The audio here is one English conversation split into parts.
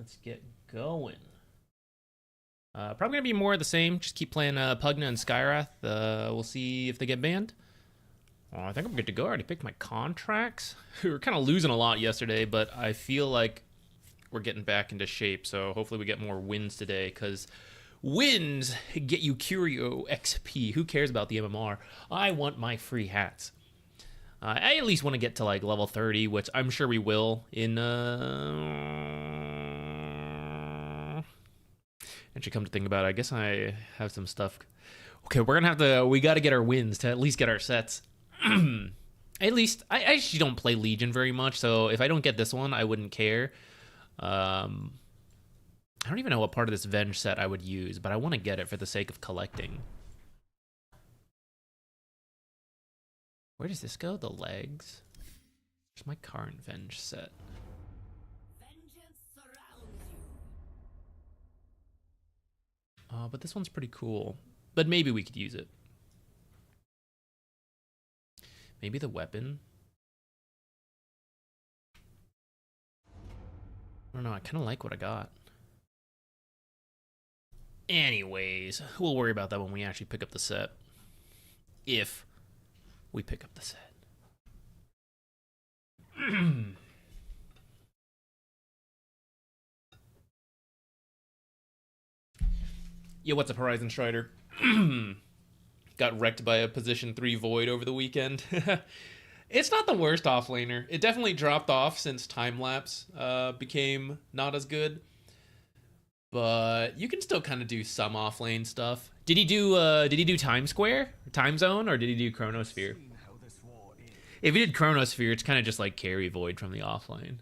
let's get going. Probably gonna be more of the same. Just keep playing Pugna and Skywrath. We'll see if they get banned. I think I'm good to go. I already picked my contracts. We were kind of losing a lot yesterday, but I feel like we're getting back into shape. So hopefully we get more wins today, because wins get you Curio XP. Who cares about the MMR? I want my free hats. I at least want to get to like level 30, which I'm sure we will in actually, come to think about it, I guess I have some stuff. Okay, we got to get our wins to at least get our sets. At least, I actually don't play Legion very much, so if I don't get this one, I wouldn't care. I don't even know what part of this Venge set I would use, but I want to get it for the sake of collecting. Where does this go? The legs? Where's my current Venge set? But this one's pretty cool. But maybe we could use it. Maybe the weapon. I don't know, I kind of like what I got. Anyways, we'll worry about that when we actually pick up the set. If we pick up the set. Yeah, what's up, Horizon Strider? Got wrecked by a position 3 Void over the weekend. It's not the worst offlaner. It definitely dropped off since time-lapse became not as good. But you can still kind of do some offlane stuff. Did he do Time Square? Time Zone? Or did he do Chronosphere? If he did Chronosphere, it's kind of just like carry Void from the offlane.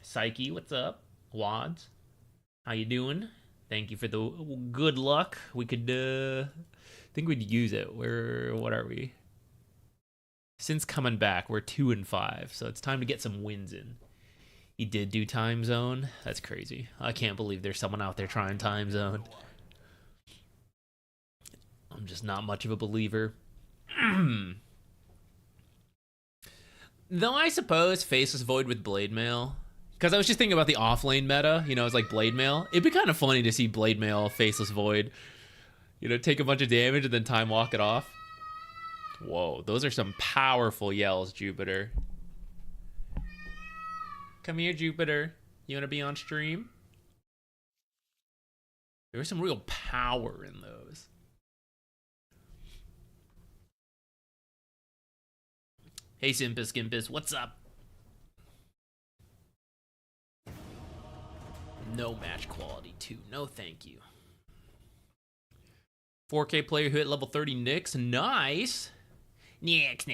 Psyche, what's up? Wads, how you doing? Thank you for the good luck. We could, think we'd use it. What are we? Since coming back, we're 2 and 5, so it's time to get some wins in. He did do Time Zone. That's crazy. I can't believe there's someone out there trying Time Zone. I'm just not much of a believer. Though I suppose Faceless Void with Blade Mail. Because I was just thinking about the offlane meta, you know, it's like Blade Mail. It'd be kind of funny to see Blade Mail, Faceless Void, you know, take a bunch of damage and then time walk it off. Whoa, those are some powerful yells, Jupiter. Come here, Jupiter. You want to be on stream? There was some real power in those. Hey, Simpus Gimpus, what's up? No match quality, too. No, thank you. 4K player who hit level 30 Nyx. Nice. Nyx.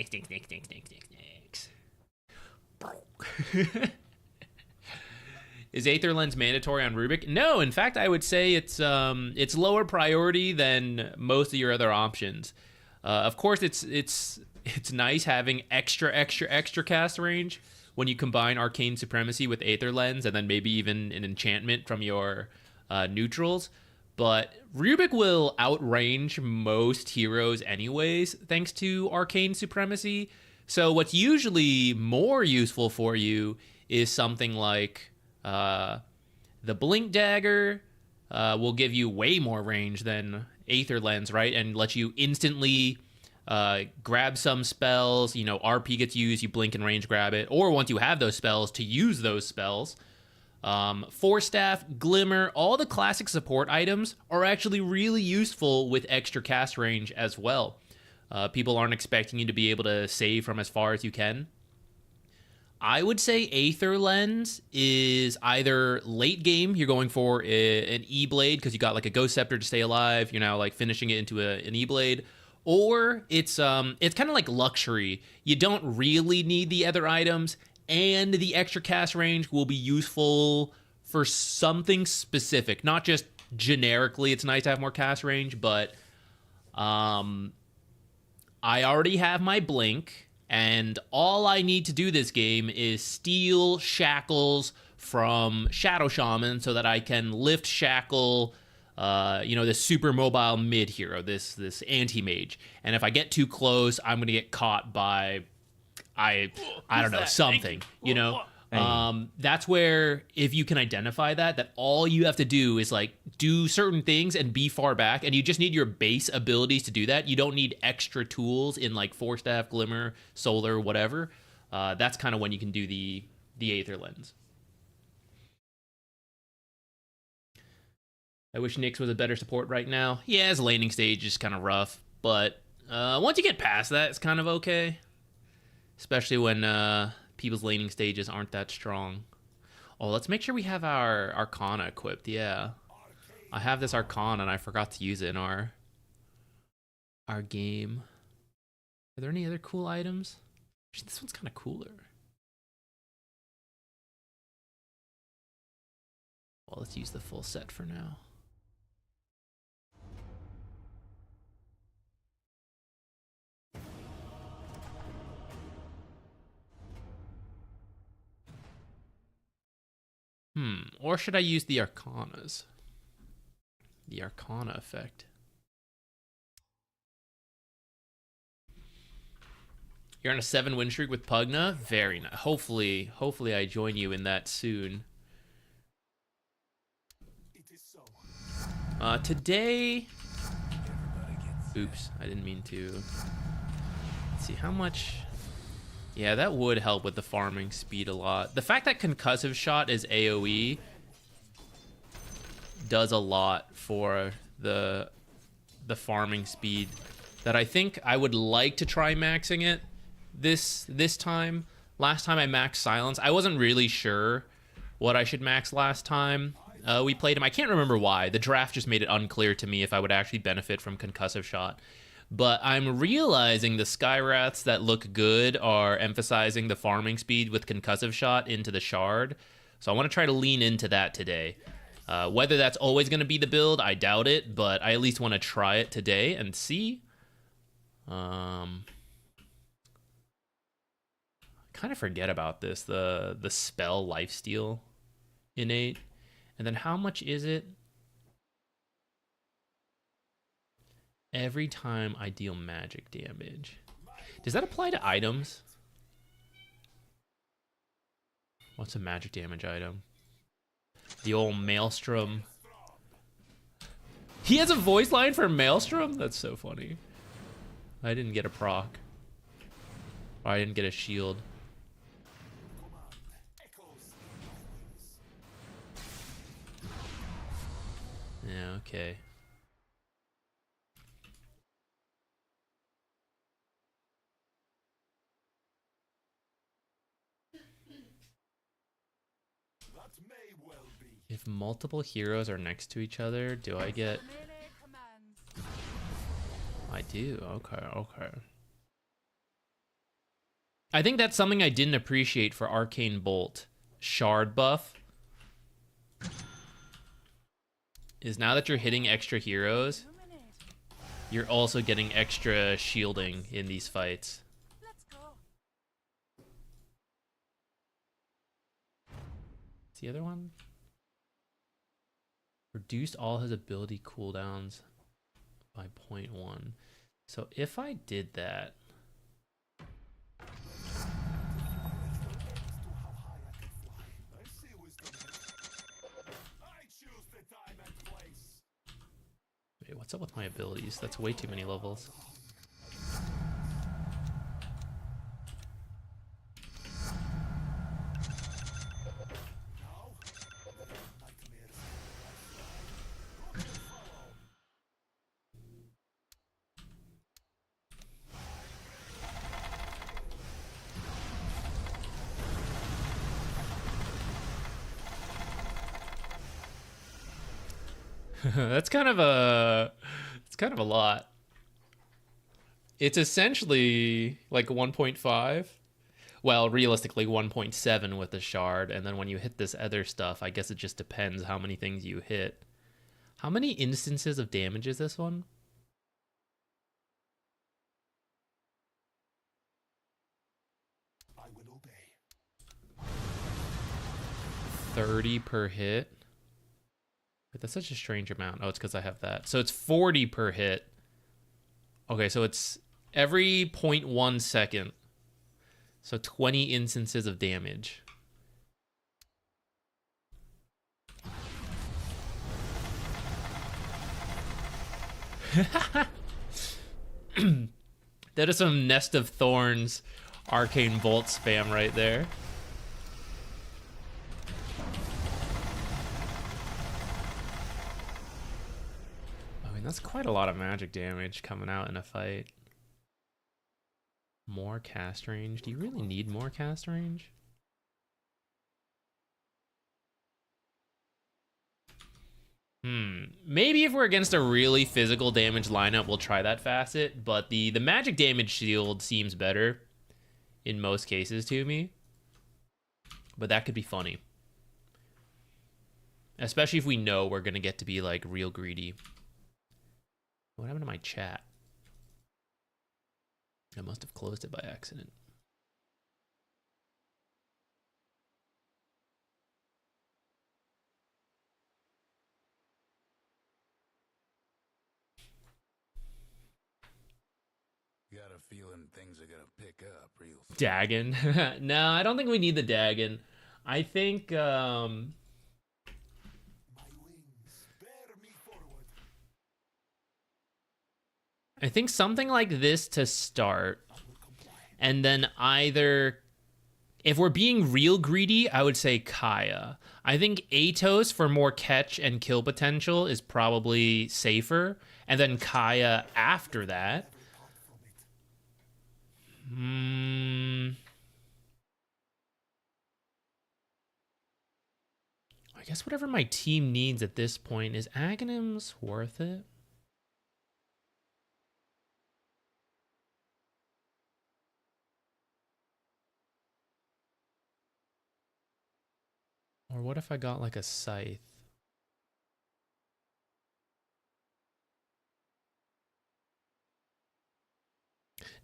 Is Aether Lens mandatory on Rubik? No, in fact, I would say it's lower priority than most of your other options. Of course, it's nice having extra cast range when you combine Arcane Supremacy with Aether Lens, and then maybe even an enchantment from your neutrals. But Rubik will outrange most heroes anyways, thanks to Arcane Supremacy. So what's usually more useful for you is something like the Blink Dagger will give you way more range than Aether Lens, right? And let you instantly grab some spells, you know, RP gets used, you blink and range grab it, or once you have those spells, to use those spells. Force Staff, Glimmer, all the classic support items are actually really useful with extra cast range as well. People aren't expecting you to be able to save from as far as you can. I would say Aether Lens is either late game, you're going for an E-Blade because you got like a Ghost Scepter to stay alive, you're now like finishing it into an E-Blade, or it's kind of like luxury. You don't really need the other items, and the extra cast range will be useful for something specific, not just generically it's nice to have more cast range, but I already have my Blink, and all I need to do this game is steal Shackles from Shadow Shaman so that I can lift Shackle, this super mobile mid hero, this anti-mage. And if I get too close, I'm going to get caught by, I don't know, something, you know? That's where, if you can identify that all you have to do is like do certain things and be far back, and you just need your base abilities to do that. You don't need extra tools in like Force Staff, Glimmer, Solar, whatever. That's kind of when you can do the Aether Lens. I wish Nyx was a better support right now. Yeah, his laning stage is kind of rough, but once you get past that, it's kind of okay. Especially when people's laning stages aren't that strong. Oh, let's make sure we have our Arcana equipped. Yeah, I have this Arcana and I forgot to use it in our game. Are there any other cool items? Actually, this one's kind of cooler. Well, let's use the full set for now. Or should I use the Arcanas? The Arcana effect. You're on a 7-win streak with Pugna? Very nice. Hopefully I join you in that soon. Today... Oops, I didn't mean to. Let's see, how much... Yeah, that would help with the farming speed a lot. The fact that Concussive Shot is AoE does a lot for the farming speed that I think I would like to try maxing it this time. Last time I maxed Silence, I wasn't really sure what I should max last time we played him. I can't remember why. The draft just made it unclear to me if I would actually benefit from Concussive Shot. But I'm realizing the Skywraths that look good are emphasizing the farming speed with Concussive Shot into the Shard. So I want to try to lean into that today. Whether that's always going to be the build, I doubt it, but I at least want to try it today and see. Kind of forget about this, the spell lifesteal innate. And then how much is it? Every time I deal magic damage. Does that apply to items? What's a magic damage item? The old Maelstrom. He has a voice line for Maelstrom? That's so funny. I didn't get a proc. Or I didn't get a shield. Yeah, okay. If multiple heroes are next to each other, do I get... I do, okay. I think that's something I didn't appreciate for Arcane Bolt. Shard buff. Is now that you're hitting extra heroes, you're also getting extra shielding in these fights. What's the other one? Reduced all his ability cooldowns by 0.1. So if I did that... Wait, what's up with my abilities? That's way too many levels. That's kind of a... It's kind of a lot. It's essentially like 1.5. Well, realistically 1.7 with the shard, and then when you hit this other stuff, I guess it just depends how many things you hit. How many instances of damage is this one? I will obey. 30 per hit. But that's such a strange amount. Oh, it's because I have that. So it's 40 per hit. Okay, so it's every 0.1 second. So 20 instances of damage. That is some Nest of Thorns Arcane Bolt spam right there. I mean, that's quite a lot of magic damage coming out in a fight. More cast range. Do you really need more cast range? Maybe if we're against a really physical damage lineup, we'll try that facet, but the magic damage shield seems better in most cases to me. But that could be funny. Especially if we know we're gonna get to be like real greedy. What happened to my chat? I must have closed it by accident. Got a feeling things are gonna pick up real soon. Dagon. No, I don't think we need the Dagon. I think My wings, bear me forward. I think something like this to start. And then either, if we're being real greedy, I would say Kaya. I think Atos for more catch and kill potential is probably safer. And then Kaya after that. I guess whatever my team needs at this point, is Aghanim's worth it? Or what if I got like a scythe?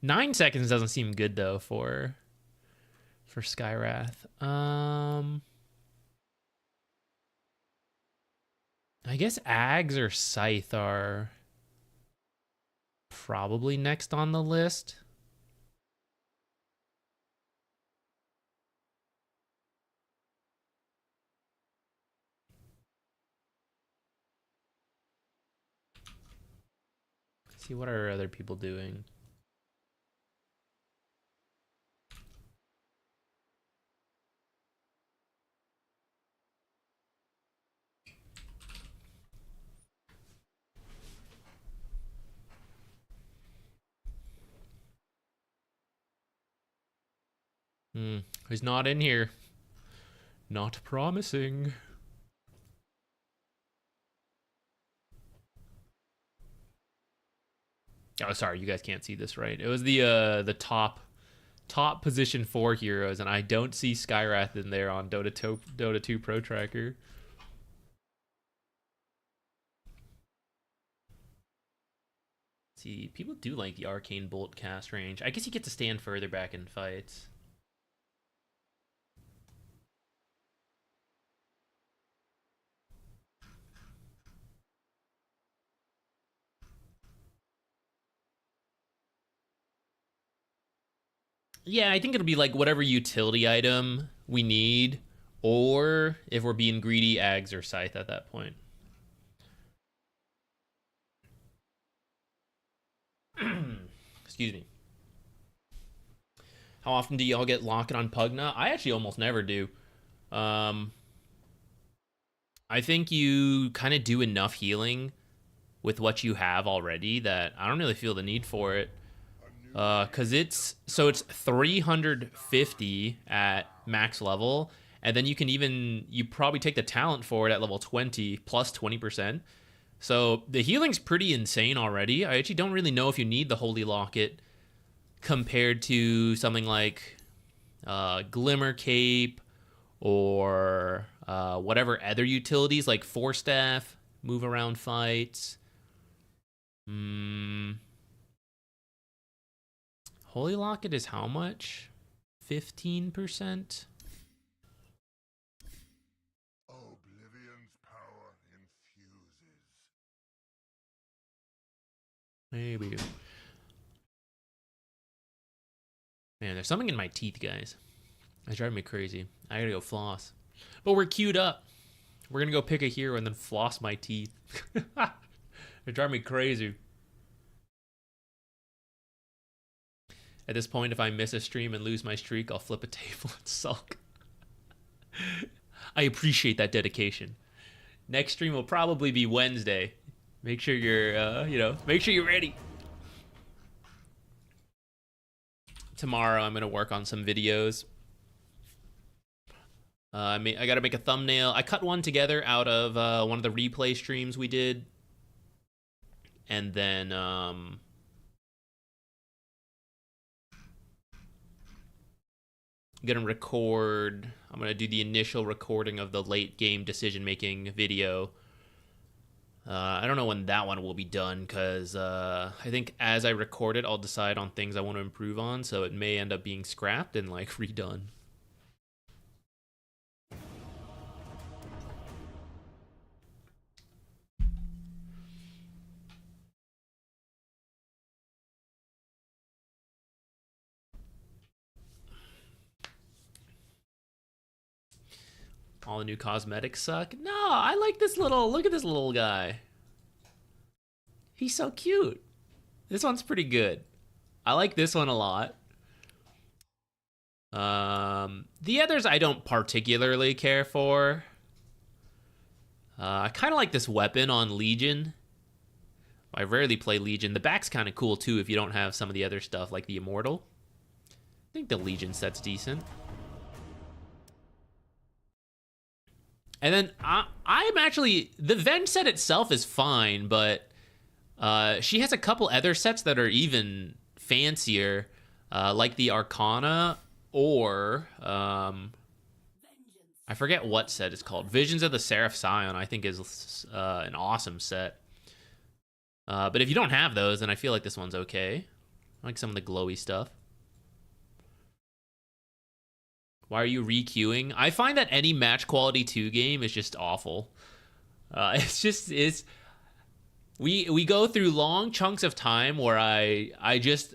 Nine seconds doesn't seem good though for Skywrath. I guess Ags or Scythe are probably next on the list. Let's see, what are other people doing? He's not in here. Not promising. Oh, sorry, you guys can't see this, right? It was the top position 4 heroes, and I don't see Skywrath in there on Dota 2 Pro Tracker. See, people do like the Arcane Bolt cast range. I guess you get to stand further back in fights. Yeah, I think it'll be like whatever utility item we need, or if we're being greedy, Ags or Scythe at that point. Excuse me. How often do y'all get locked on Pugna? I actually almost never do. I think you kind of do enough healing with what you have already that I don't really feel the need for it. Cause it's 350 at max level, and then you probably take the talent for it at level 20 plus 20%. So the healing's pretty insane already. I actually don't really know if you need the Holy Locket compared to something like Glimmer Cape or whatever other utilities like Force Staff, move around fights. Holy Locket is how much? 15%? Oblivion's power infuses. Maybe. Man, there's something in my teeth, guys. It's driving me crazy. I gotta go floss. But we're queued up. We're gonna go pick a hero and then floss my teeth. It drives me crazy. At this point, if I miss a stream and lose my streak, I'll flip a table and sulk. I appreciate that dedication. Next stream will probably be Wednesday. Make sure you're, make sure you're ready. Tomorrow, I'm gonna work on some videos. I gotta make a thumbnail. I cut one together out of one of the replay streams we did, and then I'm gonna record. I'm gonna do the initial recording of the late game decision making video. I don't know when that one will be done, because I think as I record it, I'll decide on things I want to improve on, so it may end up being scrapped and like redone. All the new cosmetics suck. No, I like this little, look at this little guy. He's so cute. This one's pretty good. I like this one a lot. The others I don't particularly care for. I kind of like this weapon on Legion. I rarely play Legion. The back's kind of cool too if you don't have some of the other stuff like the Immortal. I think the Legion set's decent. And then I'm actually, the Ven set itself is fine, but she has a couple other sets that are even fancier, like the Arcana, or I forget what set it's called. Visions of the Seraph Scion, I think, is an awesome set. But if you don't have those, then I feel like this one's okay. I like some of the glowy stuff. Why are you re-queuing? I find that any match quality 2 game is just awful. We go through long chunks of time where I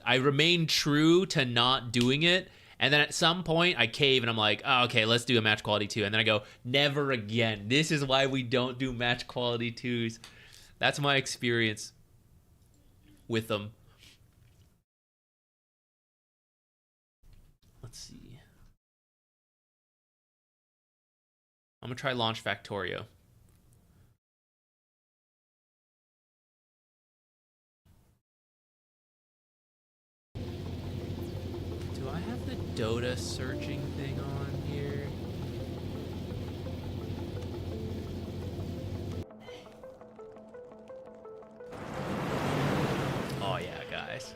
remain true to not doing it, and then at some point I cave and I'm like, oh, okay, let's do a match quality 2, and then I go, never again. This is why we don't do match quality 2s. That's my experience with them. Let's see. I'm gonna try launch Factorio. Do I have the Dota searching thing on here? Oh yeah, guys.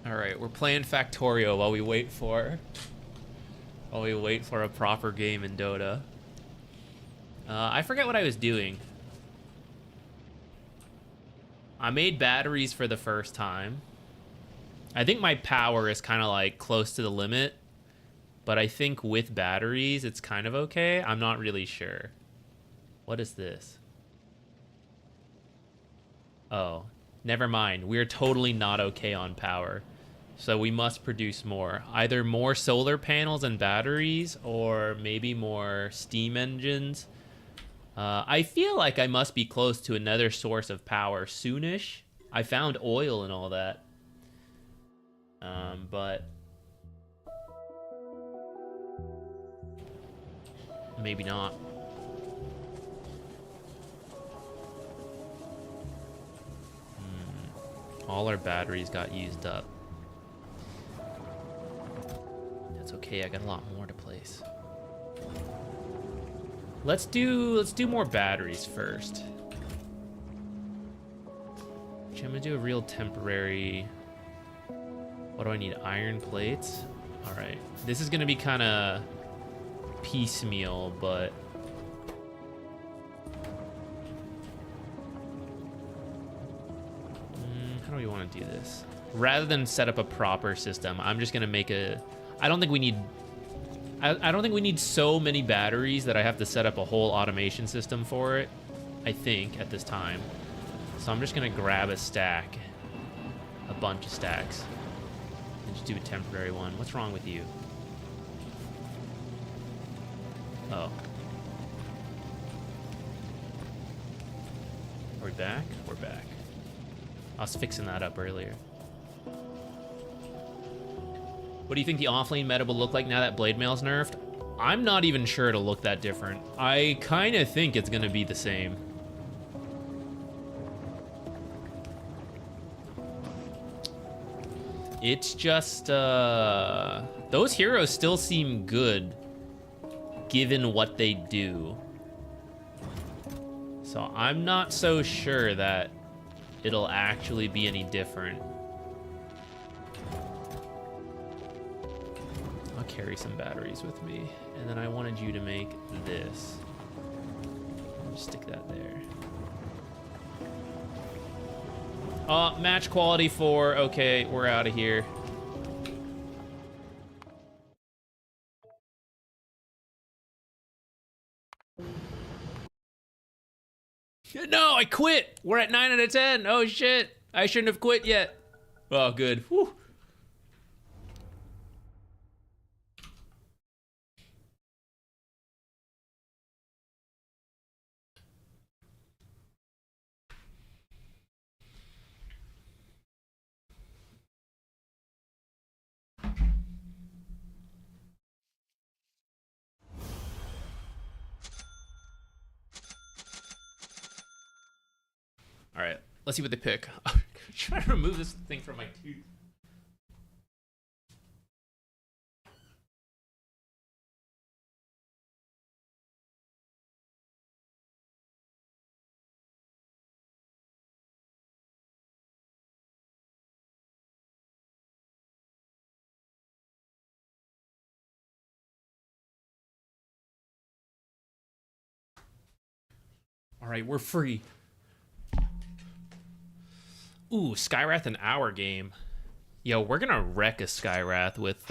All right, we're playing Factorio while we wait for a proper game in Dota. I forget what I was doing. I made batteries for the first time. I think my power is kind of like close to the limit, but I think with batteries it's kind of okay. I'm not really sure. What is this? Oh, never mind. We're totally not okay on power. So we must produce more. Either more solar panels and batteries, or maybe more steam engines. I feel like I must be close to another source of power soonish. I found oil and all that. But maybe not. All our batteries got used up. That's okay, I got a lot more to place. Let's do more batteries first. Actually, I'm gonna do a real temporary. What do I need? Iron plates? Alright. This is gonna be kinda piecemeal, but how do we want to do this? Rather than set up a proper system, I'm just gonna make a. I don't think we need so many batteries that I have to set up a whole automation system for it, I think, at this time. So I'm just gonna grab a stack, a bunch of stacks, and just do a temporary one. What's wrong with you? Oh. Are we back? We're back. I was fixing that up earlier. What do you think the offlane meta will look like now that Blade Mail's nerfed? I'm not even sure it'll look that different. I kind of think it's gonna be the same. It's just, those heroes still seem good, given what they do. So I'm not so sure that it'll actually be any different. I'll carry some batteries with me. And then I wanted you to make this. Just stick that there. Match quality 4. Okay, we're out of here. No, I quit. We're at 9 out of 10. Oh shit. I shouldn't have quit yet. Oh, good. Whew. All right, let's see what they pick. I'm trying to remove this thing from my tooth. All right, we're free. Ooh, Skywrath in our game. Yo, we're gonna wreck a Skywrath with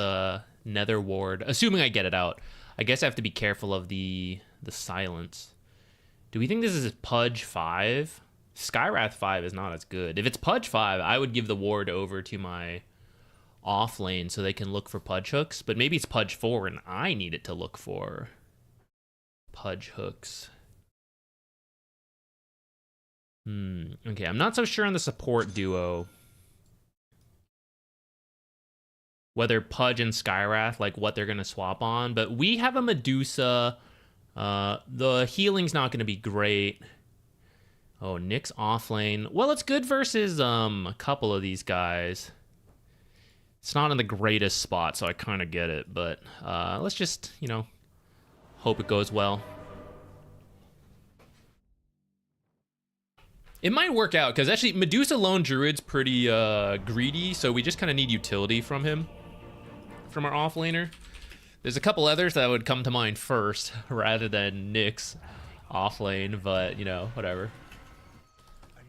Nether Ward, assuming I get it out. I guess I have to be careful of the silence. Do we think this is Pudge 5? Skywrath 5 is not as good. If it's Pudge 5, I would give the ward over to my off lane so they can look for Pudge hooks, but maybe it's Pudge 4 and I need it to look for Pudge hooks. Okay, I'm not so sure on the support duo. Whether Pudge and Skywrath, like what they're going to swap on. But we have a Medusa. The healing's not going to be great. Oh, Nick's off lane. Well, it's good versus a couple of these guys. It's not in the greatest spot, so I kind of get it. But let's just, you know, hope it goes well. It might work out, because actually Medusa Lone Druid's pretty greedy, so we just kind of need utility from him, from our offlaner. There's a couple others that would come to mind first, rather than Nick's offlane, but, you know, whatever.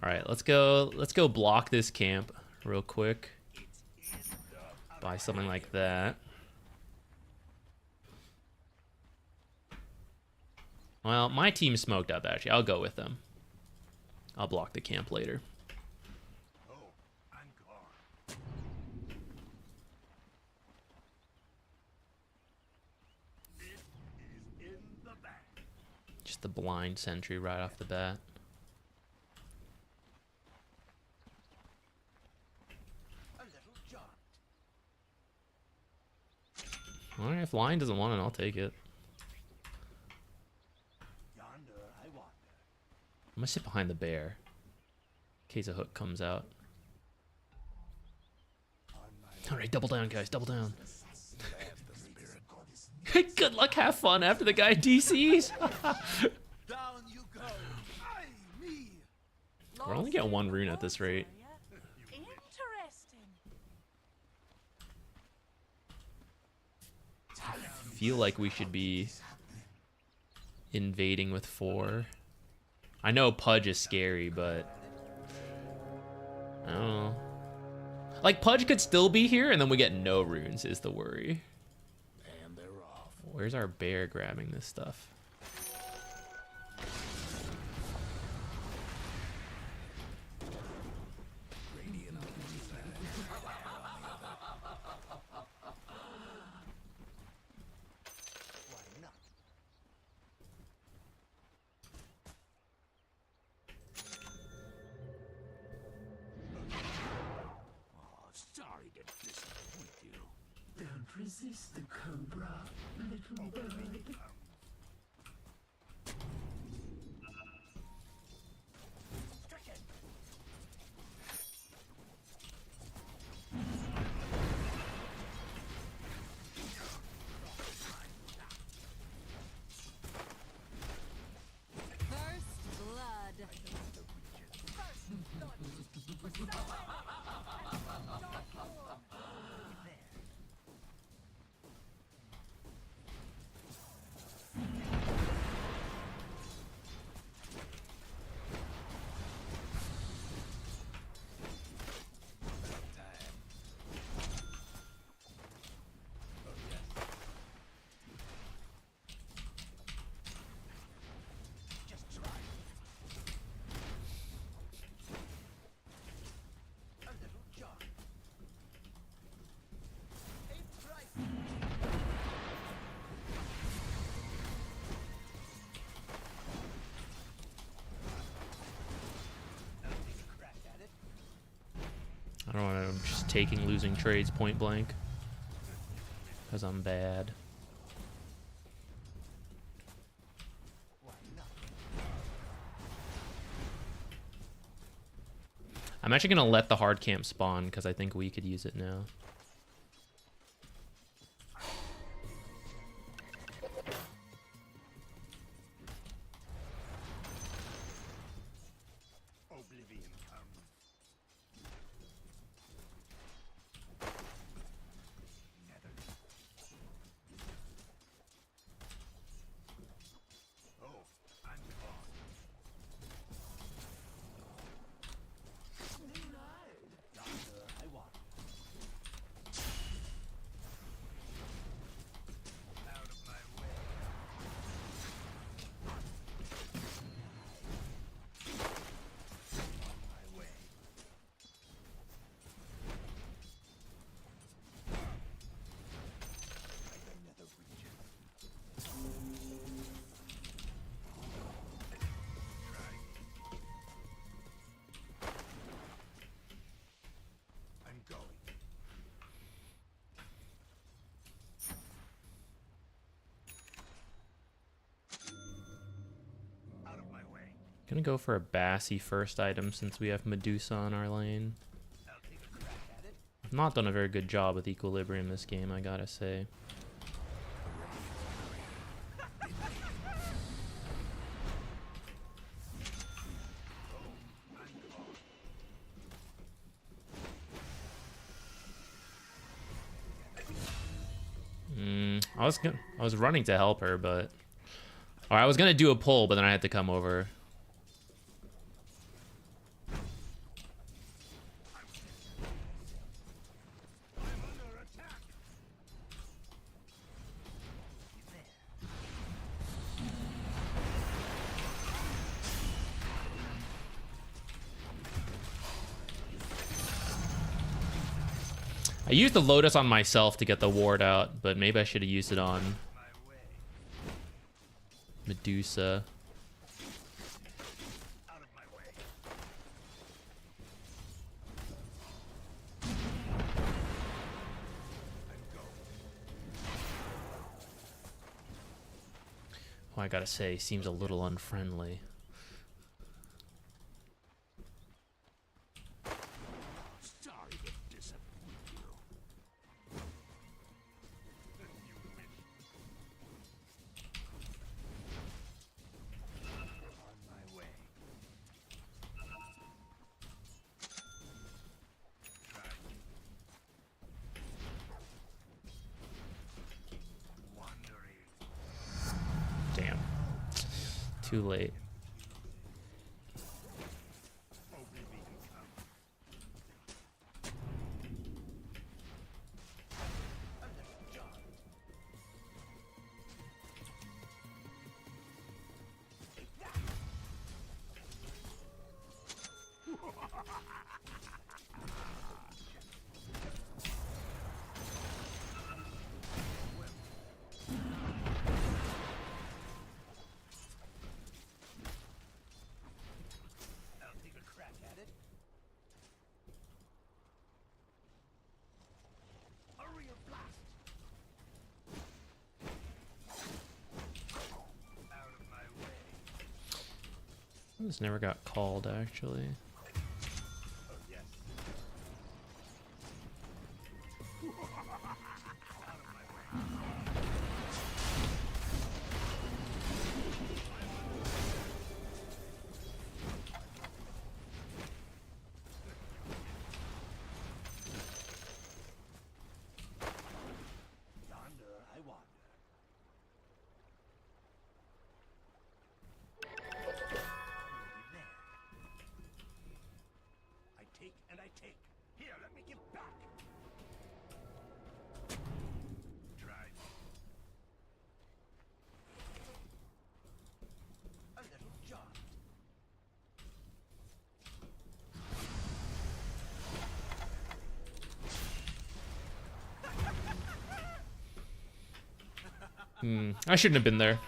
All right, let's go block this camp real quick. Buy something like that. Well, my team's smoked up, actually. I'll go with them. I'll block the camp later. Oh, I'm gone. It is in the back. Just the blind sentry right off the bat. A little jaunt. All right, if Lion doesn't want it, I'll take it. I'm gonna sit behind the bear in case a hook comes out. All right, double down, guys, double down. Good luck, have fun after the guy DCs. Down you go. Aye, me. We're only getting 1 rune at this rate. Interesting. I feel like we should be invading with 4. I know Pudge is scary, but I don't know. Like, Pudge could still be here, and then we get no runes is the worry. And they're off. Where's our bear grabbing this stuff? Sorry to disappoint you. this the cobra, little bird? First blood. I don't know, I'm just taking losing trades point blank. Because I'm bad. I'm actually going to let the hard camp spawn because I think we could use it now. Gonna go for a Bassy first item since we have Medusa on our lane. I've not done a very good job with Equilibrium this game, I gotta say. I was running to help her, but or I was gonna do a pull, but then I had to come over. I used the Lotus on myself to get the ward out, but maybe I should have used it on Medusa. Oh, I gotta say, seems a little unfriendly. Too late. This never got called, actually. I shouldn't have been there.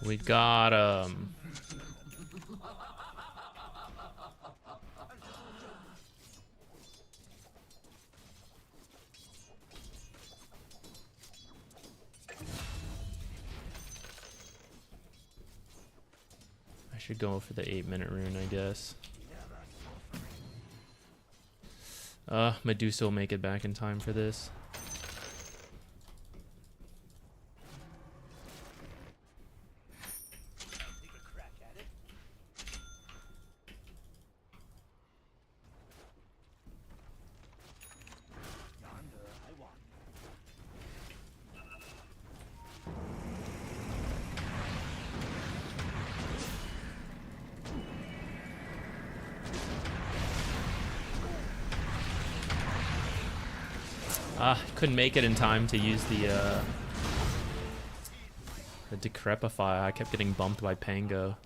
We got him. I should go for the 8-minute rune, I guess. Medusa will make it back in time for this. Couldn't make it in time to use the Decrepify. I kept getting bumped by Pango.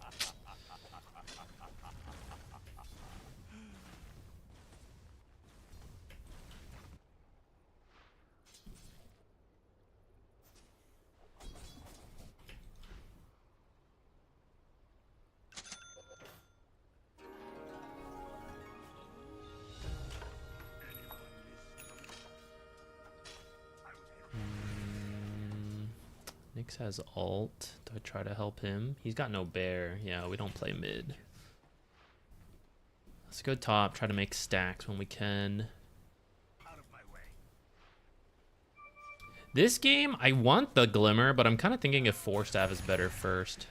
Nyx has ult. Do I try to help him? He's got no bear. Yeah, we don't play mid. Let's go top, try to make stacks when we can. This game, I want the Glimmer, but I'm kind of thinking if 4-staff is better first.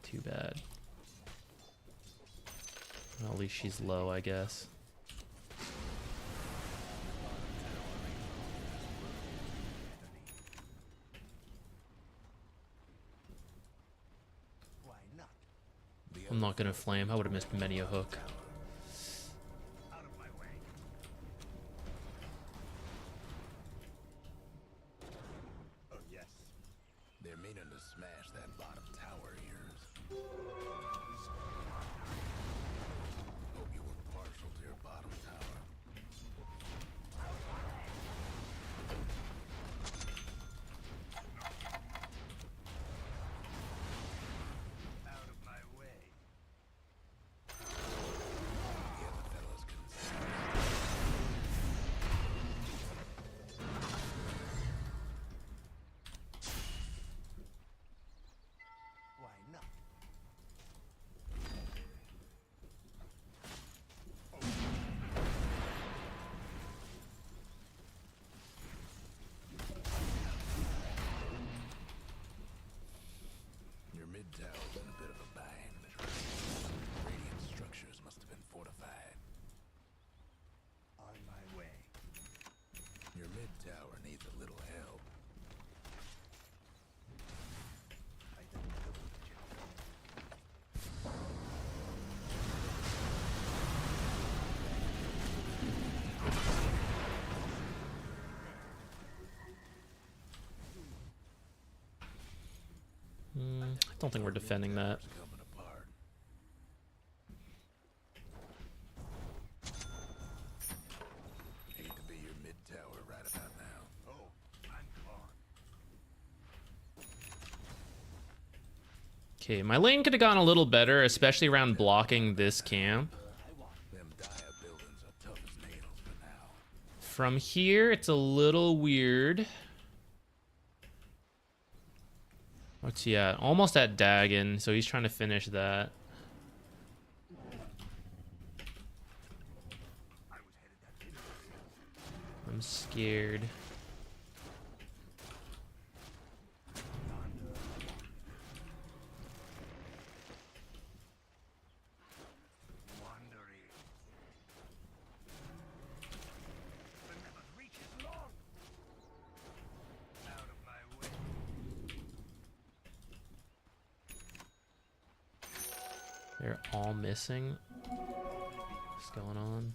Too bad. Well, at least she's low, I guess. I'm not gonna flame. I would have missed many a hook. They're meaning to smash that bottom tower of yours. Hope you were partial to your bottom tower. Out of my way. Don't think we're defending that. Coming apart. Hate to be your mid tower right about now. Oh, I'm gone. Okay, my lane could have gone a little better, especially around blocking this camp. Them Dia buildings are tough as nails for now. From here, it's a little weird. What's he at? Almost at Dagon, so he's trying to finish that. I'm scared. They're all missing. What's going on?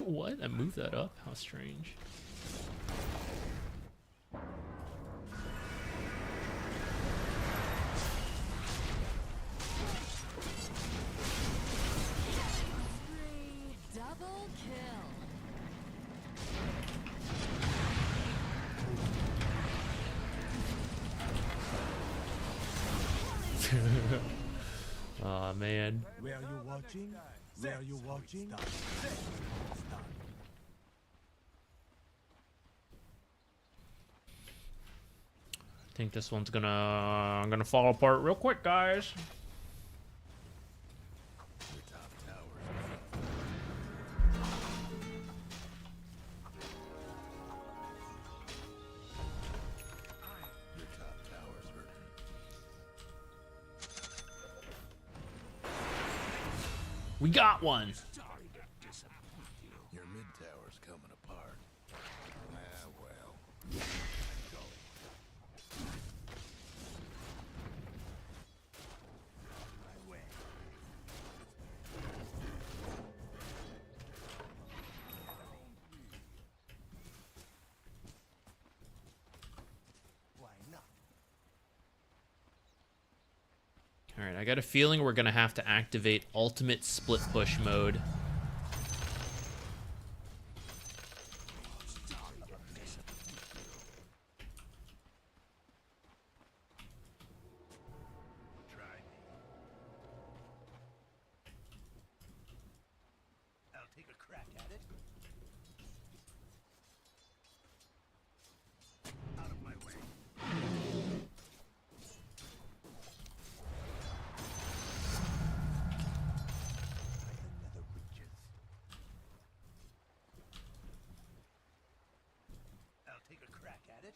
What? I moved that up? How strange. Double kill. Aw, man. Where are you watching? Where are you watching? I think this one's gonna fall apart real quick, guys. Your top tower. Your top tower's hurting. We got one. Your mid tower's coming apart. Ah, well. Alright, I got a feeling we're gonna have to activate ultimate split push mode. I'll take a crack at it. Out of my way. Another reaches. I'll take a crack at it.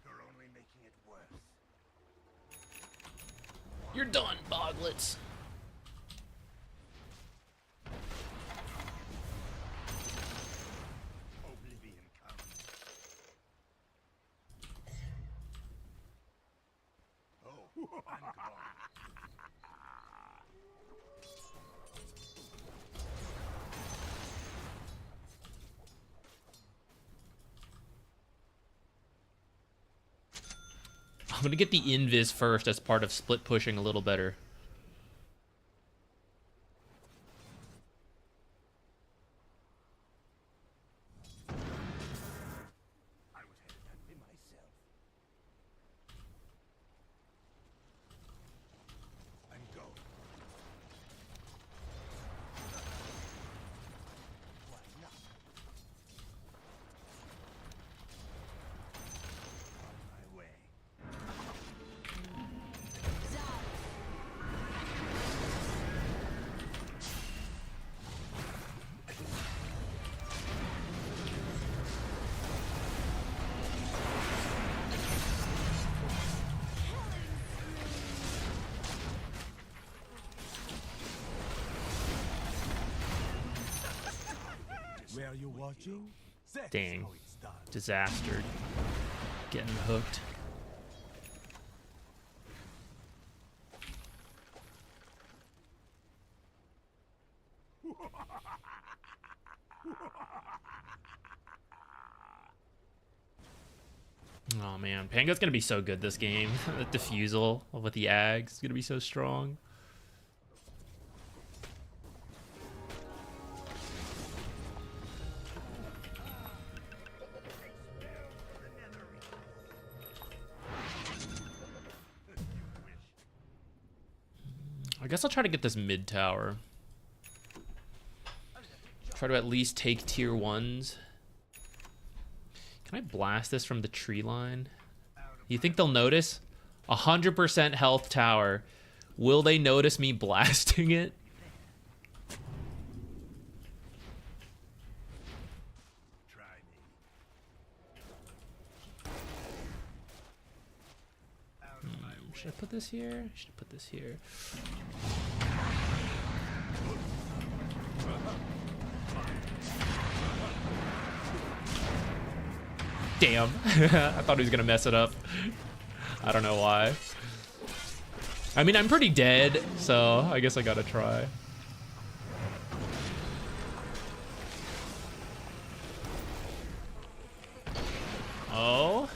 You're only making it worse. You're done, Boglets. Oblivion comes. Oh, I'm gone. I'm gonna get the invis first as part of split pushing a little better. I was headed that way myself. I'm going. Why not? On my way. Where are you watching? That's Dang. how it's done. Disaster. Getting hooked. Oh man, Pango's gonna be so good this game. The diffusal with the Ags is gonna be so strong. I guess I'll try to get this mid tower. Try to at least take tier 1s. Can I blast this from the tree line? You think they'll notice? 100% health tower. Will they notice me blasting it? Should I put this here? Should I put this here? Damn. I thought he was gonna mess it up. I don't know why. I mean, I'm pretty dead, so I guess I gotta try. Oh,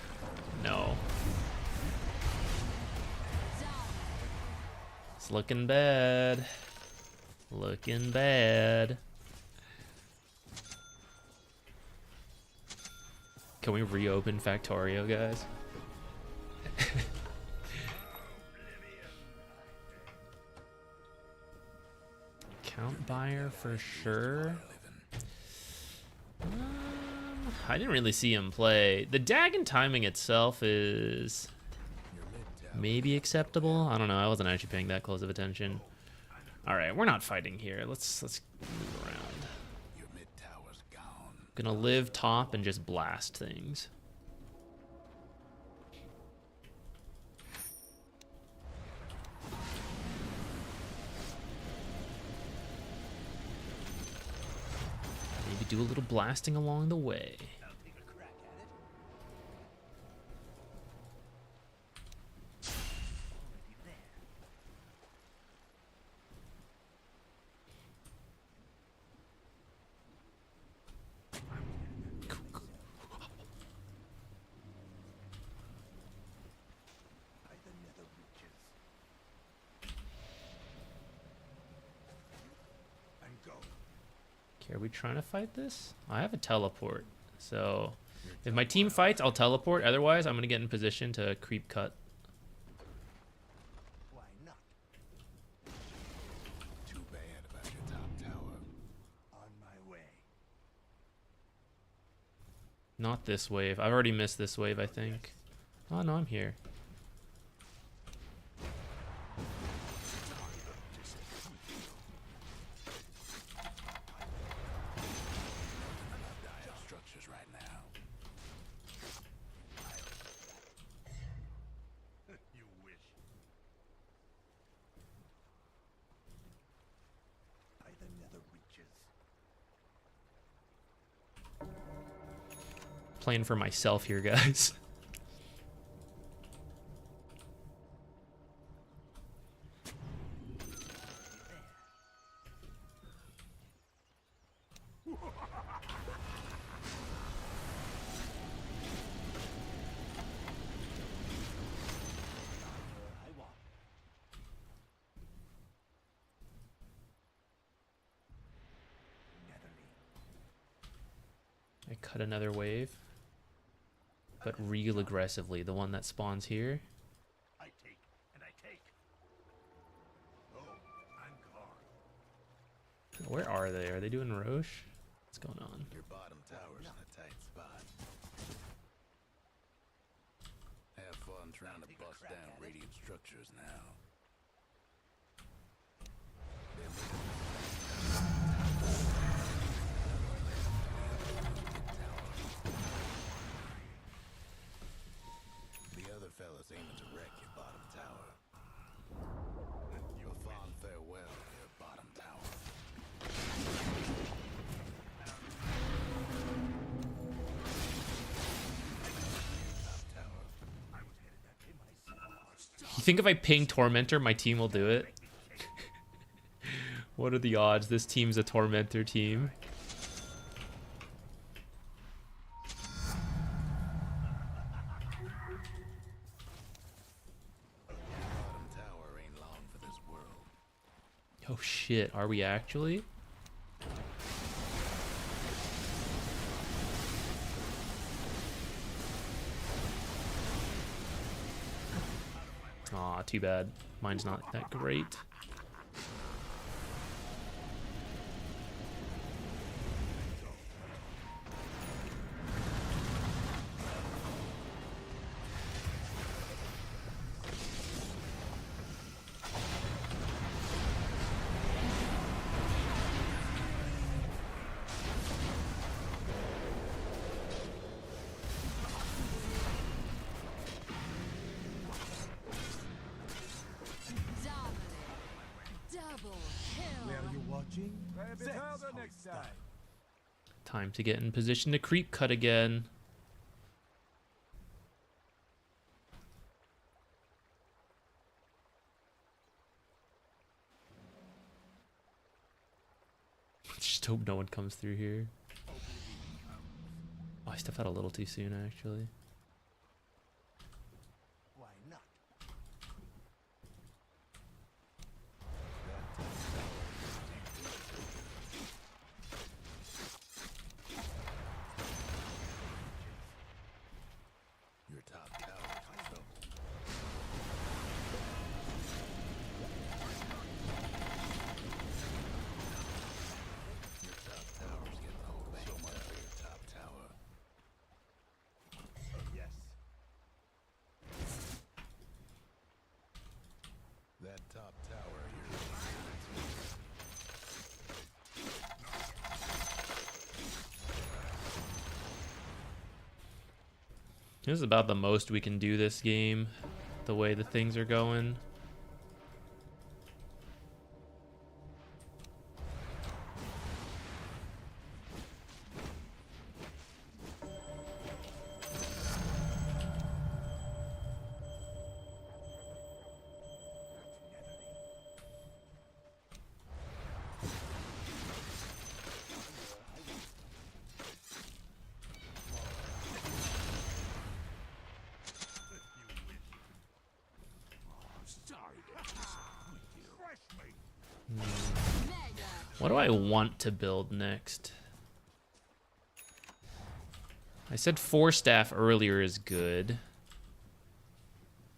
no. It's looking bad. Looking bad. Can we reopen Factorio, guys? Count buyer for sure. I didn't really see him play. The Dagon timing itself is maybe acceptable. I don't know. I wasn't actually paying that close of attention. All right, we're not fighting here. Let's move around. Gonna live top and just blast things. Maybe do a little blasting along the way. Are we trying to fight this? I have a teleport, so if my team fights, I'll teleport. Otherwise, I'm gonna get in position to creep cut. Why not? Too bad about your top tower. On my way. Not this wave. I've already missed this wave, I think. Oh no, I'm here. Playing for myself here, guys. I cut another wave. But real aggressively, the one that spawns here. I take and I take. Oh, I'm gone. Where are they? Are they doing Roche? What's going on? Your bottom tower's in a tight spot. Have fun trying to bust down radiant structures now. Fellas aiming to wreck your bottom tower. Your fond farewell, your bottom tower. Top tower. I was headed that way myself. You think if I ping Tormentor, my team will do it? What are the odds this team's a Tormentor team? Oh shit, are we actually? Aw, too bad. Mine's not that great. Double kill. Where are you watching? Next time. Time to get in position to creep cut again. Just hope no one comes through here. Oh, I stepped out a little too soon, actually. Why not? Your top tower is trouble. Your top tower's getting all banged so much for your top tower. Yes. That top tower here. This is about the most we can do this game, the way the things are going. What do I want to build next? I said 4 staff earlier is good.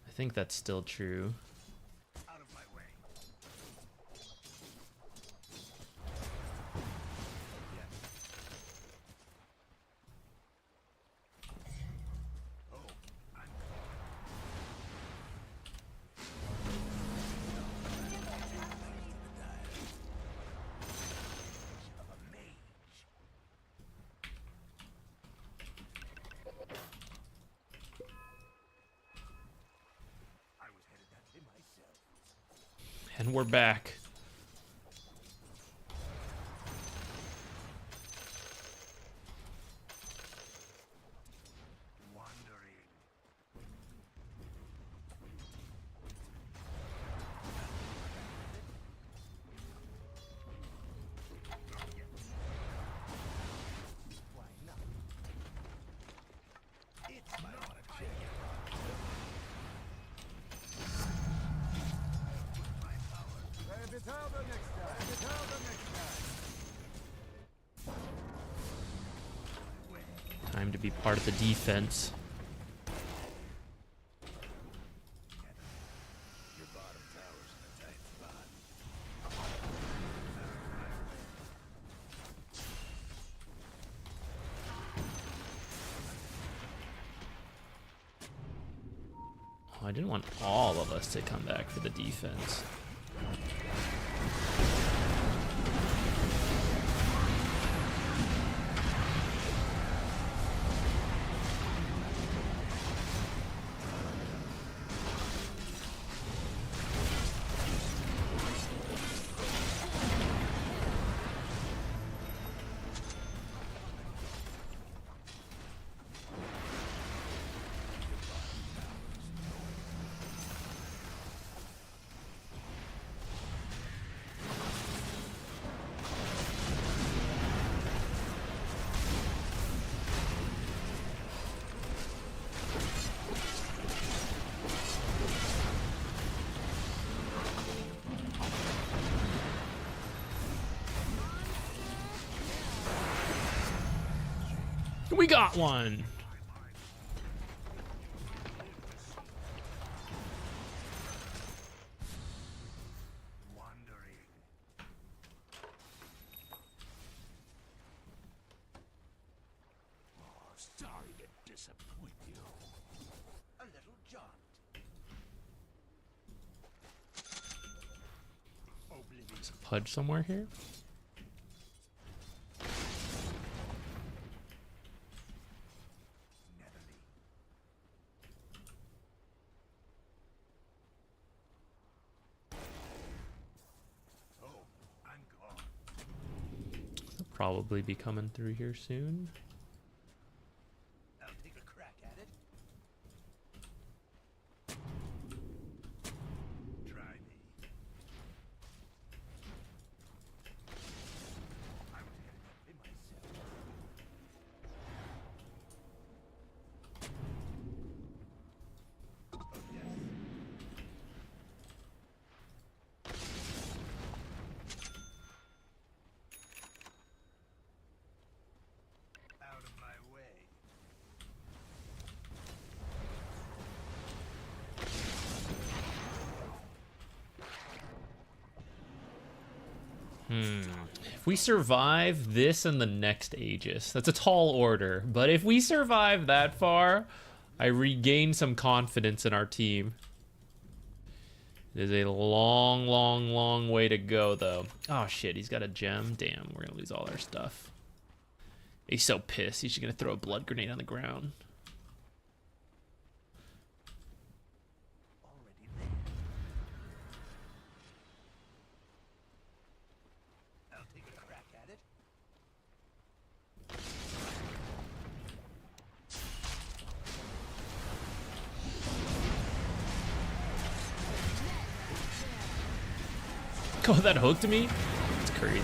I think that's still true. Out of my way. And we're back. Wandering. Why not? It's my Time to be part of the defense. Your bottom tower's in a tight spot. Oh, I didn't want all of us to come back for the defense. We got one. Wandering. Oh, sorry to disappoint you. A little jaunt. Oblivious. Pudge somewhere here. Netherly. Oh, I'm gone. They'll probably be coming through here soon. I'll take a crack at it. Try me. I was getting up in myself. Oh, yes. Out of my way. If we survive this and the next Aegis, that's a tall order, but if we survive that far, I regain some confidence in our team. It is a long, long, long way to go, though. Oh, shit, he's got a gem. Damn, we're gonna lose all our stuff. He's so pissed. He's just gonna throw a blood grenade on the ground. Already there. I'll take a crack at it. Oh, that hooked me? It's crazy.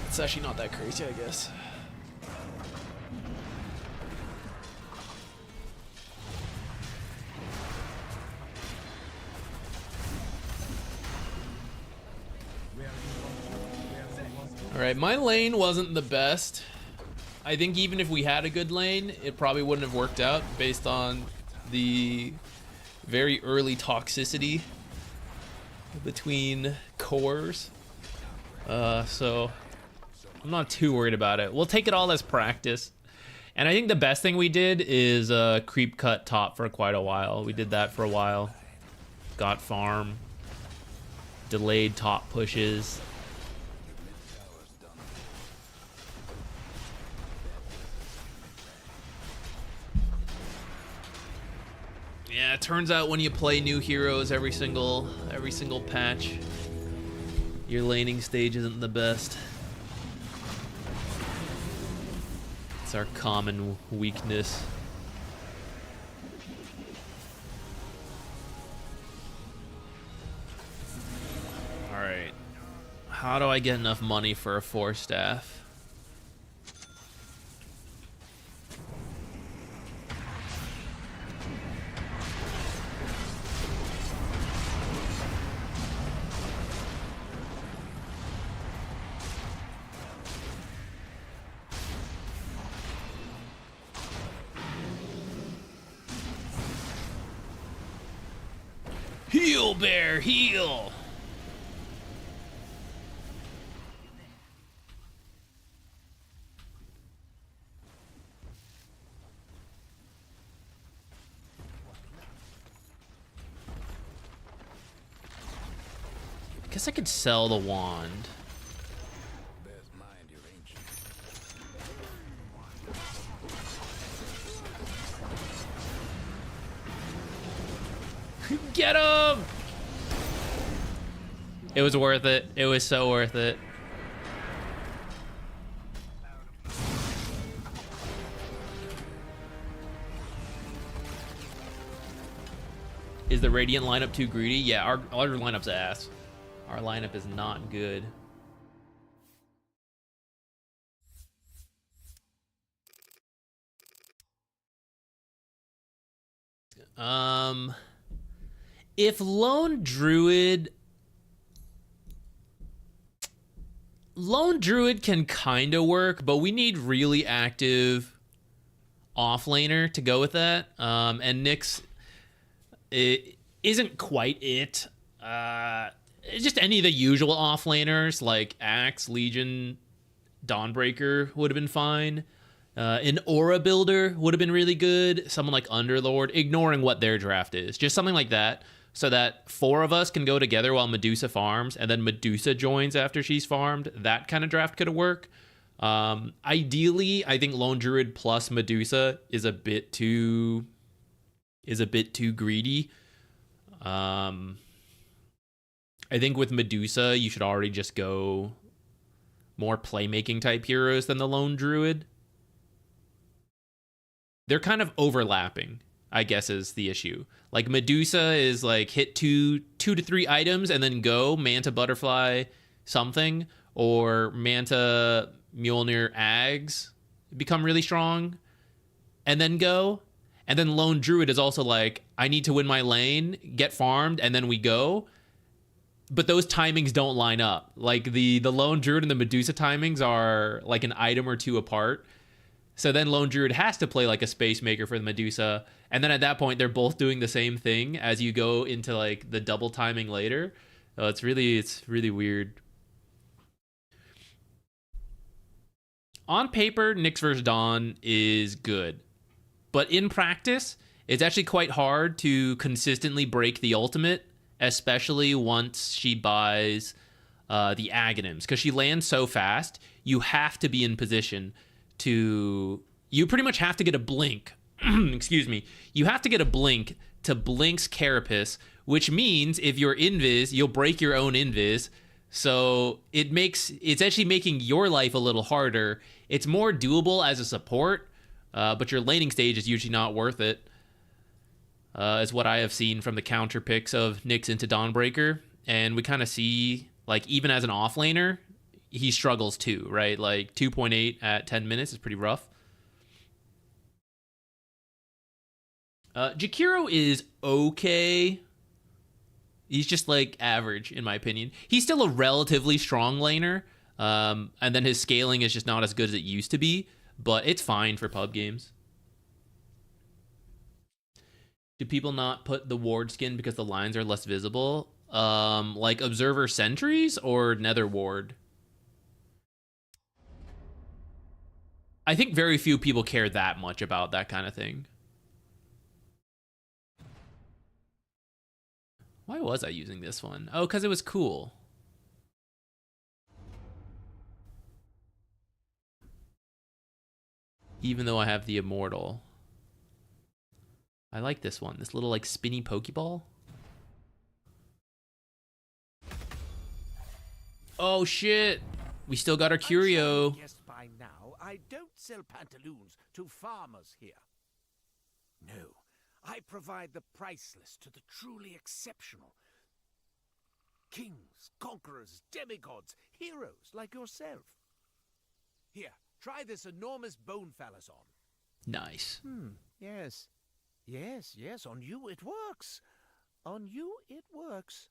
It's actually not that crazy, I guess. Alright, my lane wasn't the best. I think even if we had a good lane, it probably wouldn't have worked out based on the very early toxicity between cores. So I'm not too worried about it. We'll take it all as practice. And I think the best thing we did is creep cut top for quite a while. We did that for a while. Got farm. Delayed top pushes. Yeah, it turns out when you play new heroes every single patch, your laning stage isn't the best. It's our common weakness. Alright. How do I get enough money for a 4-staff? Heal, bear, heal! I guess I could sell the wand. Bears mind your ancient. Get him! It was worth it. It was so worth it. Is the Radiant lineup too greedy? Yeah, our lineup's ass. Our lineup is not good. If Lone Druid... Lone Druid can kind of work, but we need really active offlaner to go with that. And Nyx it isn't quite it. Just any of the usual offlaners like Axe, Legion, Dawnbreaker would have been fine. An Aura Builder would have been really good. Someone like Underlord, ignoring what their draft is. Just something like that, so that 4 of us can go together while Medusa farms, and then Medusa joins after she's farmed. That kind of draft could have worked. Ideally, I think Lone Druid plus Medusa is a bit too greedy. I think with Medusa, you should already just go more playmaking type heroes than the Lone Druid. They're kind of overlapping, I guess, is the issue. Like Medusa is like hit two to 3 items and then go Manta Butterfly something, or Manta Mjolnir Ags become really strong and then go. And then Lone Druid is also like, I need to win my lane, get farmed, and then we go. But those timings don't line up. Like the Lone Druid and the Medusa timings are like an item or 2 apart. So then Lone Druid has to play like a Space Maker for the Medusa. And then at that point, they're both doing the same thing as you go into like the double timing later. It's really weird. On paper, Nyx vs. Dawn is good. But in practice, it's actually quite hard to consistently break the ultimate, especially once she buys the Aghanims. Because she lands so fast, you have to be in position to... You pretty much have to get a blink. Excuse me. You have to get a blink to Blink's Carapace, which means if you're invis, you'll break your own invis. So it's actually making your life a little harder. It's more doable as a support, but your laning stage is usually not worth it, is what I have seen from the counter picks of Nyx into Dawnbreaker. And we kind of see, like, even as an offlaner, he struggles too, right? Like 2.8 at 10 minutes is pretty rough. Jakiro is okay. He's just like average in my opinion. He's still a relatively strong laner. And then his scaling is just not as good as it used to be, but it's fine for pub games. Do people not put the ward skin because the lines are less visible? Like Observer Sentries or Nether Ward? I think very few people care that much about that kind of thing. Why was I using this one? Oh, because it was cool. Even though I have the Immortal. I like this one. This little, like, spinny Pokeball. Oh, shit. We still got our Curio. By now, I don't sell pantaloons to farmers here. No, I provide the priceless to the truly exceptional. Kings, conquerors, demigods, heroes like yourself. Here, try this enormous bone phallus on. Nice. Yes. Yes, on you it works. On you it works.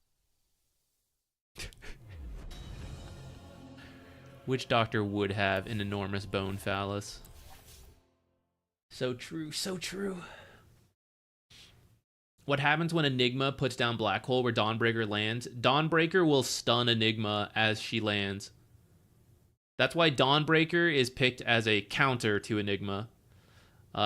Which doctor would have an enormous bone phallus? So true, so true. What happens when Enigma puts down Black Hole where Dawnbreaker lands? Dawnbreaker will stun Enigma as she lands. That's why Dawnbreaker is picked as a counter to Enigma.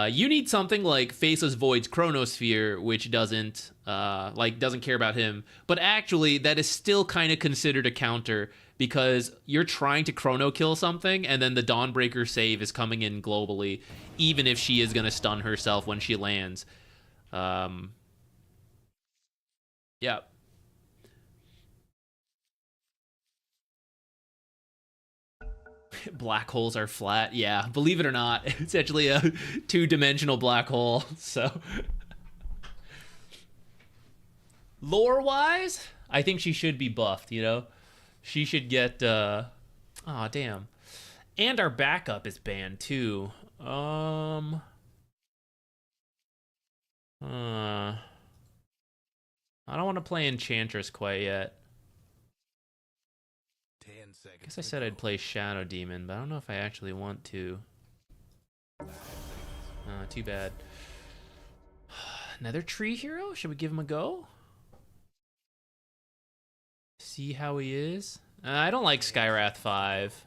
You need something like Faceless Void's Chronosphere, which doesn't care about him. But actually, that is still kind of considered a counter because you're trying to chrono kill something, and then the Dawnbreaker save is coming in globally, even if she is going to stun herself when she lands. Yeah. Black holes are flat. Yeah, believe it or not, it's actually a 2-dimensional black hole. So, lore-wise, I think she should be buffed, you know? She should get, oh, damn. And our backup is banned, too. I don't want to play Enchantress quite yet. 10 seconds. I guess I said I'd play Shadow Demon, but I don't know if I actually want to. Too bad. Another tree hero? Should we give him a go? See how he is? I don't like Skywrath 5.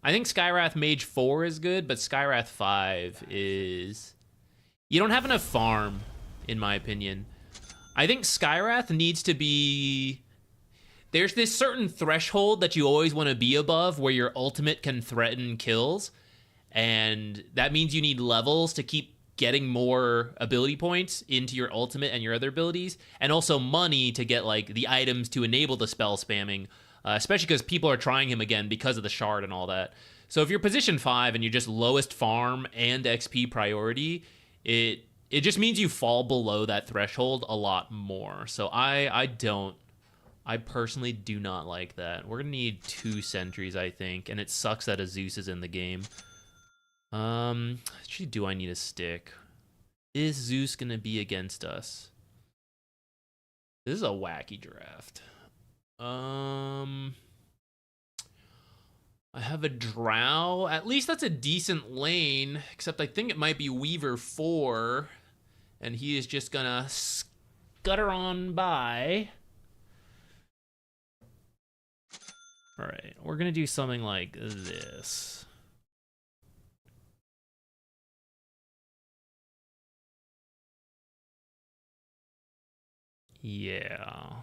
I think Skywrath Mage 4 is good, but Skywrath 5 is... You don't have enough farm, in my opinion. I think Skywrath needs to be... There's this certain threshold that you always want to be above where your ultimate can threaten kills. And that means you need levels to keep getting more ability points into your ultimate and your other abilities. And also money to get like the items to enable the spell spamming. Especially because people are trying him again because of the shard and all that. So if you're position 5 and you're just lowest farm and XP priority, it just means you fall below that threshold a lot more. So I personally do not like that. We're gonna need 2 sentries, I think, and it sucks that a Zeus is in the game. Actually, do I need a stick? Is Zeus gonna be against us? This is a wacky draft. I have a Drow. At least that's a decent lane, except I think it might be Weaver 4, and he is just gonna scutter on by. All right, we're gonna do something like this. Yeah.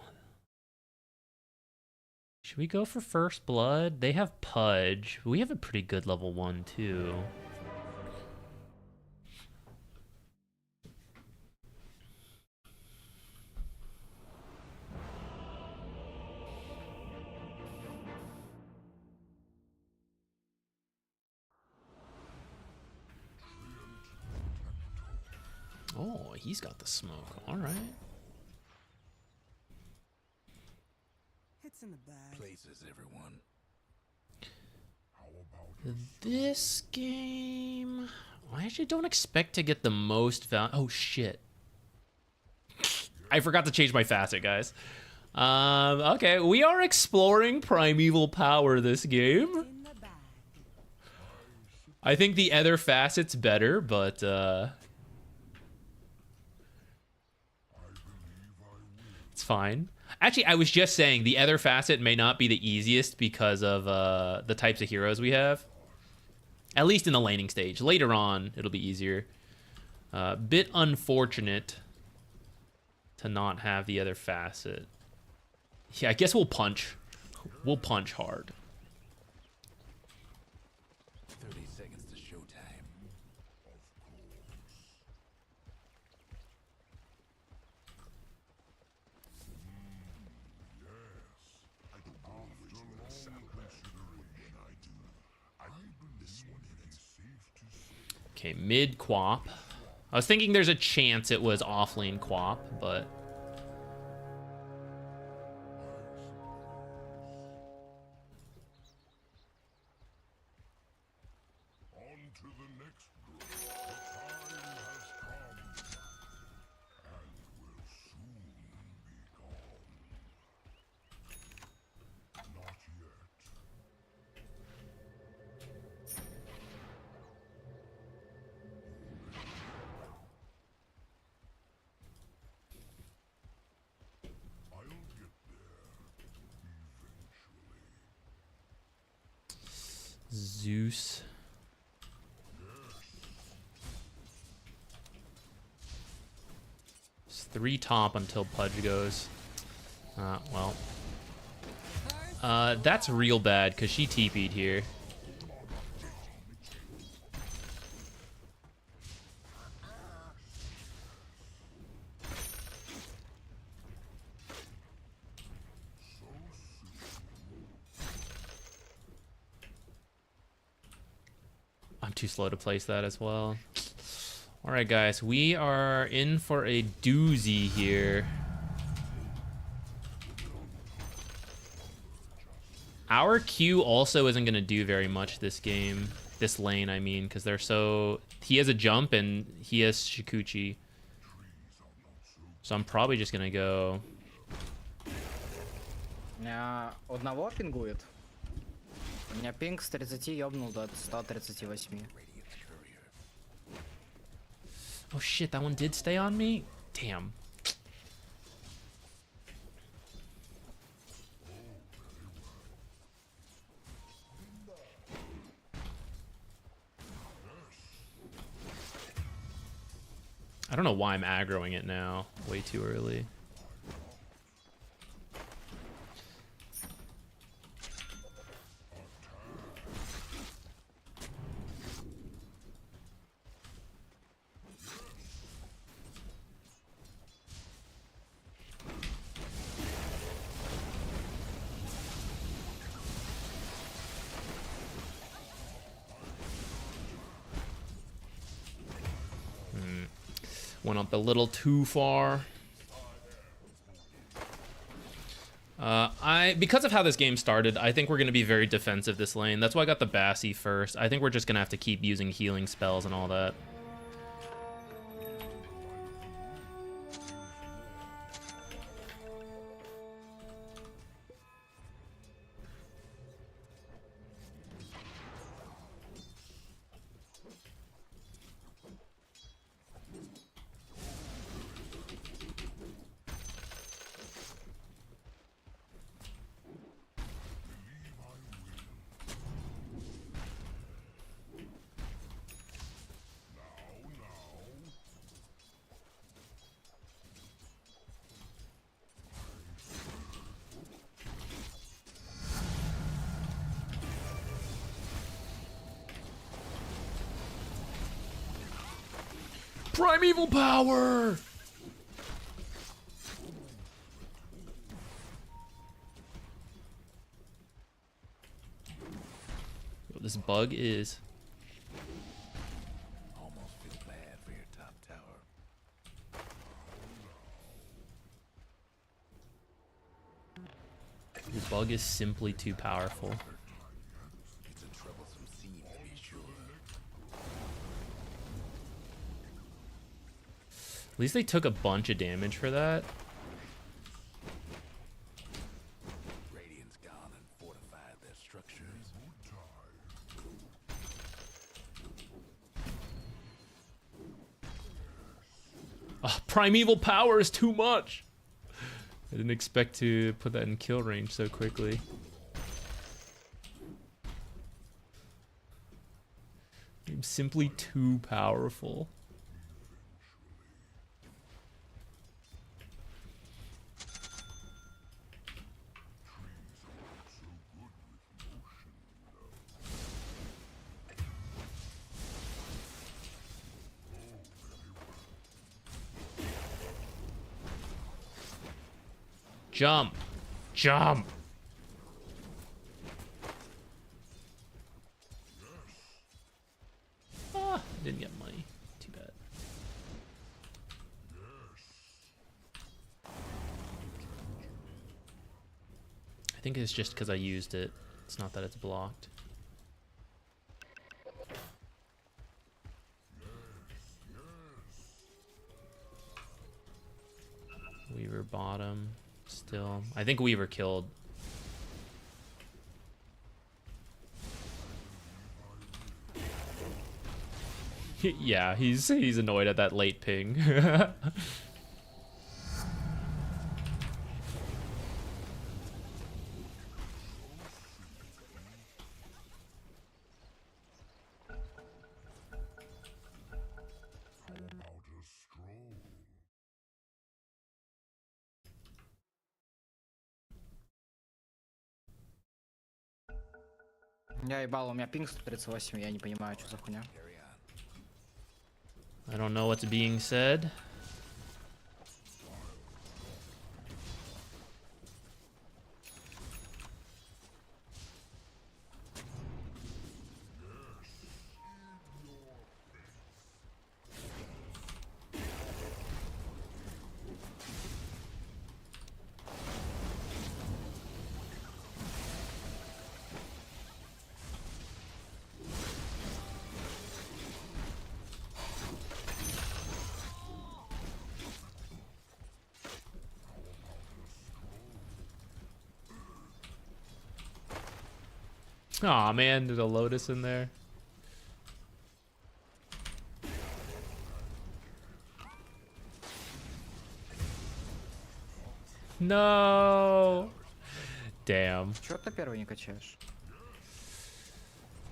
Should we go for First Blood? They have Pudge. We have a pretty good level 1 too. Oh, he's got the smoke. All right. It's in the bag. Places, everyone. This game, I actually don't expect to get the most value. Oh shit! I forgot to change my facet, guys. Okay, we are exploring primeval power this game. In the bag. I think the other facet's better, but it's fine. Actually, I was just saying the other facet may not be the easiest because of the types of heroes we have. At least in the laning stage. Later on, it'll be easier. Bit unfortunate to not have the other facet. Yeah, I guess we'll punch. We'll punch hard. 30 seconds to showtime. Okay, mid Quap. I was thinking there's a chance it was offlane Quap, but... Zeus. It's 3 top until Pudge goes. Well. That's real bad because she TP'd here. I'm too slow to place that as well. All right, guys, we are in for a doozy here. Our Q also isn't going to do very much this game. This lane, I mean, because they're so... He has a jump and he has Shikuchi. So I'm probably just going to go... Одного пингует. У меня пинг с 30 ёбнул до 138. Oh shit, that one did stay on me? Damn. I don't know why I'm aggroing it now. Way too early. Went up a little too far. Because of how this game started, I think we're going to be very defensive this lane. That's why I got the Bassy first. I think we're just going to have to keep using healing spells and all that. Primeval power! Yo, this bug is... Almost feel bad for your top tower. This bug is simply too powerful. It's a troublesome scene, to be sure. At least they took a bunch of damage for that. Radiant's gone and fortified their structures. Oh, primeval power is too much. I didn't expect to put that in kill range so quickly. I'm simply too powerful. Jump! Jump! Ah, didn't get money. Too bad. I think it's just because I used it. It's not that it's blocked. Weaver bottom. Still, I think Weaver killed. Yeah, he's annoyed at that late ping. Я ебал, у меня пинг 138, я не понимаю, что за хуйня. I don't know what's being said. Aw, man, there's a Lotus in there. No. Damn. Чё ты первый не качаешь?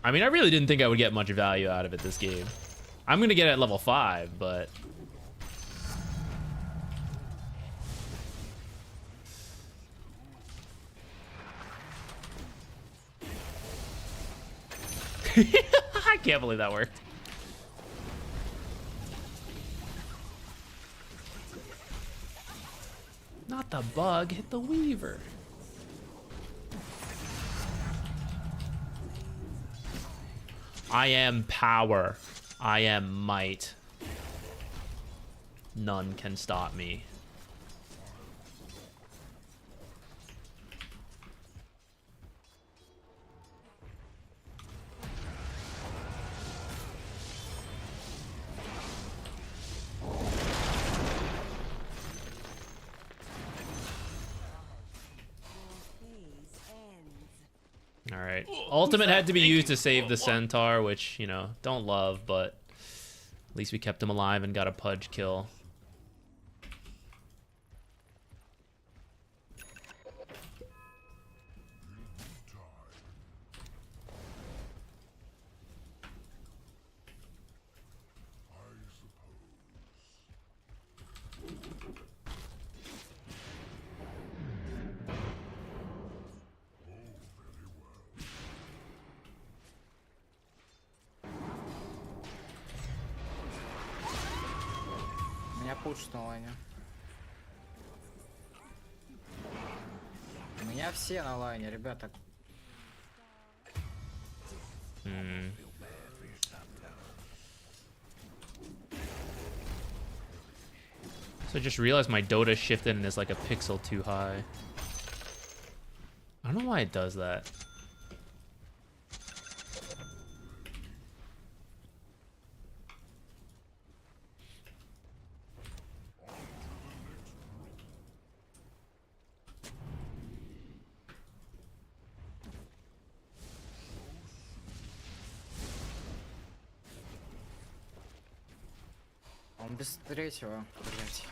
I mean, I really didn't think I would get much value out of it this game. I'm gonna get it at level 5, but... I can't believe that worked. Not the bug, hit the Weaver. I am power. I am might. None can stop me. All right. Ultimate had to be used to save the Centaur, which, you know, don't love, but at least we kept him alive and got a Pudge kill. Меня пушат на лайне. У меня все на лайне, ребята. So I just realized my Dota shifted and is like a pixel too high. I don't know why it does that. Он без третьего, блять.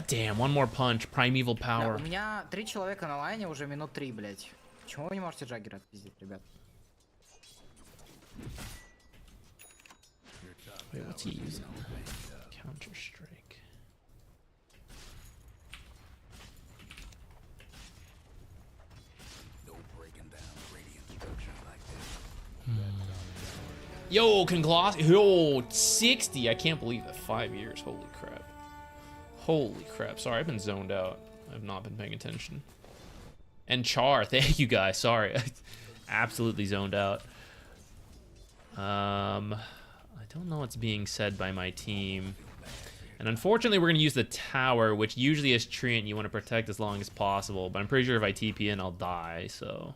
Damn, one more punch. Primeval Да, power. у меня 3 человека на лайне уже минут 3, блять. Почему вы не можете Джаггера отпиздить, ребят? Wait, what's he using? Counter-Strike. No breaking down radiant structures like this. Yo, yo, 60. I can't believe that. 5 years. Holy crap. Holy crap. Sorry, I've been zoned out. I've not been paying attention. And Char, thank you guys. Sorry. Absolutely zoned out. I don't know what's being said by my team. And unfortunately, we're going to use the tower, which usually as Treant, you want to protect as long as possible. But I'm pretty sure if I TP in, I'll die, so...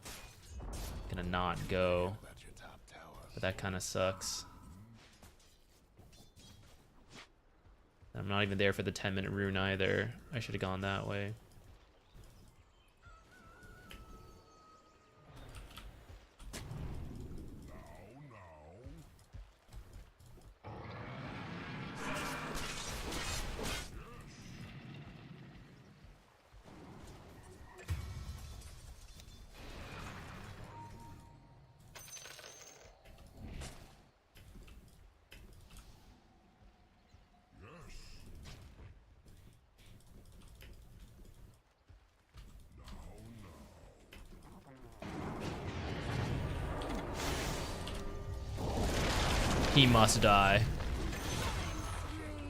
Gonna not go. About your top tower. But that kind of sucks. I'm not even there for the 10-minute rune either. I should have gone that way. He must die.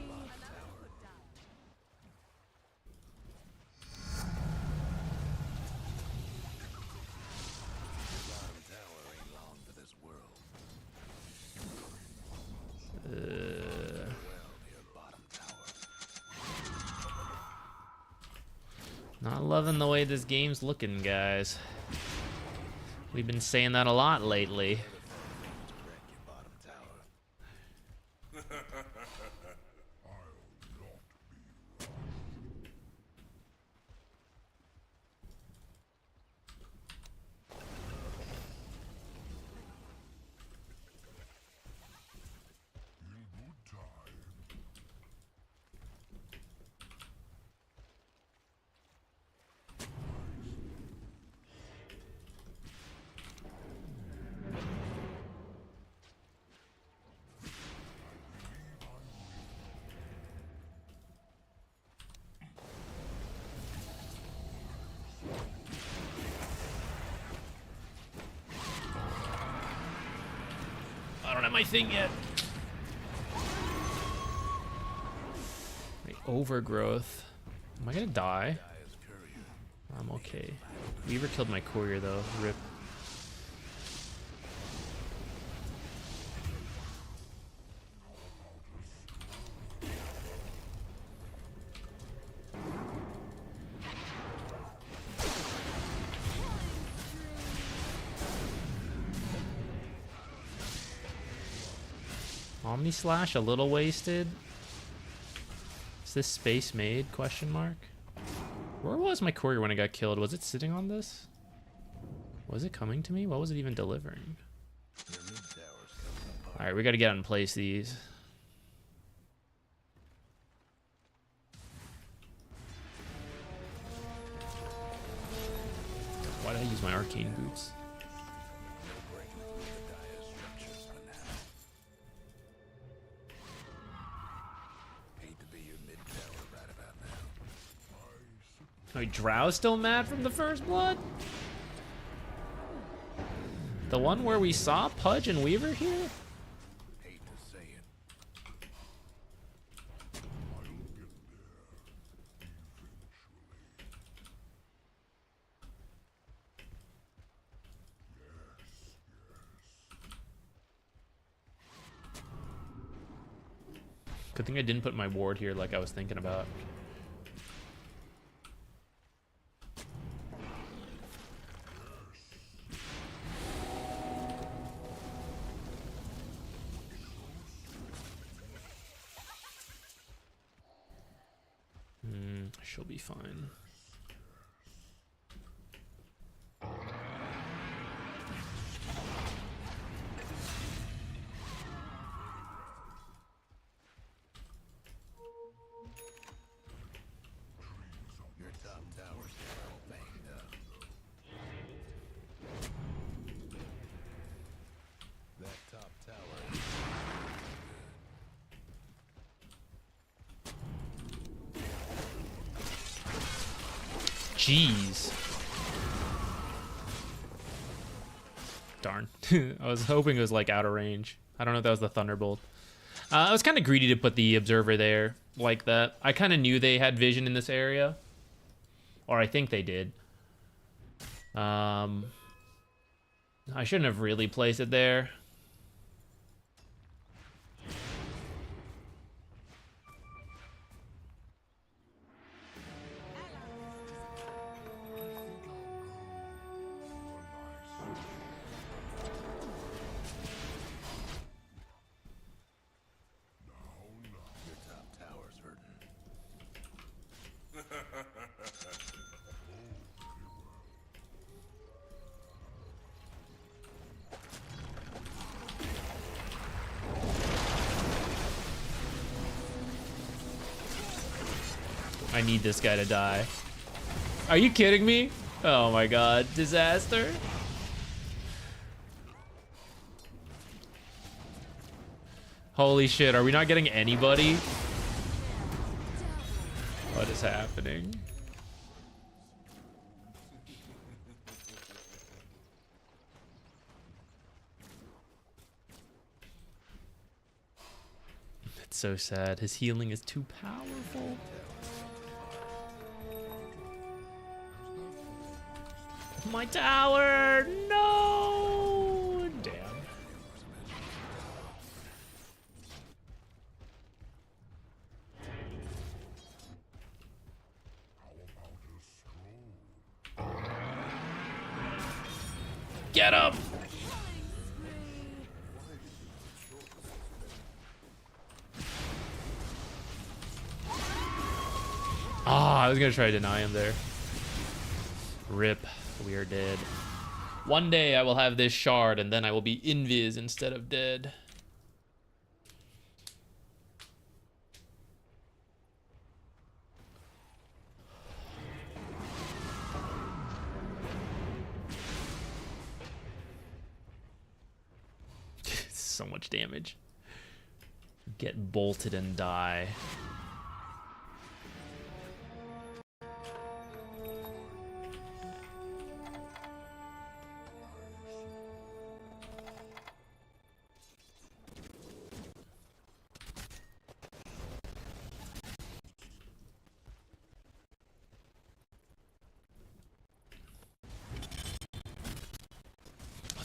Bottom tower ain't long for this world. Well, your bottom tower. Not loving the way this game's looking, guys. We've been saying that a lot lately. Wreck your bottom tower. at my thing yet. My overgrowth. Am I gonna die? I'm okay. Weaver killed my courier though. Rip. Omni Slash a little wasted. Is this space made? Question mark. Where was my courier when I got killed? Was it sitting on this? Was it coming to me? What was it even delivering? Alright, we gotta get out and place these. Why did I use my arcane boots? Oh, Drow's still mad from the first blood? The one where we saw Pudge and Weaver here? Hate to say it. Good thing I didn't put my ward here like I was thinking about. She'll be fine. Your top tower's all banged up. That top tower. Jeez. Darn. I was hoping it was like out of range. I don't know if that was the Thunderbolt. I was kind of greedy to put the Observer there like that. I kind of knew they had vision in this area. Or I think they did. I shouldn't have really placed it there. Your top tower's hurting. I need this guy to die. Are you kidding me? Oh my god, disaster. Holy shit, are we not getting anybody? What is happening? It's so sad. His healing is too powerful. My tower! No! Damn. Get him! Ah, I was gonna try to deny him there. Rip. We are dead. One day I will have this shard and then I will be invis instead of dead. So much damage. Get bolted and die.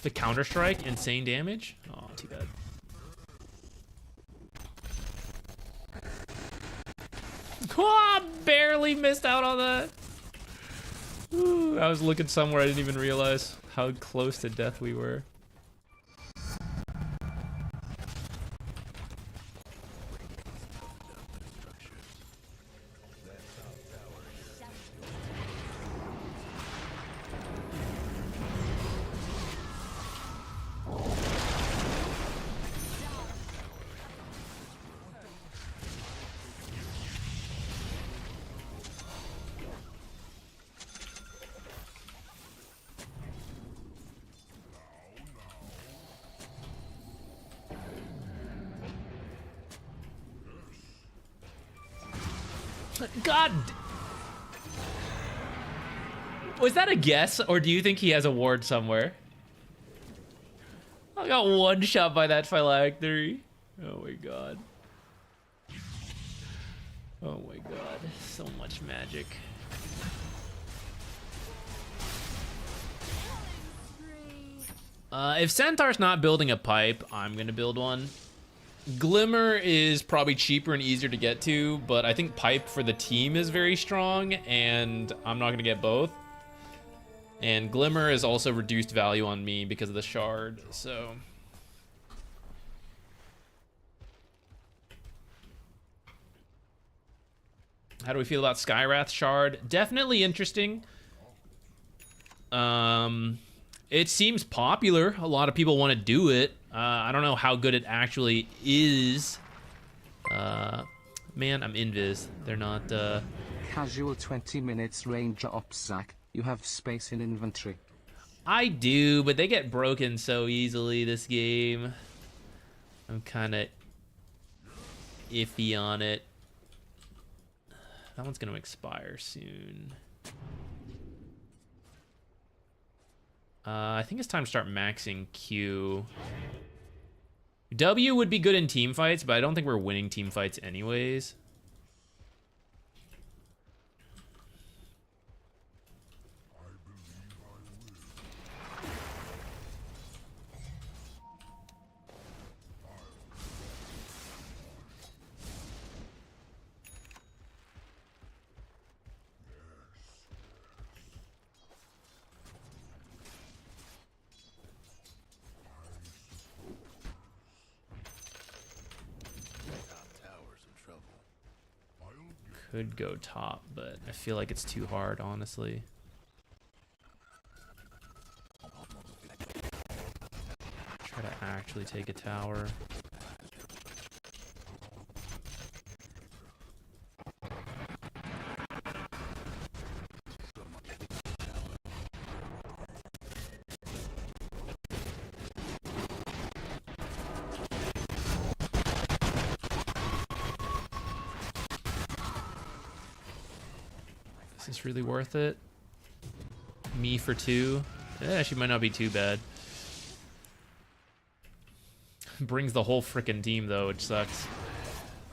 The Counter-Strike, insane damage. Oh, too bad. Oh, barely missed out on that. Ooh, I was looking somewhere I didn't even realize how close to death we were. God. Was that a guess, or do you think he has a ward somewhere? I got one shot by that phylactery. Oh my god. Oh my god. So much magic. If Centaur's not building a pipe, I'm gonna build one. Glimmer is probably cheaper and easier to get to, but I think pipe for the team is very strong, and I'm not gonna get both. And Glimmer is also reduced value on me because of the shard, so. How do we feel about Skywrath shard? Definitely interesting. It seems popular. A lot of people want to do it. I don't know how good it actually is. Man, I'm invis. They're not, Casual 20 minutes range ops, Zach. You have space in inventory. I do, but they get broken so easily this game. I'm kind of iffy on it. That one's going to expire soon. I think it's time to start maxing Q. W would be good in team fights, but I don't think we're winning team fights anyways. Could go top, but I feel like it's too hard, honestly. Try to actually take a tower. Is this really worth it? Me for 2? Yeah, she might not be too bad. Brings the whole frickin' team though, which sucks.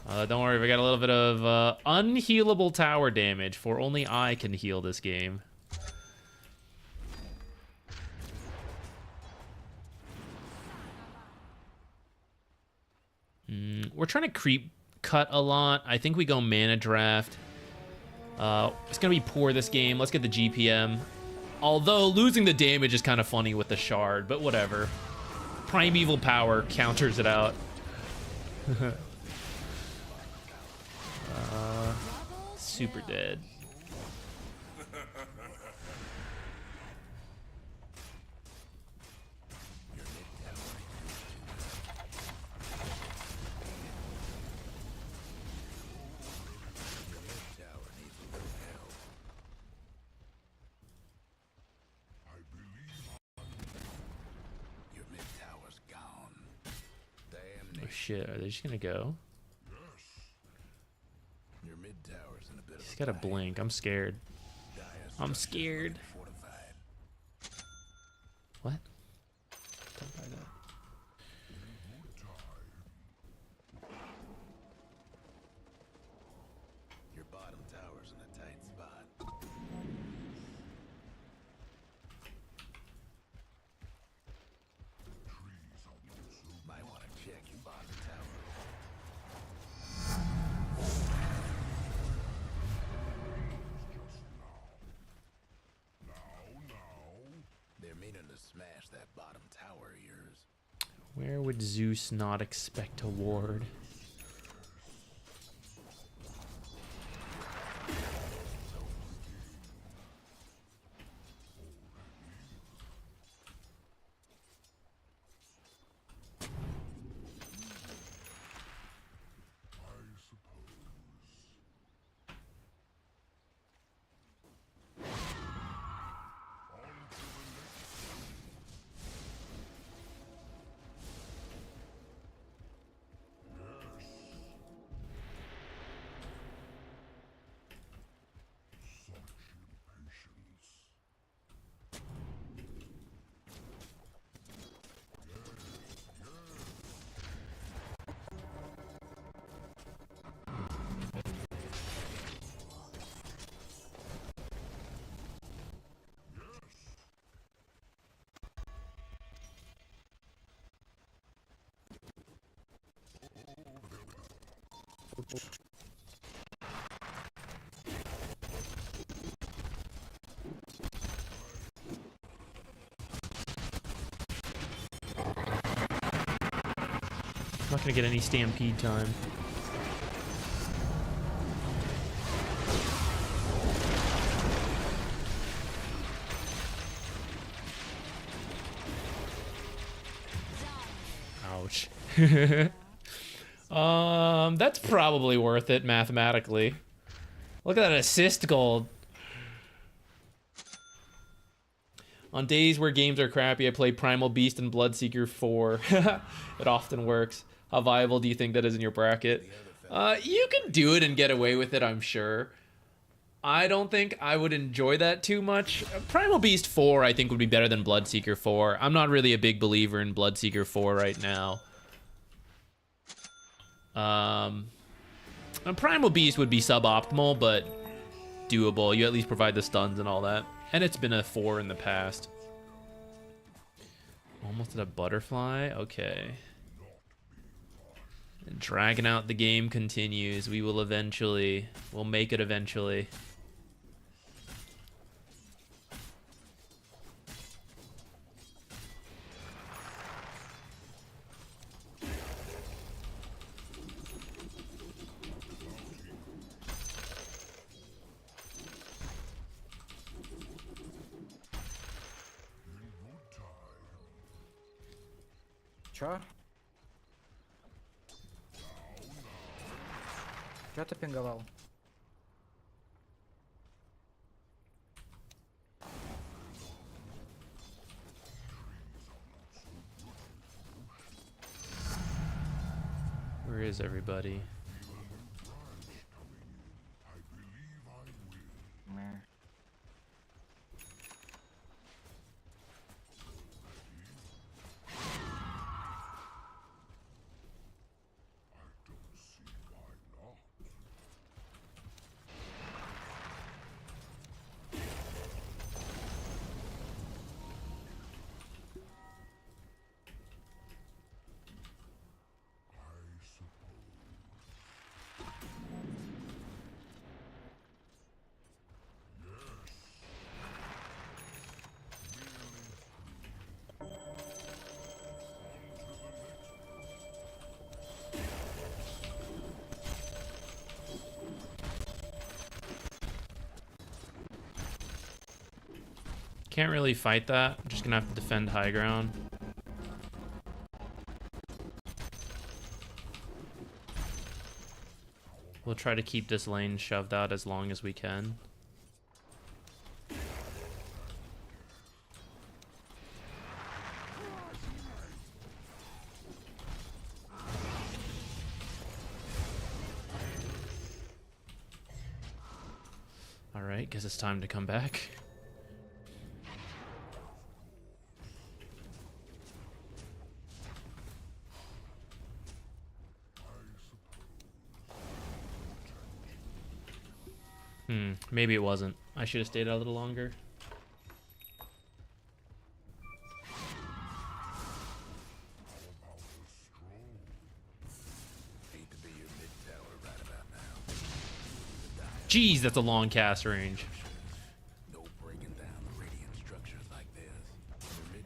Don't worry, we got a little bit of unhealable tower damage, for only I can heal this game. We're trying to creep cut a lot. I think we go mana draft. It's gonna be poor this game. Let's get the GPM. Although losing the damage is kind of funny with the shard, but whatever. Primeval power counters it out. Super dead. Shit, are they just gonna go? Your mid tower's in a bit He's got a blink. I'm scared. I'm scared. What? Don't buy that. Your bottom tower's in a tight spot. smash that bottom tower of yours. Where would Zeus not expect a ward? I'm not gonna get any stampede time. Ouch. That's probably worth it mathematically. Look at that assist gold. On days where games are crappy, I play Primal Beast and Bloodseeker 4. It often works. How viable do you think that is in your bracket? You can do it and get away with it, I'm sure. I don't think I would enjoy that too much. Primal Beast 4, I think, would be better than Bloodseeker 4. I'm not really a big believer in Bloodseeker 4 right now. And Primal Beast would be suboptimal, but doable. You at least provide the stuns and all that. And it's been a 4 in the past. Almost at a butterfly? Okay. And dragging out the game continues. We will eventually... We'll make it eventually. Чё? Чё ты пинговал? Where is everybody? Meh. Can't really fight that. I'm just gonna have to defend high ground. We'll try to keep this lane shoved out as long as we can. Alright, guess it's time to come back. Maybe it wasn't. I should have stayed out a little longer. Jeez, that's a long cast range. No breaking down the radiant structures like this. The mid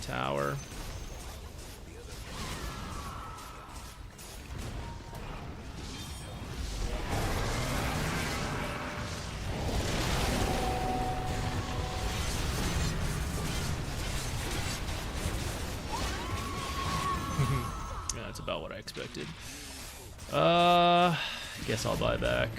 tower. Yeah, that's about what I expected. Guess I'll buy back.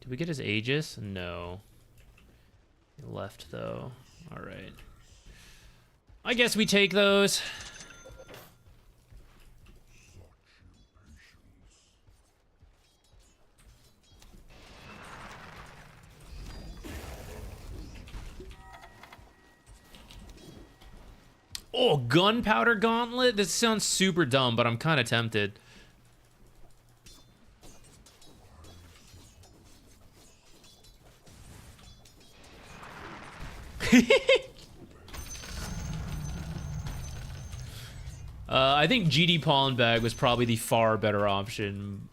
Did we get his Aegis? No. He left though. All right. I guess we take those. Oh, gunpowder gauntlet? This sounds super dumb, but I'm kind of tempted. I think GD Pollen Bag was probably the far better option.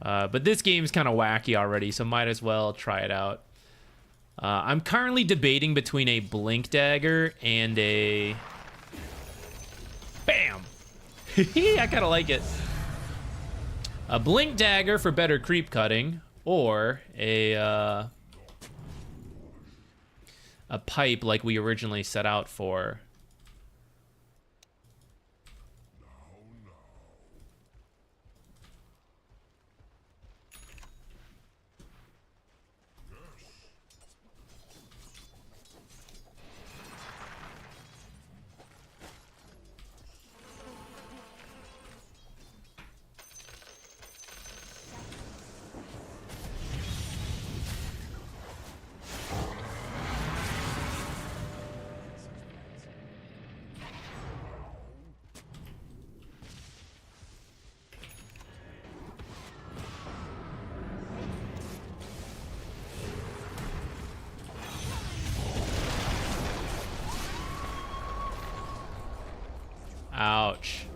But this game's kind of wacky already, so might as well try it out. I'm currently debating between a Blink Dagger and a... Bam! I kind of like it. A Blink Dagger for better creep cutting, or a pipe like we originally set out for. Ouch.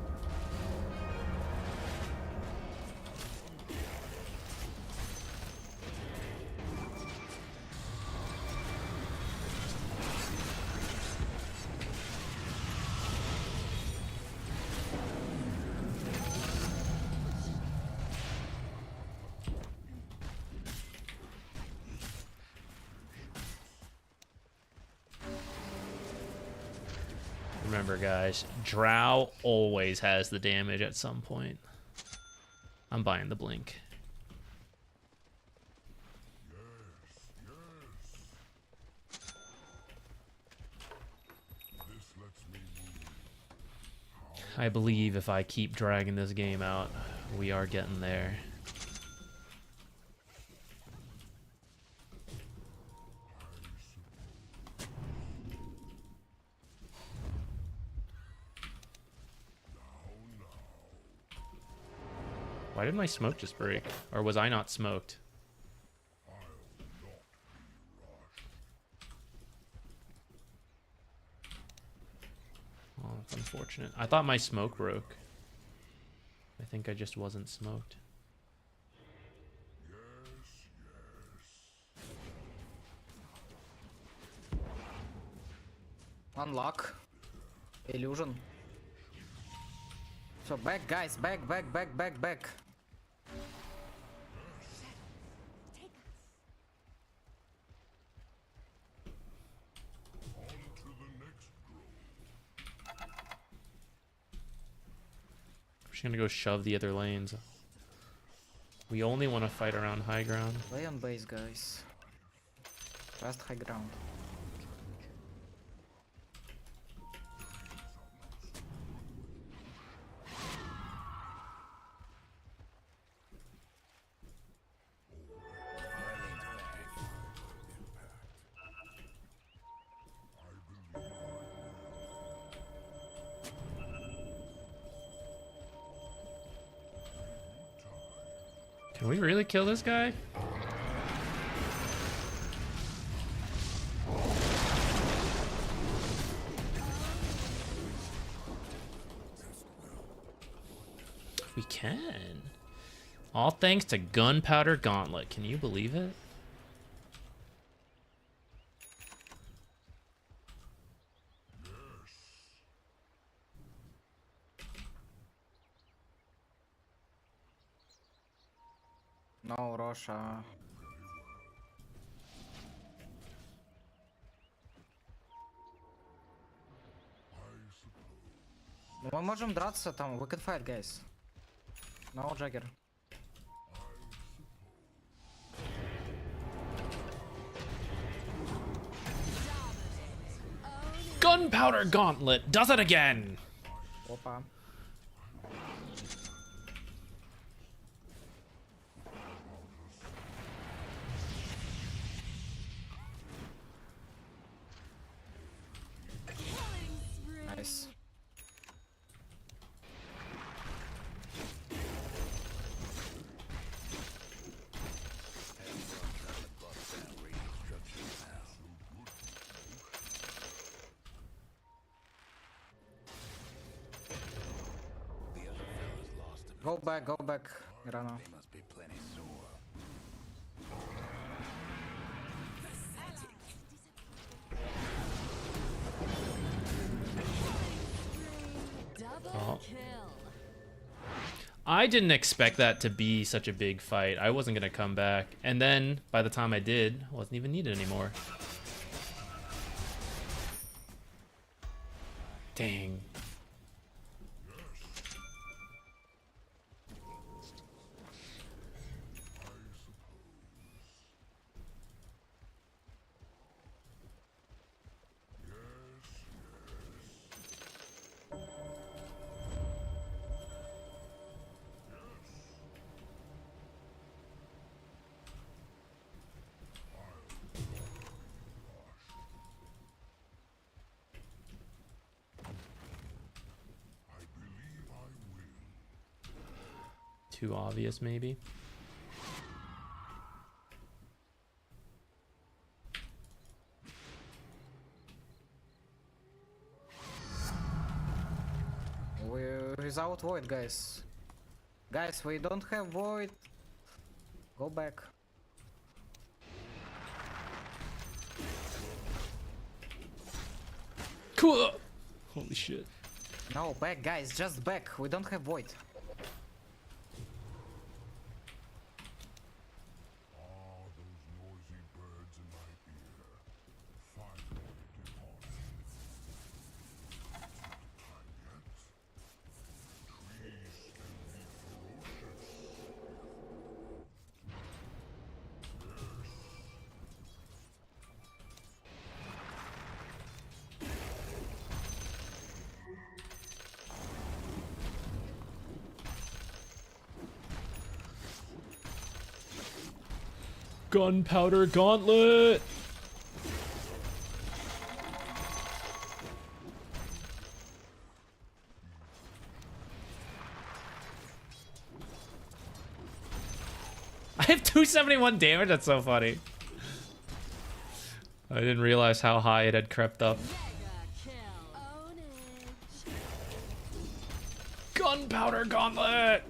Remember, guys, Drow always has the damage at some point. I'm buying the Blink. I believe if I keep dragging this game out, we are getting there. Why did my smoke just break? Or was I not smoked? Oh, that's unfortunate. I thought my smoke broke. I think I just wasn't smoked. Unlock. Illusion. So back, guys. Back. I'm just gonna go shove the other lanes. We only want to fight around high ground. Play on base, guys. Fast high ground. Can we really kill this guy? we can. All thanks to Gunpowder Gauntlet. Can you believe it? No, Роша. Ну, мы можем драться там. We can fight, guys. No, Jagger. Gunpowder Gauntlet does it again. Опа. Nice. Go back, Mirano. They must be plenty sore. Double Oh. kill. I didn't expect that to be such a big fight. I wasn't gonna come back. And then, by the time I did, I wasn't even needed anymore. Dang. Too obvious, maybe. We're without void, guys. Guys, we don't have void. Go back. Cool. Holy shit. No, back, guys, just back. We don't have void. Ah, those noisy birds in my ear. Finally departed. Time yet? Trees can be ferocious. Gunpowder Gauntlet. I have 271 damage. That's so funny. I didn't realize how high it had crept up. Mega kill. Ownage. Gunpowder Gauntlet.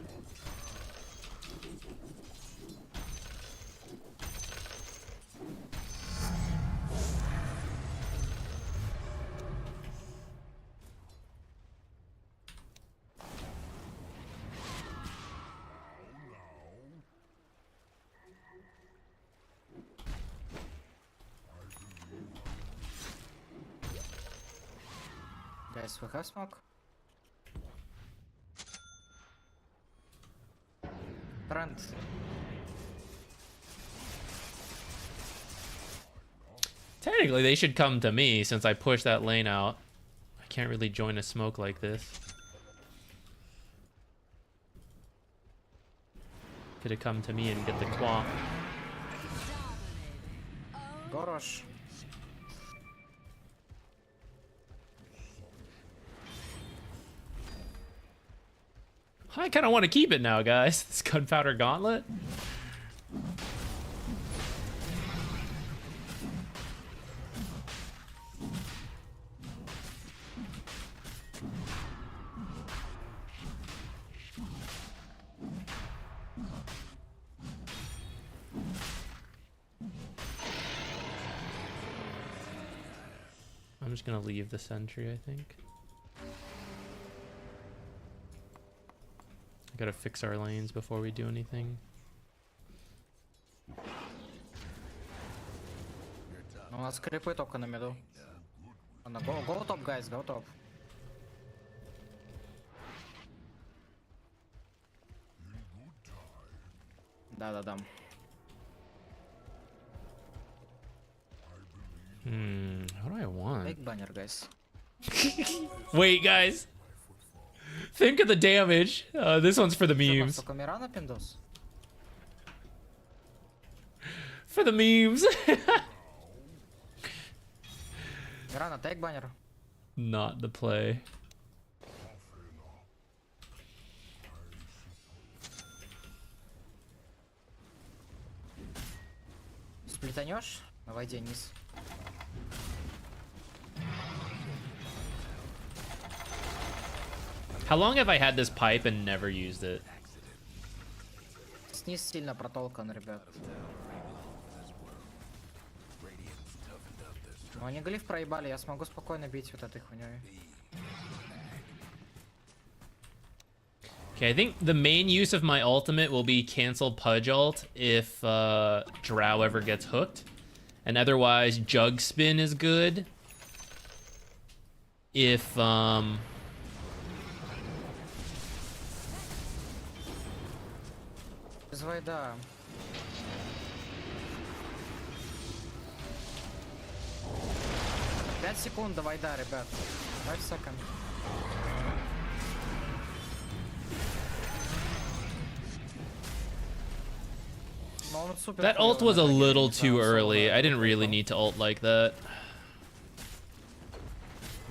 Guys, we have smoke. Treant. Technically, they should come to me since I pushed that lane out. I can't really join a smoke like this. Could have come to me and get the quamp. Go rush. I kind of want to keep it now, guys. This Gunpowder Gauntlet. I'm just gonna leave the sentry, I think. Gotta fix our lanes before we do anything. У нас крипы только на миду. Go top, guys, go top. Да. What do I want? Take banner, guys. Wait, guys. Think of the damage. This one's for the memes. Только Мирана пиндос. For the memes. Мирана, take banner. Not the play. Сплетанешь? На воде низ. How long have I had this pipe and never used it? Низ сильно протолкан, ребят. Ну они глиф проебали, я смогу спокойно бить вот этой хуйней. Okay, I think the main use of my ultimate will be cancel Pudge ult if Drow ever gets hooked. And otherwise, Jug Spin is good. If, Без вайда. Пять секунд до вайда, ребят. 5 секунд. Но он супер that ult was a little too early. I didn't really need to ult like that.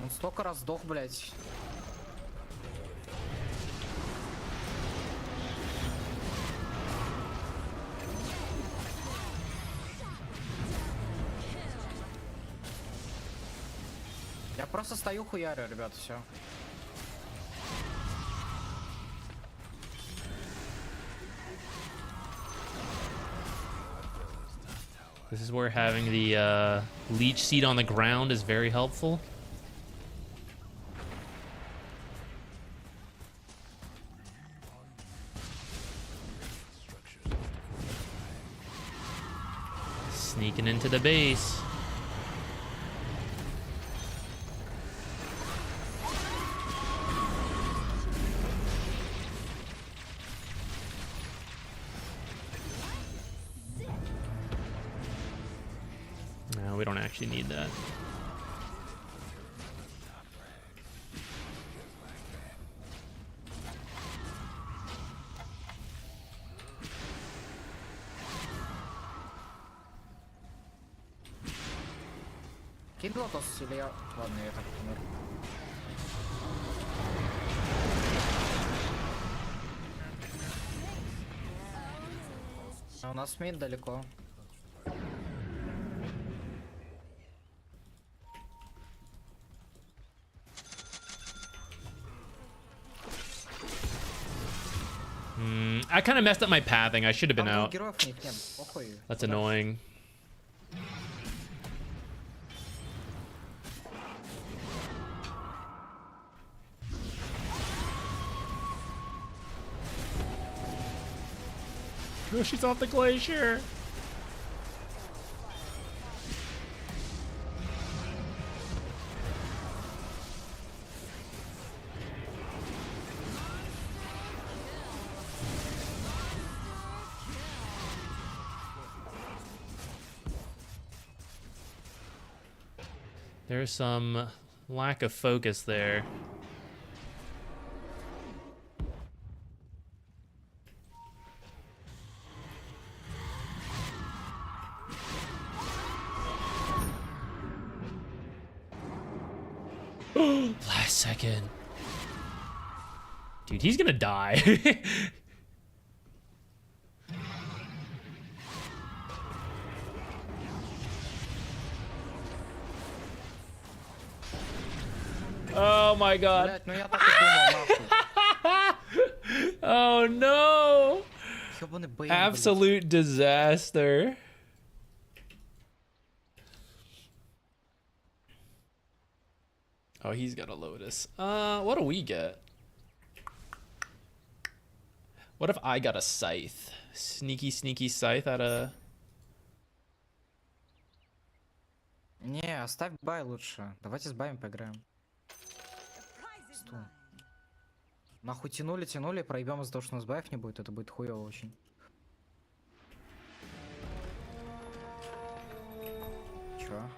Он столько раз сдох, блять. Я просто стою хуярю, ребят, все. This is where having the leech seed on the ground is very helpful. Sneaking into the base. No, we don't actually need that. Кинь лотос или я... Ладно, я так умер. А у нас мид далеко. I kind of messed up my pathing. I should have been Там out. героев них нет, похуй. That's annoying. Oh, she's off the glacier. There's some lack of focus there. Last second. Dude, he's gonna die. Oh my god. Блять, ну я так и думал, нахуй. Oh no. Ёбаный Бэйн, Absolute disaster. Oh, he's got a Lotus. What do we get? What if I got a Scythe? Sneaky, sneaky Scythe out of... Не, оставь бай лучше. Давайте с баем поиграем. Стул. Нахуй тянули, проебем из-за того, что у нас баев не будет, это будет хуёво очень. Чё?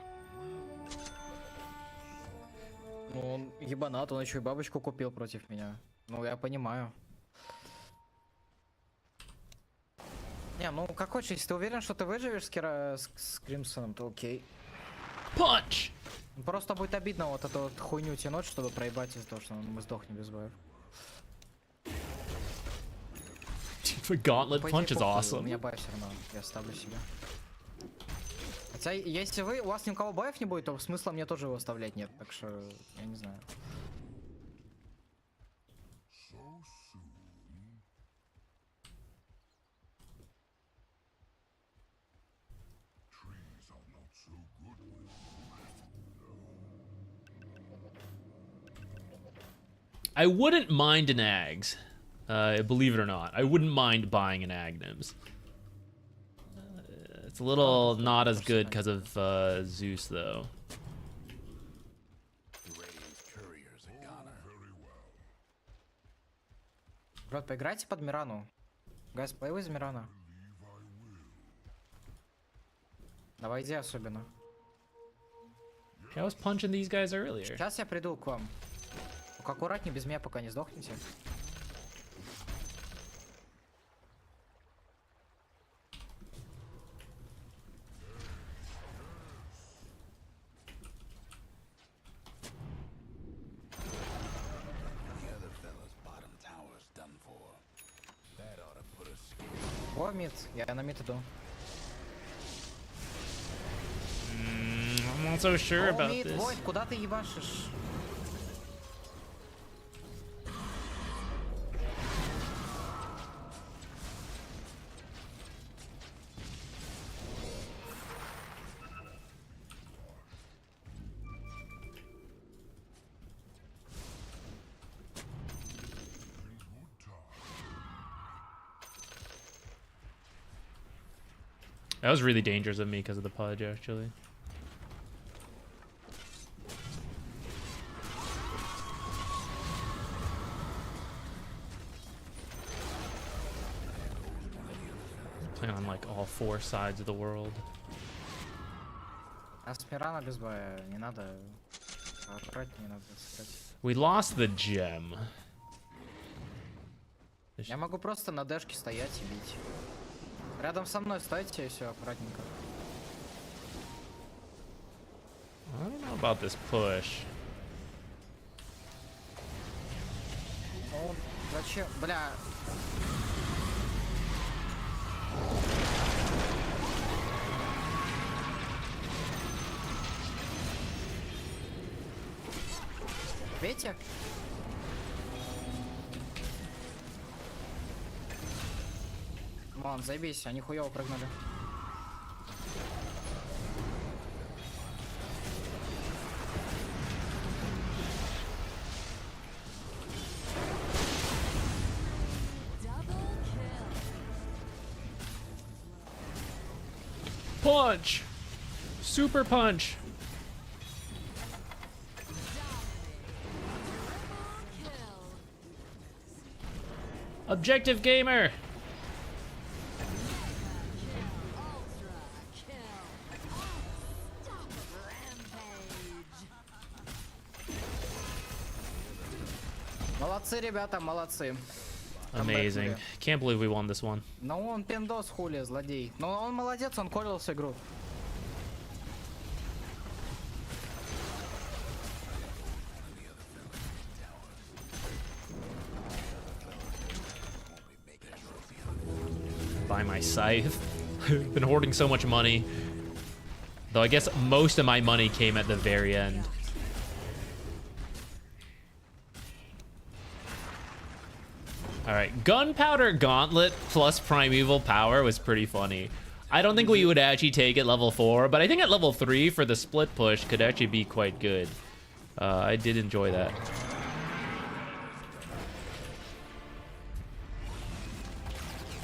Ну, он ебанат, он еще и бабочку купил против меня. Ну, я понимаю. Не, ну как хочешь, если ты уверен, что ты выживешь с Кримсоном, то окей. Punch! Просто будет обидно вот эту вот хуйню тянуть, чтобы проебать из-за того, что мы сдохнем без боев. Gauntlet По punch идее, is похуй, У awesome. меня бай все равно, я ставлю себе. Хотя, если у вас ни у кого боев не будет, то смысла мне тоже его оставлять нет, так что, я не знаю. I wouldn't mind an Ags. Believe it or not. I wouldn't mind buying an Agnems. It's a little not as good because of Zeus, though. The Radiant's couriers are gone. Брат, поиграйте под Мирану. Гайс, play with Мирана. Давай иди особенно. I was punching these guys earlier. Сейчас я приду к вам. Только аккуратнее, без меня пока не сдохните. The other fella's bottom tower's done for. That ought to put a scare. О, мид, я на мид иду. I'm not so sure О, about мид, this. Войд, куда ты ебашишь? That was really dangerous of me because of the pudge, actually. Playing on like all four sides of the world. А с Мирана без боя, не надо. Аккуратнее надо сыграть. We lost the gem. Я могу просто на дэшке стоять и бить. Рядом со мной стойте и все аккуратненько. I don't know about this push. Ну, зачем? Бля. Видите? Вон, заебись, они хуёво прыгнули. Double kill. Punch! Super punch! Triple kill. Objective gamer! Ultra kill. Unstoppable rampage. Молодцы, ребята, молодцы. Amazing. Can't believe we won this one. Ну он пиндос хули, злодей. Но он молодец, он колил всю игру. Buy my scythe. Been hoarding so much money. Though I guess most of my money came at the very end. Alright, Gunpowder Gauntlet plus Primeval Power was pretty funny. I don't think we would actually take it level 4, but I think at level 3 for the split push could actually be quite good. I did enjoy that.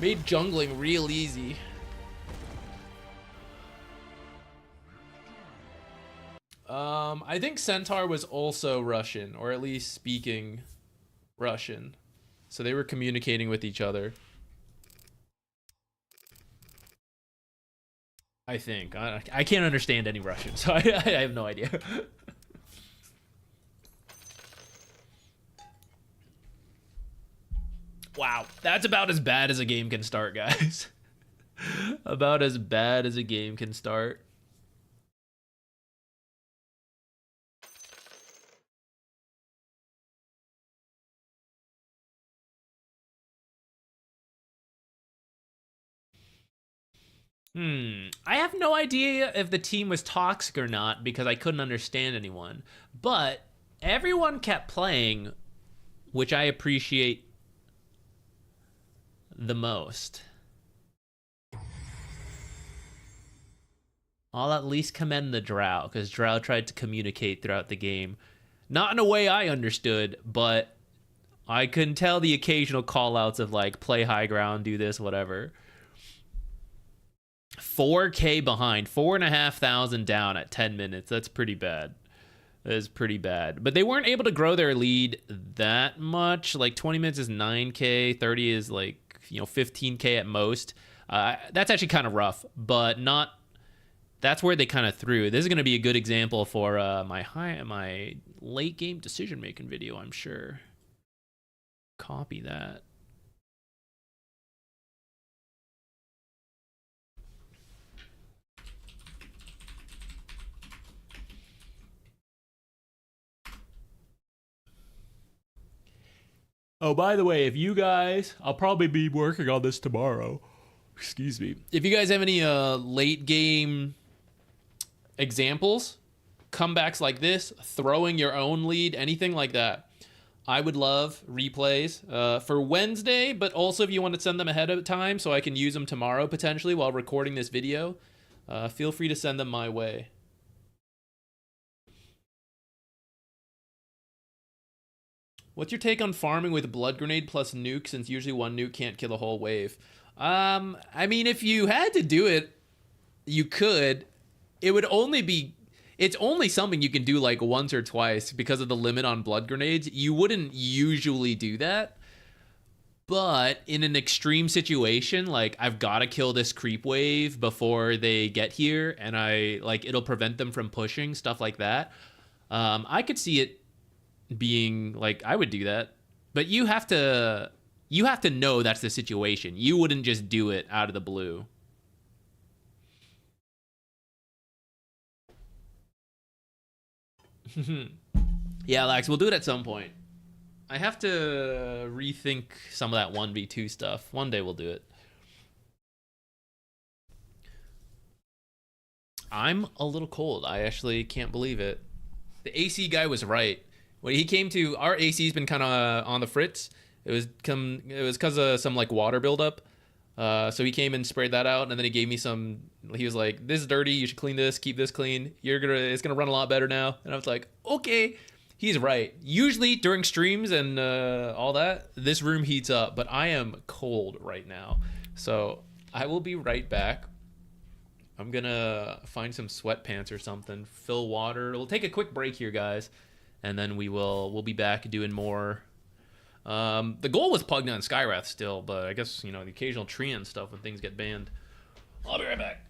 Made jungling real easy. I think Centaur was also Russian, or at least speaking Russian. So they were communicating with each other. I think. I can't understand any Russian, so I have no idea. Wow, that's about as bad as a game can start, guys. About as bad as a game can start. I have no idea if the team was toxic or not because I couldn't understand anyone. But everyone kept playing, which I appreciate the most. I'll at least commend the Drow, because Drow tried to communicate throughout the game. Not in a way I understood, but I couldn't tell the occasional call-outs of like, play high ground, do this, whatever. 4K behind, 4,500 down at 10 minutes. That's pretty bad. That is pretty bad. But they weren't able to grow their lead that much. Like 20 minutes is 9K, 30 is like, 15K at most. That's actually kind of rough, but not. That's where they kind of threw. This is going to be a good example for my late game decision making video, I'm sure. Copy that. Oh, by the way, if you guys, I'll probably be working on this tomorrow. Excuse me. If you guys have any late game examples, comebacks like this, throwing your own lead, anything like that, I would love replays for Wednesday, but also if you want to send them ahead of time so I can use them tomorrow potentially while recording this video, feel free to send them my way. What's your take on farming with blood grenade plus nuke, since usually one nuke can't kill a whole wave? I mean, if you had to do it, you could. It would only be... It's only something you can do like once or twice because of the limit on blood grenades. You wouldn't usually do that. But in an extreme situation, like I've got to kill this creep wave before they get here, and it'll prevent them from pushing, stuff like that. I could see it being like, I would do that, but you have to know that's the situation. You wouldn't just do it out of the blue. Yeah, Lax, we'll do it at some point. I have to rethink some of that 1v2 stuff. One day we'll do it. I'm a little cold. I actually can't believe it. The AC guy was right. When he came to, our AC's been kind of on the fritz. It was because of some like water buildup. So he came and sprayed that out, and then he gave me some. He was like, "This is dirty. You should clean this. Keep this clean. It's gonna run a lot better now." And I was like, "Okay." He's right. Usually during streams and all that, this room heats up, but I am cold right now. So I will be right back. I'm gonna find some sweatpants or something, fill water. We'll take a quick break here, guys, and then we'll be back doing more. The goal was Pugna and Skywrath still, but I guess, the occasional Treant stuff when things get banned. I'll be right back.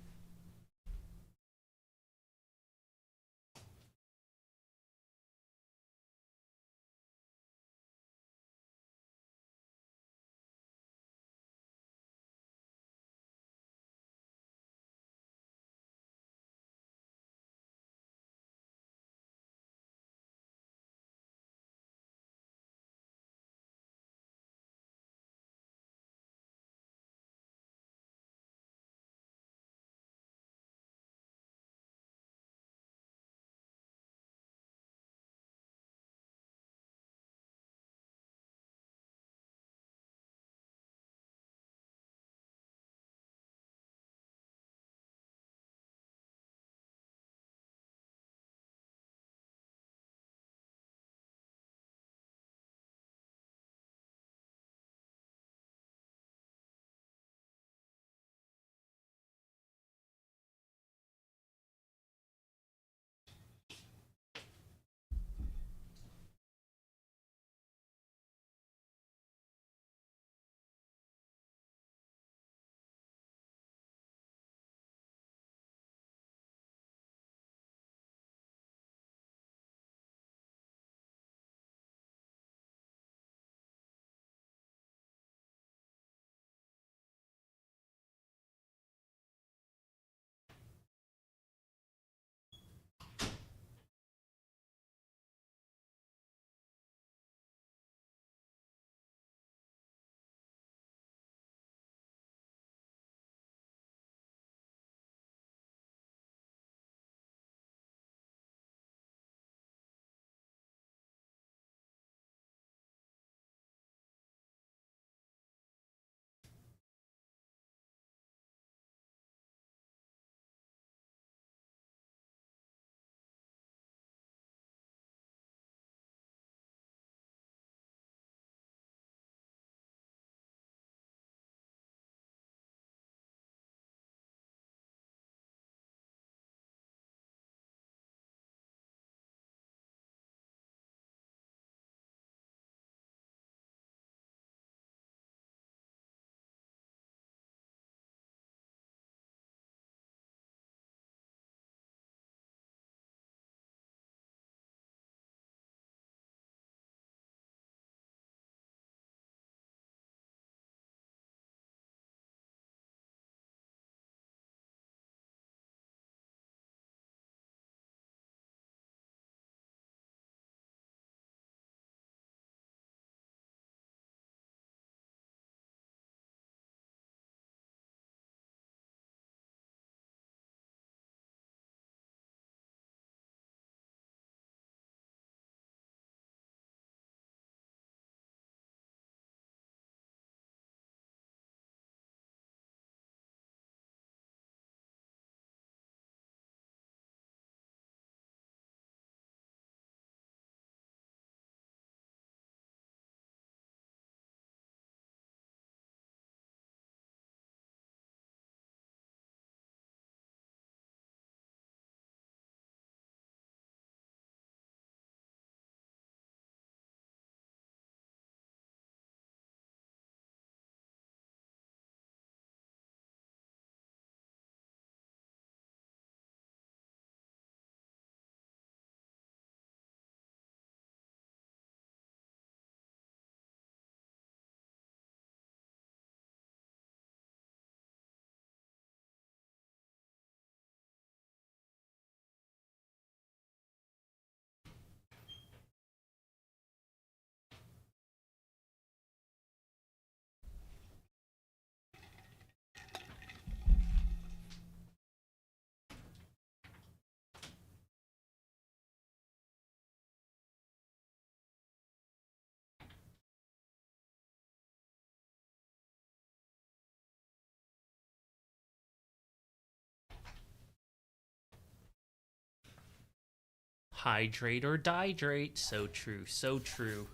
Hydrate or dihydrate. So true, so true.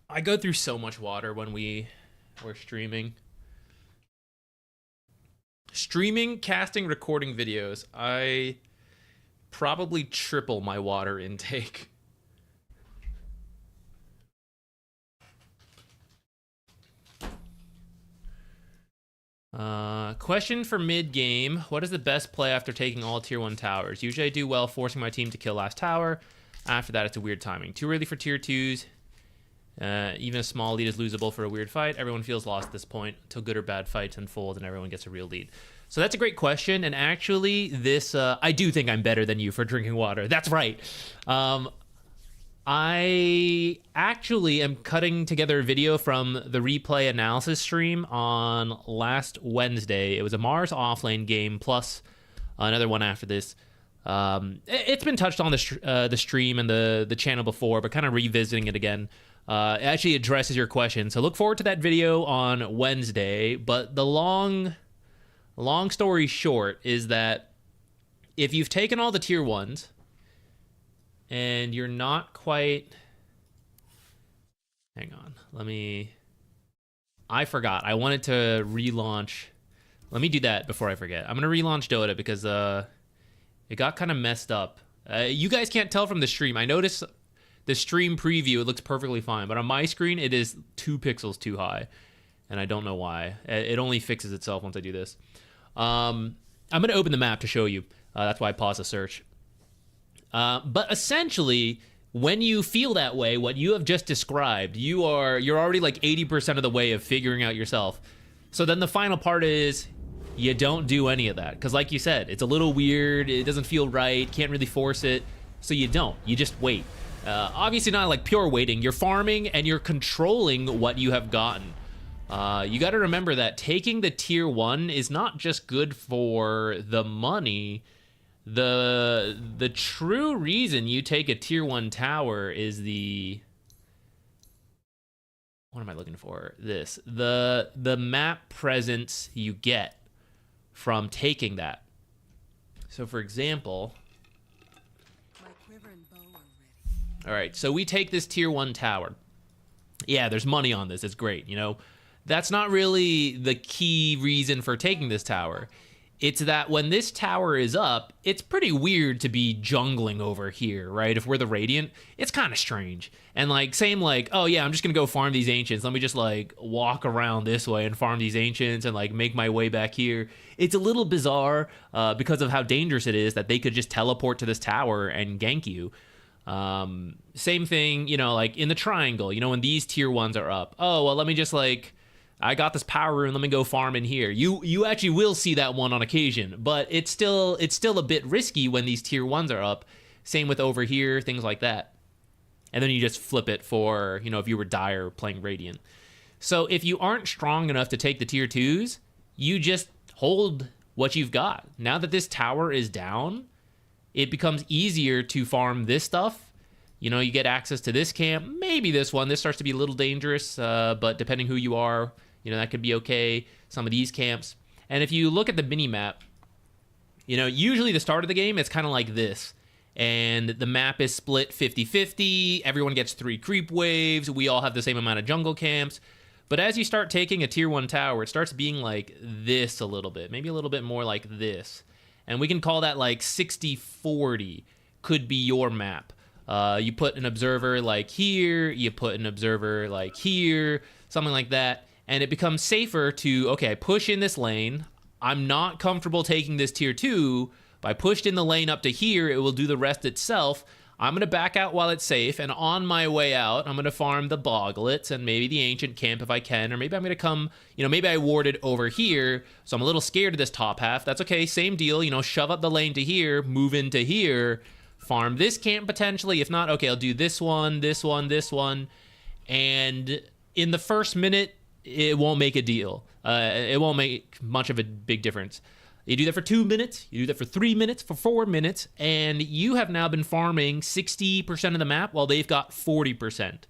I go through so much water when we're streaming. Streaming, casting, recording videos. I probably triple my water intake. Question for mid-game. What is the best play after taking all tier 1 towers? Usually I do well forcing my team to kill last tower. After that, it's a weird timing. Too early for tier 2s. Even a small lead is losable for a weird fight. Everyone feels lost at this point until good or bad fights unfold and everyone gets a real lead. So that's a great question. And actually, this I do think I'm better than you for drinking water. That's right. I actually am cutting together a video from the replay analysis stream on last Wednesday. It was a Mars offlane game plus another one after this. It's been touched on the stream and the channel before, but kind of revisiting it again. It actually addresses your question. So look forward to that video on Wednesday. But the long story short is that if you've taken all the tier 1s, and you're not quite... Hang on. I forgot. I wanted to relaunch... Let me do that before I forget. I'm going to relaunch Dota because it got kind of messed up. You guys can't tell from the stream. I noticed the stream preview, it looks perfectly fine. But on my screen, it is 2 pixels too high. And I don't know why. It only fixes itself once I do this. I'm going to open the map to show you. That's why I paused the search. But essentially, when you feel that way, what you have just described, you're already like 80% of the way of figuring out yourself. So then the final part is you don't do any of that. Because like you said, it's a little weird. It doesn't feel right. Can't really force it. So you don't. You just wait. Obviously not like pure waiting. You're farming and you're controlling what you have gotten. You got to remember that taking the tier 1 is not just good for the money. The true reason you take a tier 1 tower is what am I looking for? The map presence you get from taking that. So for example, all right, so we take this tier 1 tower. Yeah, there's money on this. It's great, you know. That's not really the key reason for taking this tower. It's that when this tower is up, it's pretty weird to be jungling over here, right? If we're the Radiant, it's kind of strange. And like, same like, oh yeah, I'm just gonna go farm these Ancients. Let me just like walk around this way and farm these Ancients and like make my way back here. It's a little bizarre because of how dangerous it is that they could just teleport to this tower and gank you. Same thing, you know, like in the triangle, you know, when these tier 1s are up. Oh, well, let me just like... I got this power rune, let me go farm in here. You actually will see that one on occasion, but it's still a bit risky when these tier 1s are up. Same with over here, things like that. And then you just flip it for, you know, if you were Dire playing Radiant. So if you aren't strong enough to take the tier 2s, you just hold what you've got. Now that this tower is down, it becomes easier to farm this stuff. You know, you get access to this camp, maybe this one. This starts to be a little dangerous, but depending who you are, you know, that could be okay. Some of these camps. And if you look at the mini-map, you know, usually the start of the game, it's kind of like this. And the map is split 50-50. Everyone gets 3 creep waves. We all have the same amount of jungle camps. But as you start taking a tier 1 tower, it starts being like this a little bit. Maybe a little bit more like this. And we can call that like 60-40 could be your map. You put an observer like here, you put an observer like here, something like that, and it becomes safer to, okay, I push in this lane, I'm not comfortable taking this tier 2, but I pushed in the lane up to here, it will do the rest itself, I'm going to back out while it's safe, and on my way out, I'm going to farm the Boglets and maybe the Ancient Camp if I can, or maybe I'm going to come, you know, maybe I warded over here, so I'm a little scared of this top half, that's okay, same deal, you know, shove up the lane to here, move into here, farm this camp potentially. If not, okay, I'll do this one, this one, this one. And in the first minute, it won't make a deal. It won't make much of a big difference. You do that for 2 minutes, you do that for 3 minutes, for 4 minutes, and you have now been farming 60% of the map while they've got 40%.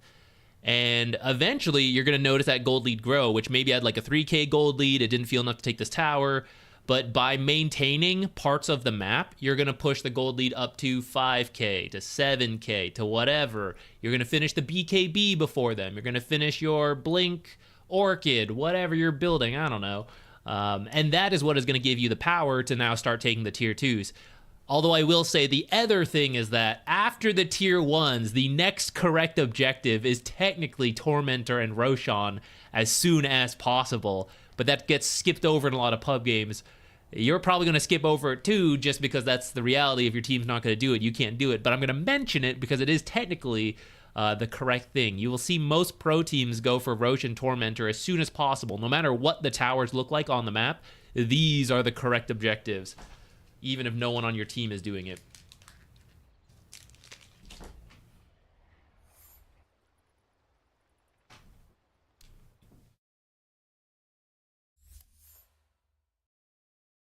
And eventually, you're going to notice that gold lead grow, which maybe had like a 3k gold lead. It didn't feel enough to take this tower. But by maintaining parts of the map, you're going to push the gold lead up to 5k, to 7k, to whatever. You're going to finish the BKB before them. You're going to finish your Blink Orchid, whatever you're building, I don't know. And that is what is going to give you the power to now start taking the tier 2s. Although I will say the other thing is that after the tier 1s, the next correct objective is technically Tormentor and Roshan as soon as possible. But that gets skipped over in a lot of pub games. You're probably going to skip over it too, just because that's the reality. If your team's not going to do it, you can't do it. But I'm going to mention it because it is technically the correct thing. You will see most pro teams go for Rosh and Tormentor as soon as possible. No matter what the towers look like on the map, these are the correct objectives, even if no one on your team is doing it.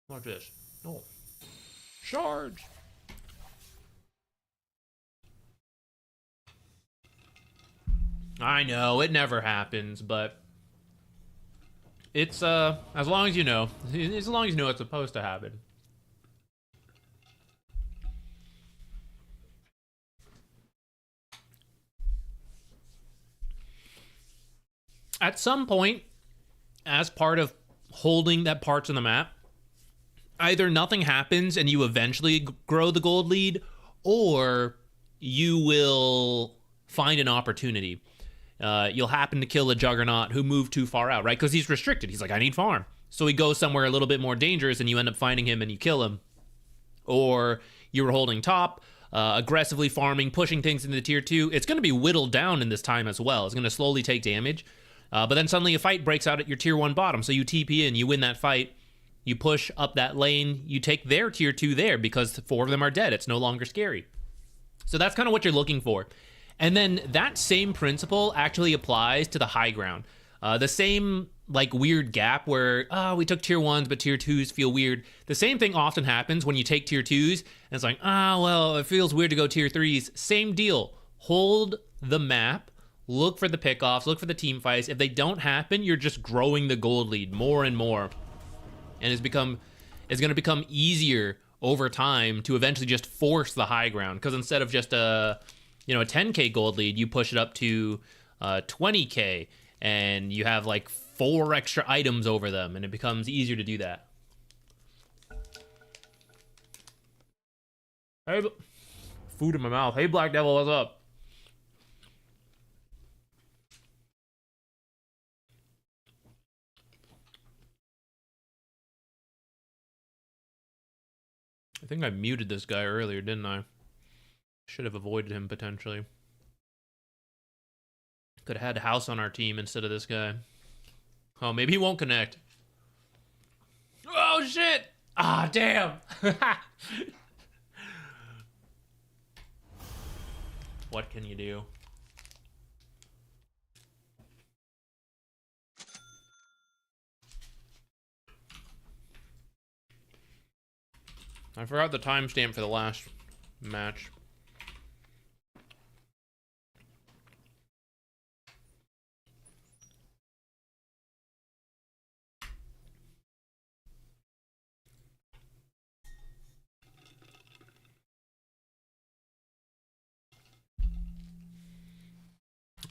Watch this. No. Charge! I know, it never happens, but it's, as long as you know. As long as you know it's supposed to happen. At some point, as part of holding that parts of the map, either nothing happens and you eventually grow the gold lead, or you will find an opportunity. You'll happen to kill a Juggernaut who moved too far out, right? Because he's restricted. He's like, I need farm. So he goes somewhere a little bit more dangerous and you end up finding him and you kill him. Or you were holding top, aggressively farming, pushing things into the tier 2. It's going to be whittled down in this time as well. It's going to slowly take damage. But then suddenly a fight breaks out at your tier 1 bottom. So you TP in, you win that fight. You push up that lane, you take their tier 2 there because 4 of them are dead. It's no longer scary. So that's kind of what you're looking for. And then that same principle actually applies to the high ground. The same like weird gap where, we took tier 1s, but tier 2s feel weird. The same thing often happens when you take tier 2s, and it's like, well, it feels weird to go tier 3s. Same deal. Hold the map, look for the pickoffs, look for the team fights. If they don't happen, you're just growing the gold lead more and more. And it's going to become easier over time to eventually just force the high ground. Because instead of just a 10k gold lead, you push it up to 20k, and you have like 4 extra items over them, and it becomes easier to do that. Hey, food in my mouth. Hey, Black Devil, what's up? I think I muted this guy earlier, didn't I? Should have avoided him, potentially. Could have had House on our team instead of this guy. Oh, maybe he won't connect. Oh, shit! Ah, damn! What can you do? I forgot the timestamp for the last match.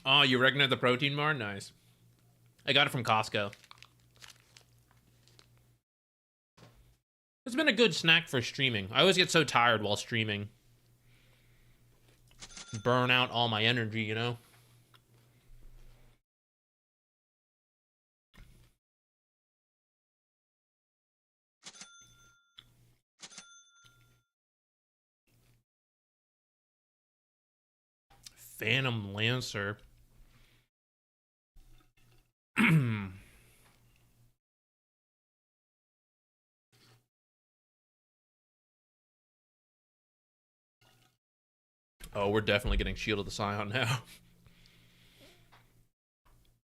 Oh, you recognize the protein bar? Nice. I got it from Costco. It's been a good snack for streaming. I always get so tired while streaming. Burn out all my energy, you know? Phantom Lancer. Oh, we're definitely getting Shield of the Scion now.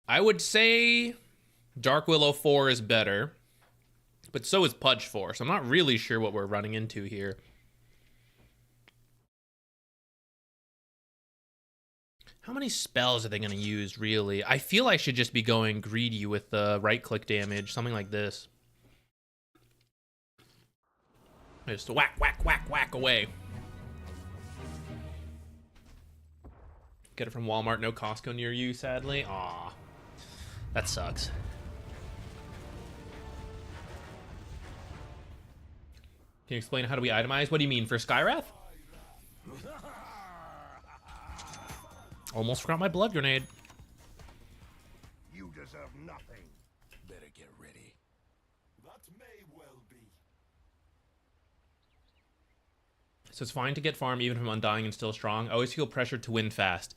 I would say Dark Willow 4 is better, but so is Pudge 4, so I'm not really sure what we're running into here. How many spells are they going to use, really? I feel I should just be going greedy with the right-click damage, something like this. Just whack, whack, whack, whack away. Get it from Walmart, no Costco near you, sadly. Aw, that sucks. Can you explain how do we itemize? What do you mean, for Skywrath? Almost forgot my blood grenade. You deserve nothing. Better get ready. That may well be. So it's fine to get farm even if I'm undying and still strong. I always feel pressured to win fast.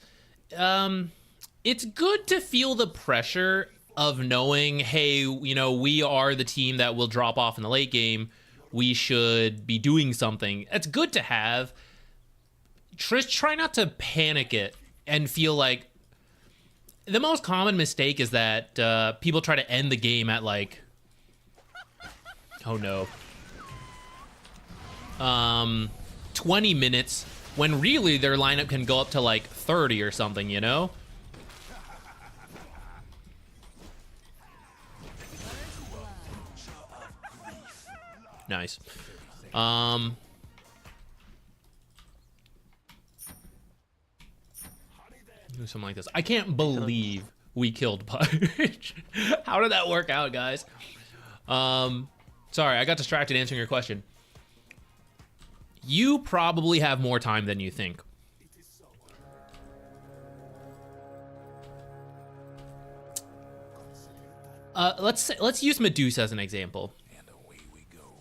It's good to feel the pressure of knowing, hey, you know, we are the team that will drop off in the late game. We should be doing something. It's good to have. Try not to panic it and feel like... The most common mistake is that people try to end the game at like... Oh no. 20 minutes, when really their lineup can go up to like 30 or something, you know? Nice. Do something like this. I can't believe we killed Pudge. How did that work out, guys? Sorry, I got distracted answering your question. You probably have more time than you think. Let's use Medusa as an example. And away we go.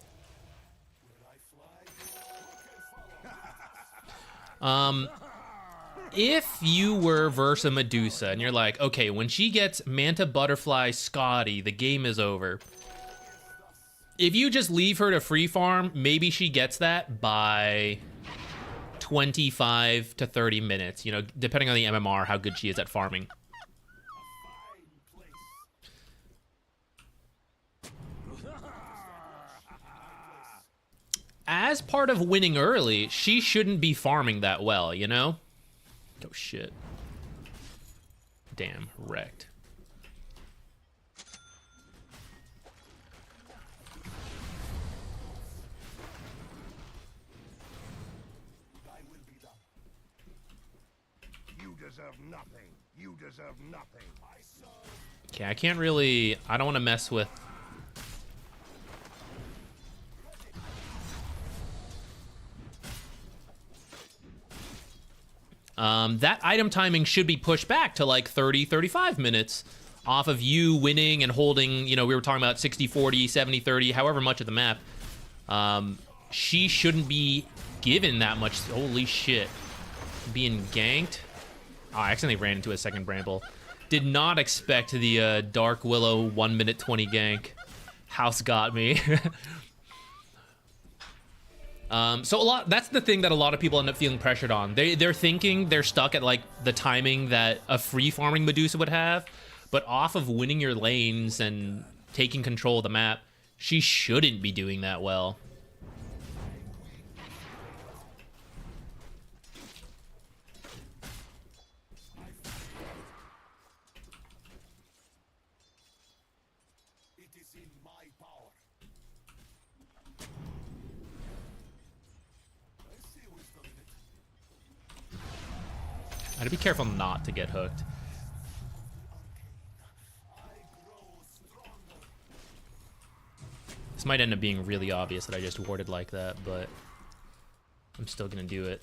If you were versus Medusa and you're like, okay, when she gets Manta Butterfly Scotty, the game is over. If you just leave her to free farm, maybe she gets that by 25 to 30 minutes, you know, depending on the MMR, how good she is at farming. As part of winning early, she shouldn't be farming that well, you know? Oh shit. Damn, wrecked. You deserve nothing. You deserve nothing. Okay, I can't really... I don't want to mess with... that item timing should be pushed back to like 30, 35 minutes off of you winning and holding, you know, we were talking about 60, 40, 70, 30, however much of the map. She shouldn't be given that much. Holy shit. Being ganked. Oh, I accidentally ran into a second Bramble. Did not expect the Dark Willow 1 minute 20 gank. House got me. So that's the thing that a lot of people end up feeling pressured on. They're thinking they're stuck at like the timing that a free farming Medusa would have, but off of winning your lanes and taking control of the map, she shouldn't be doing that well. I gotta be careful not to get hooked. This might end up being really obvious that I just warded like that, but I'm still gonna do it.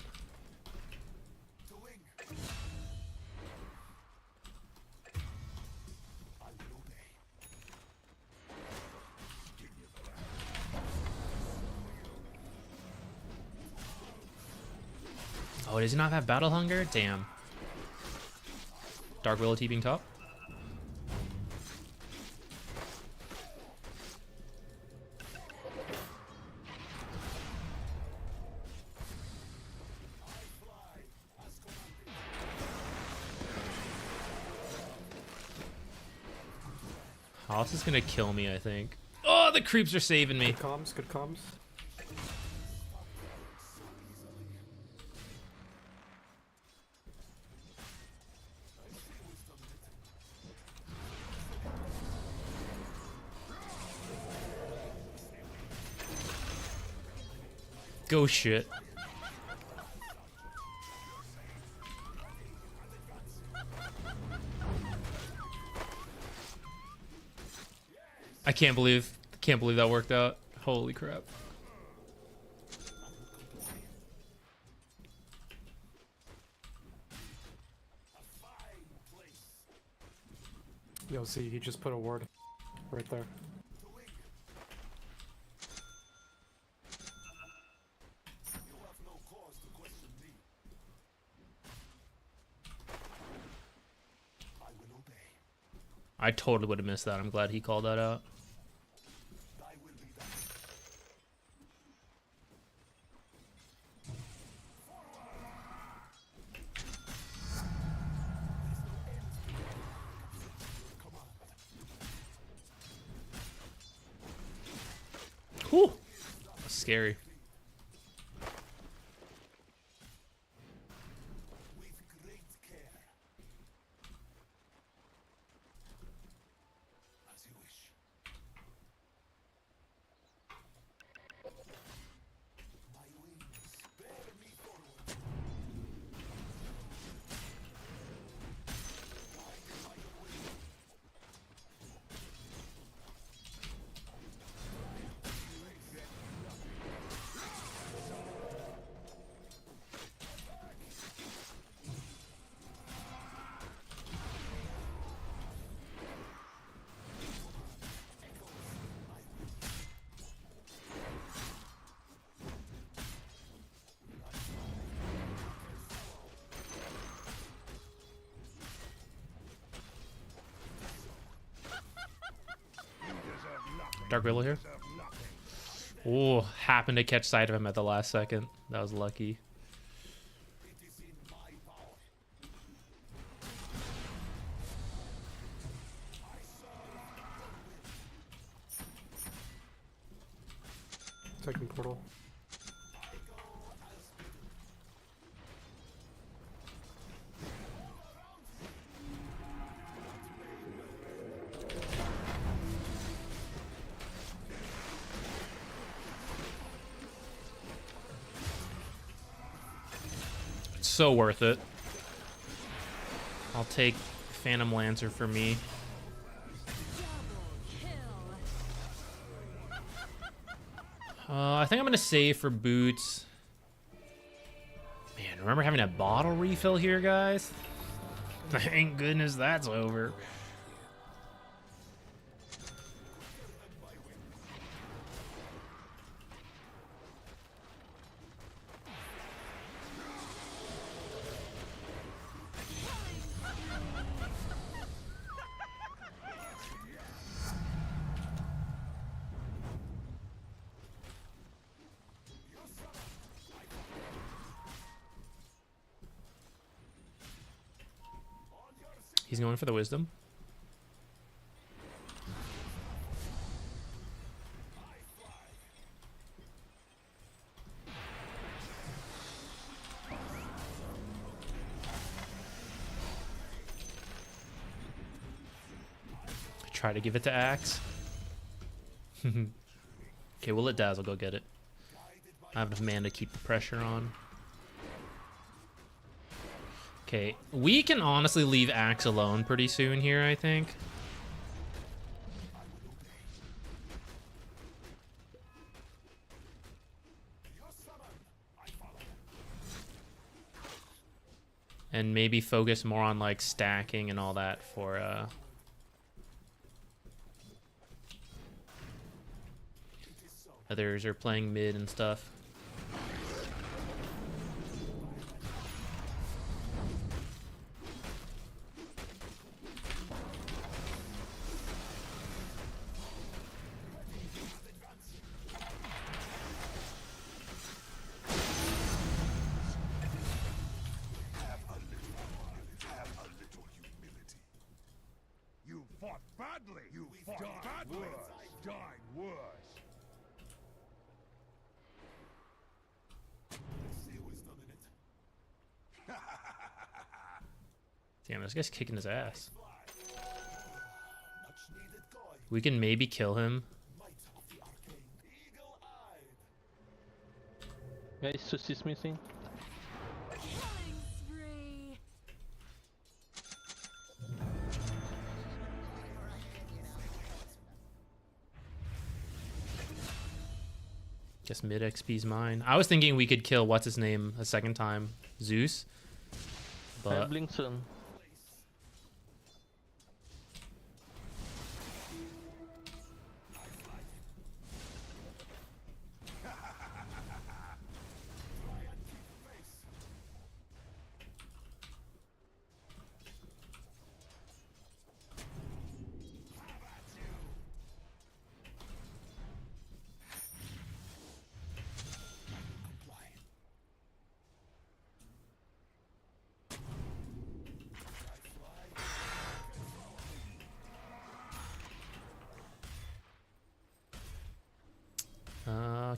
Oh, does he not have Battle Hunger? Damn. Dark Willow TPing top. House is gonna kill me, I think. Oh, the creeps are saving me. Good comms, good comms. Go shit. I can't believe that worked out. Holy crap. Yo, see, he just put a ward right there. I totally would have missed that. I'm glad he called that out. Whew. That's scary. Dark Willow here. Oh, happened to catch sight of him at the last second. That was lucky. Second portal. So worth it. I'll take Phantom Lancer for me. I think I'm gonna save for boots. Man, remember having a bottle refill here, guys? Thank goodness that's over. He's going for the wisdom. Try to give it to Axe. Okay, we'll let Dazzle go get it. I have enough mana to keep the pressure on. Okay, we can honestly leave Axe alone pretty soon here, I think. And maybe focus more on like stacking and all that for others are playing mid and stuff. Damn, this guy's kicking his ass. We can maybe kill him. Guys, Sus is missing. Killing spree. Guess mid XP's mine. I was thinking we could kill what's his name a second time, Zeus. I But blink soon.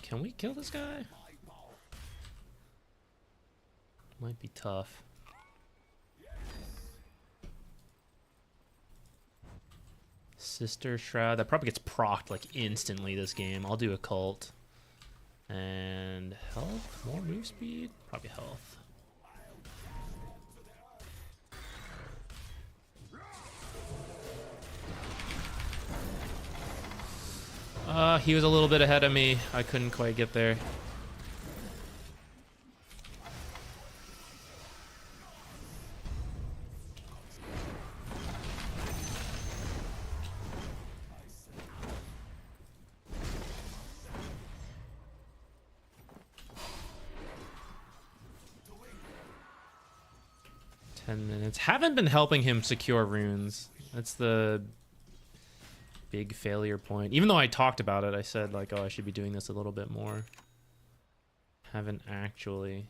can we kill this guy? Might be tough. Sister Shroud. That probably gets procced like instantly this game. I'll do a cult. And health? More move speed? Probably health. He was a little bit ahead of me. I couldn't quite get there. Haven't been helping him secure runes. That's the big failure point. Even though I talked about it, I said like, oh, I should be doing this a little bit more. Haven't actually.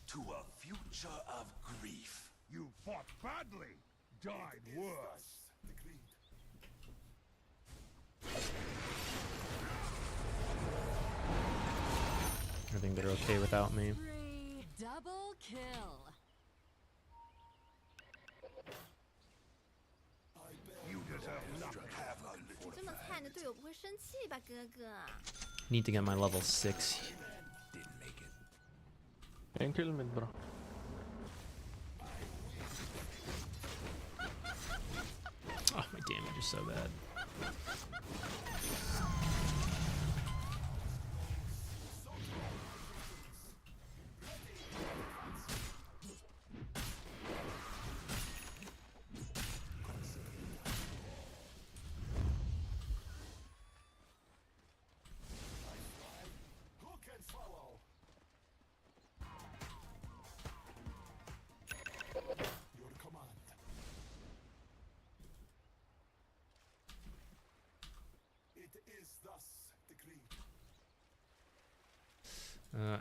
To a future of grief. You fought badly, died worse. I think they're okay without me. Spree. Double kill. You deserve nothing. 这么菜，你的队友不会生气吧，哥哥？ Need to get my level 6. Didn't make it. Can kill mid, bro. Oh, my damage is so bad.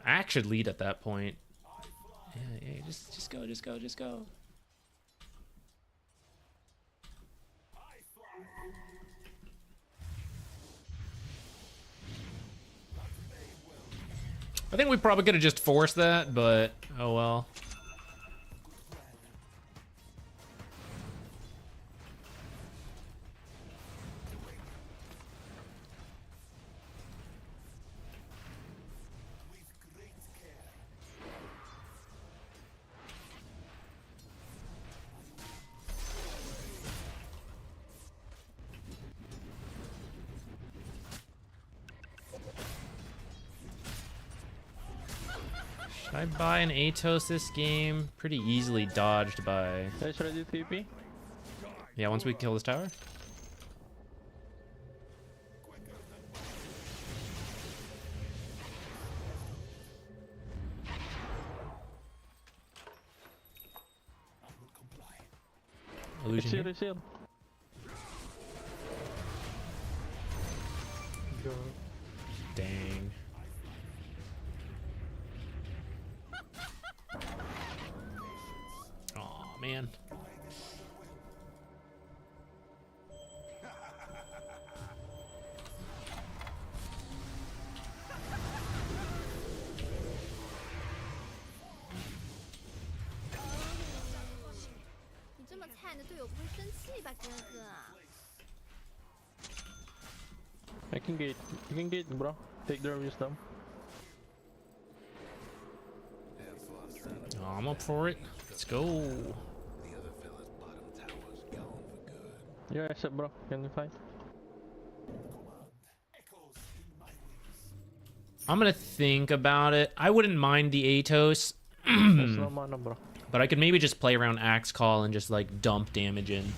Axe should lead at that point. Yeah, just go. I think we probably could have just forced that, but oh well. Should I buy an Atos this game? Pretty easily dodged by... Guys, ready TP? Yeah, once we kill this tower. Illusion here. It's here. Go. Dang. Aw, man. 看着队友不会生气吧，哥哥？ I can gate. You can gate, bro. Take their wisdom. Oh, I'm up for it. Let's go. The other fella's bottom tower's gone for good. Yeah, accept, bro. Can you fight? I'm gonna think about it. I wouldn't mind the Atos, There's no mana, bro. but I could maybe just play around Axe Call and just like dump damage in.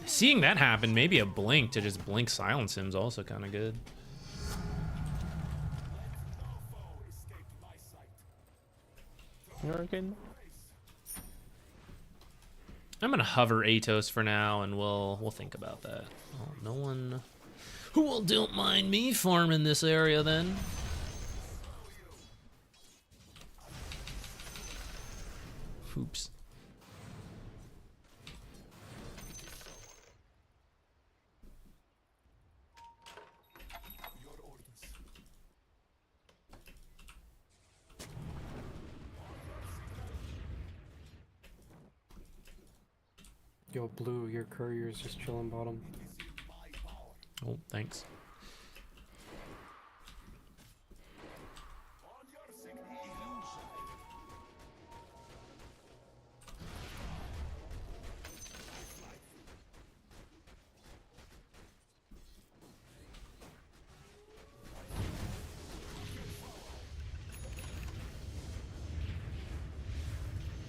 Seeing that happen, maybe a blink to just blink silence him is also kind of good. You're again. I'm gonna hover Atos for now, and we'll think about that. Oh, no one. Well, don't mind me farming this area then. Oops. Yo, blue, your courier's just chilling bottom. Oh, thanks.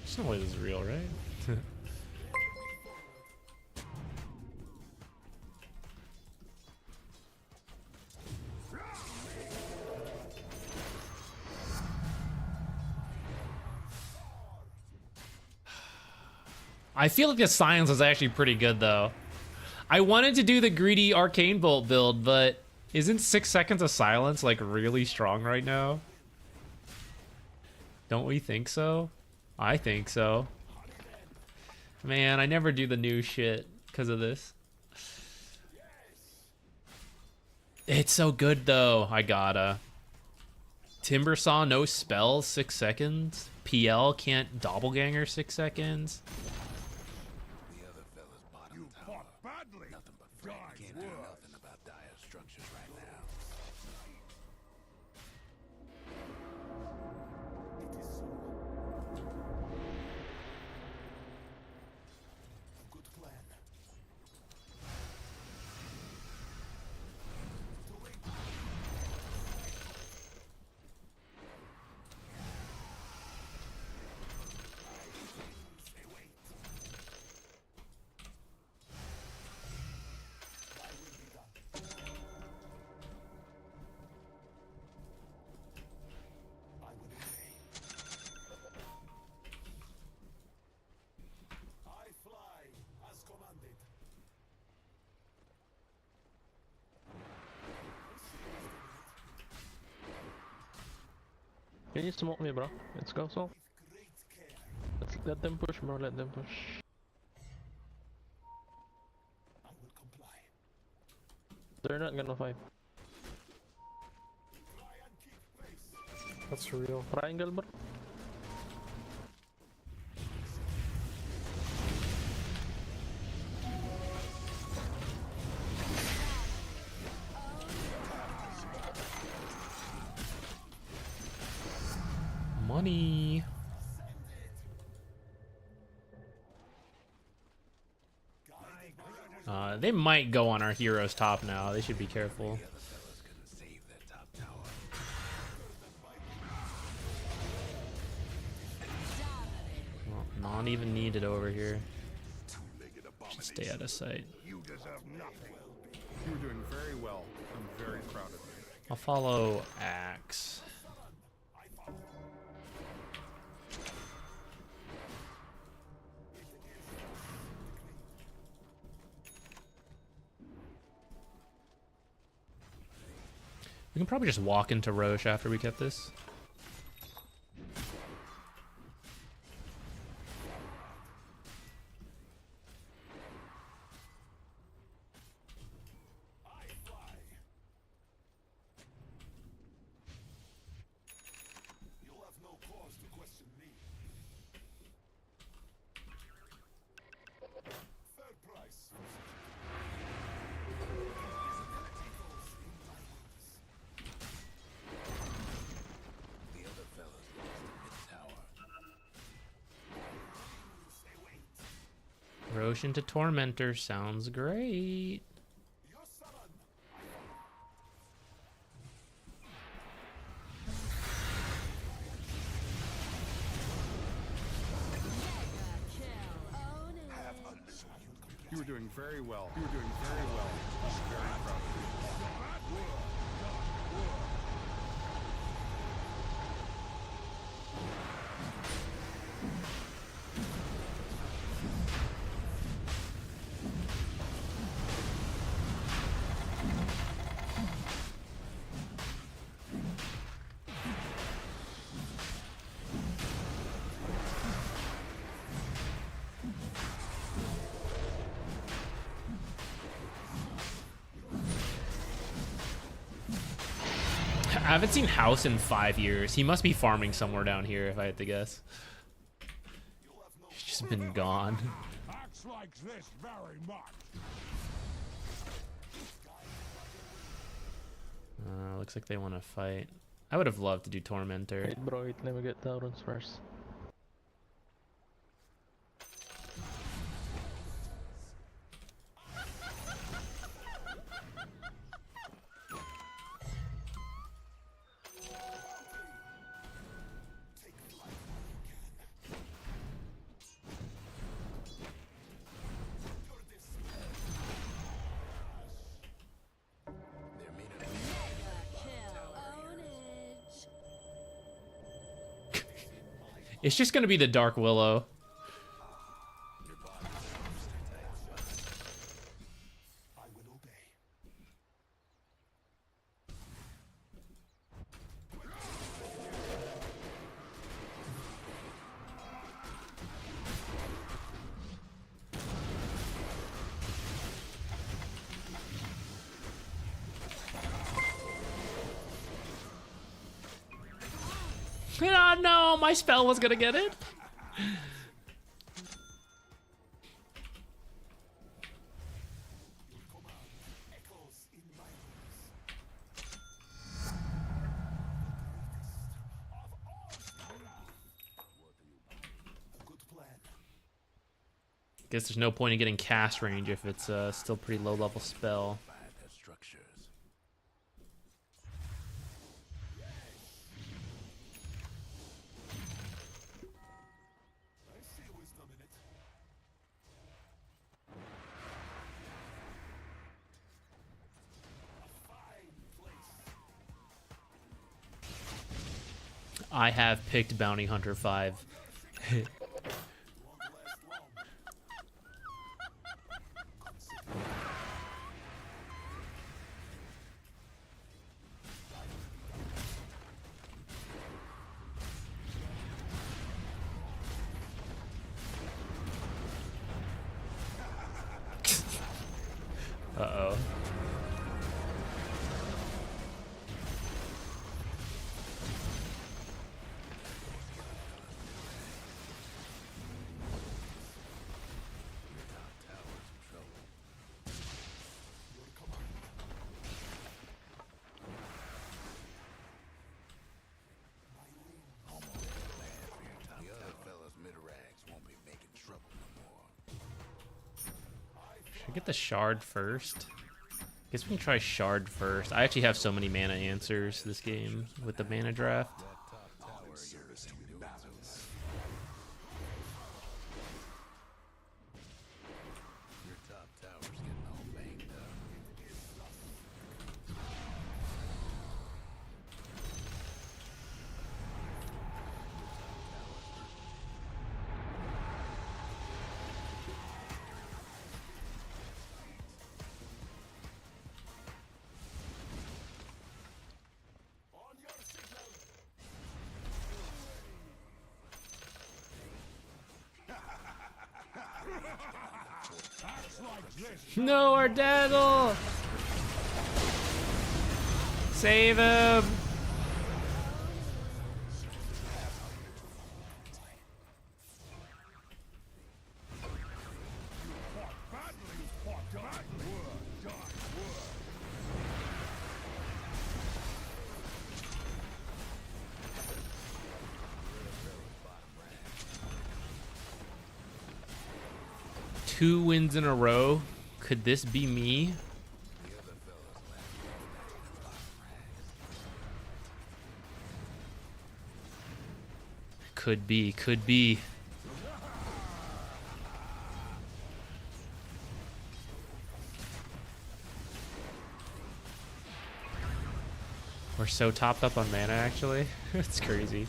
There's no way this is real, right? I feel like the silence is actually pretty good, though. I wanted to do the greedy Arcane Bolt build, but isn't 6 seconds of silence, like, really strong right now? Don't we think so? I think so. Man, I never do the new shit because of this. It's so good, though. I gotta. Timber Saw, no spells, 6 seconds. PL can't doppelganger 6 seconds. The other fella's bottom tower. Nothing but freight. Can't do nothing about dire structures right now. Can you smoke me, bro? Let's go, so. Let's let them push, bro. Let them push. They're not gonna fight. That's real. Triangle, bro. Money. They might go on our hero's top now. They should be careful. Well, not even needed over here. Should stay out of sight. You deserve nothing. You're doing very well. I'm very proud of you. I'll follow Axe. We can probably just walk into Roche after we get this. push into Tormentor. Sounds great. You were doing very well. You were doing very well. I'm very proud of you. I haven't seen House in 5 years. He must be farming somewhere down here, if I had to guess. He's just been gone. Acts like this very much. Looks like they want to fight. I would have loved to do Tormentor. Wait, bro, it never get Taurons first. It's just gonna be the Dark Willow. Oh no, my spell was gonna get it. Guess there's no point in getting cast range if it's still pretty low level spell. I have picked Bounty Hunter 5. Uh-oh. Should I get the shard first? Guess we can try shard first. I actually have so many mana answers this game with the mana draft. No, our dazzle! Save him! 2 wins in a row. Could this be me? Could be, could be. We're so topped up on mana, actually. It's crazy.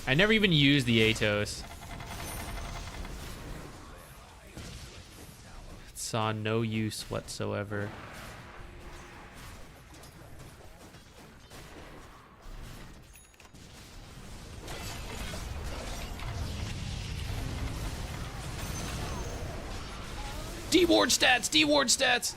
I never even used the Atos. Saw no use whatsoever. D-ward stats! D-ward stats!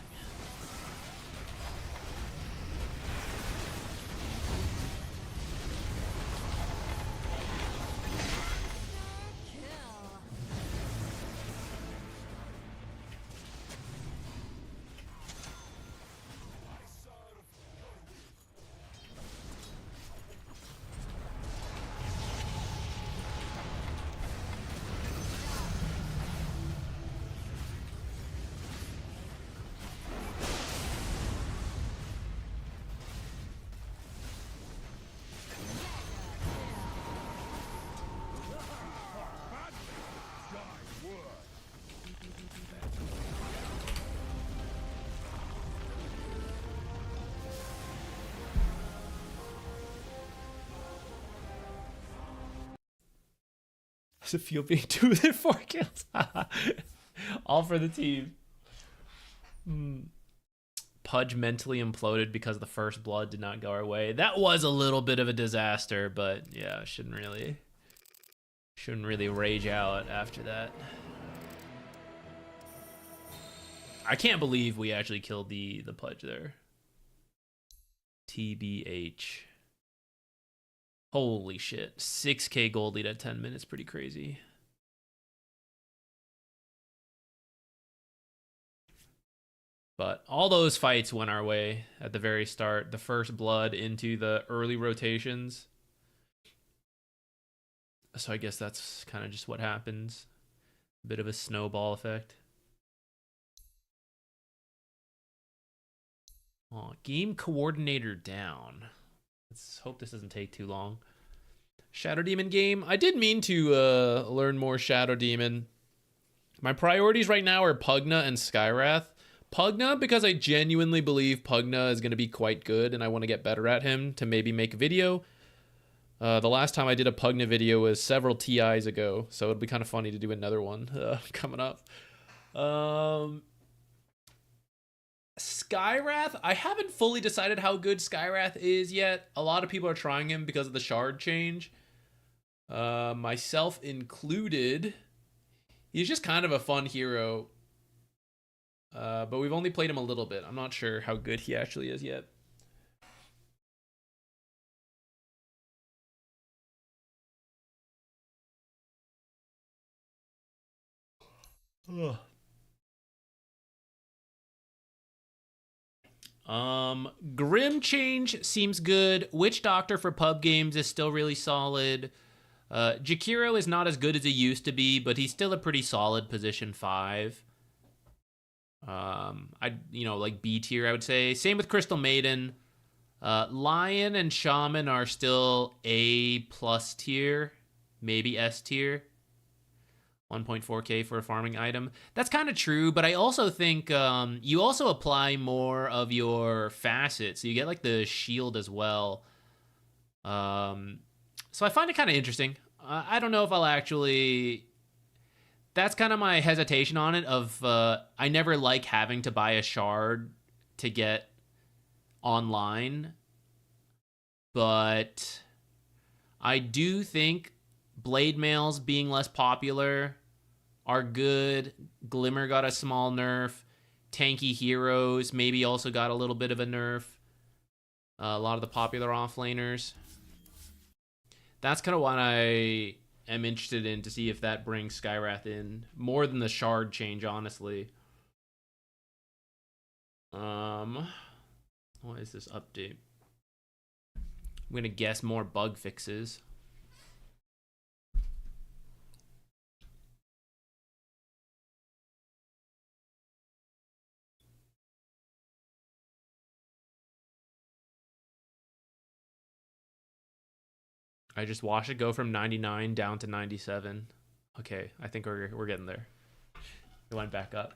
Does it feel being 2 within 4 kills? All for the team. Pudge mentally imploded because the first blood did not go our way. That was a little bit of a disaster, but yeah, shouldn't really rage out after that. I can't believe we actually killed the Pudge there. TBH. Holy shit. 6k gold lead at 10 minutes. Pretty crazy. But all those fights went our way at the very start. The first blood into the early rotations. So I guess that's kind of just what happens. A bit of a snowball effect. Oh, game coordinator down. Let's hope this doesn't take too long. Shadow Demon game. I did mean to learn more Shadow Demon. My priorities right now are Pugna and Skywrath. Pugna because I genuinely believe Pugna is going to be quite good and I want to get better at him to maybe make a video. The last time I did a Pugna video was several TIs ago, so it'll be kind of funny to do another one coming up. Skywrath, I haven't fully decided how good Skywrath is yet. A lot of people are trying him because of the shard change. Myself included. He's just kind of a fun hero. But we've only played him a little bit. I'm not sure how good he actually is yet. Ugh. Grim change seems good. Witch Doctor for pub games is still really solid. Jakiro is not as good as he used to be, but he's still a pretty solid position 5. Like B tier, I would say. Same with Crystal Maiden. Lion and Shaman are still A+ tier, maybe S tier. 1.4k for a farming item. That's kind of true, but I also think you also apply more of your facets. So you get like the shield as well. So I find it kind of interesting. I don't know if I'll actually... That's kind of my hesitation on it of I never like having to buy a shard to get online. But I do think blade mails being less popular are good. Glimmer got a small nerf. tanky heroes maybe also got a little bit of a nerf. A lot of the popular offlaners. That's kind of what I am interested in, to see if that brings Skywrath in more than the shard change, honestly. What is this update? I'm gonna guess more bug fixes. I just watched it go from 99 down to 97. Okay, I think we're getting there. It went back up.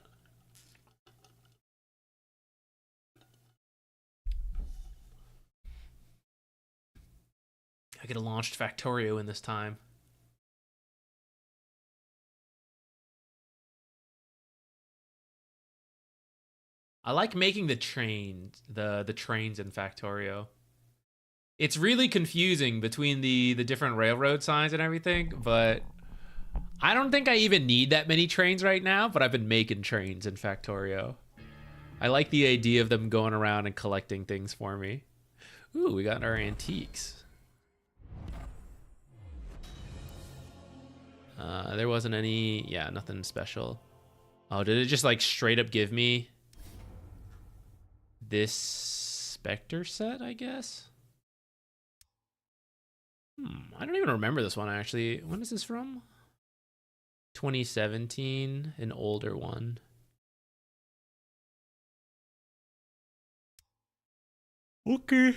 I could have launched Factorio in this time. I like making the trains in Factorio. It's really confusing between the different railroad signs and everything, but I don't think I even need that many trains right now, but I've been making trains in Factorio. I like the idea of them going around and collecting things for me. Ooh, we got our antiques. There wasn't any, yeah, nothing special. Oh, did it just like straight up give me this Spectre set, I guess? I don't even remember this one, actually. When is this from? 2017, an older one. Okay.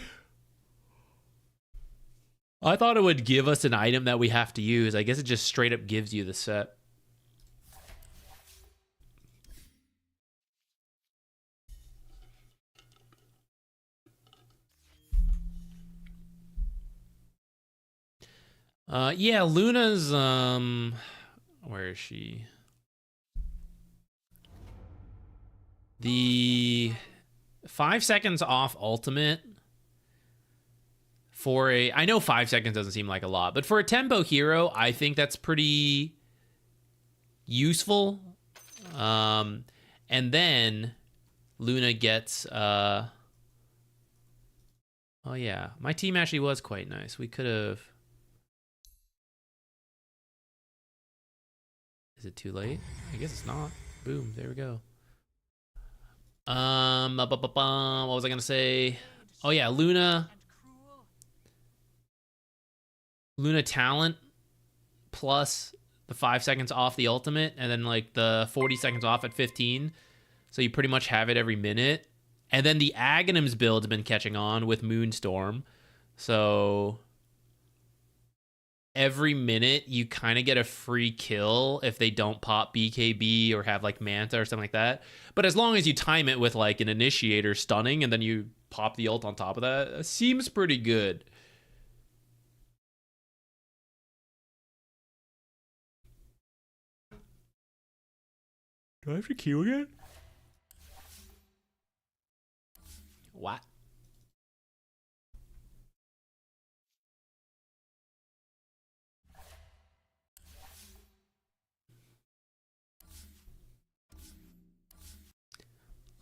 I thought it would give us an item that we have to use. I guess it just straight up gives you the set. Yeah, Luna's, where is she? The 5 seconds off ultimate for a, I know 5 seconds doesn't seem like a lot, but for a tempo hero, I think that's pretty useful. And then Luna gets, oh yeah, my team actually was quite nice. We could have, is it too late? I guess it's not. Boom, there we go. What was I gonna say? Oh yeah, Luna talent plus the 5 seconds off the ultimate, and then like the 40 seconds off at 15. So you pretty much have it every minute. And then the Aghanims build's been catching on with Moonstorm. So every minute you kind of get a free kill if they don't pop BKB or have like Manta or something like that. But as long as you time it with like an Initiator stunning and then you pop the ult on top of that, it seems pretty good. Do I have to queue again? What?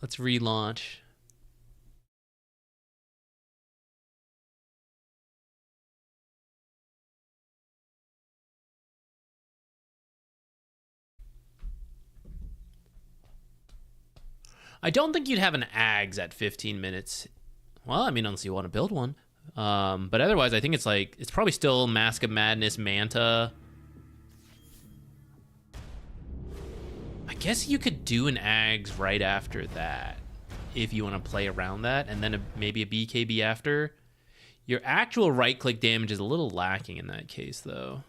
Let's relaunch. I don't think you'd have an Ags at 15 minutes. Well, I mean, unless you want to build one. But otherwise, I think it's like, it's probably still Mask of Madness, Manta. I guess you could do an Ags right after that if you want to play around that, and then maybe a BKB after. Your actual right-click damage is a little lacking in that case, though.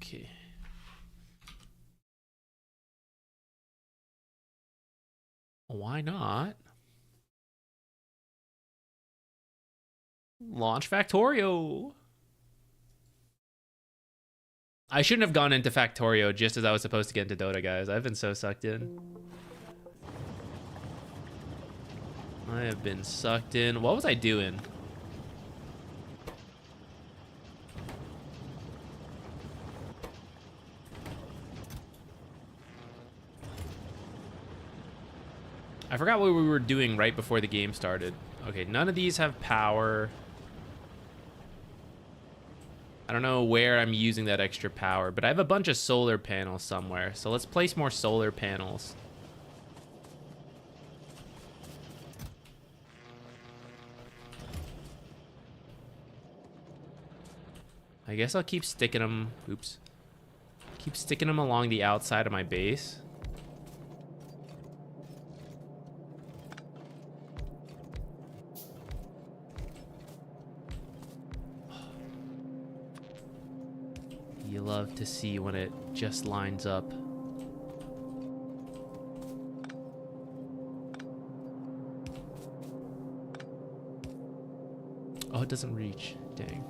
Okay. Why not? Launch Factorio. I shouldn't have gone into Factorio just as I was supposed to get into Dota, guys. I've been so sucked in. I have been sucked in. What was I doing? I forgot what we were doing right before the game started. Okay, none of these have power. I don't know where I'm using that extra power, but I have a bunch of solar panels somewhere. So let's place more solar panels. I guess I'll keep sticking them. Oops. Keep sticking them along the outside of my base. You love to see when it just lines up. Oh, it doesn't reach. Dang.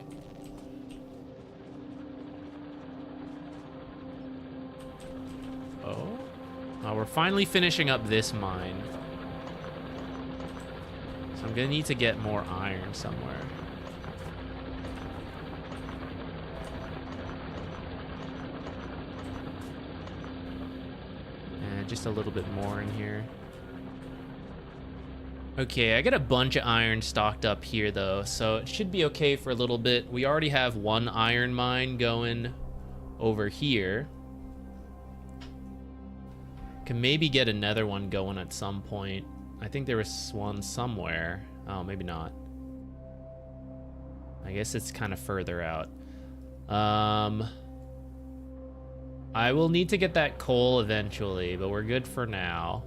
Oh. Oh, we're finally finishing up this mine. So I'm gonna need to get more iron somewhere. Just a little bit more in here. Okay, I got a bunch of iron stocked up here though, so it should be okay for a little bit. We already have one iron mine going over here. Can maybe get another one going at some point. I think there was one somewhere. Oh, maybe not. I guess it's kind of further out. I will need to get that coal eventually, but we're good for now.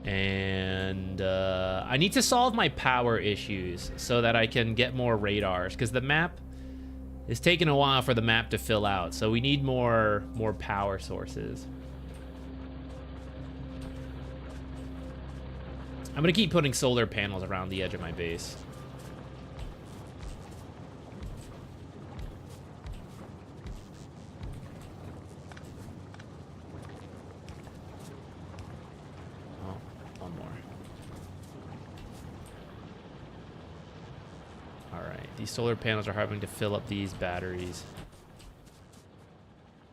And I need to solve my power issues so that I can get more radars, because the map is taking a while for the map to fill out. So we need more power sources. I'm gonna keep putting solar panels around the edge of my base. These solar panels are having to fill up these batteries,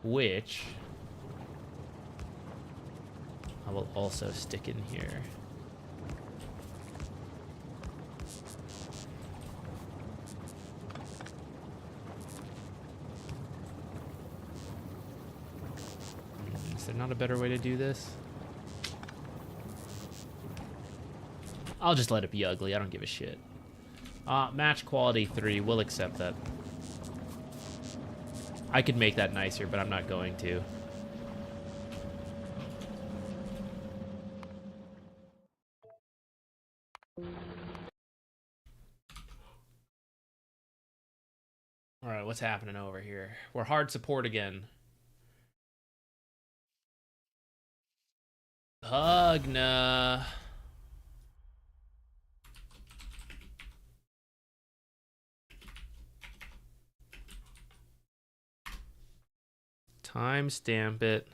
which I will also stick in here. Is there not a better way to do this? I'll just let it be ugly. I don't give a shit. Match quality 3. We'll accept that. I could make that nicer, but I'm not going to. Alright, what's happening over here? We're hard support again. Pugna. Timestamp it.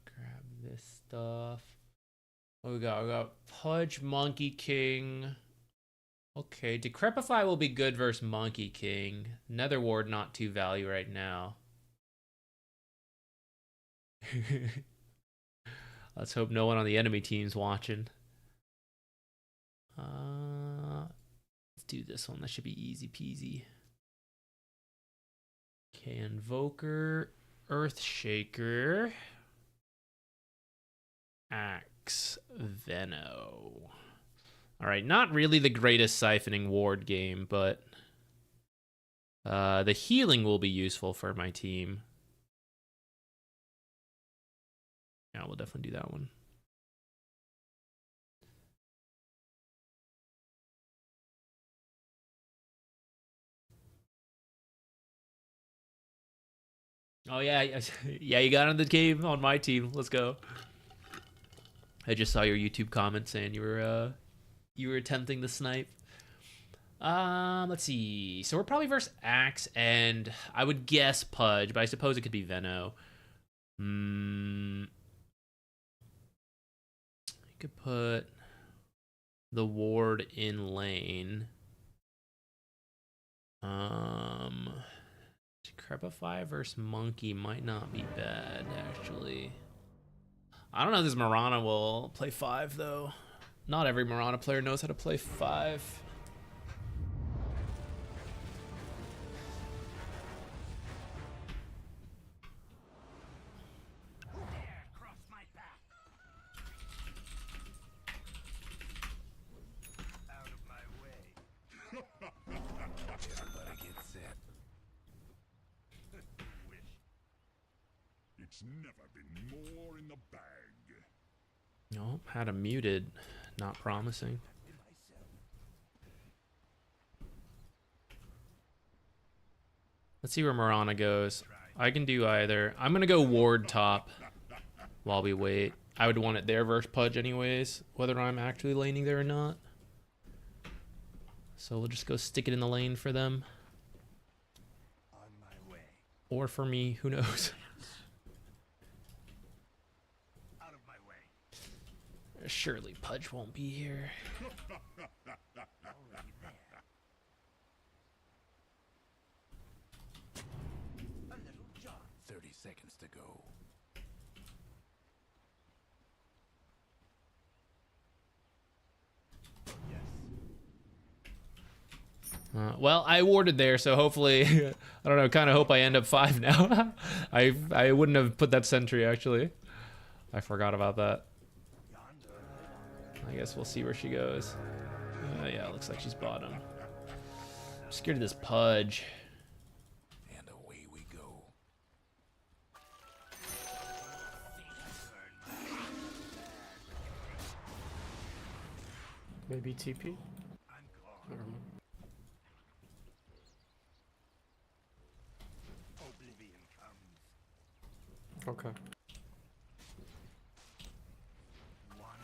Grab this stuff. What we got? We got Pudge, Monkey King. Okay, Decrepify will be good versus Monkey King. Nether Ward not too value right now. Let's hope no one on the enemy team's watching. Let's do this one. That should be easy peasy. Okay, Invoker, Earthshaker, Axe, Veno. All right, not really the greatest siphoning ward game, but the healing will be useful for my team. Yeah, we'll definitely do that one. Oh yeah, yeah, you got on the game on my team. Let's go. I just saw your YouTube comment saying you were attempting the snipe. Let's see. So we're probably versus Axe, and I would guess Pudge, but I suppose it could be Veno. You could put the ward in lane. Decrepify versus Monkey might not be bad, actually. I don't know if this Mirana will play 5, though. Not every Mirana player knows how to play 5. Everybody get set. It's never been more in the bag. No, had him muted. Not promising. Let's see where Mirana goes. I can do either. I'm gonna go ward top while we wait. I would want it there versus Pudge anyways, whether I'm actually laning there or not. So we'll just go stick it in the lane for them. On my way. Or for me, who knows? Out of my way. Surely Pudge won't be here. Already there. A little jog. 30 seconds to go. Well, I warded there, so hopefully, I don't know, kind of hope I end up 5 now. I wouldn't have put that sentry, actually. I forgot about that. I guess we'll see where she goes. Yeah, looks like she's bottom. I'm scared of this Pudge. And away we go. Maybe TP? Never mind. Oblivion comes. Okay. Why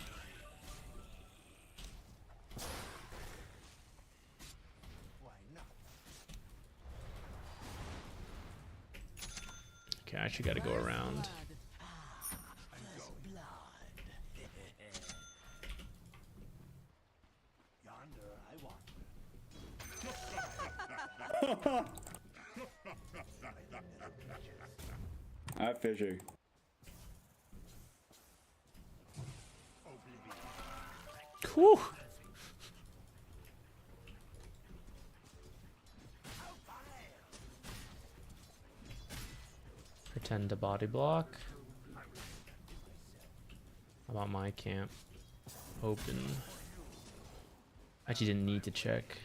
not? Okay, I actually got to go around. Yonder I want. I fissure. Whew. Pretend to body block. How about my camp? Open. Actually didn't need to check.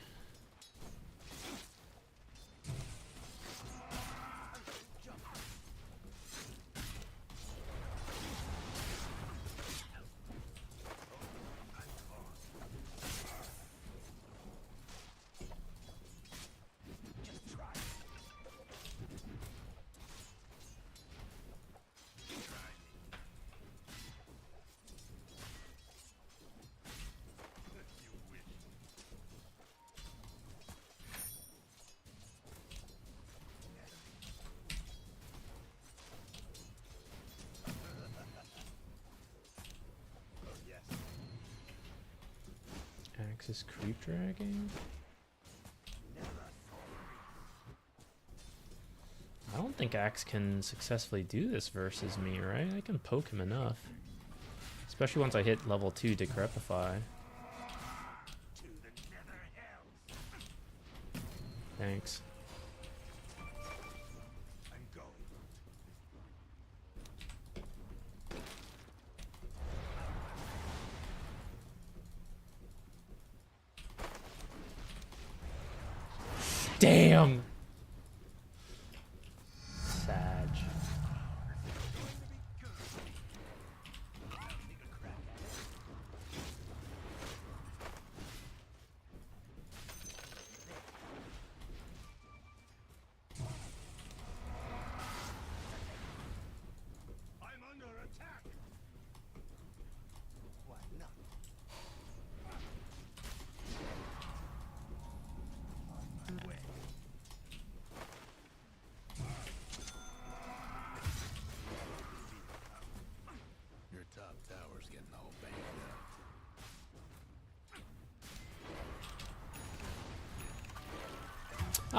Axis creep dragging? I don't think Axe can successfully do this versus me, right? I can poke him enough. Especially once I hit level 2 Decrepify. Thanks. Damn! Sag. I'm under attack.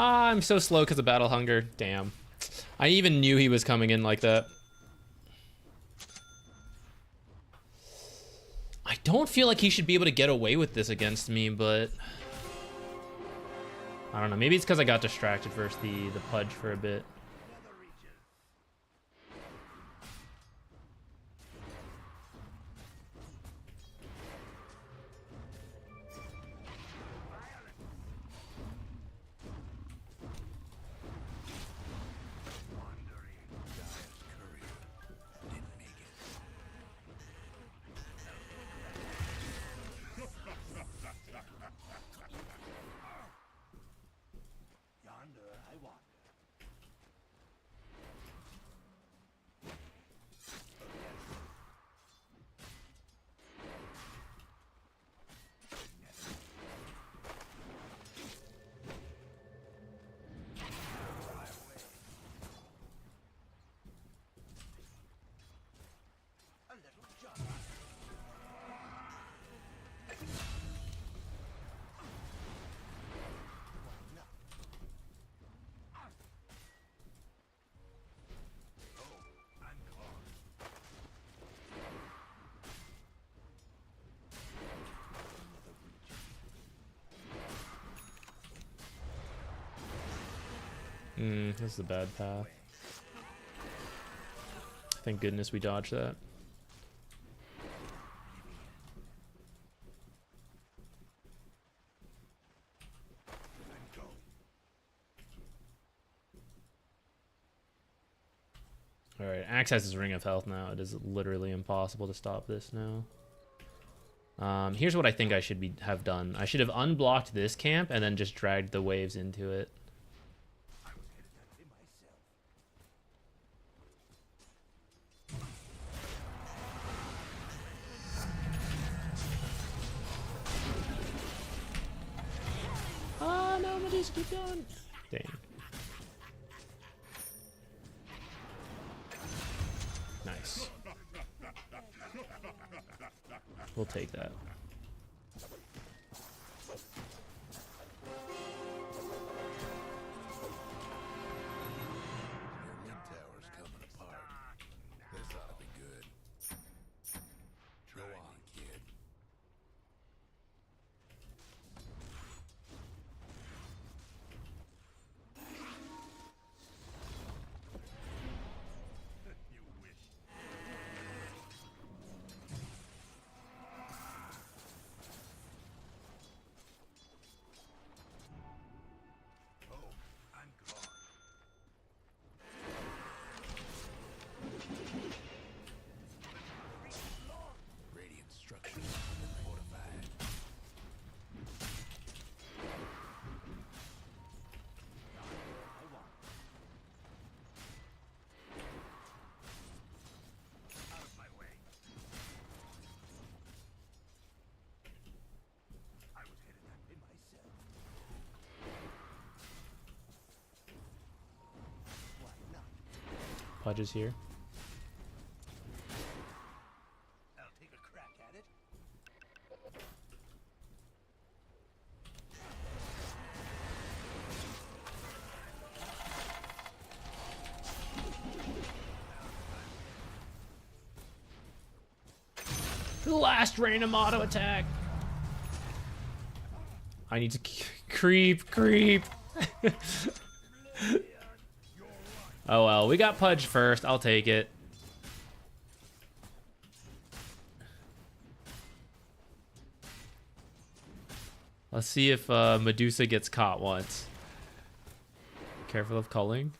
Ah, I'm so slow because of battle hunger. Damn. I even knew he was coming in like that. I don't feel like he should be able to get away with this against me, but I don't know. Maybe it's because I got distracted versus the Pudge for a bit. This is a bad path. Thank goodness we dodged that. Alright, Axe has his Ring of Health now. It is literally impossible to stop this now. Here's what I think I should have done. I should have unblocked this camp and then just dragged the waves into it. Just keep going. Dang. Nice. We'll take that. Pudge is here. I'll take a crack at it. The last random auto attack. I need to creep. Oh well, we got Pudge first. I'll take it. Let's see if Medusa gets caught once. Careful of culling.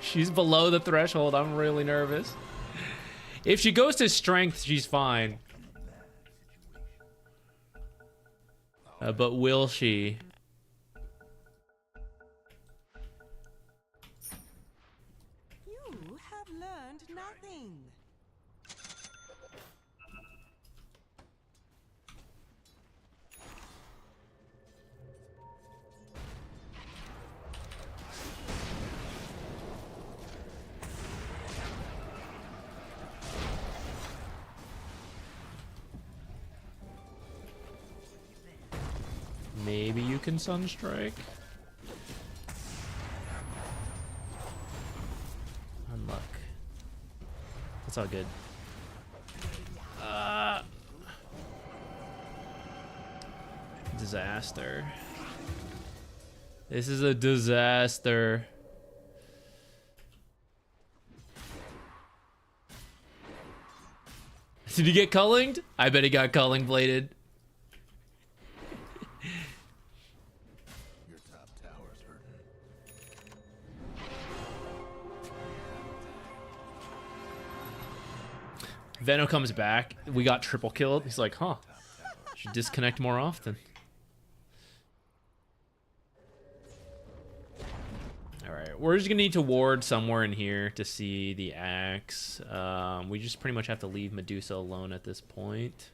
She's below the threshold. I'm really nervous. If she goes to strength, she's fine. But will she? You have learned nothing. Maybe you can Sunstrike. Unluck. That's all good. Disaster. This is a disaster. Did he get cullinged? I bet he got culling bladed. Your top tower's hurting. Veno comes back. We got triple killed. He's like, huh. Should disconnect more often. Alright, we're just gonna need to ward somewhere in here to see the axe. We just pretty much have to leave Medusa alone at this point.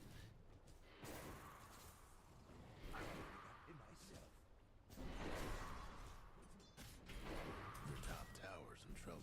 Your top tower's in trouble.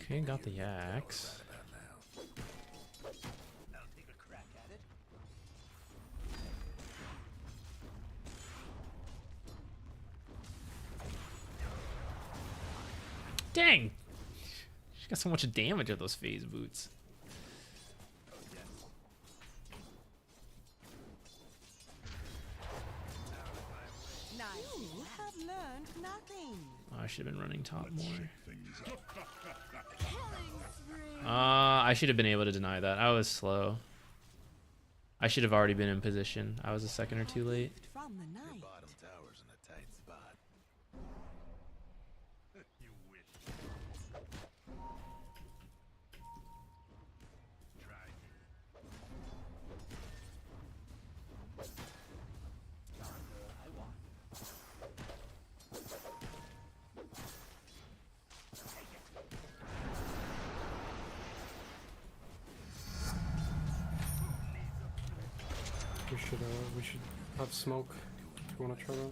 Okay, got the axe. Dang! She got so much damage with those phase boots. You have learned nothing. Oh, I should have been running top more. Killing spree. I should have been able to deny that. I was slow. I should have already been in position. I was a second or two late. From the night. Bottom tower's in a tight spot. You wish. Try me. We should have smoke. If you want to try that.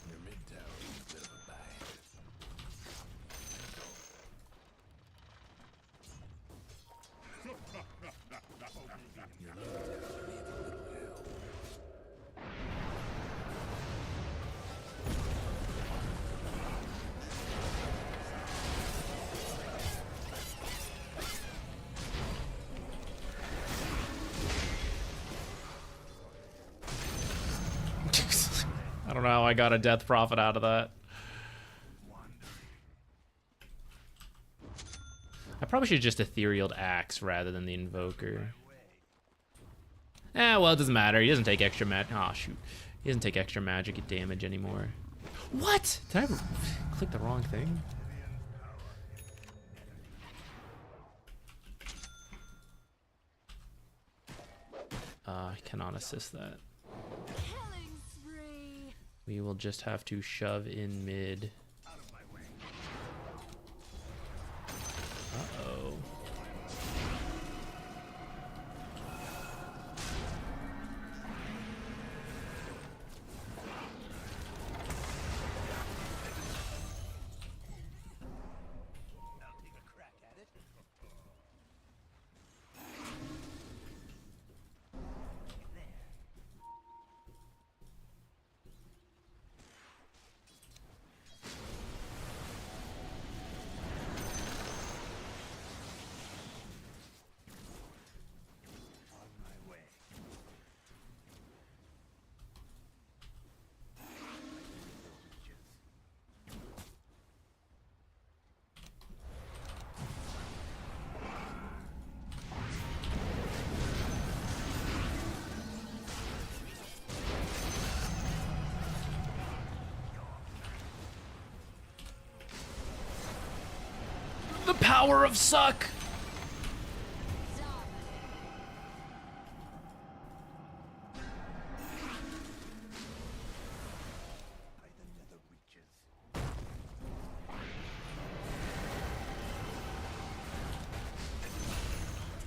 Your mid tower's in a bit of a bind. Your low tower needs a little help. I don't know how I got a death profit out of that. I probably should have just etherealed axe rather than the invoker. Eh, well, it doesn't matter. He doesn't take extra magic. Oh, shoot. He doesn't take extra magic damage anymore. What? Did I click the wrong thing? I cannot assist that. Killing spree. We will just have to shove in mid. Uh-oh. The power of suck!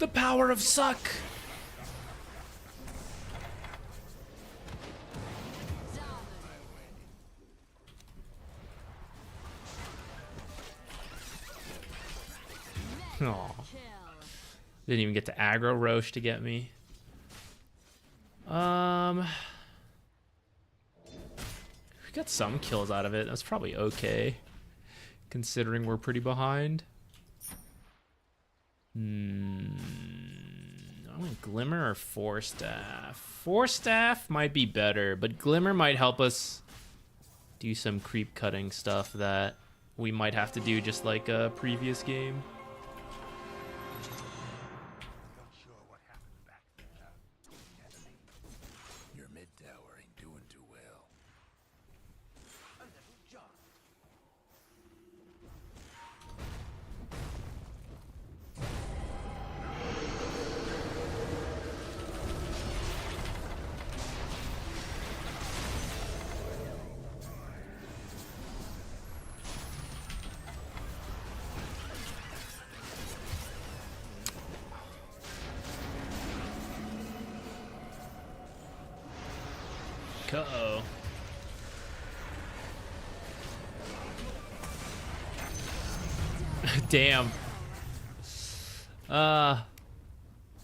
The power of suck. Aw. Didn't even get to aggro Roche to get me. We got some kills out of it. That's probably okay, considering we're pretty behind. I want Glimmer or Force Staff. Force Staff might be better, but Glimmer might help us do some creep cutting stuff that we might have to do just like a previous game. Your mid tower ain't doing too well. Uh-oh. Damn.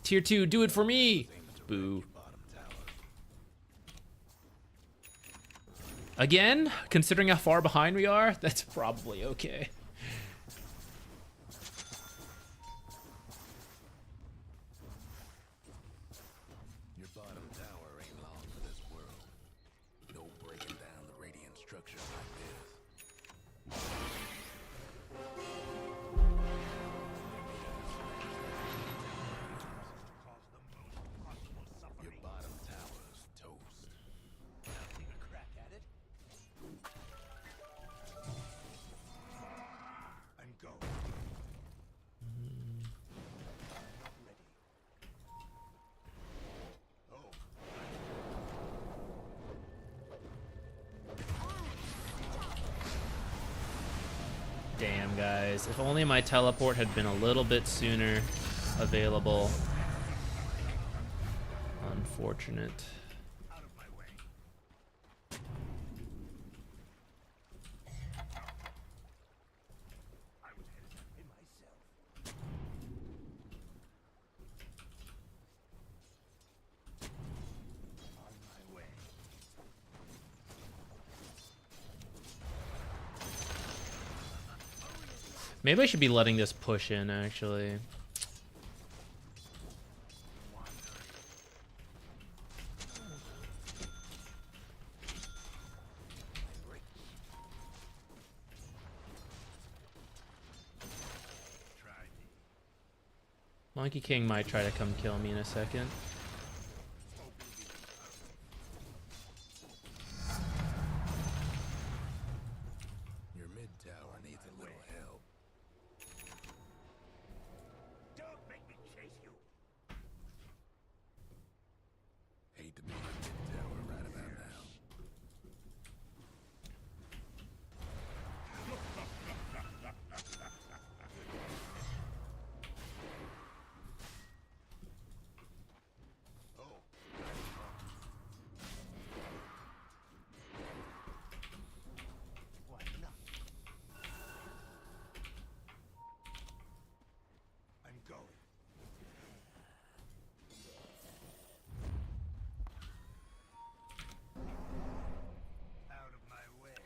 Tier 2, do it for me. Boo. Again, considering how far behind we are, that's probably okay. Your bottom tower ain't long for this world. No breaking down the radiant structure like this. Your bottom tower's toast. Take a crack at it. I'm going. Ready. Oh. Damn, guys. If only my teleport had been a little bit sooner available. Unfortunate. Out of my way. I was headed that way myself. On my way. Maybe I should be letting this push in, actually. Monkey King might try to come kill me in a second. Your mid tower needs a little help. Don't make me chase you. Hate to be your mid tower right about now. Oh. Why not? I'm going. Out of my way.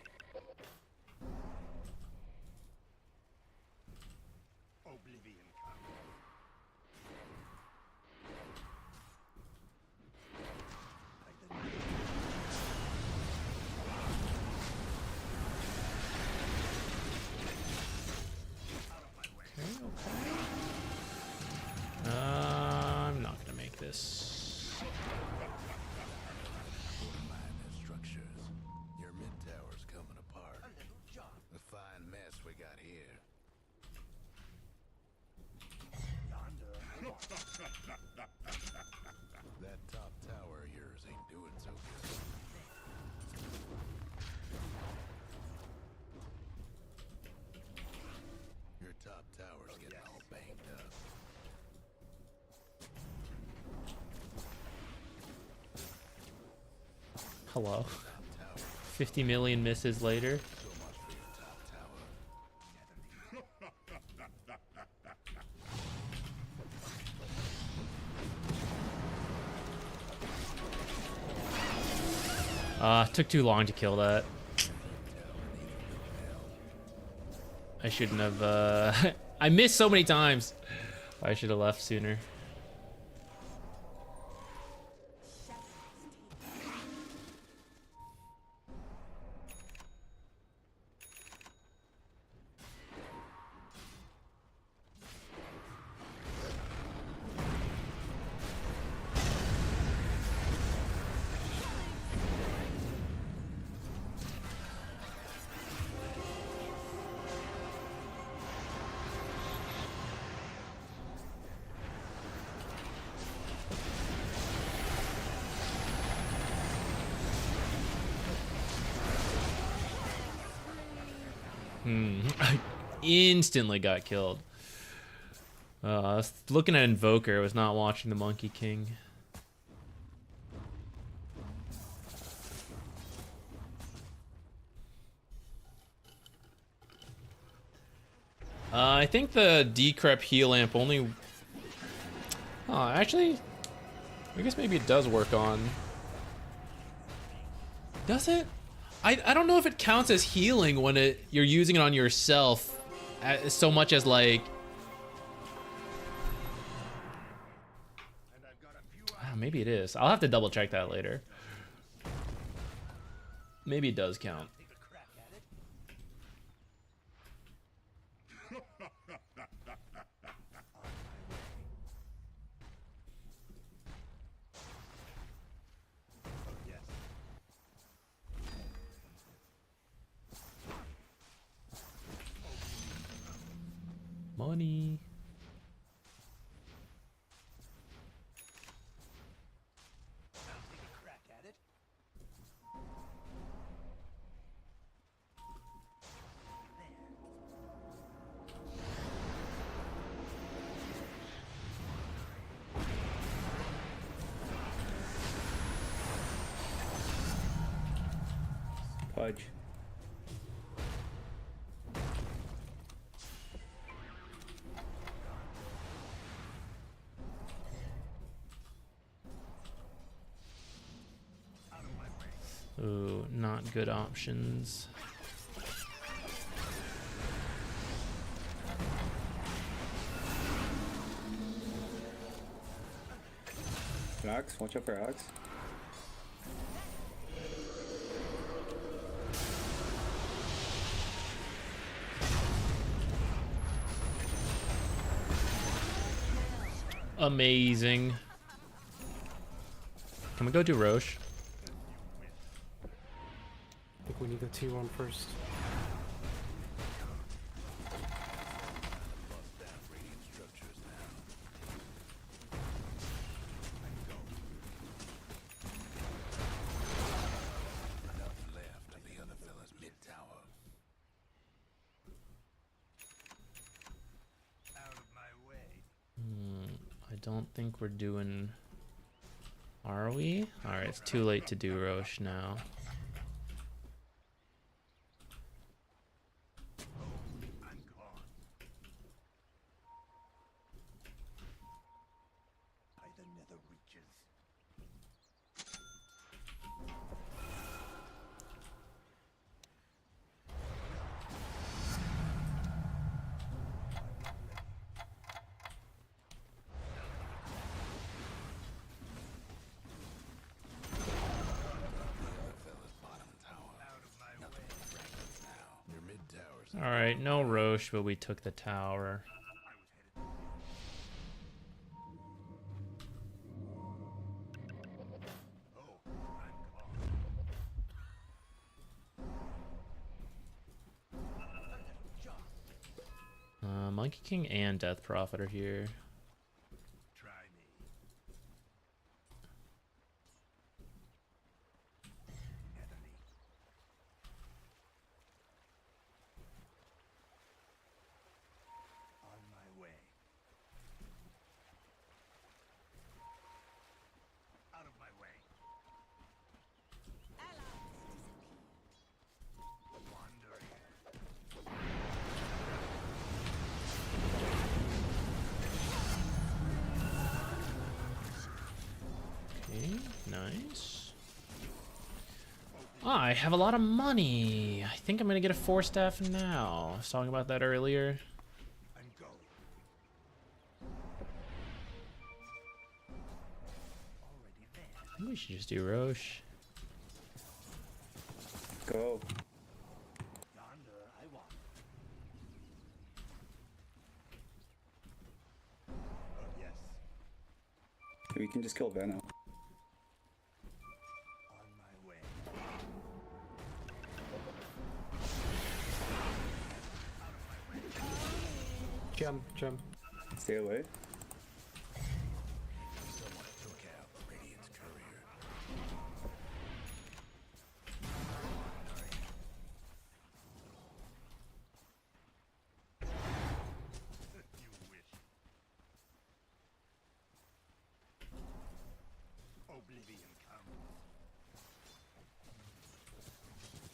Oblivion comes. I'm not gonna make this. Mind their structures. Your mid tower's coming apart. A fine mess we got here. That top tower of yours ain't doing so good. Your top tower's getting all banged up. Hello. 50 million misses later. Took too long to kill that. I shouldn't have, I missed so many times. I should have left sooner. I instantly got killed. I was looking at Invoker, I was not watching the Monkey King. I think the decrep heal amp only... Oh, actually, I guess maybe it does work on... Does it? I don't know if it counts as healing when you're using it on yourself so much as like... Maybe it is. I'll have to double check that later. Maybe it does count. Money. Pudge. Ooh, not good options. Ox, watch out for Ox. Amazing. Can we go do Roche? I think we need the T1 first. I don't think we're doing... Are we? Alright, it's too late to do Roche now. Alright, no Roche, but we took the tower. Monkey King and Death Prophet are here. Okay, nice. I have a lot of money. I think I'm gonna get a 4-staff now. I was talking about that earlier. I think we should just do Roche. Go. We can just kill Venom. Jump. Stay away. Someone took out Radiant's courier.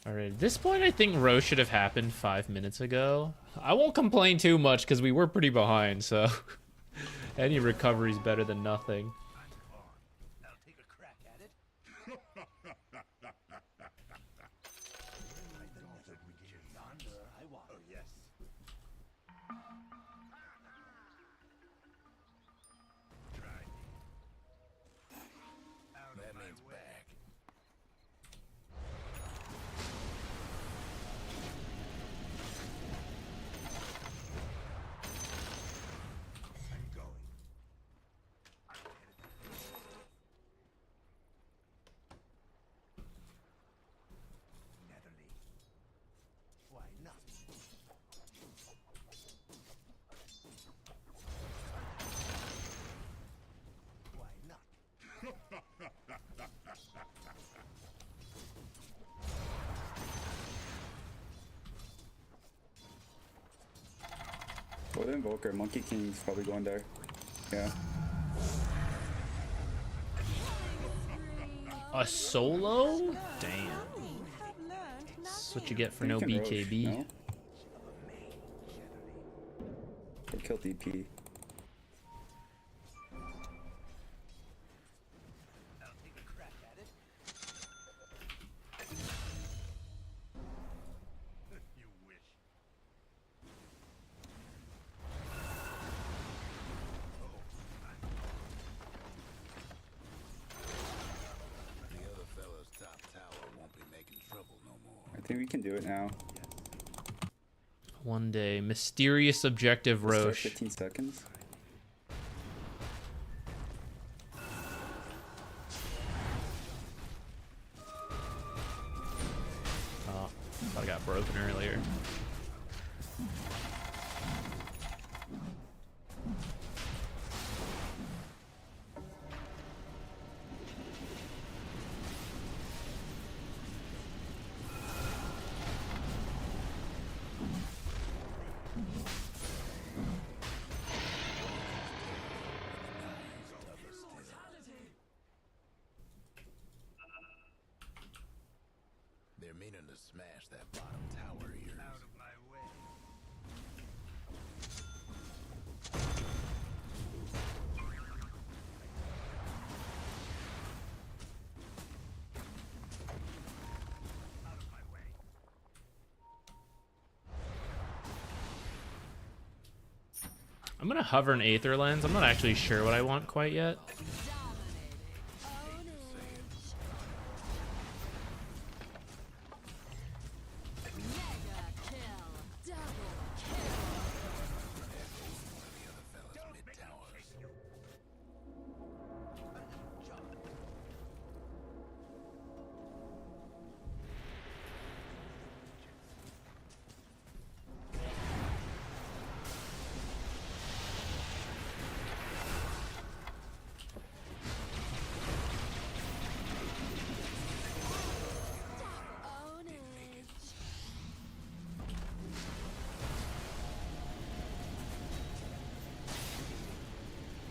Alright, at this point I think Roche should have happened 5 minutes ago. I won't complain too much because we were pretty behind, so any recovery is better than nothing. I'll take a crack at it. Yonder, I want. Oh, yes. That means back. Why not? Why not? Or the Invoker. Monkey King's probably going there. Yeah. A solo? Damn. You have learned That's nothing. what you get for no You can Roche, BKB. no? Or kill DP. I'll take a crack at it. You wish. The other fella's top tower won't be making trouble no more. I think we can do it now. One day, mysterious objective Start Roche. 15 seconds. Oh, thought I got broken earlier. They're meaning to smash that bottom tower here. Out of my way. Out of my way. I'm gonna hover an Aether Lens. I'm not actually sure what I want quite yet.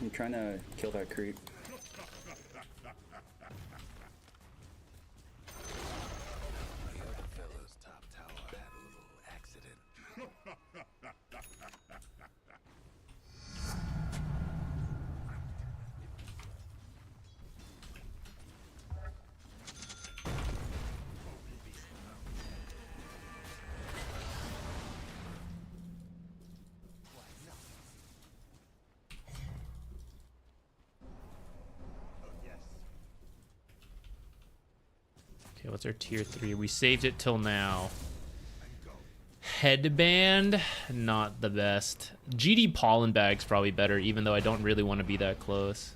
I'm trying to kill that creep. The other fella's top tower had a little accident. Okay, what's our tier 3? We saved it till now. Headband, not the best. GD pollen bag's probably better, even though I don't really want to be that close.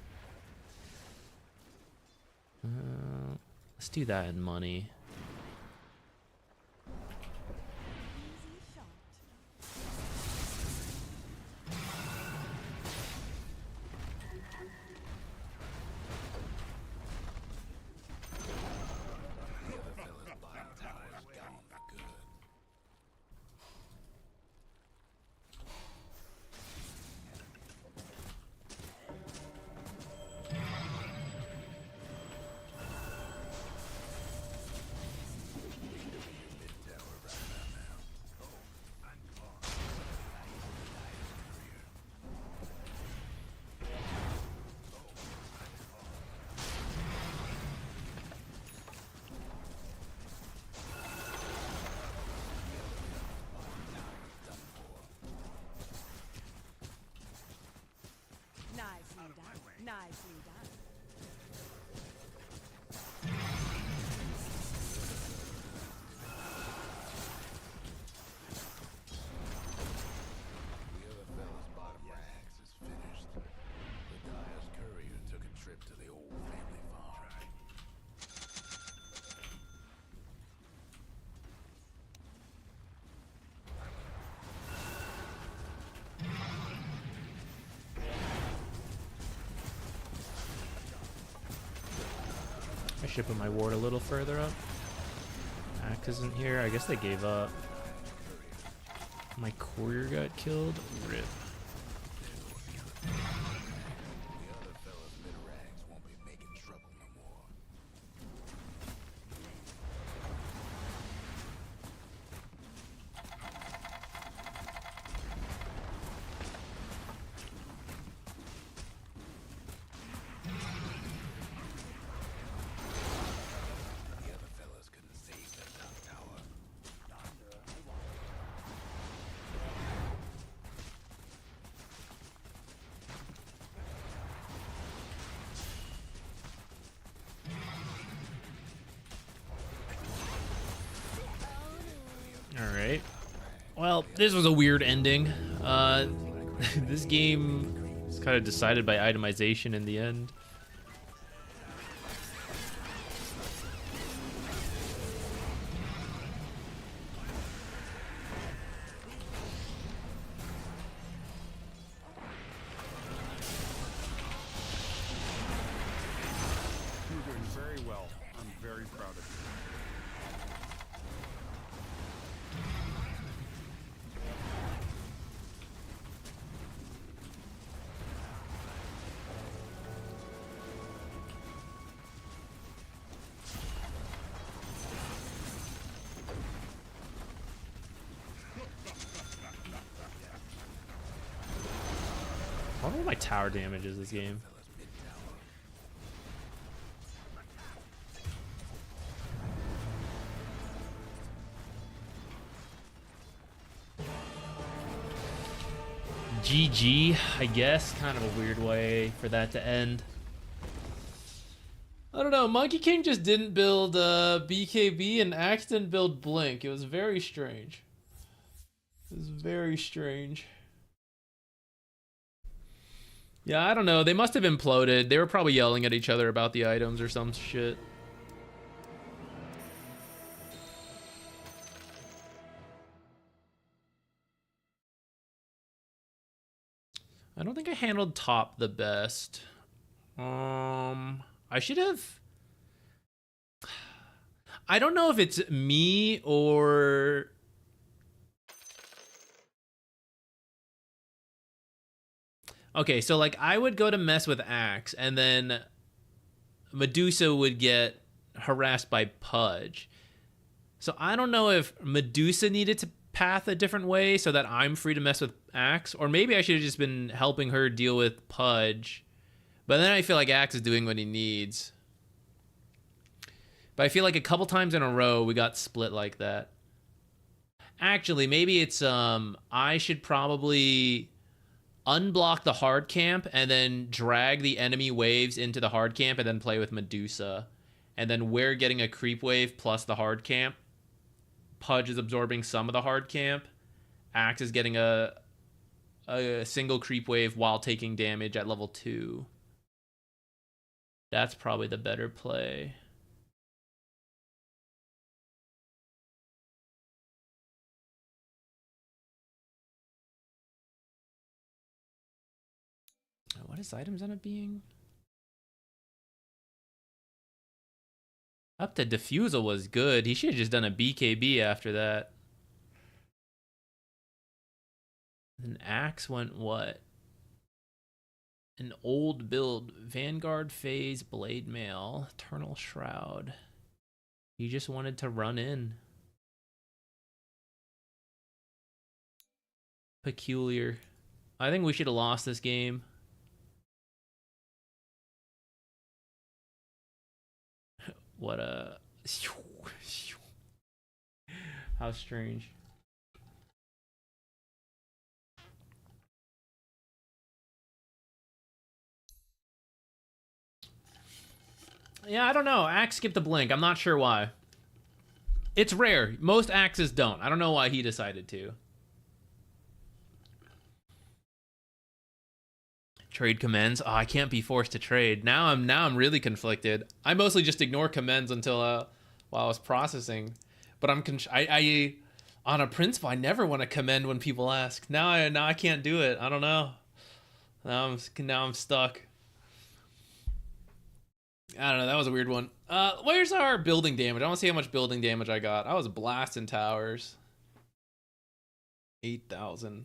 Let's do that in money. Nicely done. Nicely done. The other fella's bottom rags is finished. The Dyer's courier took a trip to the old family farm. I should put my ward a little further up. Axe isn't here. I guess they gave up. My courier got killed. Rip. The other fella's mid-rags won't be making trouble no more. The other fellas couldn't save that top tower. Alright. Well, this was a weird ending. This game is kind of decided by itemization in the end. You're doing very well. I'm very proud of you. I wonder what my tower damage is this game. GG, I guess. Kind of a weird way for that to end. I don't know. Monkey King just didn't build BKB and Axe didn't build Blink. It was very strange. It was very strange. Yeah, I don't know. They must have imploded. They were probably yelling at each other about the items or some shit. I don't think I handled top the best. I should have... I don't know if it's me or... Okay, so like I would go to mess with Axe and then Medusa would get harassed by Pudge. So I don't know if Medusa needed to path a different way so that I'm free to mess with Axe, or maybe I should have just been helping her deal with Pudge. But then I feel like Axe is doing what he needs. But I feel like a couple times in a row we got split like that. Actually, maybe it's I should probably unblock the hard camp and then drag the enemy waves into the hard camp and then play with Medusa. and then we're getting a creep wave plus the hard camp. Pudge is absorbing some of the hard camp. Axe is getting a single creep wave while taking damage at level 2. That's probably the better play. What his items end up being? Up to Diffusal was good. He should have just done a BKB after that. And Axe went what? An old build. Vanguard Phase, Blade Mail, Eternal Shroud. He just wanted to run in. Peculiar. I think we should have lost this game. What a... How strange. Yeah, I don't know. Axe skipped the blink. I'm not sure why. It's rare. Most axes don't. I don't know why he decided to. Trade commends. Oh, I can't be forced to trade. Now I'm really conflicted. I mostly just ignore commends until while I was processing. But I on a principle I never want to commend when people ask. Now I can't do it. I don't know. Now I'm stuck. I don't know. That was a weird one. Where's our building damage? I want to see how much building damage I got. I was blasting towers. 8,000.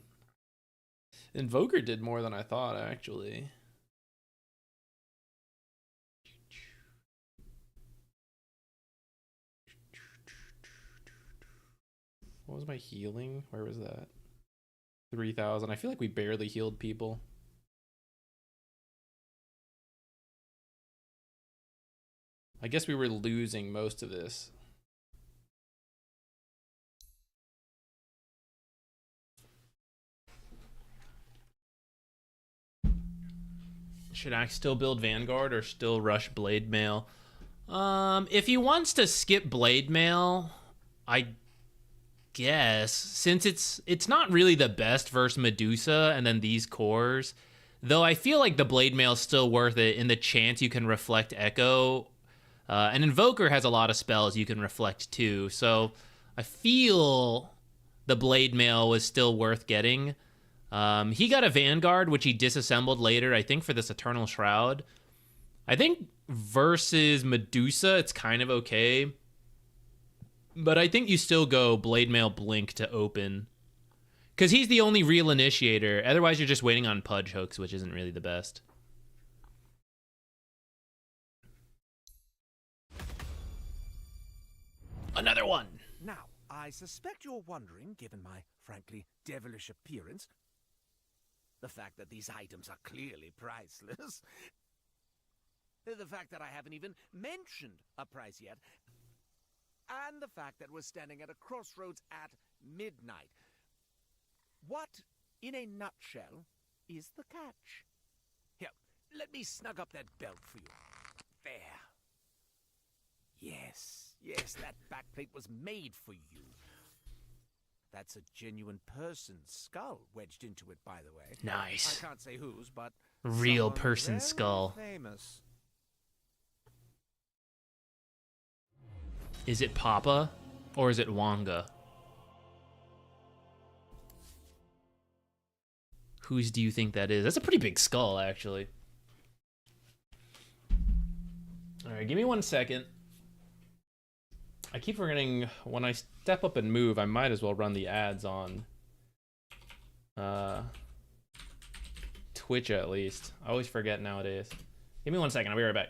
Invoker did more than I thought, actually. What was my healing? Where was that? 3,000. I feel like we barely healed people. I guess we were losing most of this. Should I still build Vanguard or still rush Blade Mail? If he wants to skip Blade Mail, I guess, since it's not really the best versus Medusa and then these cores, though I feel like the Blade Mail is still worth it in the chance you can reflect Echo. And Invoker has a lot of spells you can reflect too, so I feel the Blade Mail was still worth getting. He got a Vanguard, which he disassembled later, I think, for this Eternal Shroud. I think versus Medusa, it's kind of okay. But I think you still go Blade Mail Blink to open. Because he's the only real initiator. Otherwise, you're just waiting on Pudge hooks, which isn't really the best. Another one! Now, I suspect you're wondering, given my frankly devilish appearance, the fact that these items are clearly priceless, the fact that I haven't even mentioned a price yet, and the fact that we're standing at a crossroads at midnight. What, in a nutshell, is the catch? Here, let me snug up that belt for you. There. Yes, that backplate was made for you. That's a genuine person's skull wedged into it, by the way. Nice. I can't say whose, but Real someone person very skull. Famous. Is it Papa or is it Wanga? Whose do you think that is? That's a pretty big skull, actually. All right, give me 1 second. I keep forgetting when I step up and move, I might as well run the ads on Twitch at least. I always forget nowadays. Give me 1 second, I'll be right back.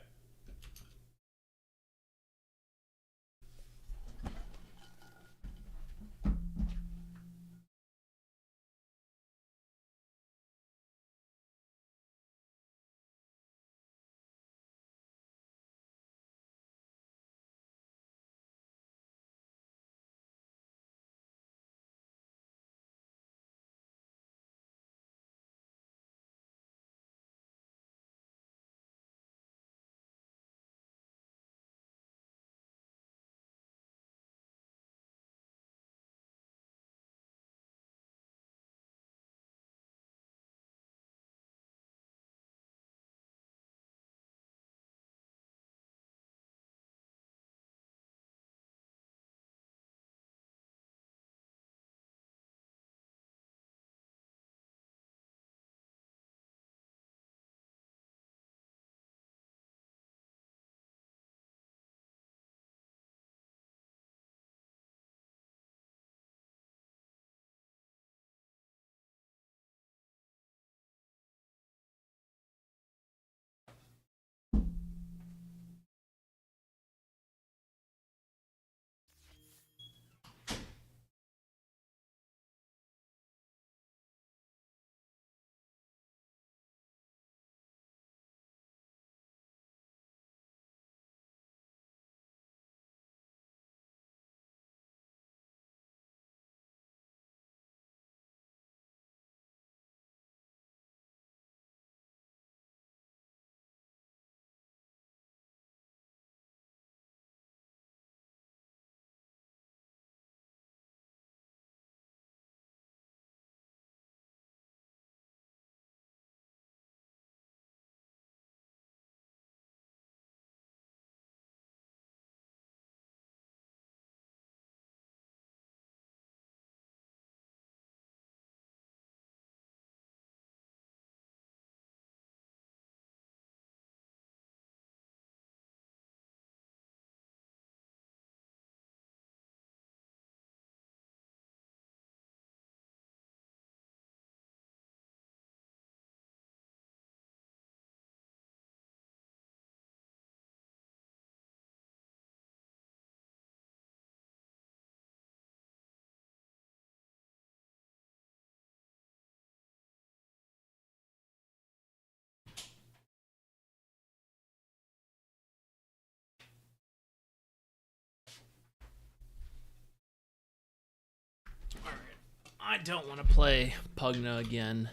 I don't want to play Pugna again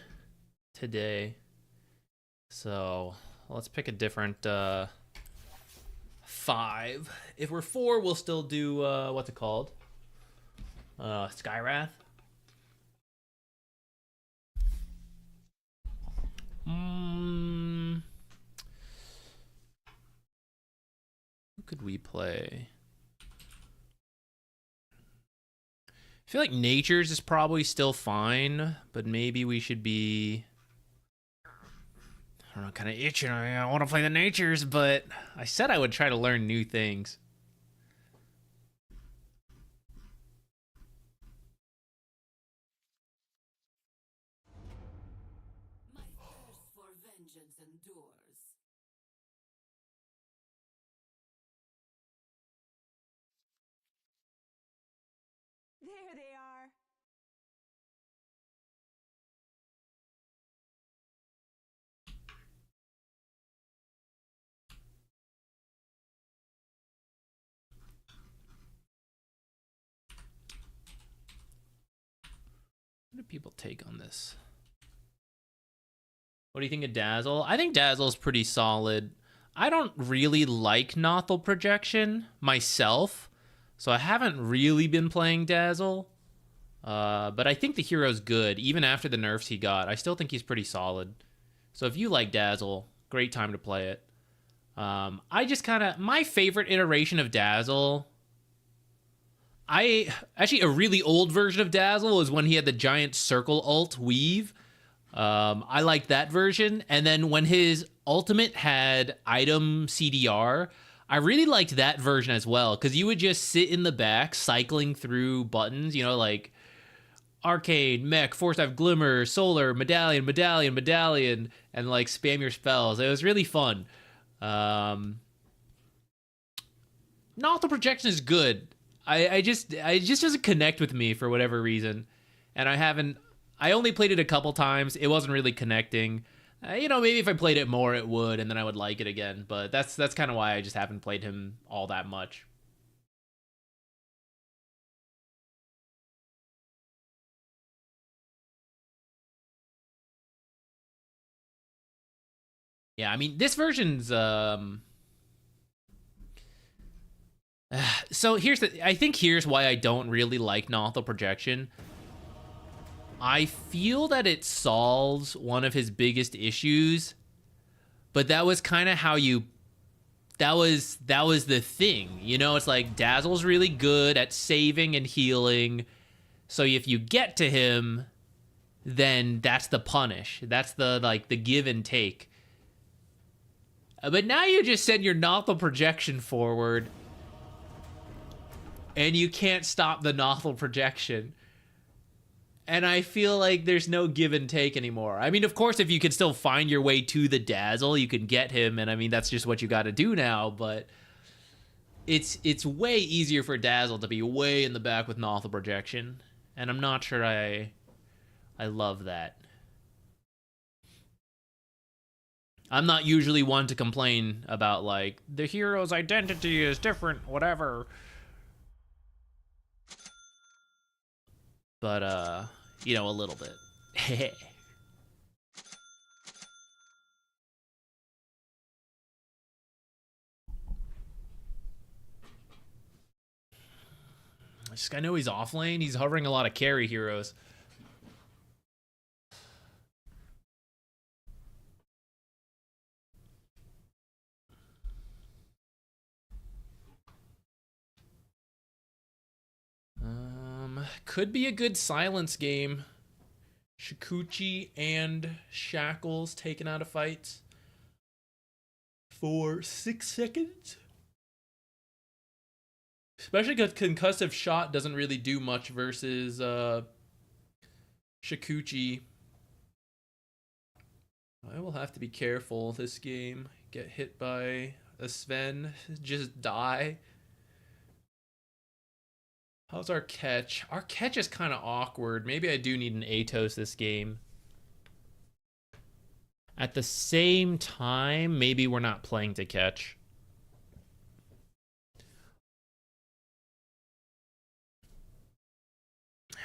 today. So let's pick a different 5. If we're 4, we'll still do what's it called? Skywrath. Who could we play? I feel like Nature's is probably still fine, but maybe we should be, I don't know, kind of itching. I want to play the Natures, but I said I would try to learn new things. My thirst for vengeance endures. There they are. What do people take on this? What do you think of Dazzle? I think Dazzle's pretty solid. I don't really like Nothel Projection myself, so I haven't really been playing Dazzle. But I think the hero's good, even after the nerfs he got. I still think he's pretty solid. So if you like Dazzle, great time to play it. I just kind of... My favorite iteration of Dazzle... Actually, a really old version of Dazzle was when he had the giant circle ult weave. I liked that version. And then when his ultimate had item CDR, I really liked that version as well, because you would just sit in the back cycling through buttons, you know, like Arcade, Mech, Force Dive, Glimmer, Solar, Medallion, Medallion, Medallion, and like spam your spells. It was really fun. Nothel Projection is good. I just doesn't connect with me for whatever reason, and I only played it a couple times. It wasn't really connecting. You know, maybe if I played it more, it would, and then I would like it again. But that's kind of why I just haven't played him all that much. Yeah, I mean, this version's so I think here's why I don't really like Nothel Projection. I feel that it solves one of his biggest issues, but that was kind of how that was the thing, you know. It's like Dazzle's really good at saving and healing, so if you get to him, then that's the punish, that's the give and take. But now you just send your Nothel Projection forward, and you can't stop the Nothel Projection. And I feel like there's no give and take anymore. I mean, of course, if you can still find your way to the Dazzle, you can get him, and I mean, that's just what you got to do now, but it's way easier for Dazzle to be way in the back with Nothel Projection, and I'm not sure I love that. I'm not usually one to complain about, like, the hero's identity is different, whatever. But, you know, a little bit. I know he's off lane. He's hovering a lot of carry heroes. Could be a good silence game. Shikuchi and Shackles taken out of fights for 6 seconds. Especially because Concussive Shot doesn't really do much versus Shikuchi. I will have to be careful this game. Get hit by a Sven, just die. How's our catch? Our catch is kind of awkward. Maybe I do need an Atos this game. At the same time, maybe we're not playing to catch.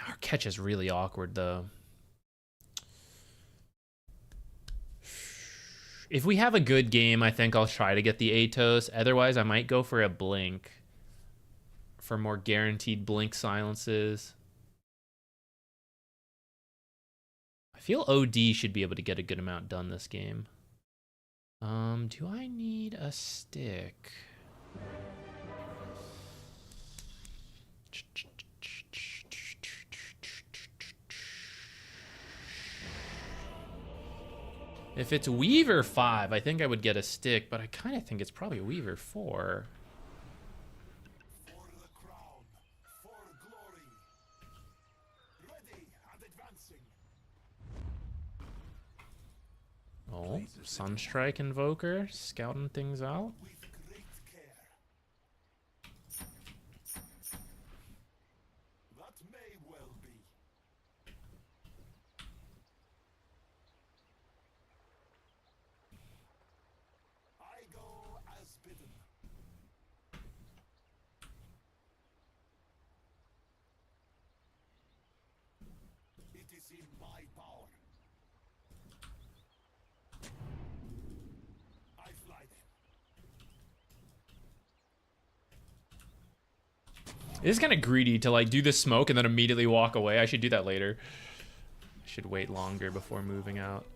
Our Catch is really awkward though. If we have a good game, I think I'll try to get the Atos. Otherwise, I might go for a Blink for more guaranteed Blink silences. I feel OD should be able to get a good amount done this game. Do I need a stick? If it's Weaver 5, I think I would get a stick, but I kind of think it's probably a Weaver 4. For the crown, for glory. Ready and advancing. Oh, Sunstrike Invoker, scouting things out. With great care. That may well be. I go as bidden. It is in my power. I fly then. It is kind of greedy to like do the smoke and then immediately walk away. I should do that later. I should wait longer before moving out.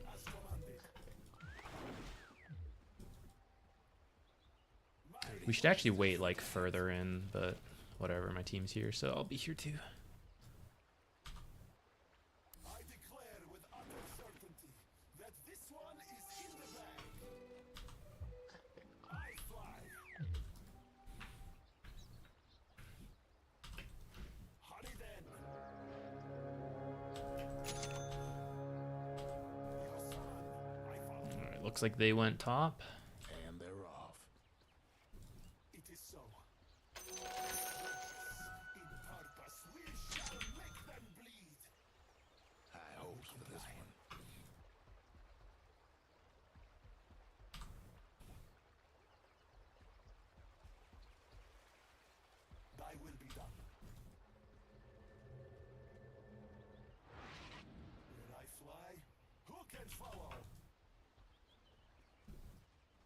We should actually wait like further in, but whatever, my team's here, so I'll be here too. I declare with utter certainty that this one is in the bag. I fly. Hurry then. Your son, I follow. Alright, looks like they went top. And they're off. It is so. In purpose, we shall make them bleed. High hopes for this one. Thy will be done. Where I fly, who can follow?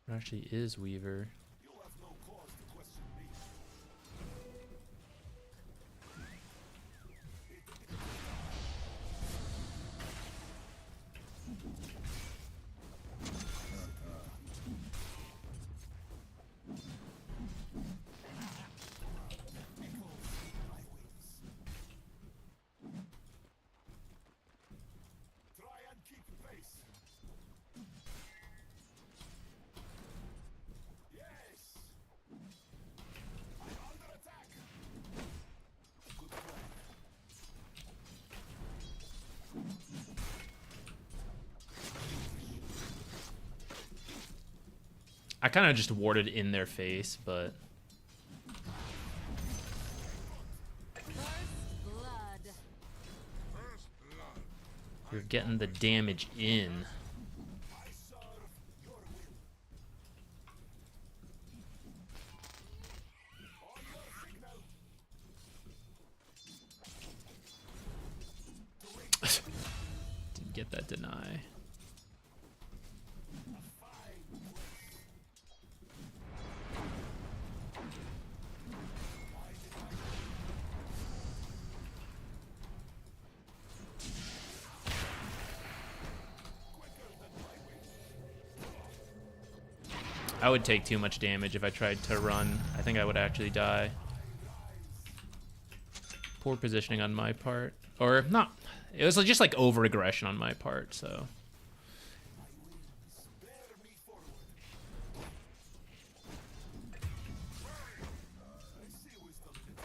It actually is Weaver. You have no cause to question me. Try and keep pace. Yes. I'm under attack. Good plan. I kind of just warded in their face, but Blood. we're getting the damage in. I serve your will. On your signal. Didn't get that deny. I would take too much damage if I tried to run. I think I would actually die. Poor positioning on my part. Or not. It was just like over aggression on my part, so. Bear me forward. I see wisdom in it.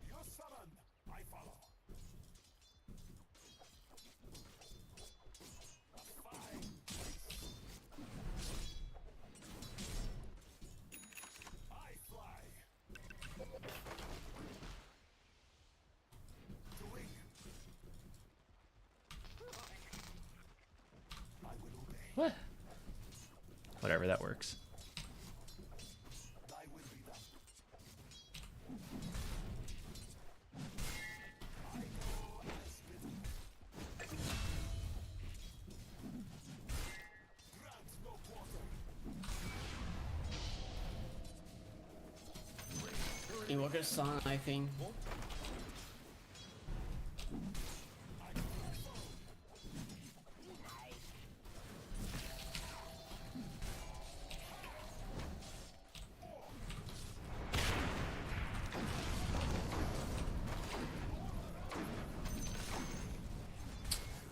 Your summon, I follow. A fine place. I fly. To wing. I will obey. What? Whatever, that works. Thy will be done. Invoker Sun, I think.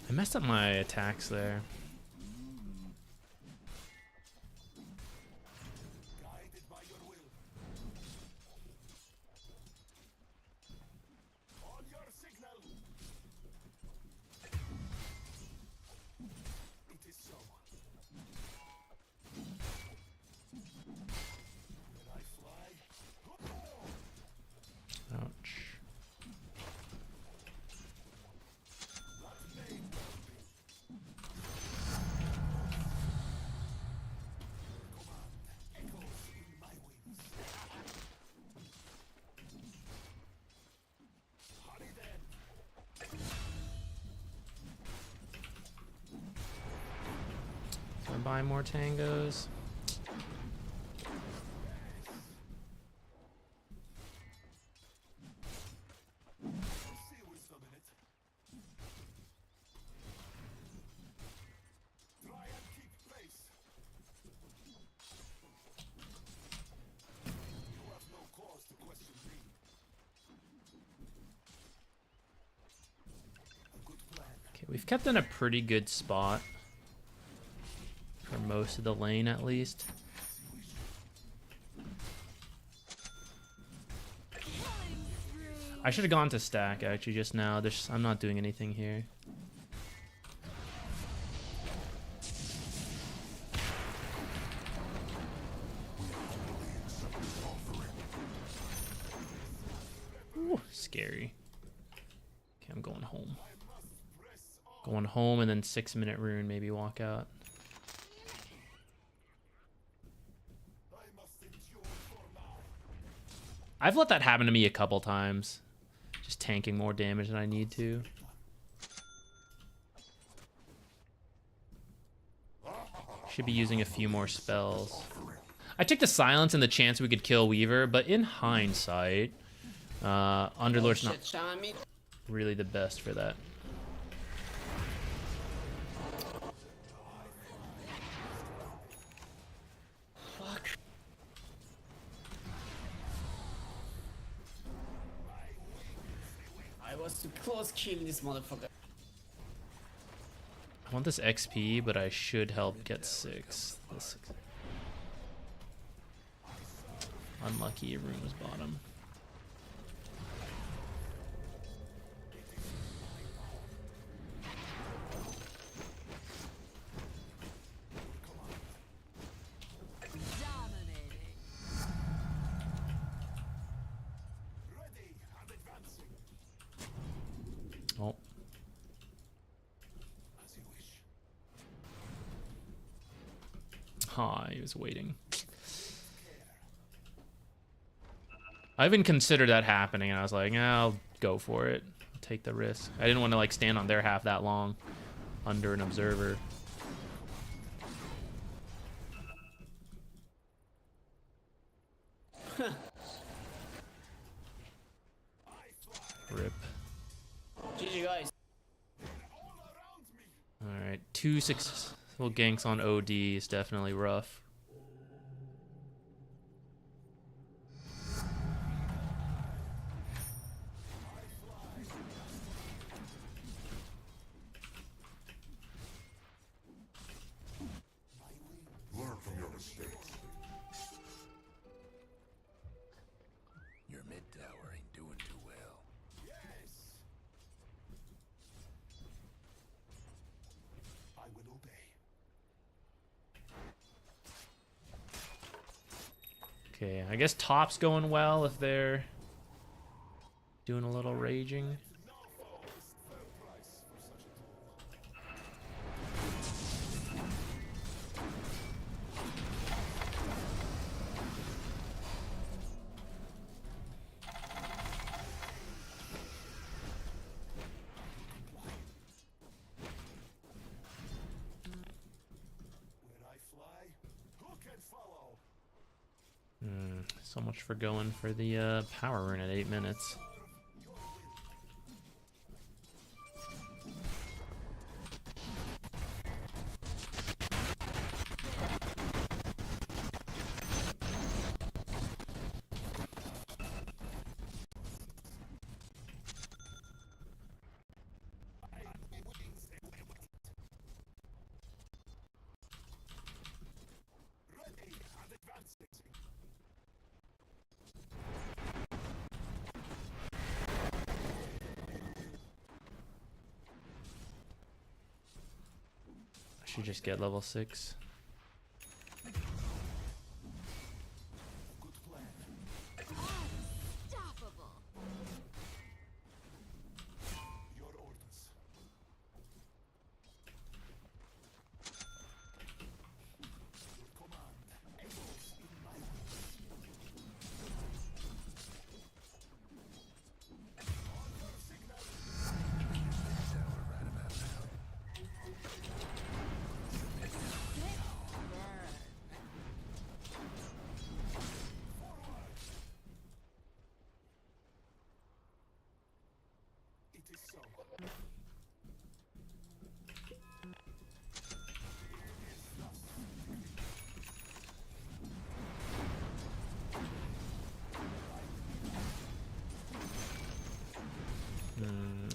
I messed up my attacks there. Ouch. Can I buy more tangos? Okay, we've kept in a pretty good spot for most of the lane, at least. I should have gone to stack actually just now. I'm not doing anything here. Ooh, scary. Okay, I'm going home. Going home and then 6-minute rune, maybe walk out. I've let that happen to me a couple times. Just tanking more damage than I need to. Should be using a few more spells. I took the silence and the chance we could kill Weaver, but in hindsight, Underlord's not really the best for that. I was too close killing this motherfucker. I want this XP, but I should help get 6. Unlucky, rune was bottom. Oh. Ah, he was waiting. I even considered that happening, and I was like, I'll go for it. Take the risk. I didn't want to like stand on their half that long under an observer. Rip. GG guys. Alright, 2 successful ganks on OD is definitely rough. Learn from your mistakes. Your mid tower ain't doing too well. Yes. I will obey. Okay, I guess top's going well if they're doing a little raging. So much for going for the power rune at 8 minutes. I should just get level 6.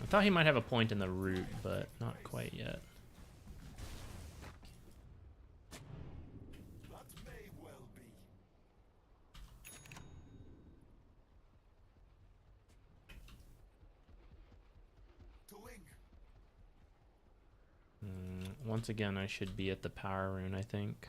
I thought he might have a point in the root, but not quite yet. Once again, I should be at the power rune, I think.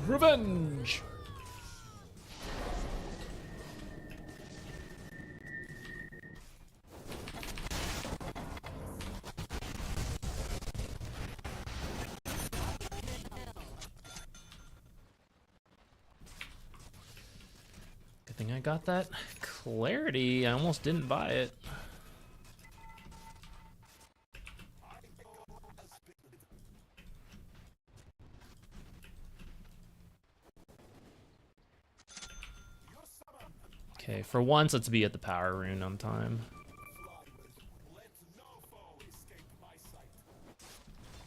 Revenge! Good thing I got that clarity. I almost didn't buy it. Okay, for once, let's be at the power rune on time.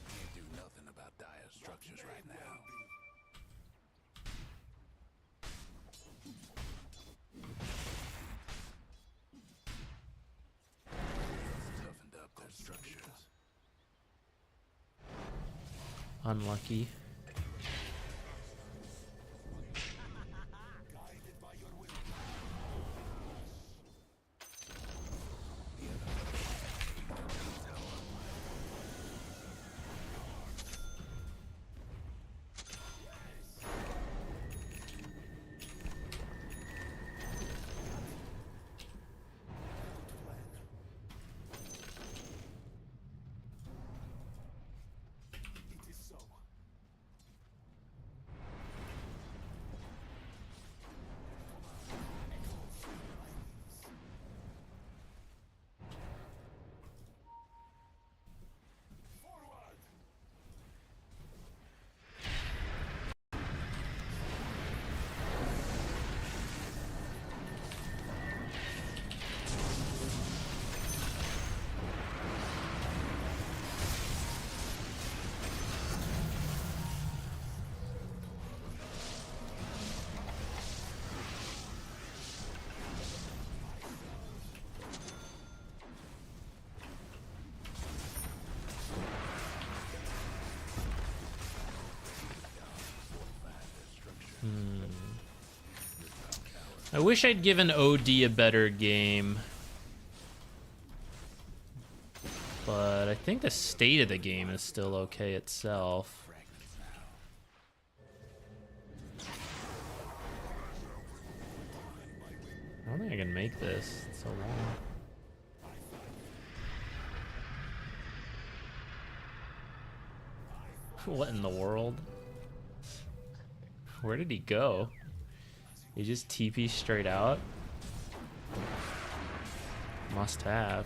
Can't do nothing about dire structures right now. Toughened up their structures. Unlucky. I wish I'd given OD a better game. But I think the state of the game is still okay itself. I don't think I can make this. It's so long. What in the world? Where did he go? He just TP straight out? Must have.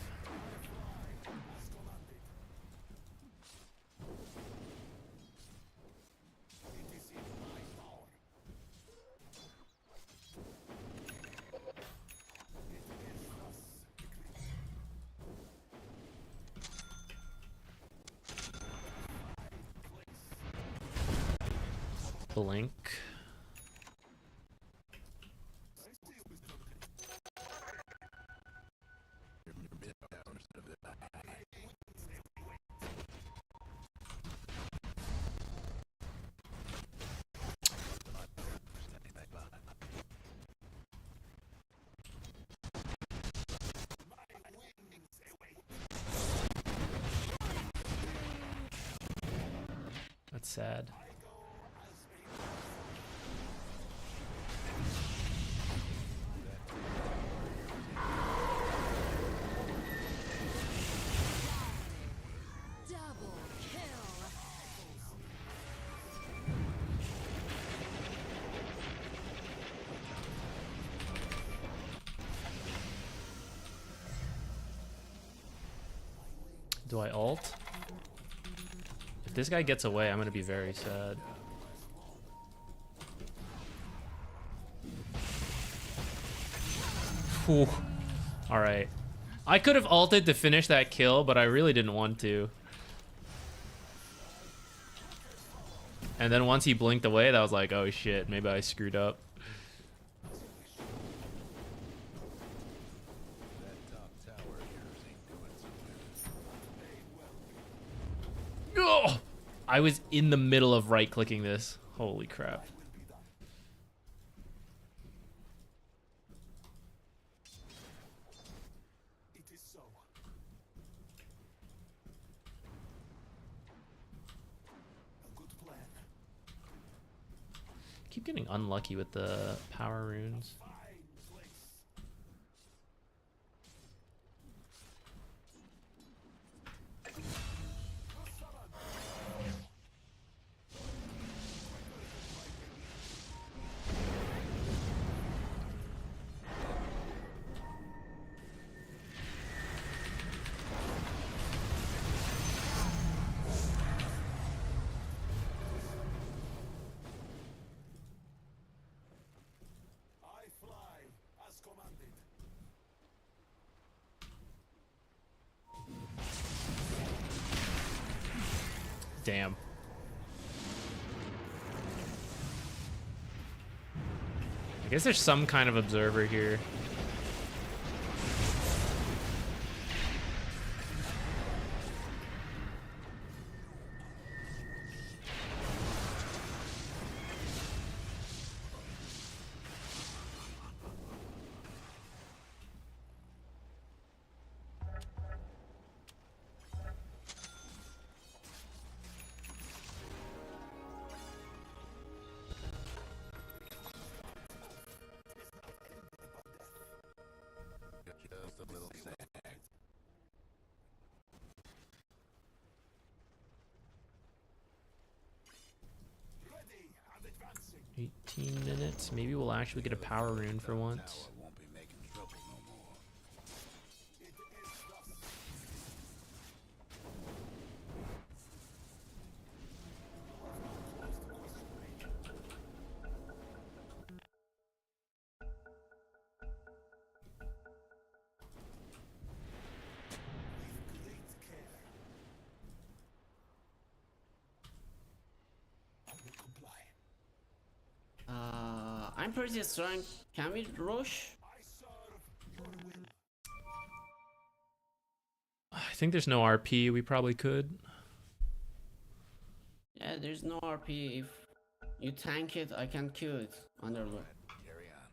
Blink. That's sad. Do I ult? If this guy gets away, I'm gonna be very sad. Whew. Alright. I could have ulted to finish that kill, but I really didn't want to. And then once he blinked away, that was like, oh shit, maybe I screwed up. Oh! I was in the middle of right-clicking this. Holy crap. Keep getting unlucky with the power runes. Damn. I guess there's some kind of observer here. Just a little snack. 18 minutes. Maybe we'll actually get a power rune for once. Won't be making trouble no more. I'm pretty strong. Can we rush? I think there's no RP. We probably could. Yeah, there's no RP. If you tank it, I can kill it underlord. Carry on.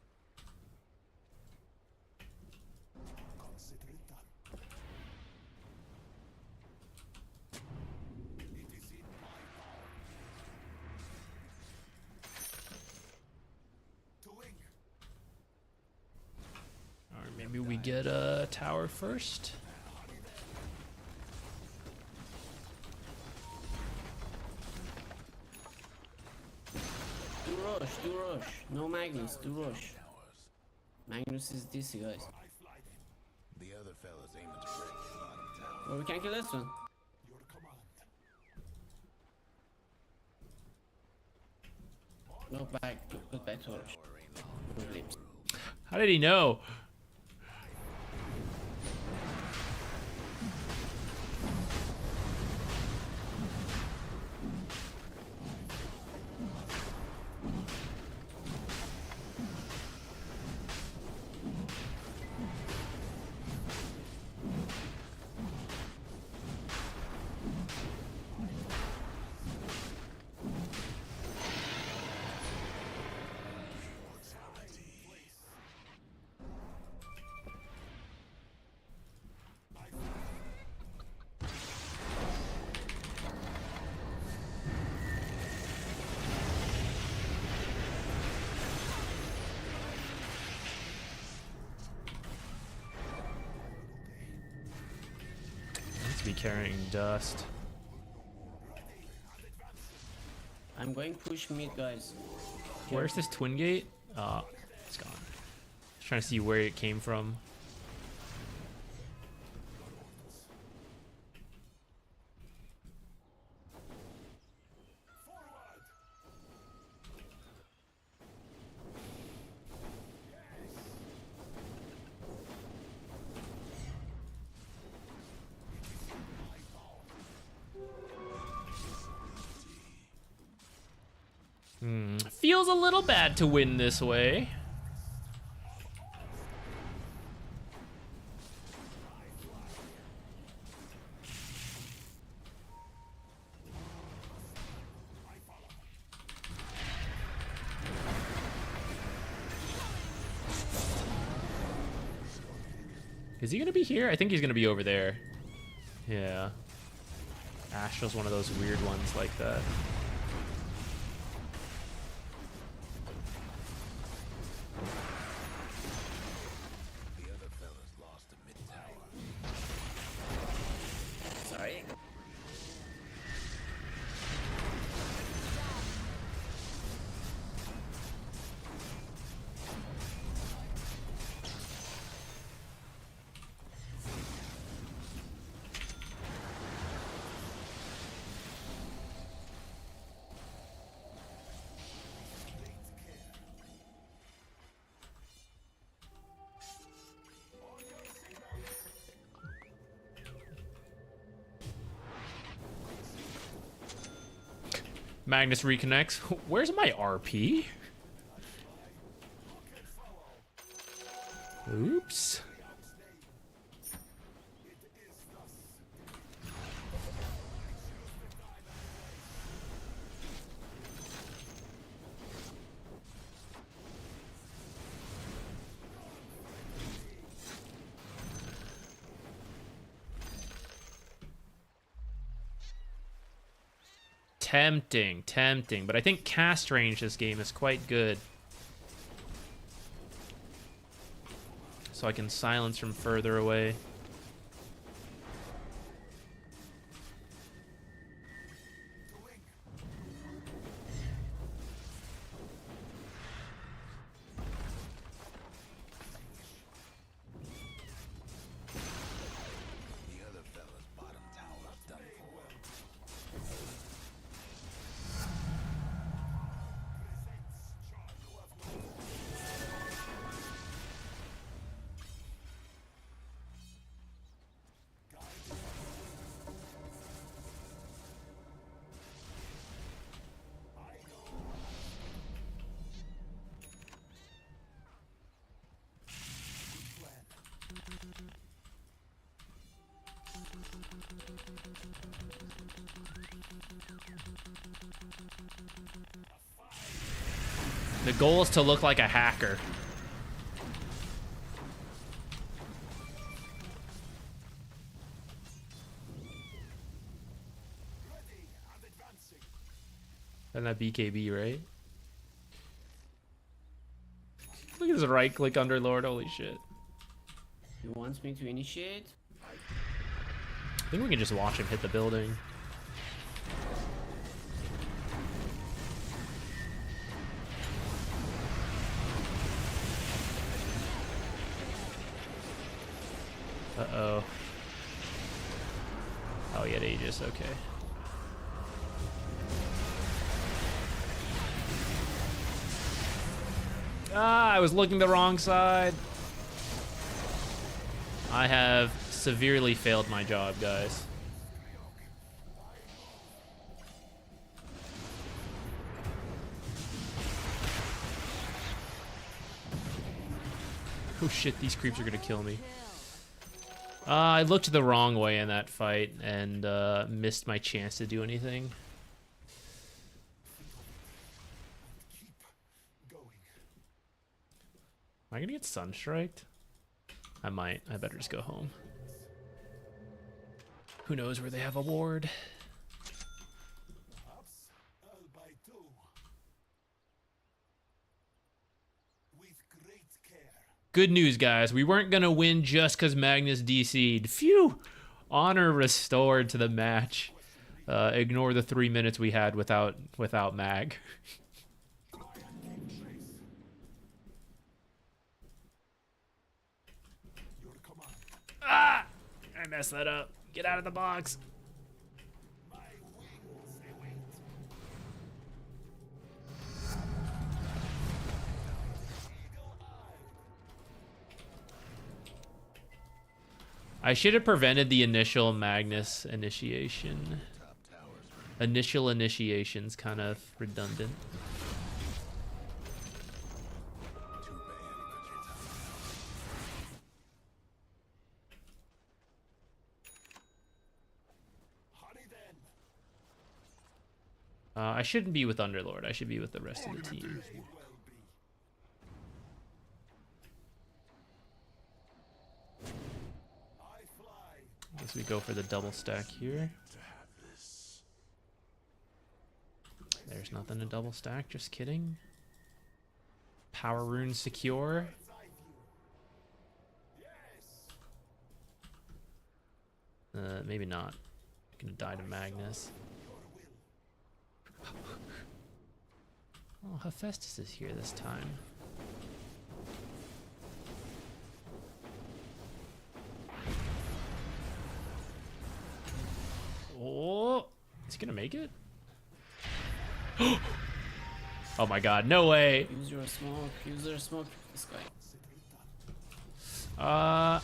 Maybe we get a tower first. Do rush. No Magnus, do rush. Magnus is DC, guys. The other fella's aiming to break your bottom tower. Well, we can't kill this one. Go back to rush. How did he know? Be carrying dust. I'm going push mid, guys. Where's this twin gate? Oh, it's gone. Just trying to see where it came from. Feels a little bad to win this way. Is he gonna be here? I think he's gonna be over there. Yeah. Astral's one of those weird ones like that. Sorry. Magnus reconnects. Where's my RP? Oops. Tempting, but I think cast range this game is quite good. So I can silence from further away. The goal is to look like a hacker. And that BKB, right? Look at his right click Underlord, holy shit. He wants me to initiate. I think we can just watch him hit the building. Uh-oh. Oh, he had Aegis, okay. Ah, I was looking the wrong side. I have severely failed my job, guys. Oh shit, these creeps are gonna kill me. I looked the wrong way in that fight and missed my chance to do anything. Am I gonna get sunstriked? I might. I better just go home. Who knows where they have a ward? Good news, guys. We weren't gonna win just because Magnus DC'd. Phew! Honor restored to the match. Ignore the 3 minutes we had without Mag. Ah! I messed that up. Get out of the box. I should have prevented the initial Magnus initiation. Initial initiation's kind of redundant. I shouldn't be with Underlord. I should be with the rest of the team. I guess we go for the double stack here. There's nothing to double stack, just kidding. Power rune secure. Maybe not. I'm gonna die to Magnus. Oh, Hephaestus is here this time. Oh, is he gonna make it? Oh my god, no way. Use your smoke, use your smoke, this guy. I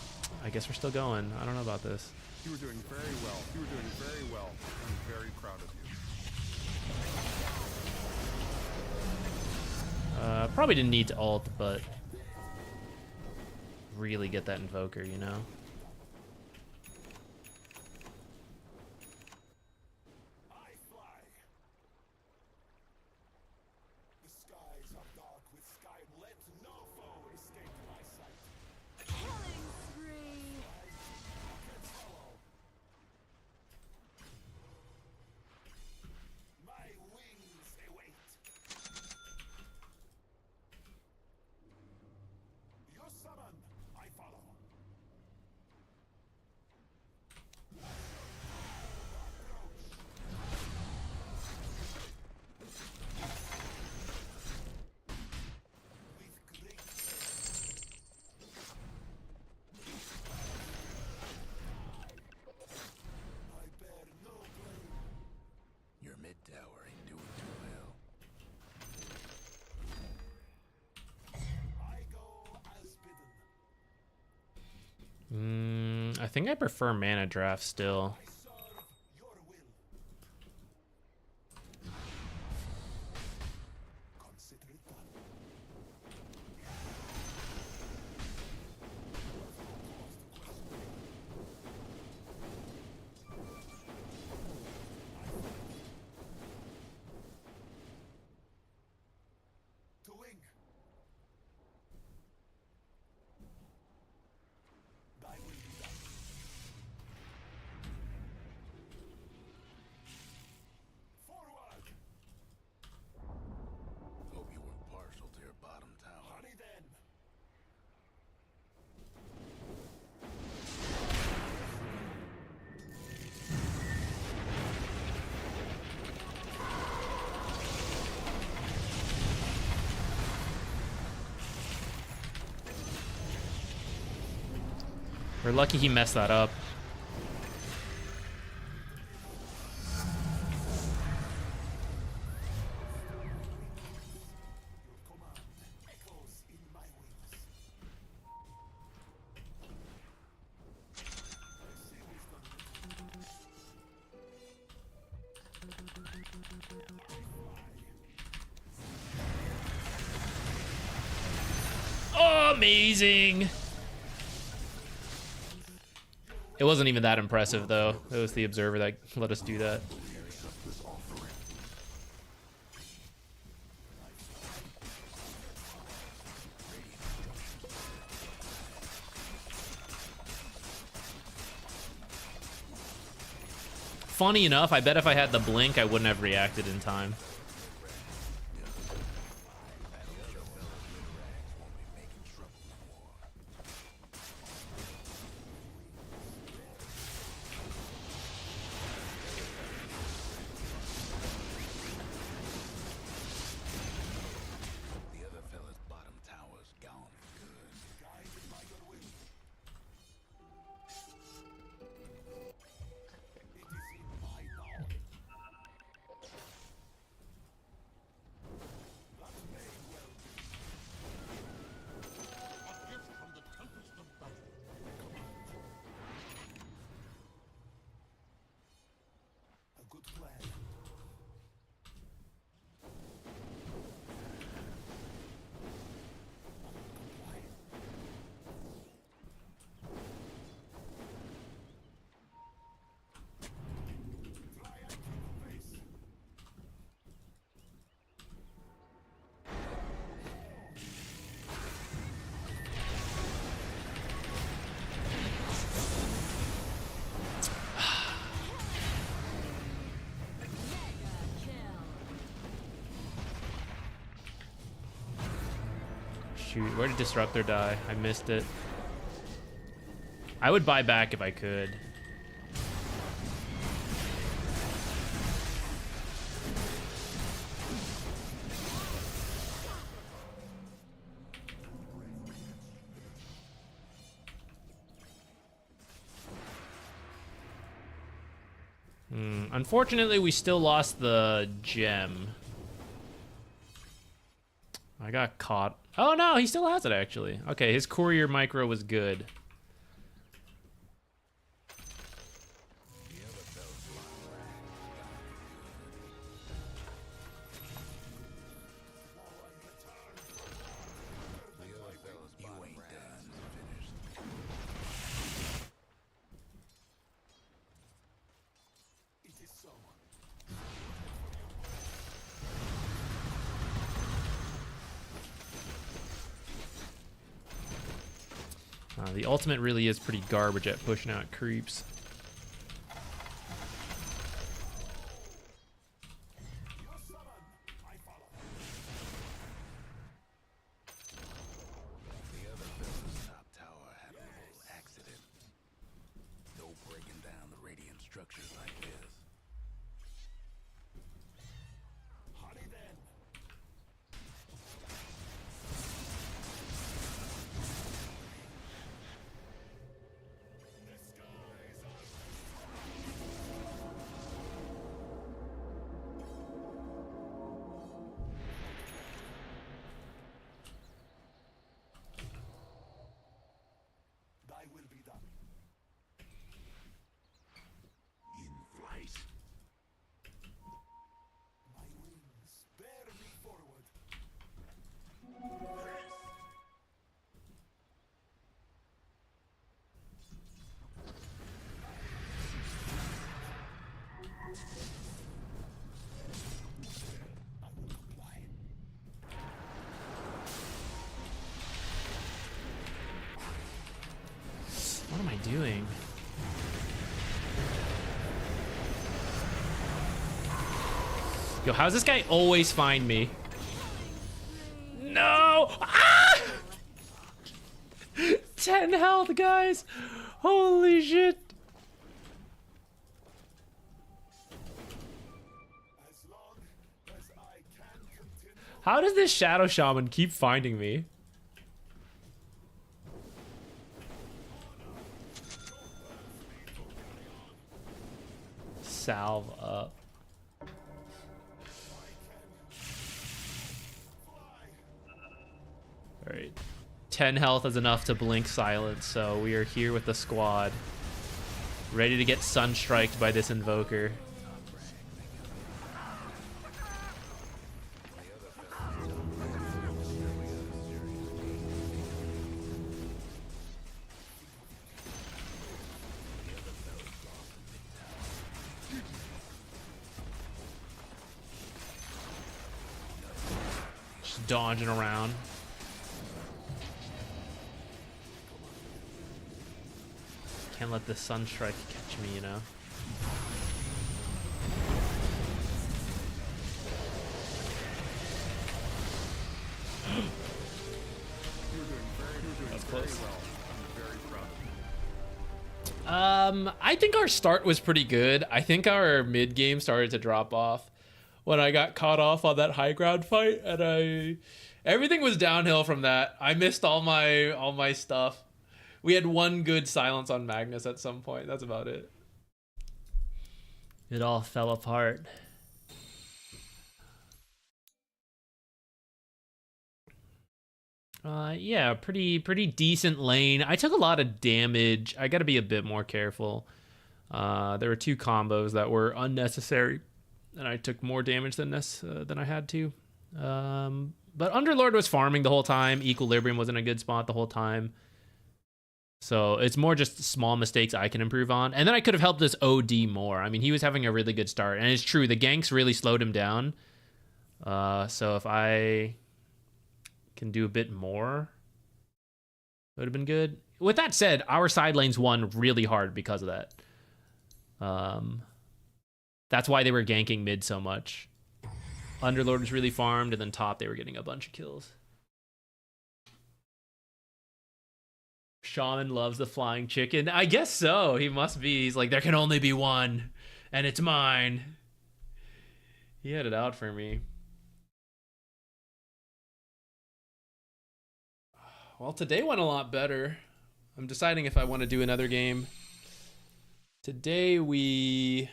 guess we're still going. I don't know about this. You were doing very well. You were doing very well. I'm very proud of you. Probably didn't need to ult, but really get that invoker, you know? Your mid tower ain't doing too well. I think I prefer mana draft still. We're lucky he messed that up. Amazing. It wasn't even that impressive though. It was the observer that let us do that. Funny enough, I bet if I had the blink, I wouldn't have reacted in time. Shoot, where did Disruptor die? I missed it. I would buy back if I could. Unfortunately, we still lost the gem. I got caught. Oh no, he still has it actually. Okay, his courier micro was good. The ultimate really is pretty garbage at pushing out creeps. What am I doing? Yo, how's this guy always find me? No! Ah! 10 health, guys! Holy shit! How does this Shadow Shaman keep finding me? salve up. Alright. 10 health is enough to blink silence, so we are here with the squad. Ready to get sunstriked by this invoker. Just dodging around. Can't let the sunstrike catch me, you know. That's close. I think our start was pretty good. I think our mid game started to drop off when I got caught off on that high ground fight, and everything was downhill from that. I missed all my stuff. We had one good silence on Magnus at some point. That's about it. It all fell apart. Yeah, pretty decent lane. I took a lot of damage. I got to be a bit more careful. There were 2 combos that were unnecessary, and I took more damage than I had to. But Underlord was farming the whole time. Equilibrium was in a good spot the whole time. So it's more just small mistakes I can improve on. And then I could have helped this OD more. I mean, he was having a really good start. And it's true, the ganks really slowed him down. So if I can do a bit more, it would have been good. With that said, our side lanes won really hard because of that. That's why they were ganking mid so much. Underlord was really farmed, and then top they were getting a bunch of kills. Shaman loves the flying chicken. I guess so. He must be. He's like, there can only be one, and it's mine. He had it out for me. Well, today went a lot better. I'm deciding if I want to do another game. Today we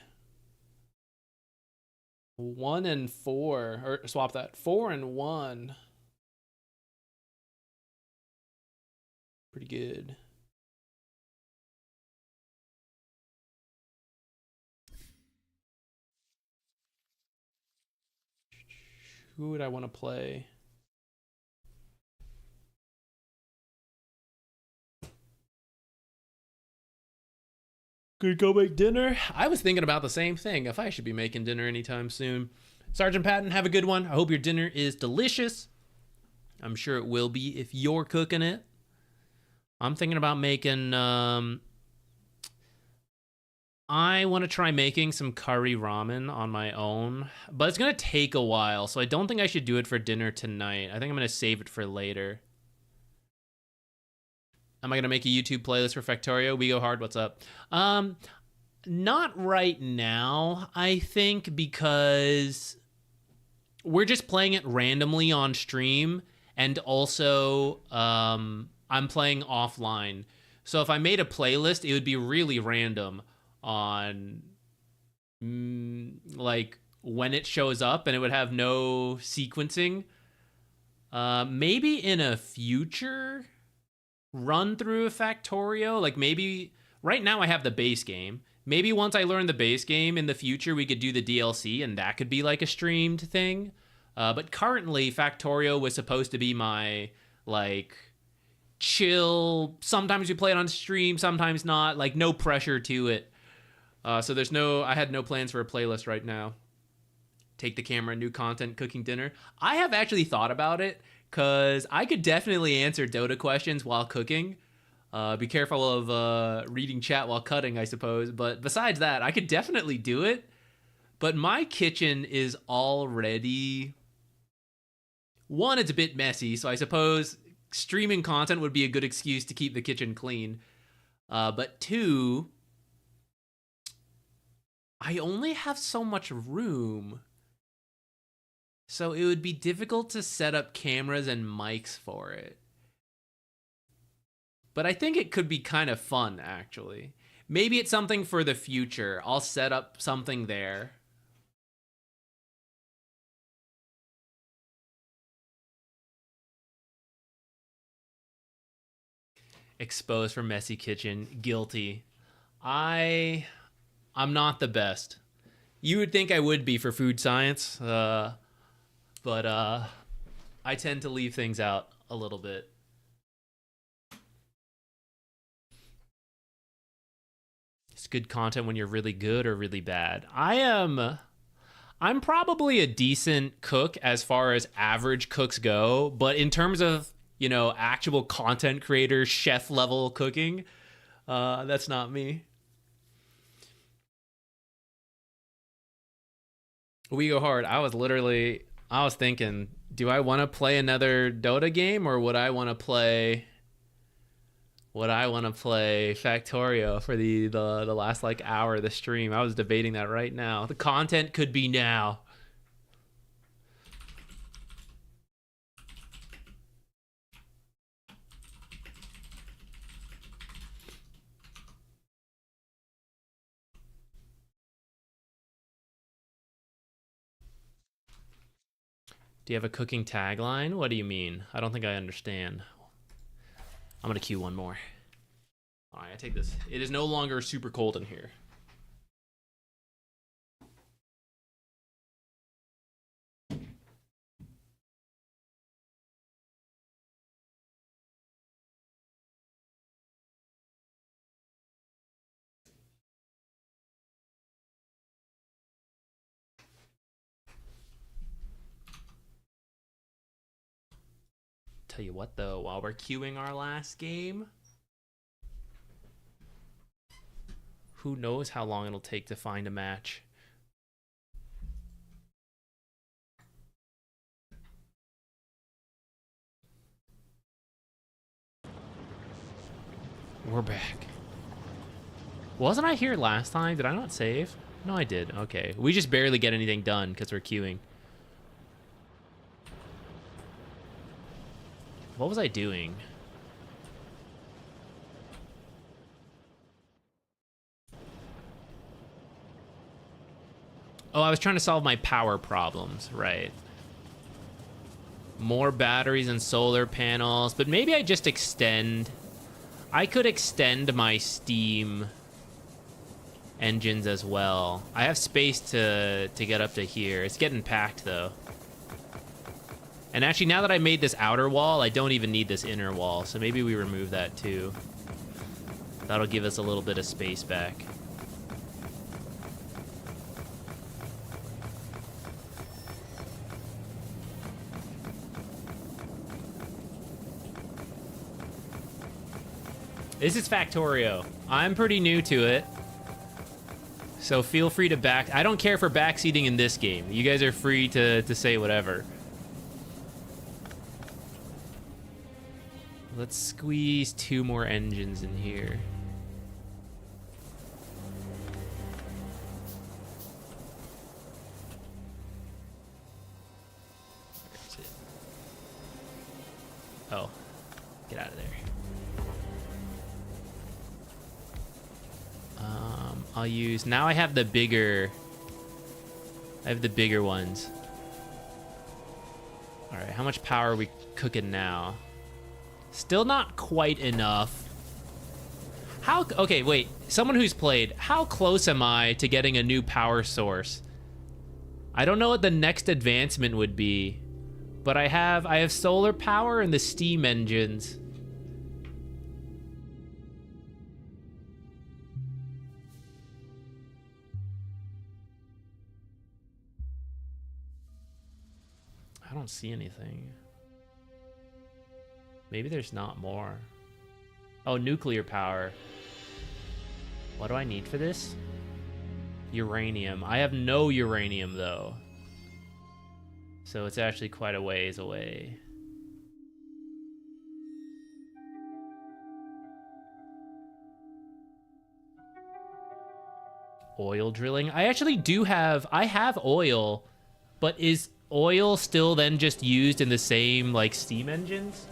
1 and 4, or swap that. 4 and 1. Pretty good. Who would I want to play? Could go make dinner. I was thinking about the same thing, if I should be making dinner anytime soon. Sergeant Patton, have a good one. I hope your dinner is delicious. I'm sure it will be if you're cooking it. I'm thinking about making, I want to try making some curry ramen on my own, but it's going to take a while, so I don't think I should do it for dinner tonight. I think I'm going to save it for later. Am I going to make a YouTube playlist for Factorio? We go hard, what's up? Not right now, I think, because we're just playing it randomly on stream, and also, I'm playing offline. So if I made a playlist, it would be really random on like when it shows up, and it would have no sequencing. Maybe in a future run through of Factorio, like maybe right now I have the base game. Maybe once I learn the base game in the future, we could do the DLC, and that could be like a streamed thing. But currently, Factorio was supposed to be my like chill, sometimes we play it on stream, sometimes not, like no pressure to it. So there's I had no plans for a playlist right now. Take the camera, new content, cooking dinner. I have actually thought about it, because I could definitely answer Dota questions while cooking. Be careful of reading chat while cutting, I suppose. But besides that, I could definitely do it. But my kitchen is already... One, it's a bit messy, so I suppose streaming content would be a good excuse to keep the kitchen clean. But 2, I only have so much room. So it would be difficult to set up cameras and mics for it. But I think it could be kind of fun, actually. Maybe it's something for the future. I'll set up something there. Exposed for messy kitchen. Guilty. I'm not the best. You would think I would be for food science, but I tend to leave things out a little bit. It's good content when you're really good or really bad. I'm probably a decent cook as far as average cooks go, but in terms of, you know, actual content creator, chef level cooking, that's not me. We go hard. I was thinking, do I want to play another Dota game, or would I want to play Factorio for the last like hour of the stream? I was debating that right now. The content could be now. Do you have a cooking tagline? What do you mean? I don't think I understand. I'm gonna queue one more. All right, I take this. It is no longer super cold in here. Tell you what though, while we're queuing our last game, who knows how long it'll take to find a match. We're back. Wasn't I here last time? Did I not save? No, I did. Okay. We just barely get anything done because we're queuing. What was I doing? Oh, I was trying to solve my power problems, right. More batteries and solar panels, but maybe I just extend. I could extend my Steam engines as well. I have space to get up to here. It's getting packed though. And actually, now that I made this outer wall, I don't even need this inner wall, so maybe we remove that too. That'll give us a little bit of space back. This is Factorio. I'm pretty new to it, so feel free to back. I don't care for backseating in this game. You guys are free to say whatever. Let's squeeze 2 more engines in here. That's it. Oh, get out of there. I'll use, now I have the bigger, ones. All right, how much power are we cooking now? Still not quite enough. How, okay, wait, someone who's played, how close am I to getting a new power source? I don't know what the next advancement would be, but I have solar power and the steam engines. I don't see anything. Maybe there's not more. Oh, nuclear power. What do I need for this? Uranium. I have no uranium, though. So it's actually quite a ways away. Oil drilling. I actually do have... I have oil, but is oil still then just used in the same, like, steam engines?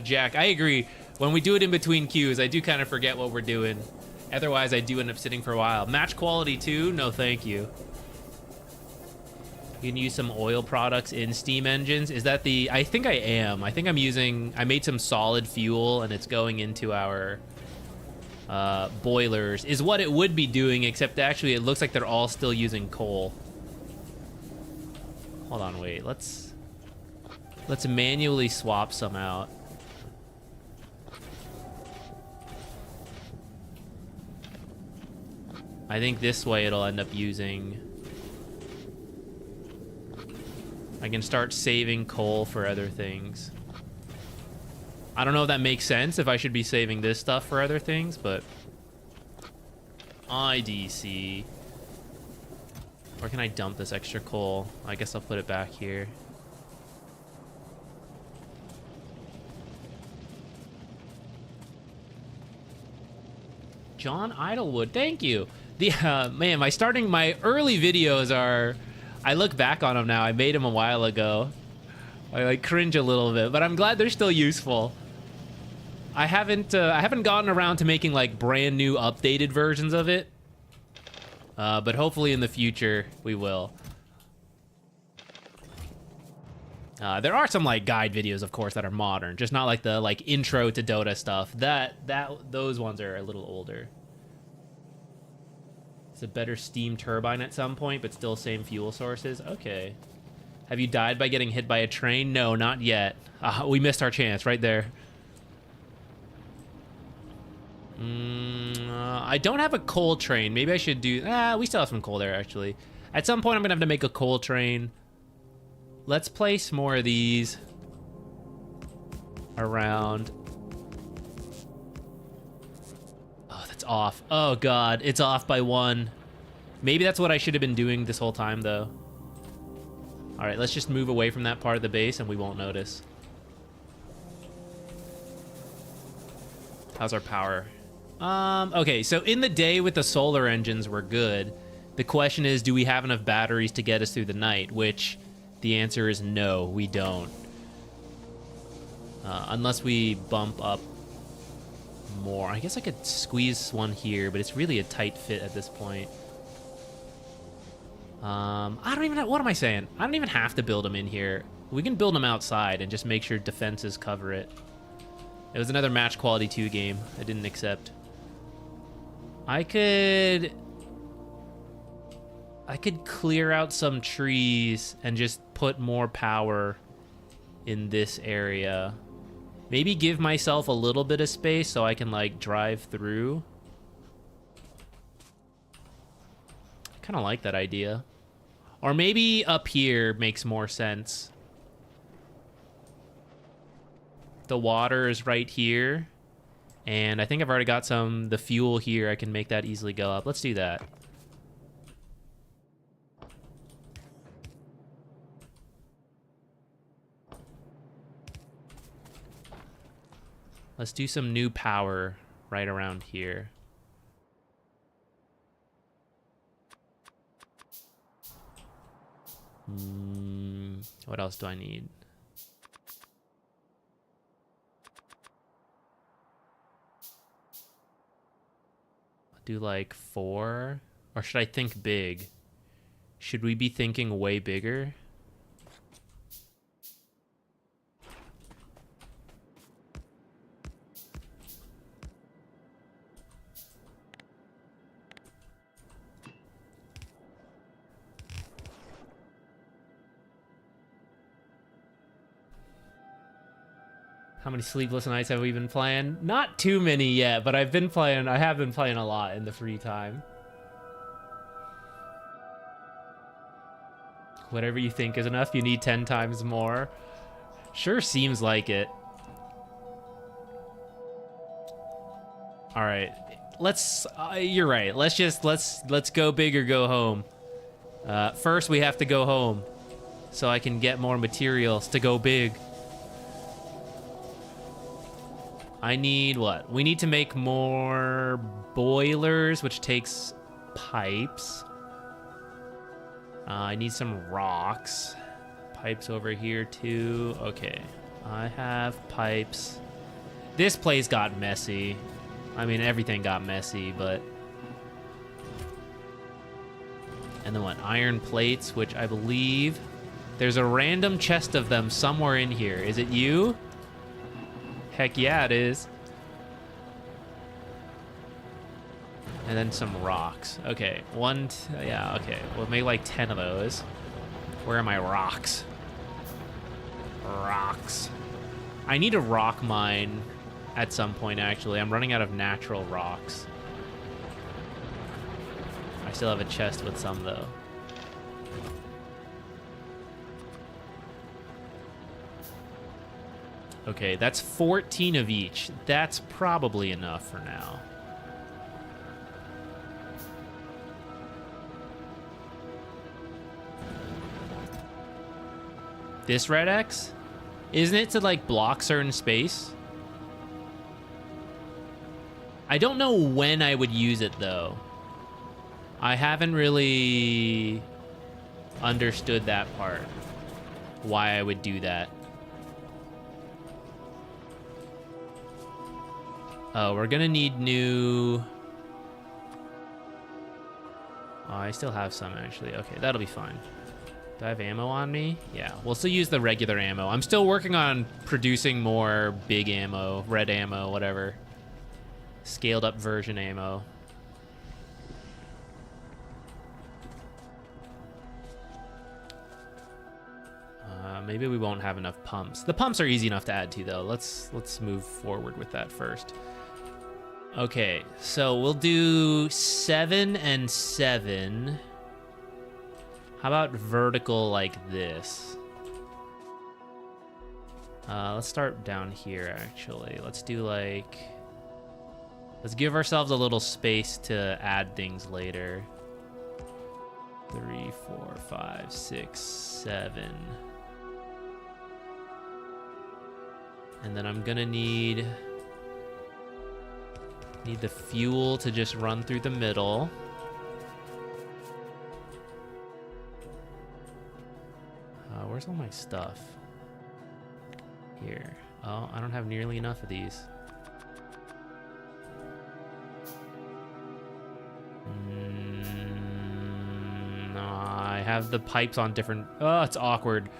Jack, I agree. When we do it in between queues, I do kind of forget what we're doing. Otherwise, I do end up sitting for a while. Match quality too? No, thank you. You can use some oil products in steam engines. Is that the... I think I am. I think I'm using... I made some solid fuel, and it's going into our boilers. Is what it would be doing, except actually it looks like they're all still using coal. Hold on, wait. Let's manually swap some out. I think this way it'll end up using... I can start saving coal for other things. I don't know if that makes sense, if I should be saving this stuff for other things, but... IDC. Where can I dump this extra coal? I guess I'll put it back here. John Idlewood, thank you. The man, my early videos are, I look back on them now. I made them a while ago. I like cringe a little bit, but I'm glad they're still useful. I haven't gotten around to making like brand new updated versions of it, but hopefully in the future we will. There are some like guide videos, of course, that are modern, just not like the like intro to Dota stuff. Those ones are a little older. It's a better steam turbine at some point, but still same fuel sources. Okay. Have you died by getting hit by a train? No, not yet. We missed our chance right there. I don't have a coal train. Maybe I should do... we still have some coal there, actually. At some point, I'm going to have to make a coal train. Let's place more of these around. Oh, that's off. Oh, God. It's off by 1. Maybe that's what I should have been doing this whole time, though. All right, let's just move away from that part of the base, and we won't notice. How's our power? Okay, so in the day with the solar engines, we're good. The question is, do we have enough batteries to get us through the night? Which, the answer is no, we don't. Unless we bump up more. I guess I could squeeze one here, but it's really a tight fit at this point. I don't even know, what am I saying? I don't even have to build them in here. We can build them outside and just make sure defenses cover it. It was another match quality 2 game I didn't accept. I could clear out some trees and just put more power in this area. Maybe give myself a little bit of space so I can like drive through. I kind of like that idea. Or maybe up here makes more sense. The water is right here. And I think I've already got the fuel here. I can make that easily go up. Let's do that. Let's do some new power right around here. What else do I need? Do like 4? Or should I think big? Should we be thinking way bigger? How many sleepless nights have we been playing? Not too many yet, but I have been playing a lot in the free time. Whatever you think is enough, you need 10 times more. Sure seems like it. All right, let's, you're right. Let's go big or go home. First we have to go home so I can get more materials to go big. I need what? We need to make more boilers, which takes pipes. I need some rocks. Pipes over here too. Okay. I have pipes. This place got messy. I mean, everything got messy, but... And then what? Iron plates, which I believe... There's a random chest of them somewhere in here. Is it you? Heck yeah, it is. And then some rocks. Okay, yeah, okay. We'll make like 10 of those. Where are my rocks? Rocks. I need a rock mine at some point, actually. I'm running out of natural rocks. I still have a chest with some, though. Okay, that's 14 of each. That's probably enough for now. This red X? Isn't it to, like, block certain space? I don't know when I would use it, though. I haven't really understood that part. Why I would do that. Oh, we're gonna need new... Oh, I still have some, actually. Okay, that'll be fine. Do I have ammo on me? Yeah, we'll still use the regular ammo. I'm still working on producing more big ammo, red ammo, whatever. Scaled up version ammo. Maybe we won't have enough pumps. The pumps are easy enough to add to, though. Let's move forward with that first. Okay, so we'll do 7 and 7. How about vertical like this? Let's start down here, actually. Let's do like... Let's give ourselves a little space to add things later. 3, 4, 5, 6, 7. And then I'm gonna need the fuel to just run through the middle. Where's all my stuff? Here. Oh, I don't have nearly enough of these. No, I have the pipes on different... Oh, it's awkward.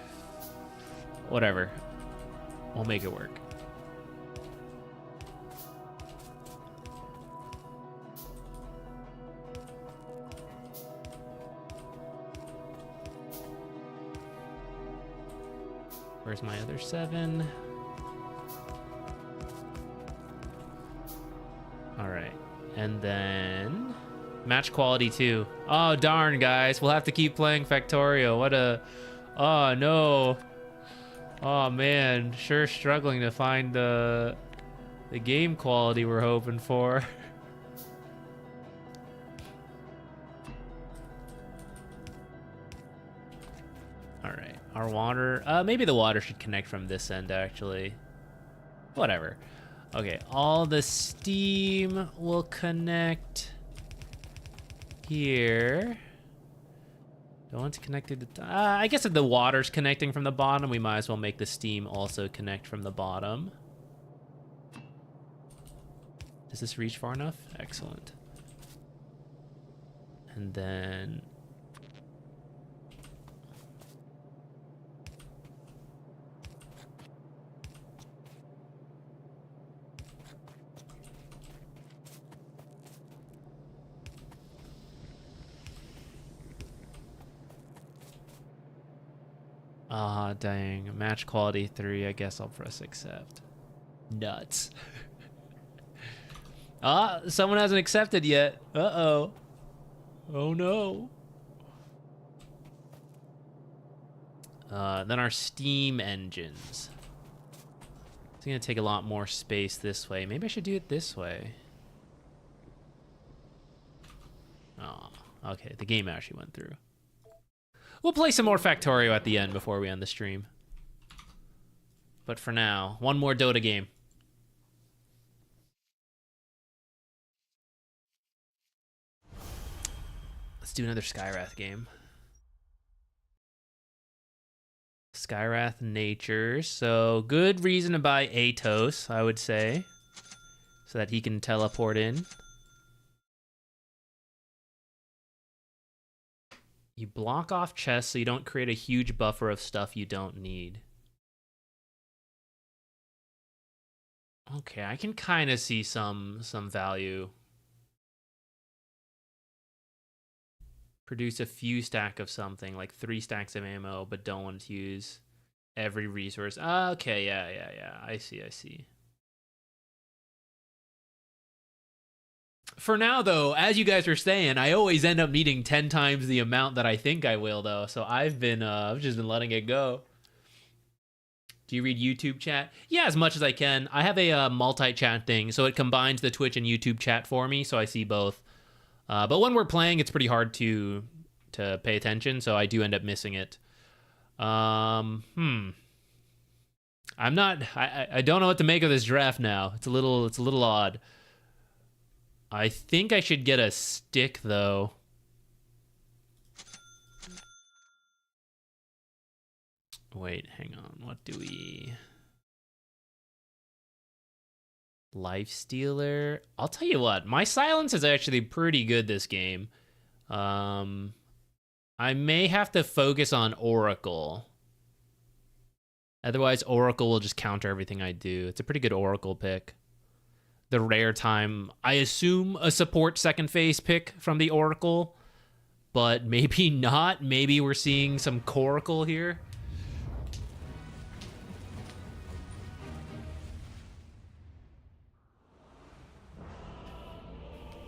Whatever. We'll make it work. Where's my other 7? All right. And then match quality 2. Oh, darn, guys. We'll have to keep playing Factorio. What a... Oh, no. Oh, man. Sure struggling to find the game quality we're hoping for. All right. Our water... maybe the water should connect from this end, actually. Whatever. Okay, all the steam will connect here. Don't want to connect it to... I guess if the water's connecting from the bottom, we might as well make the steam also connect from the bottom. Does this reach far enough? Excellent. And then... Ah, dang. Match quality 3. I guess I'll press accept. Nuts. Someone hasn't accepted yet. Uh-oh. Oh, no. Then our steam engines. It's going to take a lot more space this way. Maybe I should do it this way. Oh, okay. The game actually went through. We'll play some more Factorio at the end before we end the stream. But for now, one more Dota game. Let's do another Skywrath game. Skywrath Nature. So good reason to buy Atos, I would say, so that he can teleport in. You block off chests so you don't create a huge buffer of stuff you don't need. Okay, I can kind of see some value. Produce a few stack of something, like 3 stacks of ammo, but don't want to use every resource. Okay, yeah. I see. For now, though, as you guys were saying, I always end up needing 10 times the amount that I think I will, though. So I've just been letting it go. Do you read YouTube chat? Yeah, as much as I can. I have a multi-chat thing, so it combines the Twitch and YouTube chat for me, so I see both. But when we're playing, it's pretty hard to pay attention, so I do end up missing it. I'm not. I don't know what to make of this draft now. It's a little odd. I think I should get a stick though. Wait, hang on. What do we? Lifestealer. I'll tell you what, my silence is actually pretty good this game. I may have to focus on Oracle. Otherwise, Oracle will just counter everything I do. It's a pretty good Oracle pick. The rare time, I assume a support second phase pick from the Oracle, but maybe not. Maybe we're seeing some Coracle here.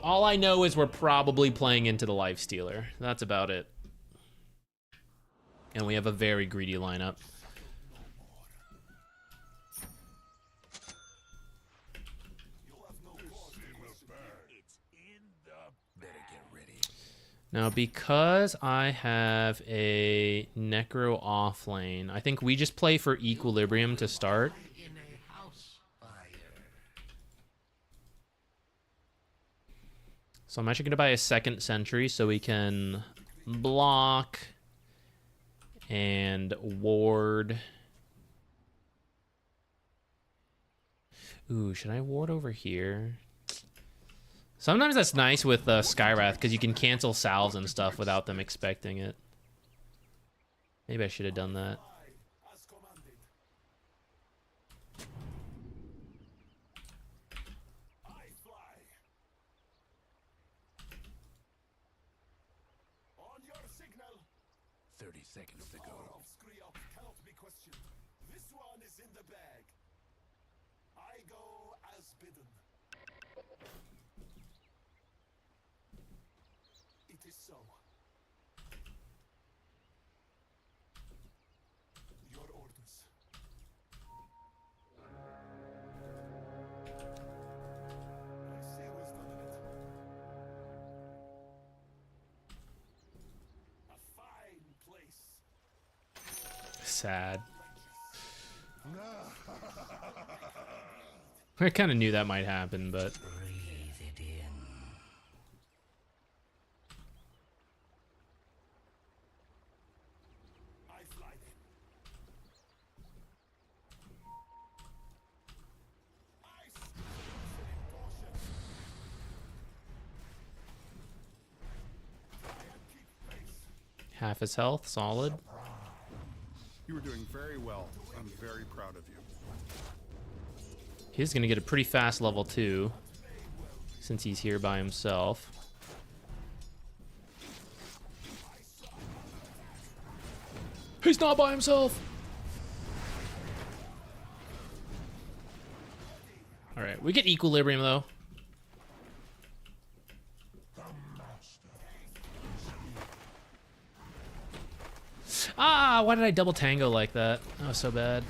All I know is we're probably playing into the Lifestealer. That's about it. And we have a very greedy lineup. Now, because I have a Necro offlane, I think we just play for Equilibrium to start. So I'm actually going to buy a second sentry so we can block and ward. Ooh, should I ward over here? Sometimes that's nice with Skywrath because you can cancel salves and stuff without them expecting it. Maybe I should have done that. Sad. I kind of knew that might happen, but half his health, solid. You were doing very well. I'm very proud of you. He's gonna get a pretty fast level 2 since he's here by himself. He's not by himself. All right, we get Equilibrium though. Ah, why did I double tango like that? That was so bad.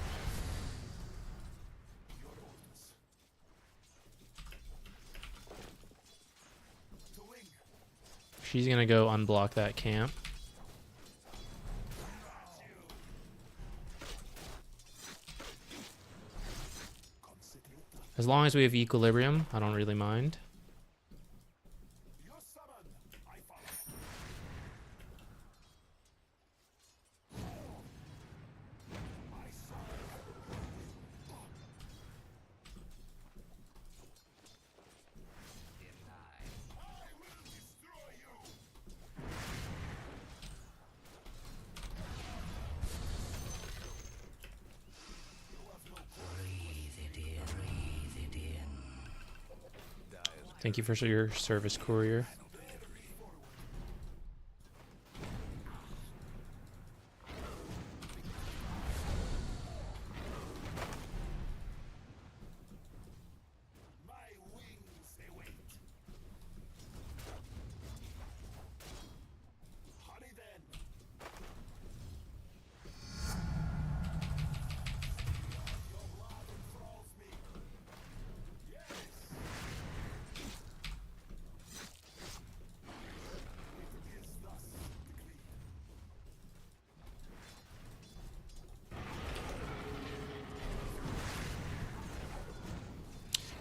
She's gonna go unblock that camp. As long as we have Equilibrium, I don't really mind. Thank you for your service, courier.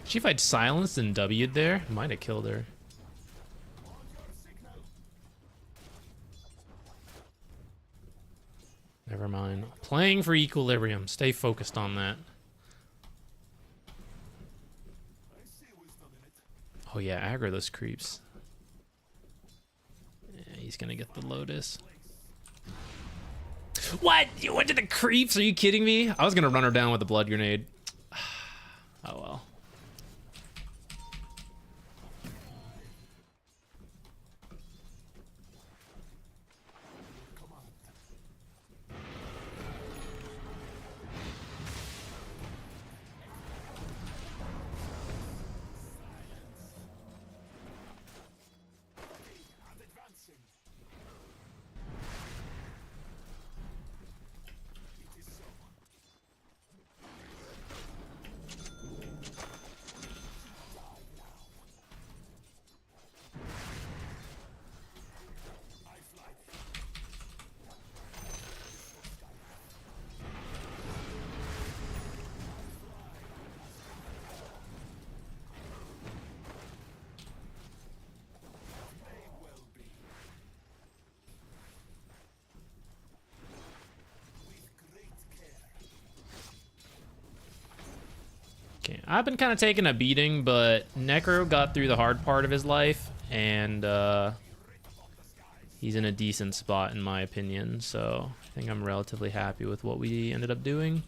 She if I'd silenced and W'd there, might have killed her. Never mind. Playing for equilibrium. Stay focused on that. Oh yeah, aggro those creeps. Yeah, he's gonna get the Lotus. What? You went to the creeps? Are you kidding me? I was gonna run her down with a blood grenade. Oh well. Okay, I've been kind of taking a beating, but Necro got through the hard part of his life, and he's in a decent spot in my opinion, so I think I'm relatively happy with what we ended up doing.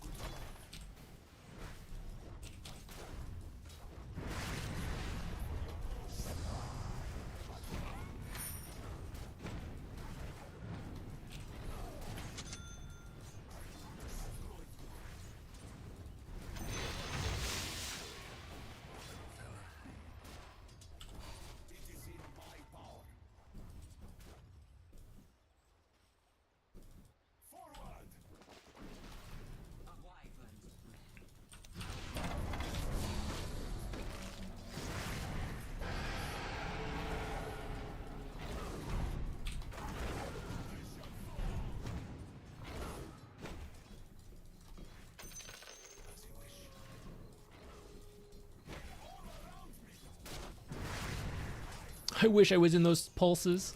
I wish I was in those pulses.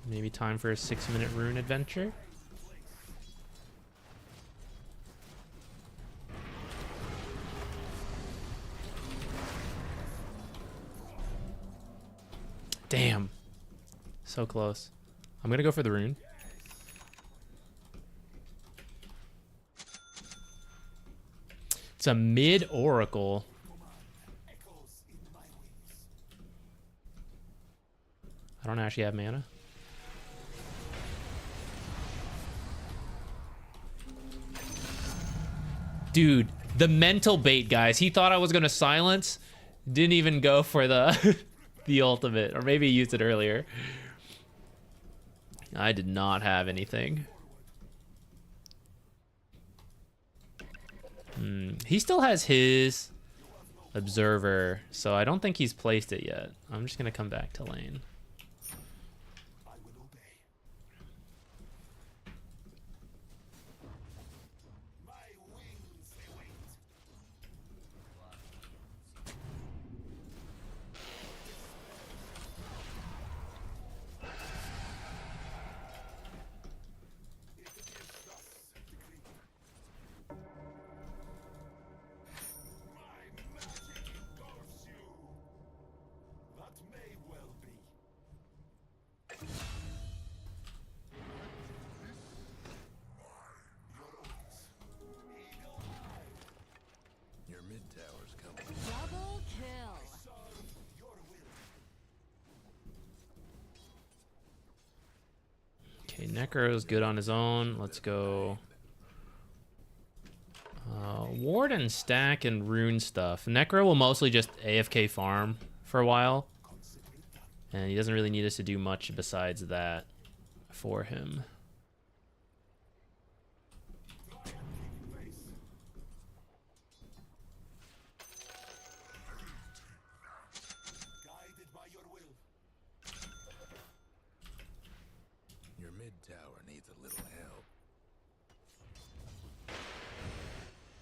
Maybe time for a 6-minute rune adventure. Damn. So close. I'm gonna go for the rune. It's a mid oracle. I don't actually have mana. Dude, the mental bait, guys. He thought I was gonna silence. Didn't even go for the the ultimate, or maybe he used it earlier. I did not have anything. He still has his observer, so I don't think he's placed it yet. I'm just gonna come back to lane. Okay, Necro's good on his own. Let's go. Ward and stack and rune stuff. Necro will mostly just AFK farm for a while. And he doesn't really need us to do much besides that for him. Your mid tower needs a little help.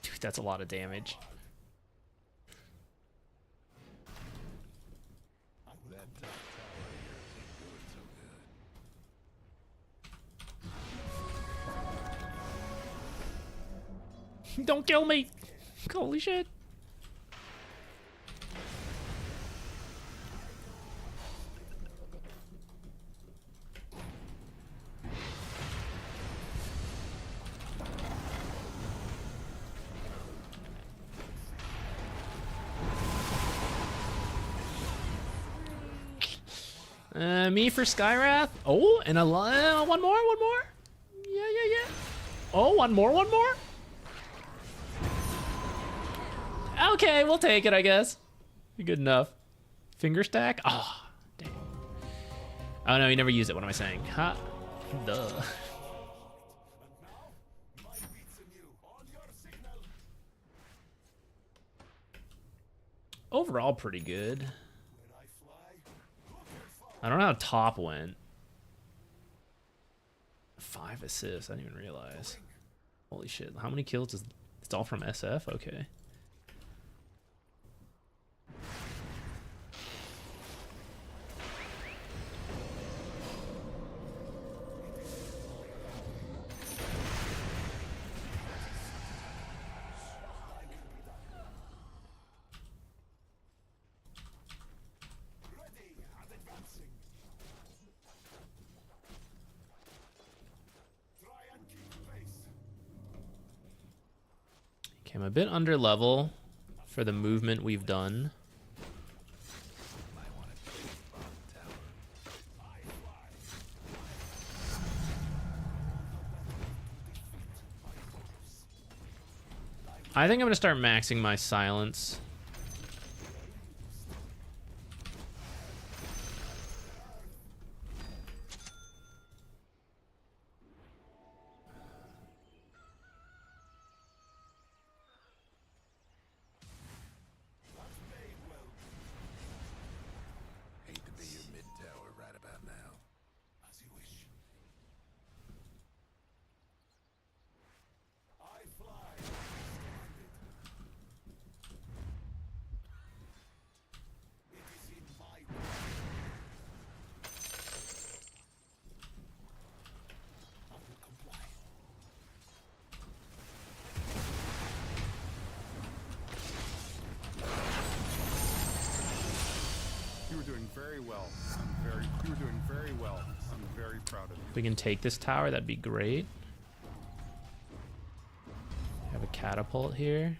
Dude, that's a lot of damage. That top tower of yours ain't doing so good. Don't kill me! Holy shit. Me for Skywrath. Oh, and one more. Yeah. Oh, one more. Okay, we'll take it, I guess. Good enough. Finger stack? Oh, dang. Oh no, you never used it. What am I saying? Ha. Duh. Overall, pretty good. I don't know how top went. 5 assists. I didn't even realize. Holy shit. How many kills is it's all from SF? Okay. Okay, I'm a bit under level for the movement we've done. I think I'm gonna start maxing my silence. Hate to be your mid tower right about now. As you wish. I fly. It is in my will. I will comply. You were doing very well. You were doing very well. I'm very proud of you. If we can take this tower, that'd be great. Have a catapult here.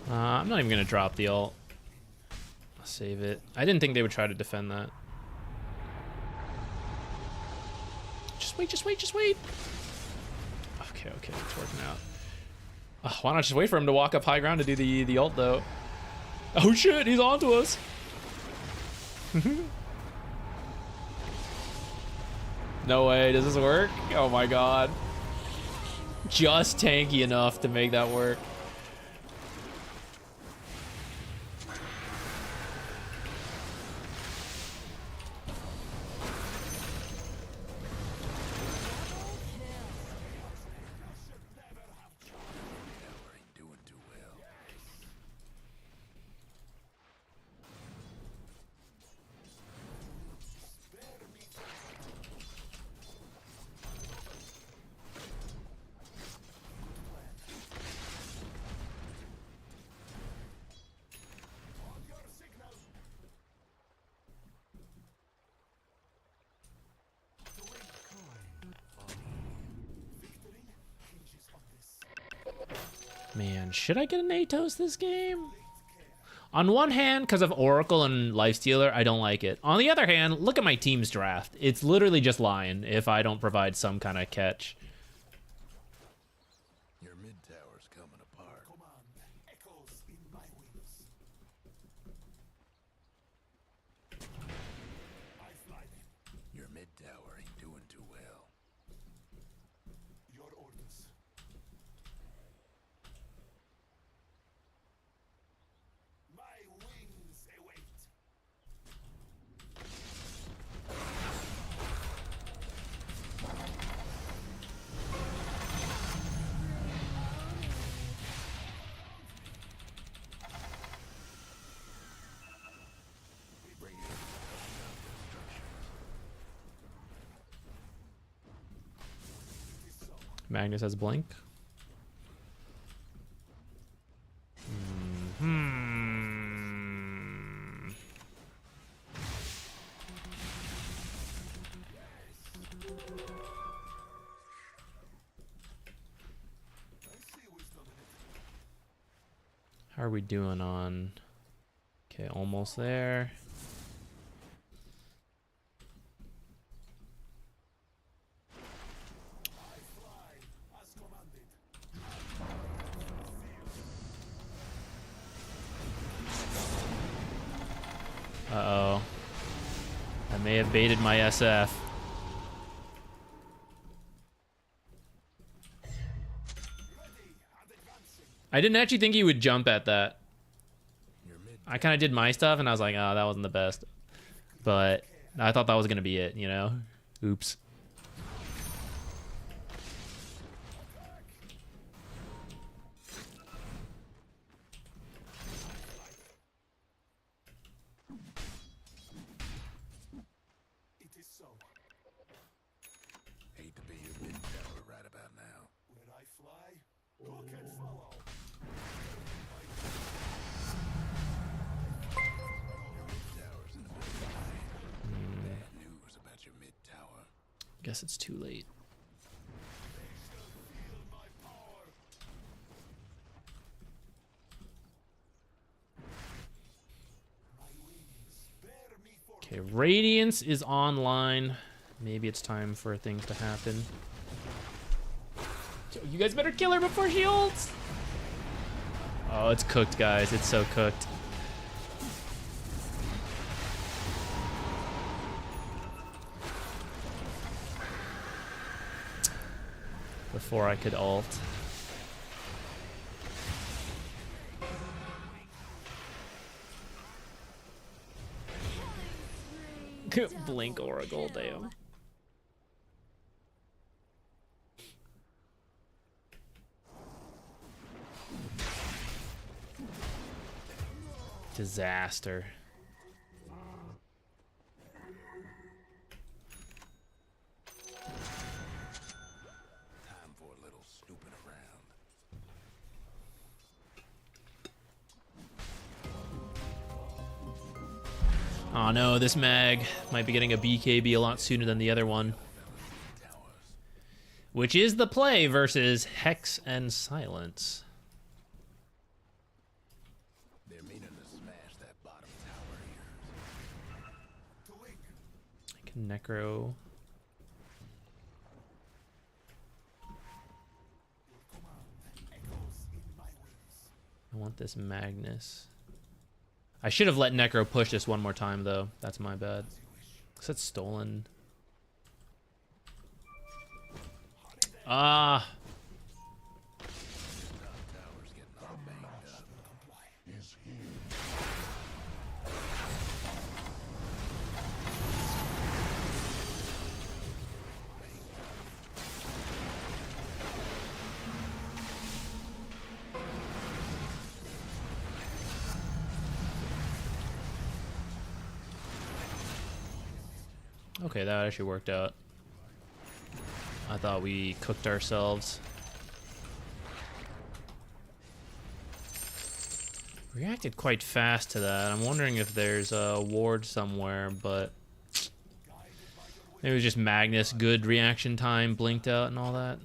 I'm not even gonna drop the ult. I'll save it. I didn't think they would try to defend that. Just wait. Okay, it's working out. Why not just wait for him to walk up high ground to do the ult though? Oh shit, he's onto us. No way, does this work? Oh my god. Just tanky enough to make that work. Man, should I get an Atos this game? On one hand, because of Oracle and Lifestealer, I don't like it. On the other hand, look at my team's draft. It's literally just Lion if I don't provide some kind of catch. Your mid tower's coming apart. Your mid tower ain't doing too well. Your orders. My wings await. Magnus has blink. How are we doing on? Okay, almost there. Uh-oh. I may have baited my SF. I didn't actually think he would jump at that. I kind of did my stuff, and I was like, oh, that wasn't the best. But I thought that was going to be it, you know? Oops. Hate to be your mid tower right about now. Where I fly, who can follow? Your mid tower's in the middle of bad news about your mid tower. Guess it's too late. Okay, Radiance is online. Maybe it's time for things to happen. You guys better kill her before she ults! Oh, it's cooked, guys. It's so cooked. Before I could ult. Blink Oracle, damn. Disaster. Time for a little snooping around. Oh no, this mag might be getting a BKB a lot sooner than the other one. Which is the play versus Hex and Silence. They're meaning to smash that bottom tower here. I can Necro. I want this Magnus. I should have let Necro push this one more time, though. That's my bad. Because it's stolen. Ah. Okay, that actually worked out. I thought we cooked ourselves. Reacted quite fast to that. I'm wondering if there's a ward somewhere, but maybe it was just Magnus. Good reaction time, blinked out and all that.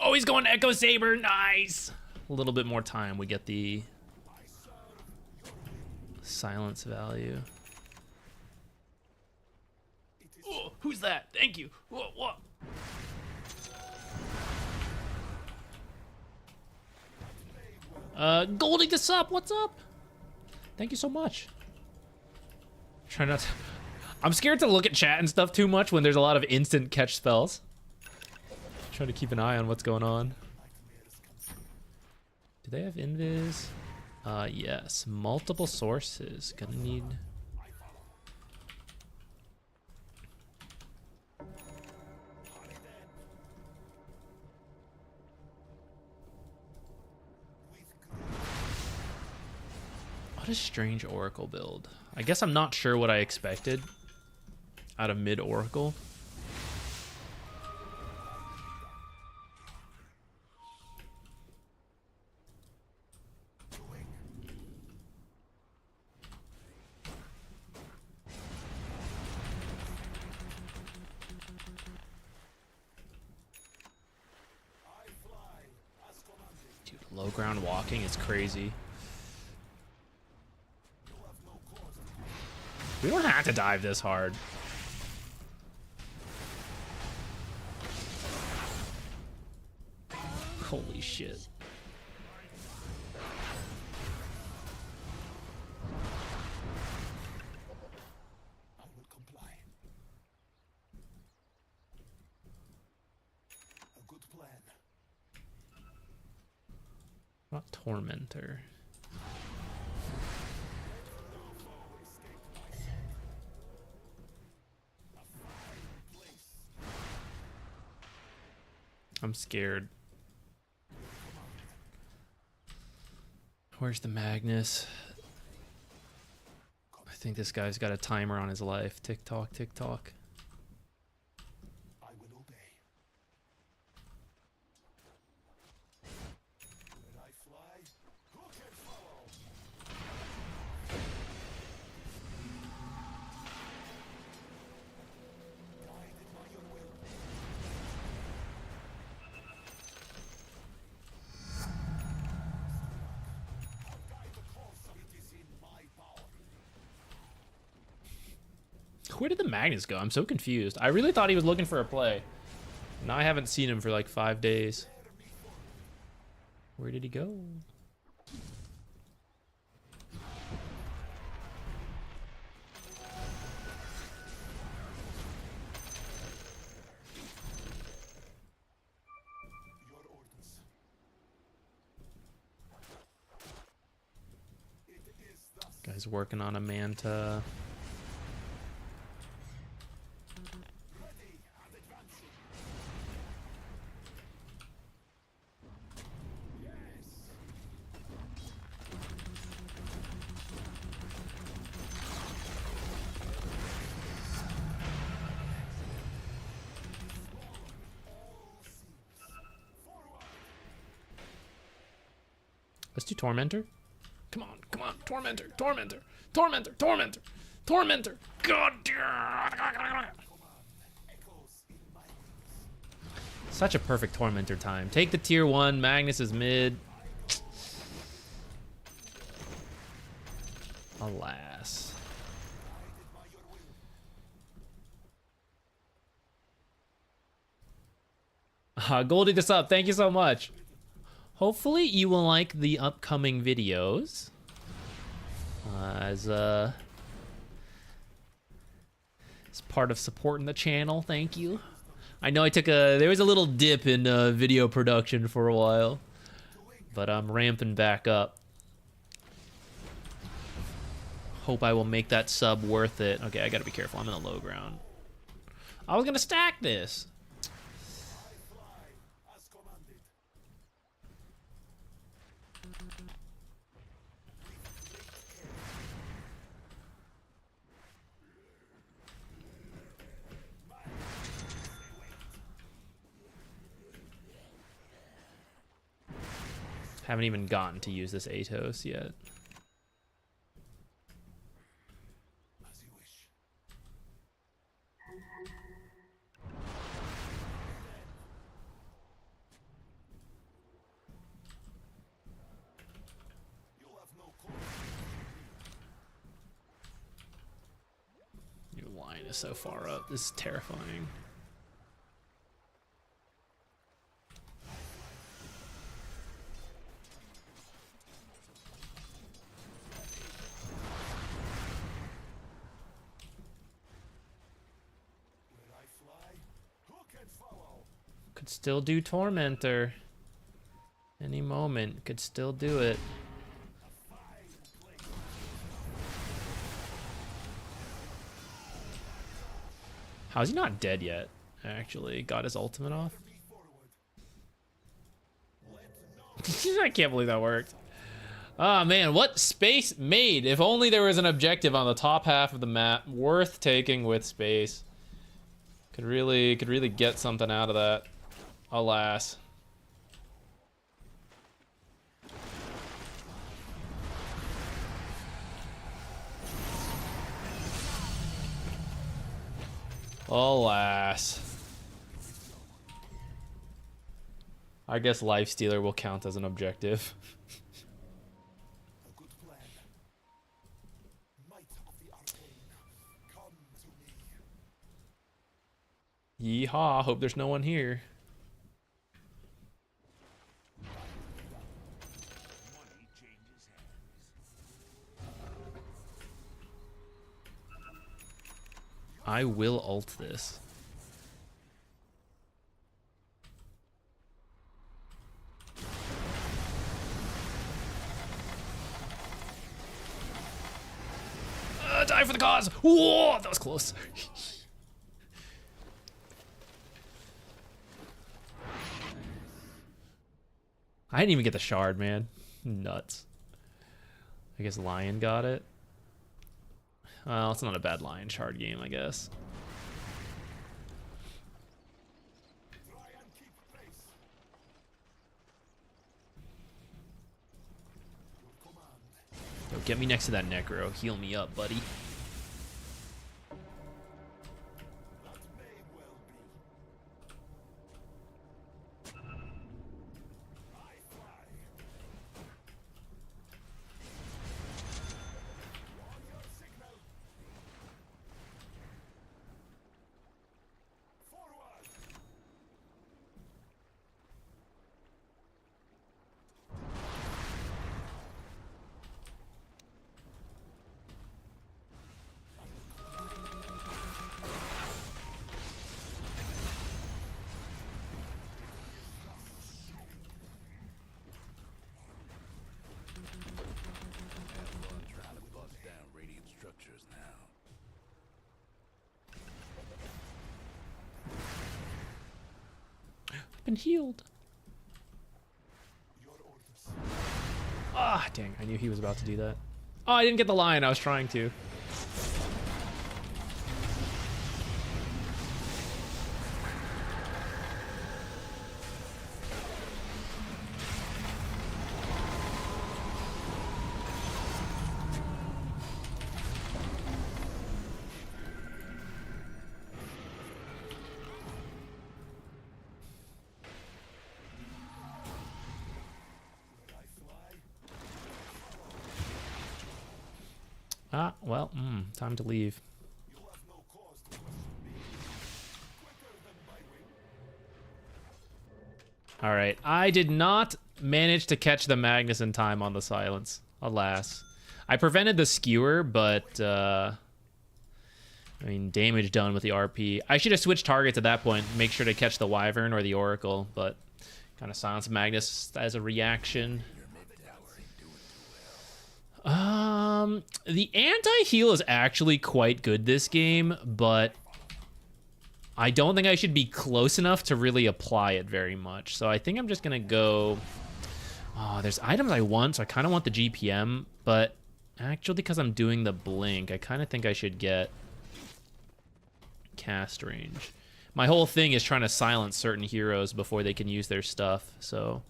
Oh, he's going to Echo Saber. Nice. A little bit more time. We get the silence value. Oh, who's that? Thank you. What? Goldie the sup, what's up? Thank you so much. Try not to... I'm scared to look at chat and stuff too much when there's a lot of instant catch spells. Trying to keep an eye on what's going on. Do they have invis? Yes. Multiple sources. Gonna need... What a strange Oracle build. I guess I'm not sure what I expected out of mid Oracle. Dude, low ground walking is crazy. We don't have to dive this hard. Holy shit. I will comply. A good plan. Not Tormentor. I'm scared. Where's the Magnus? I think this guy's got a timer on his life. Tick tock, tick tock. I will obey. When I fly, who can follow? Guided by your will. Where did the Magnus go? I'm so confused. I really thought he was looking for a play. Now I haven't seen him for like 5 days. Where did he go? Your orders. It is thus. Guy's working on a Manta. Ready and advancing. Yes. Let's do Tormentor. Come on, come on. Tormentor, Tormentor, Tormentor, Tormentor, Tormentor. God damn. Such a perfect Tormentor time. Take the tier 1. Magnus is mid. Alas. Goldie this up. Thank you so much. Hopefully you will like the upcoming videos. As part of supporting the channel. Thank you. I know there was a little dip in video production for a while, but I'm ramping back up. Hope I will make that sub worth it. Okay, I gotta be careful. I'm in the low ground. I was gonna stack this. Haven't even gotten to use this Atos yet. As you wish. is so far up. This is terrifying. Could still do Tormentor. Any moment, could still do it. How's he not dead yet? Actually, got his ultimate off. I can't believe that worked. Oh man, what space made? If only there was an objective on the top half of the map worth taking with space. Could really get something out of that. Alas. Alas. I guess Lifestealer will count as an objective. Yeehaw, hope there's no one here. I will ult this. Die for the cause! Whoa, that was close. I didn't even get the shard, man. Nuts. I guess Lion got it. Well, it's not a bad Lion shard game, I guess. Yo, get me next to that Necro. Heal me up, buddy. Been healed. Ah, dang, I knew he was about to do that. Oh, I didn't get the Lion, I was trying to. Ah, well, time to leave. All right, I did not manage to catch the Magnus in time on the silence, alas. I prevented the skewer, but, I mean, damage done with the RP. I should have switched targets at that point, make sure to catch the Wyvern or the Oracle, but kind of silence Magnus as a reaction. The anti-heal is actually quite good this game, but I don't think I should be close enough to really apply it very much. So I think I'm just gonna go... Oh, there's items I want, so I kind of want the GPM, but actually because I'm doing the blink, I kind of think I should get cast range. My whole thing is trying to silence certain heroes before they can use their stuff, so...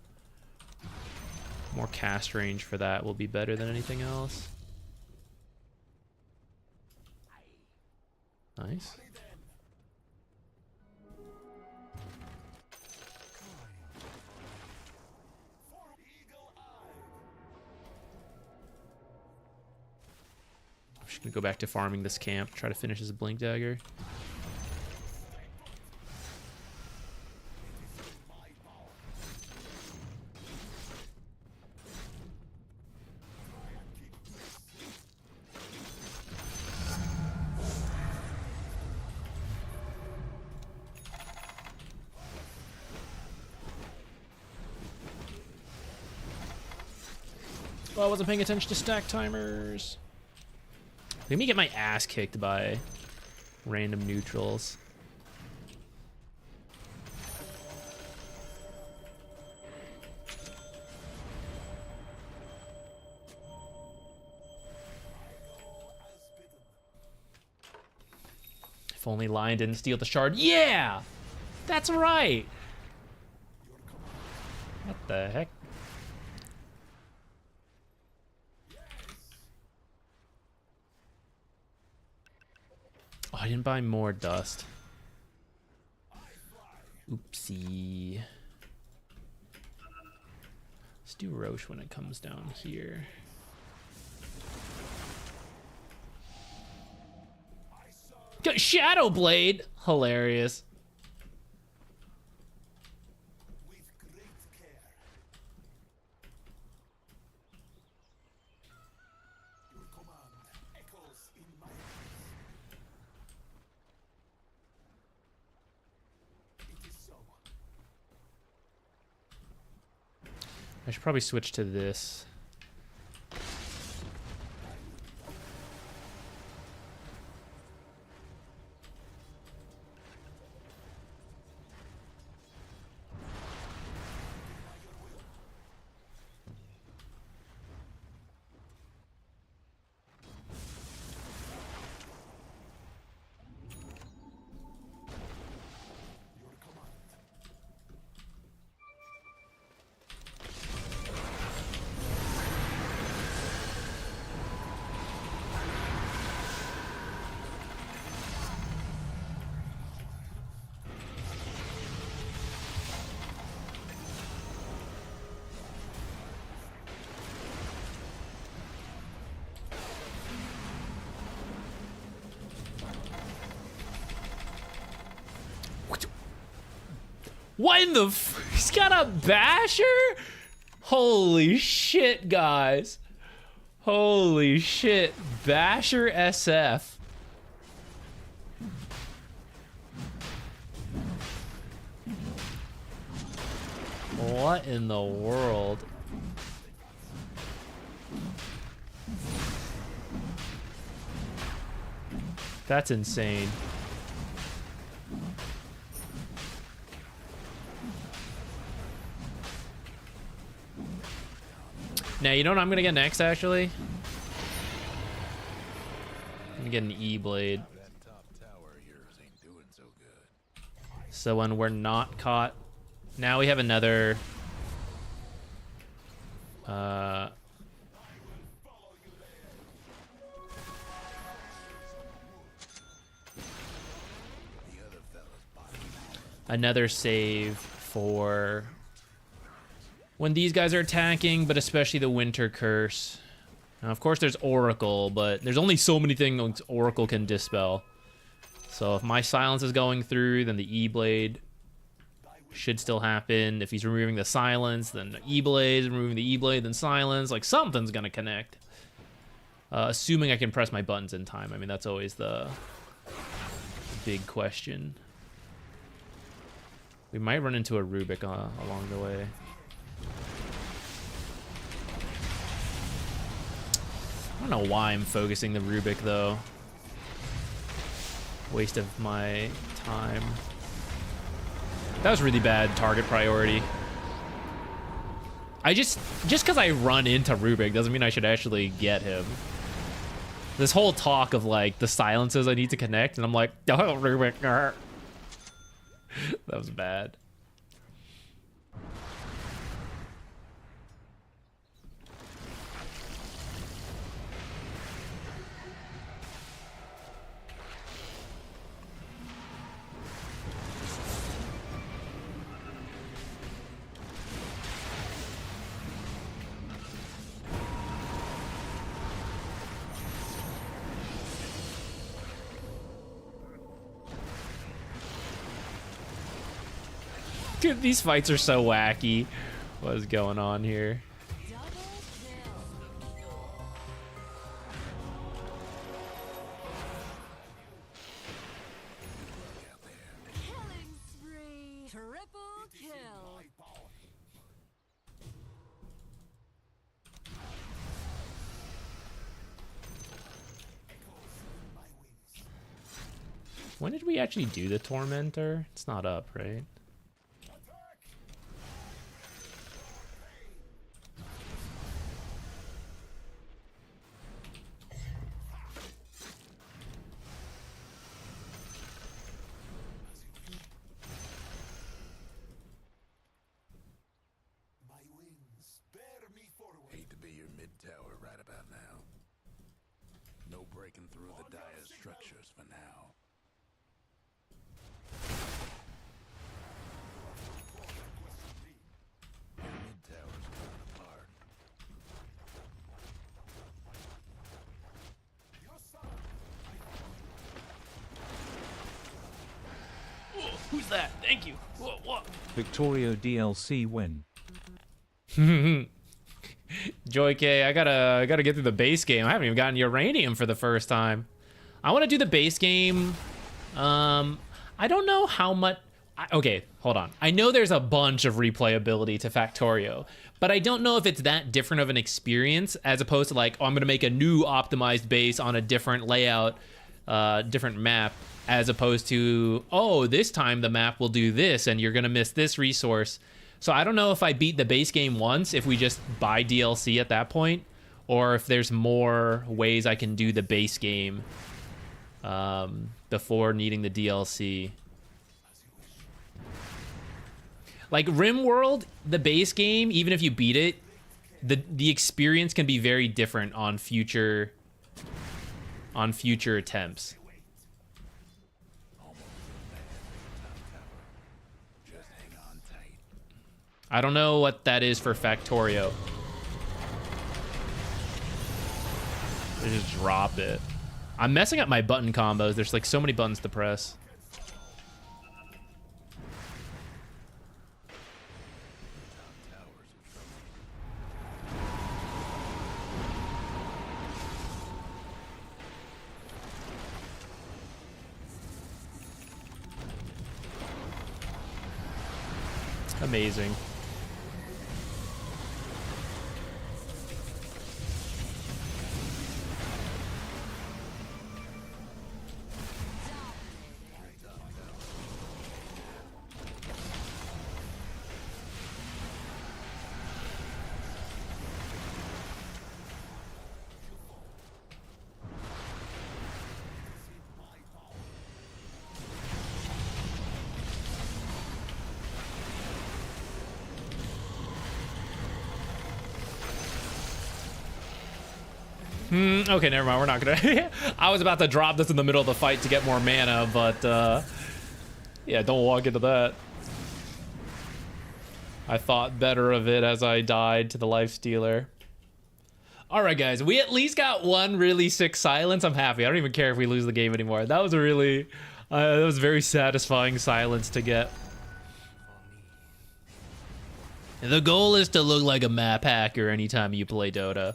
More cast range for that will be better than anything else. Nice. Oh Just gonna go back to farming this camp, try to finish his Blink Dagger. Oh, I wasn't paying attention to stack timers. Let me get my ass kicked by random neutrals. If only Lion didn't steal the shard. Yeah! That's right! What the heck? Oh, I didn't buy more dust. Oopsie. Let's do Roche when it comes down here. Got Shadow Blade! Hilarious. I should probably switch to this. What in the he's got a basher? Holy shit, guys. Holy shit. Basher SF. What in the world? That's insane. Now, you know what I'm gonna get next, actually? I'm gonna get an E-Blade. So when we're not caught... Now we have another... another save for... when these guys are attacking, but especially the Winter Curse. Now, of course, there's Oracle, but there's only so many things Oracle can dispel. So if my silence is going through, then the E-Blade should still happen. If he's removing the silence, then the E-Blade is removing the E-Blade, then silence. Like, something's gonna connect. Assuming I can press my buttons in time. I mean, that's always the big question. We might run into a Rubik along the way. I don't know why I'm focusing the Rubik, though. Waste of my time. That was really bad target priority. Just because I run into Rubik doesn't mean I should actually get him. This whole talk of, like, the silences I need to connect, and I'm like, oh, Rubik. That was bad. Dude, these fights are so wacky. What is going on here? Killing spree. Triple kill. When did we actually do the Tormentor? It's not up, right? Hate to be your mid tower right about now. No breaking through the dire structures for now. Your mid tower's falling apart. Who's that? Thank you. Whoa. Factorio DLC win. Joy K, I gotta get through the base game. I haven't even gotten uranium for the first time. I want to do the base game. I don't know how much. Okay, hold on. I know there's a bunch of replayability to Factorio, but I don't know if it's that different of an experience as opposed to like, oh, I'm gonna make a new optimized base on a different layout, different map, as opposed to, oh, this time the map will do this and you're gonna miss this resource. So I don't know if I beat the base game once, if we just buy DLC at that point, or if there's more ways I can do the base game before needing the DLC. Like RimWorld, the base game, even if you beat it, the experience can be very different on future attempts. I don't know what that is for Factorio. They just drop it. I'm messing up my button combos. There's like so many buttons to press. Amazing. Okay, never mind. We're not gonna. I was about to drop this in the middle of the fight to get more mana, but yeah, don't walk into that. I thought better of it as I died to the Lifestealer. All right, guys, we at least got one really sick silence. I'm happy. I don't even care if we lose the game anymore. That was a really, that was very satisfying silence to get. The goal is to look like a map hacker anytime you play Dota.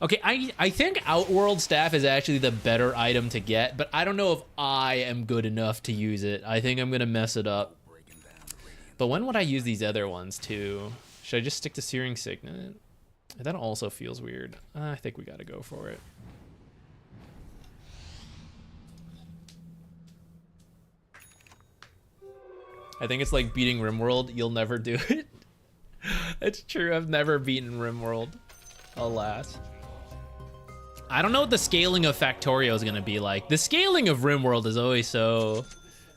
Okay, I think Outworld Staff is actually the better item to get, but I don't know if I am good enough to use it. I think I'm gonna mess it up. But when would I use these other ones too? Should I just stick to Searing Signet? That also feels weird. I think we gotta go for it. I think it's like beating RimWorld. You'll never do it. It's true. I've never beaten RimWorld. Alas. I don't know what the scaling of Factorio is going to be like. The scaling of RimWorld is always so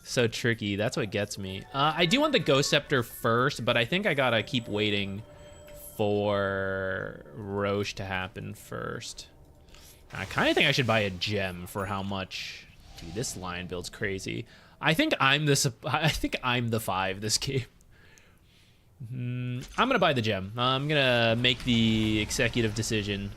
tricky. That's what gets me. I do want the Ghost Scepter first, but I think I got to keep waiting for Roche to happen first. I kind of think I should buy a gem for how much. Dude, this line build's crazy. I think I'm the 5 this game. I'm gonna buy the gem. I'm gonna make the executive decision.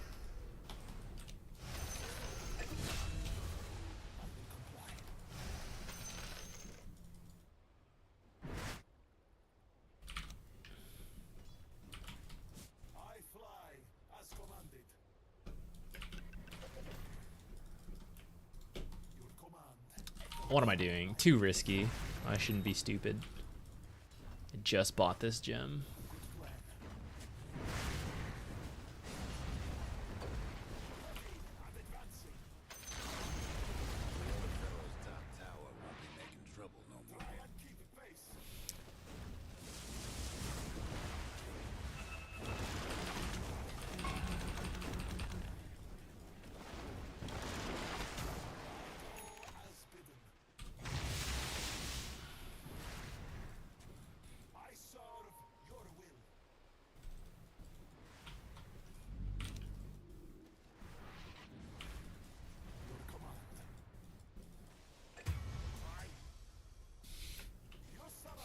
What am I doing? Too risky. I shouldn't be stupid. I just bought this gem.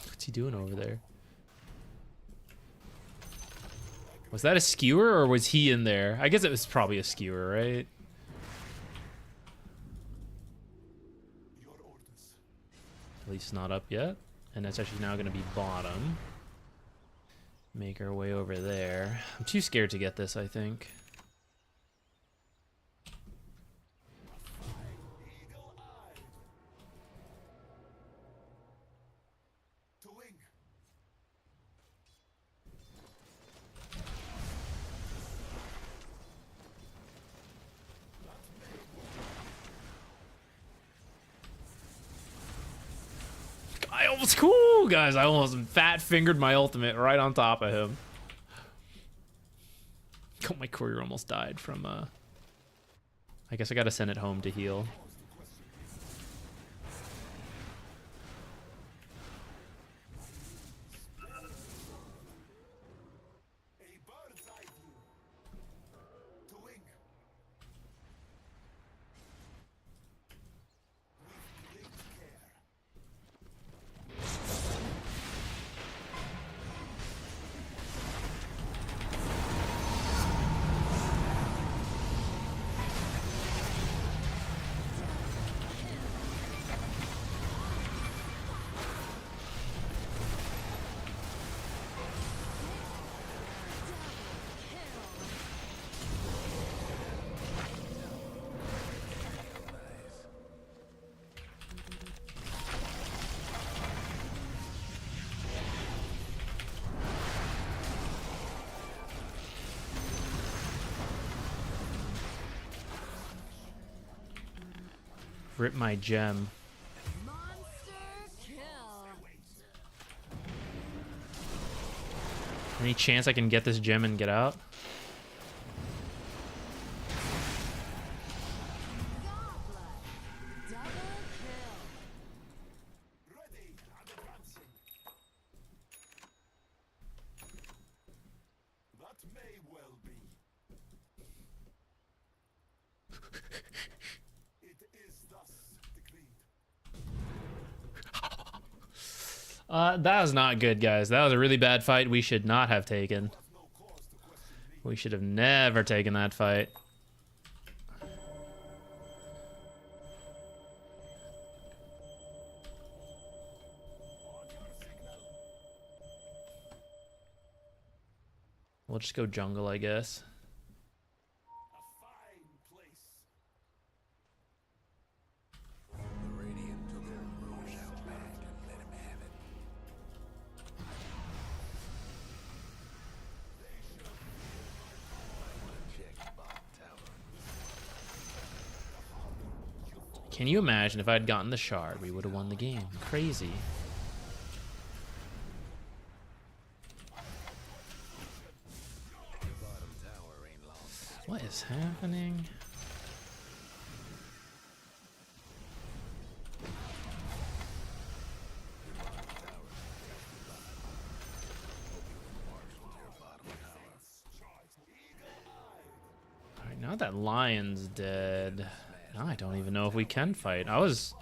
What's he doing over there? Was that a skewer or was he in there? I guess it was probably a skewer, right? At least not up yet. And that's actually now going to be bottom. Make our way over there. I'm too scared to get this, I think. I almost cool, guys. I almost fat fingered my ultimate right on top of him. Oh, my courier almost died from I guess I gotta send it home to heal. Rip my gem. Any chance I can get this gem and get out? That was not good, guys. That was a really bad fight we should not have taken. We should have never taken that fight. We'll just go jungle, I guess. Can you imagine if I'd gotten the shard, we would have won the game? Crazy. What is happening? All right, now that lion's dead. Now I don't even know if we can fight. I was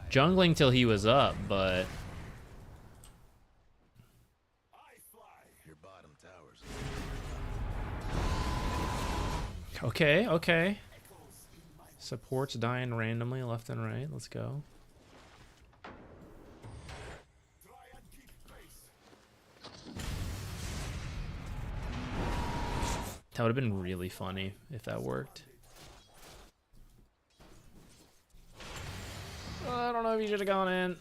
jungling till he was up, but okay, okay. Support's dying randomly left and right. Let's go. That would have been really funny if that worked. I don't know if you should have gone in.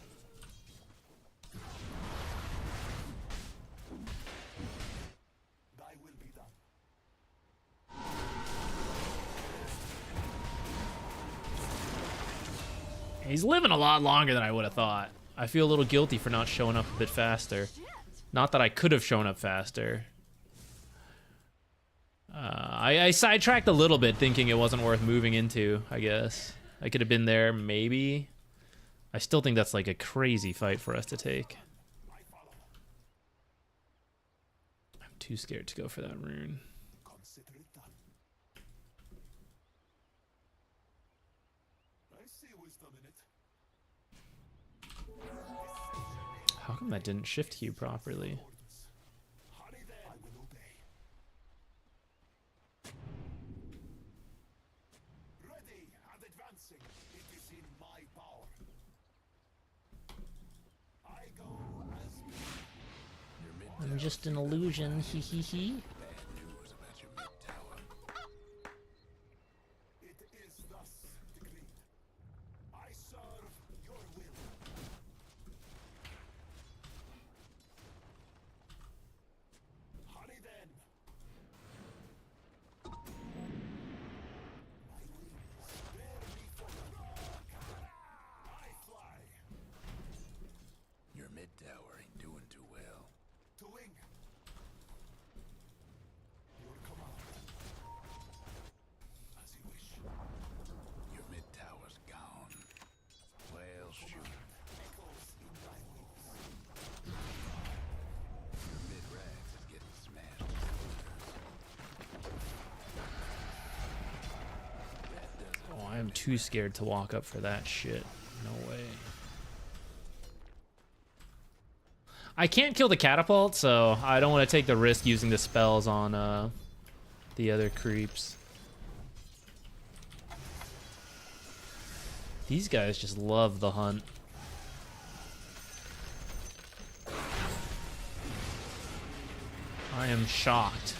He's living a lot longer than I would have thought. I feel a little guilty for not showing up a bit faster. Not that I could have shown up faster. I sidetracked a little bit thinking it wasn't worth moving into, I guess. I could have been there, maybe. I still think that's like a crazy fight for us to take. I'm too scared to go for that rune. How come that didn't shift queue properly? I'm just an illusion, hee hee hee. Your mid tower ain't doing too well. Your mid tower's gone. Well, shoot. Your mid rags is getting smashed. Oh, I am too scared to walk up for that shit. No way. I can't kill the catapult, so I don't want to take the risk using the spells on the other creeps. These guys just love the hunt. I am shocked.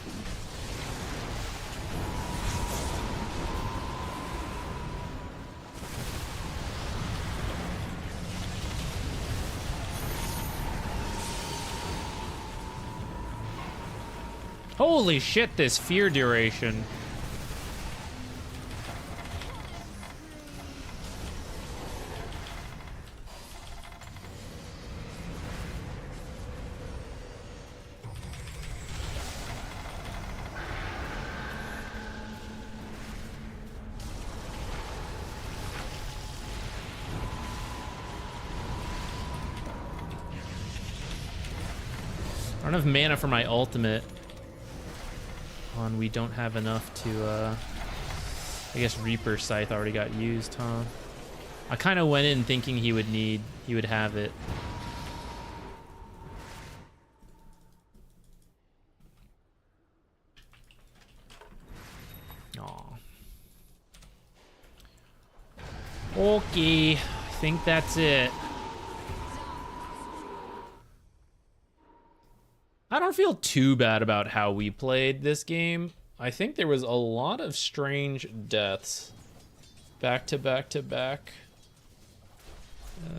Holy shit, this fear duration. I don't have mana for my ultimate. We don't have enough to, I guess Reaper Scythe already got used, huh? I kind of went in thinking he would have it. Aw. Okay, I think that's it. I don't feel too bad about how we played this game. I think there was a lot of strange deaths. Back to back to back.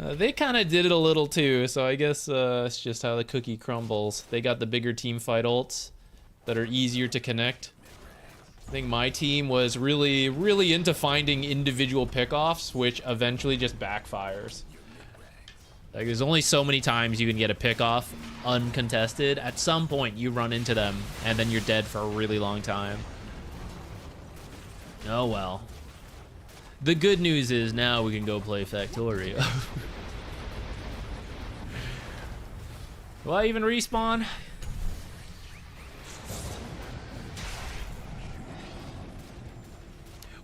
They kind of did it a little too, so I guess it's just how the cookie crumbles. They got the bigger team fight ults that are easier to connect. I think my team was really, really into finding individual pickoffs, which eventually just backfires. Like, there's only so many times you can get a pickoff uncontested. At some point, you run into them, and then you're dead for a really long time. Oh, well. The good news is now we can go play Factorio. Will I even respawn?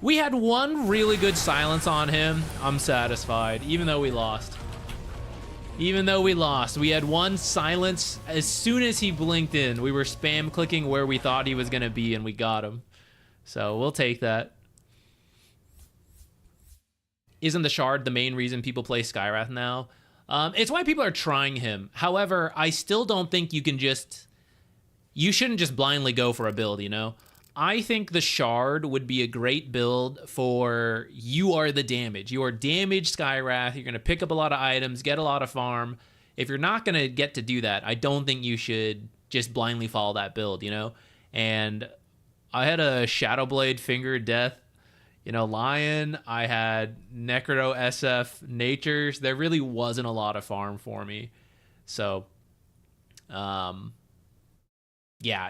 We had one really good silence on him. I'm satisfied, even though we lost. Even though we lost, we had one silence. As soon as he blinked in, we were spam clicking where we thought he was going to be, and we got him. So we'll take that. Isn't the shard the main reason people play Skywrath now? It's why people are trying him. However, I still don't think you can just... You shouldn't just blindly go for a build, you know? I think the Shard would be a great build for you are the damage. You are damaged Skywrath. You're going to pick up a lot of items, get a lot of farm. If you're not going to get to do that, I don't think you should just blindly follow that build, you know? And I had a Shadowblade Finger Death, you know, Lion. I had Necro SF Natures. There really wasn't a lot of farm for me. So, yeah,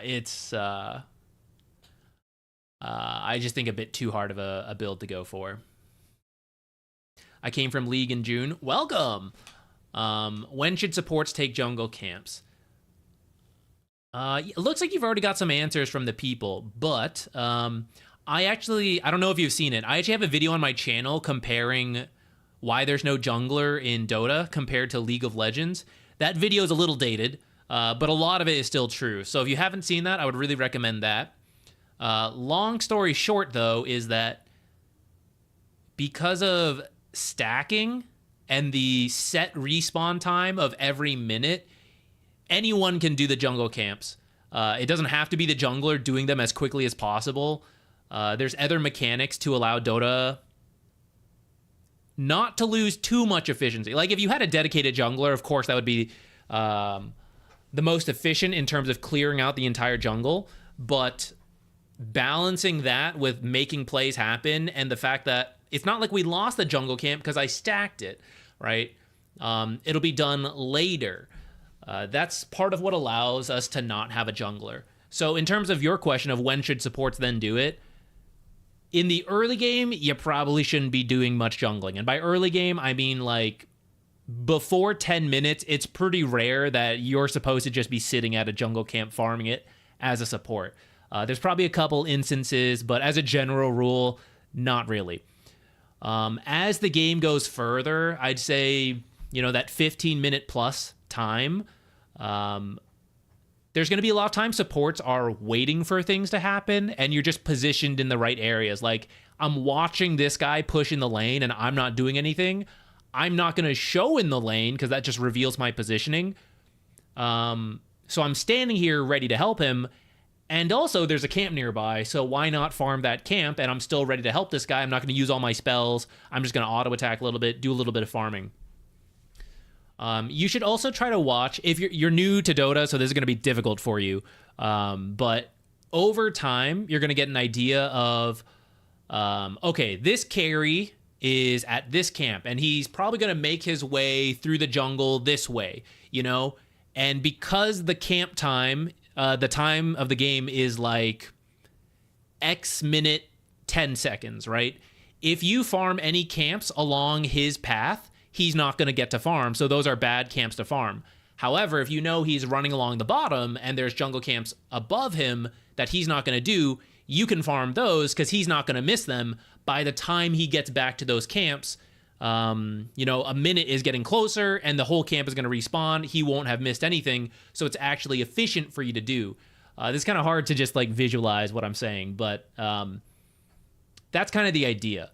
it's... I just think a bit too hard of a build to go for. I came from League in June. Welcome! When should supports take jungle camps? It looks like you've already got some answers from the people, but I don't know if you've seen it. I actually have a video on my channel comparing why there's no jungler in Dota compared to League of Legends. That video is a little dated, but a lot of it is still true. So if you haven't seen that, I would really recommend that. Long story short, though, is that because of stacking and the set respawn time of every minute, anyone can do the jungle camps. It doesn't have to be the jungler doing them as quickly as possible. There's other mechanics to allow Dota not to lose too much efficiency. Like if you had a dedicated jungler, of course, that would be the most efficient in terms of clearing out the entire jungle. But balancing that with making plays happen and the fact that it's not like we lost the jungle camp because I stacked it, right? It'll be done later. That's part of what allows us to not have a jungler. So in terms of your question of when should supports then do it, in the early game, you probably shouldn't be doing much jungling. And by early game, I mean like before 10 minutes, it's pretty rare that you're supposed to just be sitting at a jungle camp farming it as a support. There's probably a couple instances, but as a general rule, not really. As the game goes further, I'd say, you know, that 15-minute plus time, there's going to be a lot of time supports are waiting for things to happen, and you're just positioned in the right areas. Like, I'm watching this guy push in the lane, and I'm not doing anything. I'm not going to show in the lane, because that just reveals my positioning. So I'm standing here ready to help him. And also, there's a camp nearby, so why not farm that camp? And I'm still ready to help this guy. I'm not going to use all my spells. I'm just going to auto-attack a little bit, do a little bit of farming. You should also try to watch, if you're new to Dota, so this is going to be difficult for you, but over time, you're going to get an idea of, okay, this carry is at this camp, and he's probably going to make his way through the jungle this way, you know? And because the camp time... the time of the game is like X minute 10 seconds, right? If you farm any camps along his path, he's not going to get to farm, so those are bad camps to farm. However, if you know he's running along the bottom and there's jungle camps above him that he's not going to do, you can farm those because he's not going to miss them. By the time he gets back to those camps, you know, a minute is getting closer and the whole camp is going to respawn. He won't have missed anything, so it's actually efficient for you to do. This is kind of hard to just like visualize what I'm saying, but that's kind of the idea.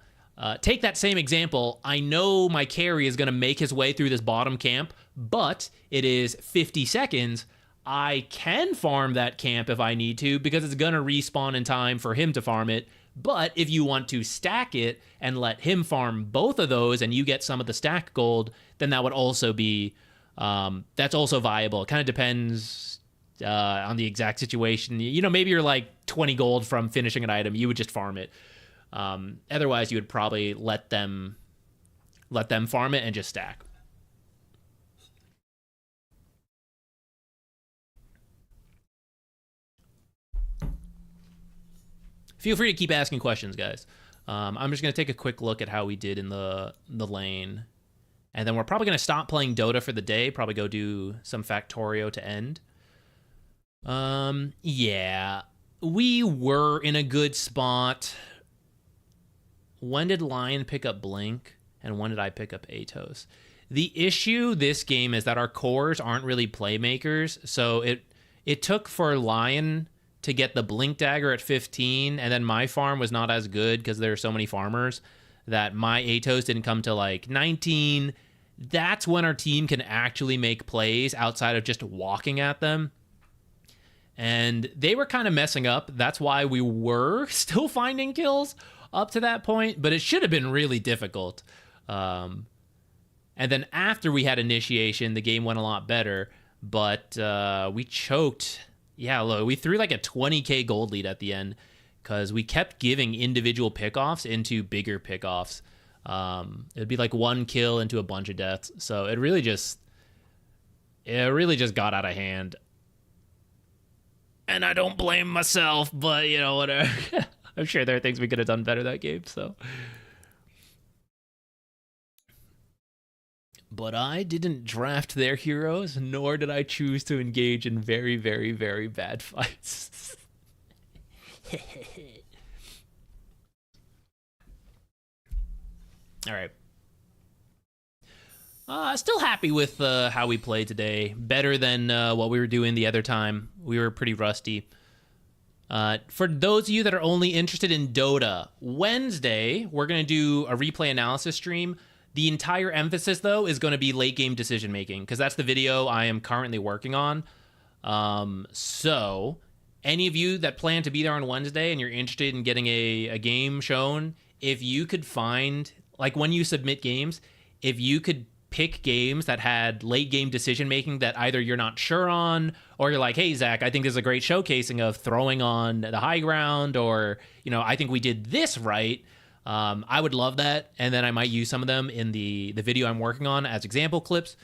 Take that same example. I know my carry is going to make his way through this bottom camp, but it is 50 seconds. I can farm that camp if I need to because it's going to respawn in time for him to farm it. But if you want to stack it and let him farm both of those and you get some of the stack gold, then that would also be, that's also viable. It kind of depends on the exact situation. You know, maybe you're like 20 gold from finishing an item. You would just farm it. Otherwise, you would probably let them farm it and just stack. Feel free to keep asking questions, guys. I'm just going to take a quick look at how we did in the lane. And then we're probably going to stop playing Dota for the day. Probably go do some Factorio to end. Yeah. We were in a good spot. When did Lion pick up Blink? And when did I pick up Atos? The issue this game is that our cores aren't really playmakers. So it took for Lion to get the Blink Dagger at 15, and then my farm was not as good because there are so many farmers that my Atos didn't come to like 19. That's when our team can actually make plays outside of just walking at them. And they were kind of messing up. That's why we were still finding kills up to that point, but it should have been really difficult. And then after we had initiation, the game went a lot better, but we choked. Yeah, look, we threw like a 20k gold lead at the end because we kept giving individual pickoffs into bigger pickoffs. It'd be like one kill into a bunch of deaths. So it really just got out of hand. And I don't blame myself, but you know, whatever. I'm sure there are things we could have done better that game, so. But I didn't draft their heroes, nor did I choose to engage in very, very, very bad fights. All right. Still happy with how we played today. Better than what we were doing the other time. We were pretty rusty. For those of you that are only interested in Dota, Wednesday, we're going to do a replay analysis stream. The entire emphasis, though, is going to be late game decision making, because that's the video I am currently working on. So, any of you that plan to be there on Wednesday and you're interested in getting a game shown, if you could find, like when you submit games, if you could pick games that had late game decision making that either you're not sure on, or you're like, hey, Zach, I think there's a great showcasing of throwing on the high ground, or, you know, I think we did this right. I would love that, and then I might use some of them in the video I'm working on as example clips.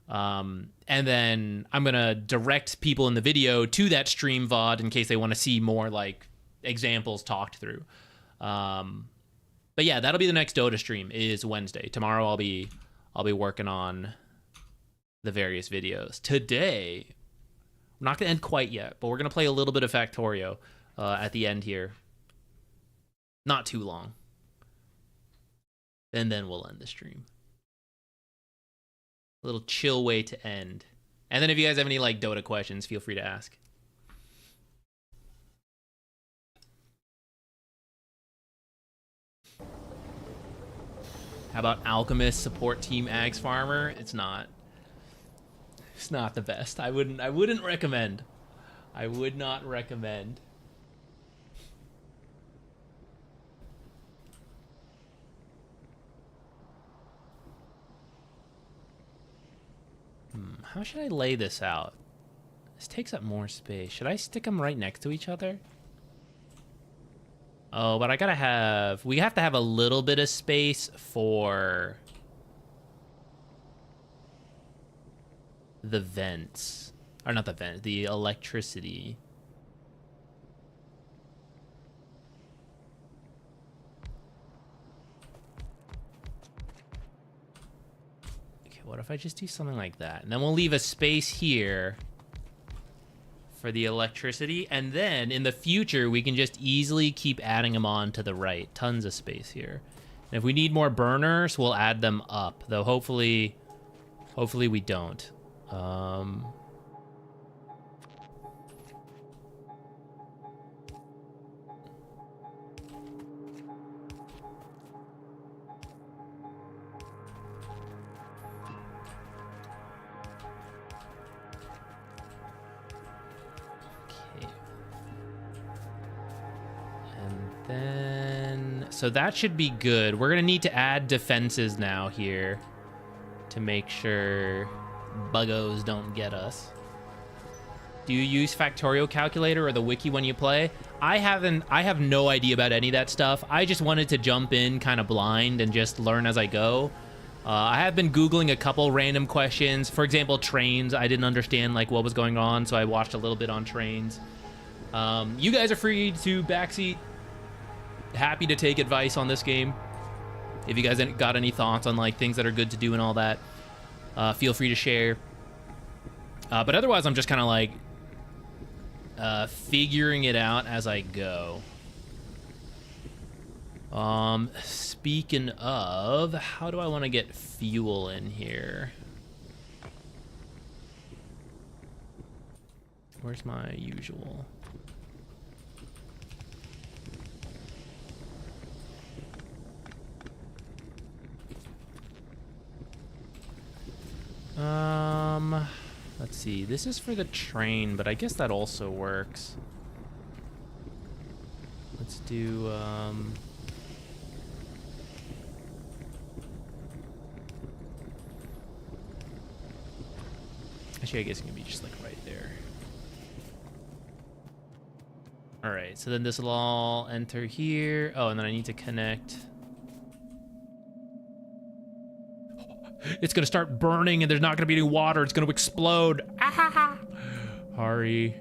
And then I'm going to direct people in the video to that stream VOD in case they want to see more, like, examples talked through. But yeah, that'll be the next Dota stream, is Wednesday. Tomorrow I'll be working on the various videos. Today, I'm not going to end quite yet, but we're going to play a little bit of Factorio at the end here. Not too long. And then we'll end the stream. A little chill way to end. And then if you guys have any like Dota questions, feel free to ask. How about Alchemist support team Ags Farmer? It's not the best. I wouldn't recommend. I would not recommend. How should I lay this out? This takes up more space. Should I stick them right next to each other? Oh, but we have to have a little bit of space for the vents. Or not the vents, the electricity. What if I just do something like that? And then we'll leave a space here for the electricity. And then in the future, we can just easily keep adding them on to the right. Tons of space here. And if we need more burners, we'll add them up. Though hopefully we don't. So that should be good. We're gonna need to add defenses now here to make sure buggos don't get us. Do you use Factorio calculator or the wiki when you play? I have no idea about any of that stuff. I just wanted to jump in kind of blind and just learn as I go. I have been Googling a couple random questions. For example, trains. I didn't understand like what was going on, so I watched a little bit on trains. You guys are free to backseat. Happy to take advice on this game. If you guys got any thoughts on like things that are good to do and all that, feel free to share. But otherwise, I'm just kind of like figuring it out as I go. Speaking of, how do I want to get fuel in here? Where's my usual? Let's Let's see. This is for the train, but I guess that also works. Let's do, actually, I guess it can be just like right there. All right, so then this will all enter here. Oh, and then I need to connect. It's gonna start burning and there's not gonna be any water. It's gonna explode. Ah! Hurry.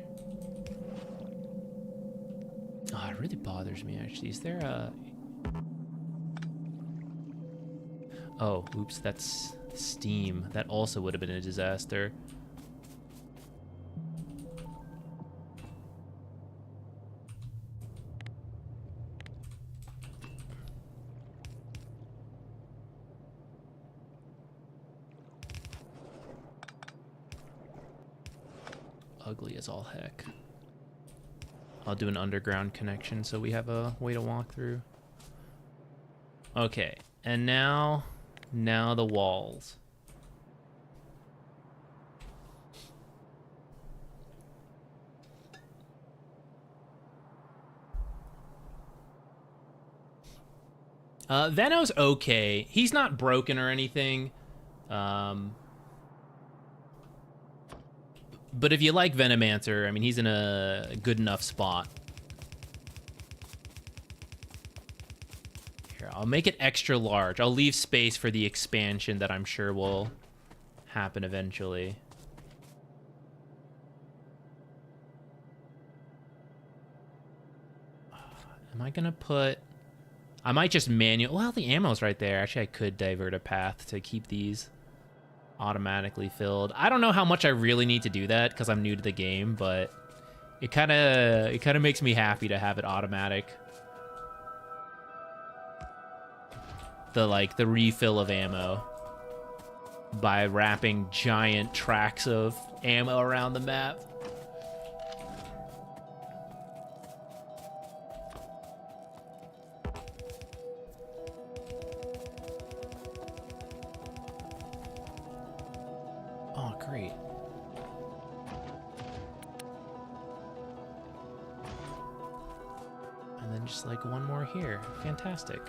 Oh, it really bothers me, actually. Is there a... Oh, oops, that's steam. That also would have been a disaster. Ugly as all heck. I'll do an underground connection so we have a way to walk through. Okay, and now the walls. Veno's okay. He's not broken or anything. But if you like Venomancer, I mean, he's in a good enough spot. Here, I'll make it extra large. I'll leave space for the expansion that I'm sure will happen eventually. Am I gonna put... I might just manual... Well, the ammo's right there. Actually, I could divert a path to keep these automatically filled. I don't know how much I really need to do that because I'm new to the game, but it kind of makes me happy to have it automatic. The refill of ammo by wrapping giant tracks of ammo around the map. Great. And then just like one more here. Fantastic.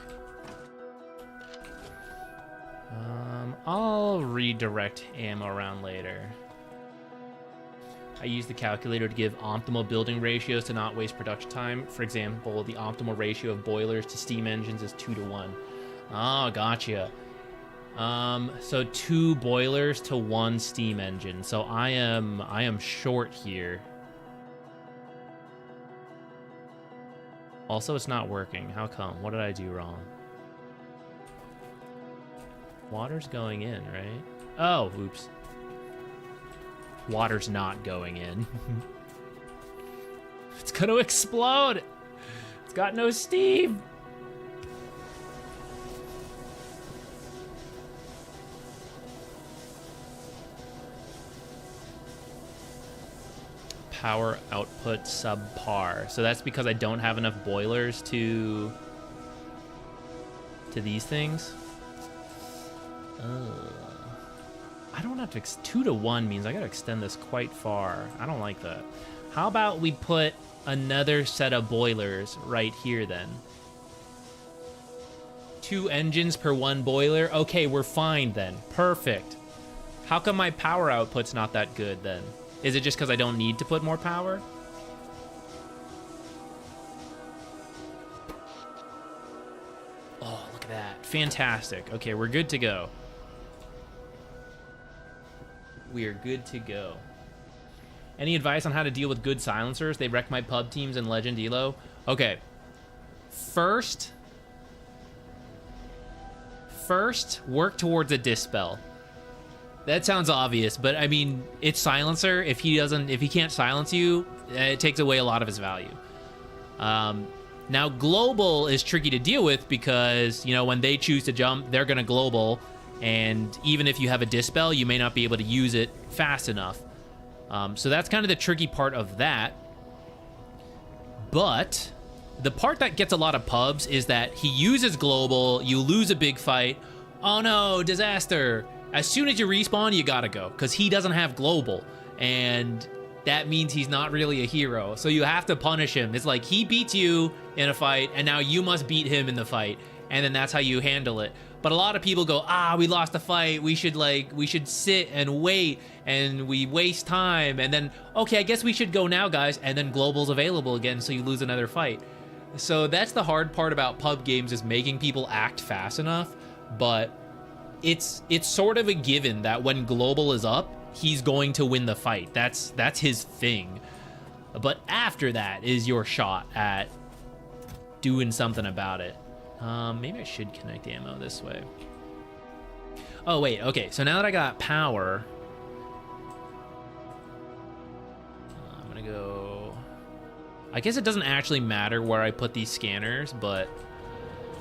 I'll redirect ammo around later. I use the calculator to give optimal building ratios to not waste production time. For example, the optimal ratio of boilers to steam engines is 2-to-1. Oh, gotcha. So 2 boilers to 1 steam engine. So I am short here. Also, it's not working. How come? What did I do wrong? Water's going in, right? Oh, oops. Water's not going in. It's gonna explode. It's got no steam. Power output subpar. So that's because I don't have enough boilers to these things. I don't have to 2-to-1 means I gotta extend this quite far. I don't like that. How about we put another set of boilers right here then? 2 engines per 1 boiler. Okay, we're fine then. Perfect. How come my power output's not that good then? Is it just because I don't need to put more power? Oh, look at that. Fantastic. Okay, we're good to go. We are good to go. Any advice on how to deal with good silencers? They wreck my pub teams in Legend Elo. Okay. First, work towards a dispel. That sounds obvious, but I mean, it's silencer. If he can't silence you, it takes away a lot of his value. Now, global is tricky to deal with because, you know, when they choose to jump, they're going to global. And even if you have a dispel, you may not be able to use it fast enough. So that's kind of the tricky part of that. But the part that gets a lot of pubs is that he uses global, you lose a big fight. Oh no, disaster. As soon as you respawn, you gotta go, because he doesn't have global. and that means he's not really a hero. So you have to punish him. It's like he beats you in a fight, and now you must beat him in the fight, and then that's how you handle it. But a lot of people go, we lost the fight. We should sit and wait, and we waste time, and then, okay, I guess we should go now, guys, and then global's available again, so you lose another fight. So that's the hard part about pub games, is making people act fast enough, but it's sort of a given that when global is up, he's going to win the fight. That's his thing. But after that is your shot at doing something about it. Maybe I should connect ammo this way. Oh, wait, okay, so now that I got power, I'm gonna go... I guess it doesn't actually matter where I put these scanners, but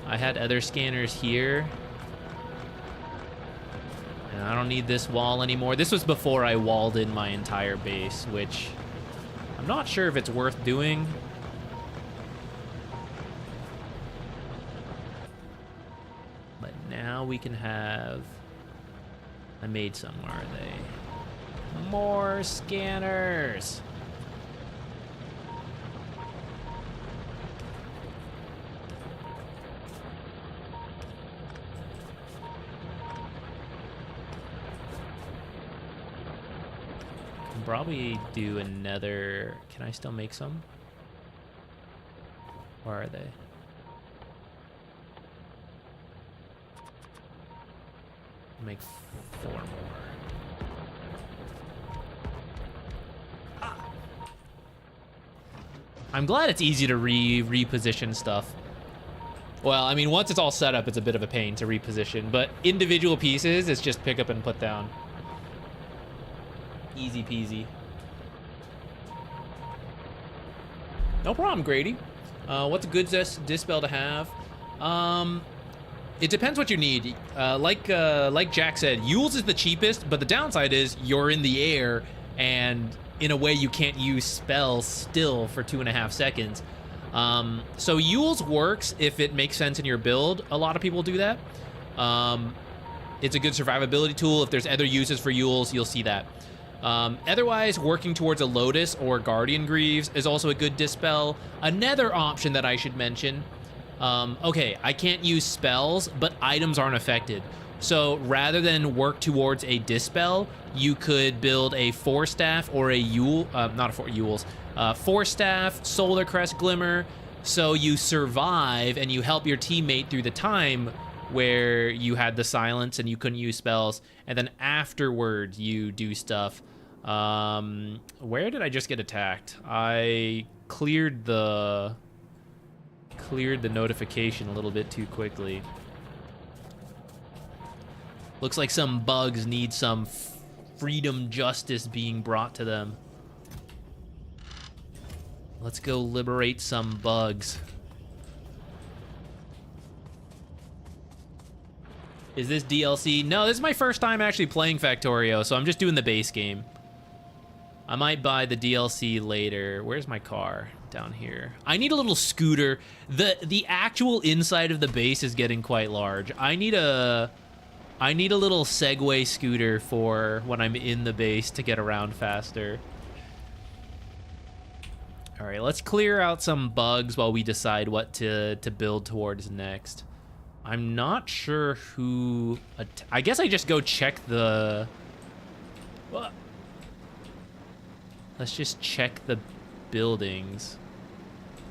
I had other scanners here. And I don't need this wall anymore. This was before I walled in my entire base, which I'm not sure if it's worth doing. But now we can have... I made some, where are they? More scanners! Probably do another... Can I still make some? Where are they? Make 4 more. I'm glad it's easy to reposition stuff. Well, I mean, once it's all set up, it's a bit of a pain to reposition, but individual pieces, it's just pick up and put down. Easy peasy. No problem, Grady. What's a good dispel to have? It depends what you need. Like Jack said, Yule's is the cheapest, but the downside is you're in the air, and in a way you can't use spells still for 2.5 seconds. So Yule's works if it makes sense in your build. A lot of people do that. It's a good survivability tool. If there's other uses for Yule's, you'll see that. Otherwise, working towards a Lotus or Guardian Greaves is also a good dispel. Another option that I should mention, okay, I can't use spells, but items aren't affected. So rather than work towards a dispel, you could build a 4-staff or a Yule, not a 4 Yules, 4-staff, Solar Crest Glimmer, so you survive and you help your teammate through the time where you had the silence and you couldn't use spells, and then afterwards you do stuff. Where did I just get attacked? I cleared the notification a little bit too quickly. Looks like some bugs need some freedom justice being brought to them. Let's go liberate some bugs. Is this DLC? No, this is my first time actually playing Factorio, so I'm just doing the base game. I might buy the DLC later. Where's my car? Down here. I need a little scooter. The actual inside of the base is getting quite large. I need a little Segway scooter for when I'm in the base to get around faster. All right, let's clear out some bugs while we decide what to build towards next. I'm not sure who... I guess I just go check the... Let's just check the buildings.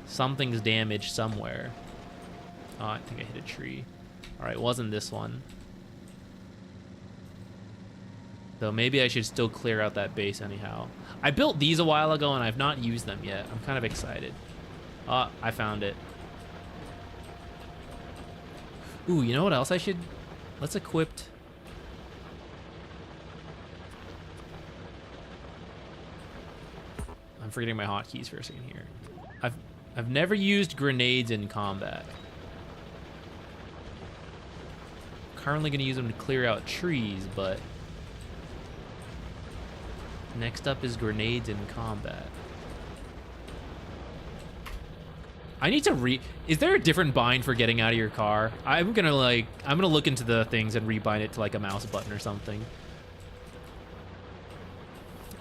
Something's damaged somewhere. Oh, I think I hit a tree. All right, wasn't this one. Though maybe I should still clear out that base anyhow. I built these a while ago and I've not used them yet. I'm kind of excited. Oh, I found it. Ooh, you know what else I should... Let's equip... I'm forgetting my hotkeys for a second here. I've never used grenades in combat. Currently gonna use them to clear out trees, but... Next up is grenades in combat. I need to is there a different bind for getting out of your car? I'm gonna look into the things and rebind it to like a mouse button or something.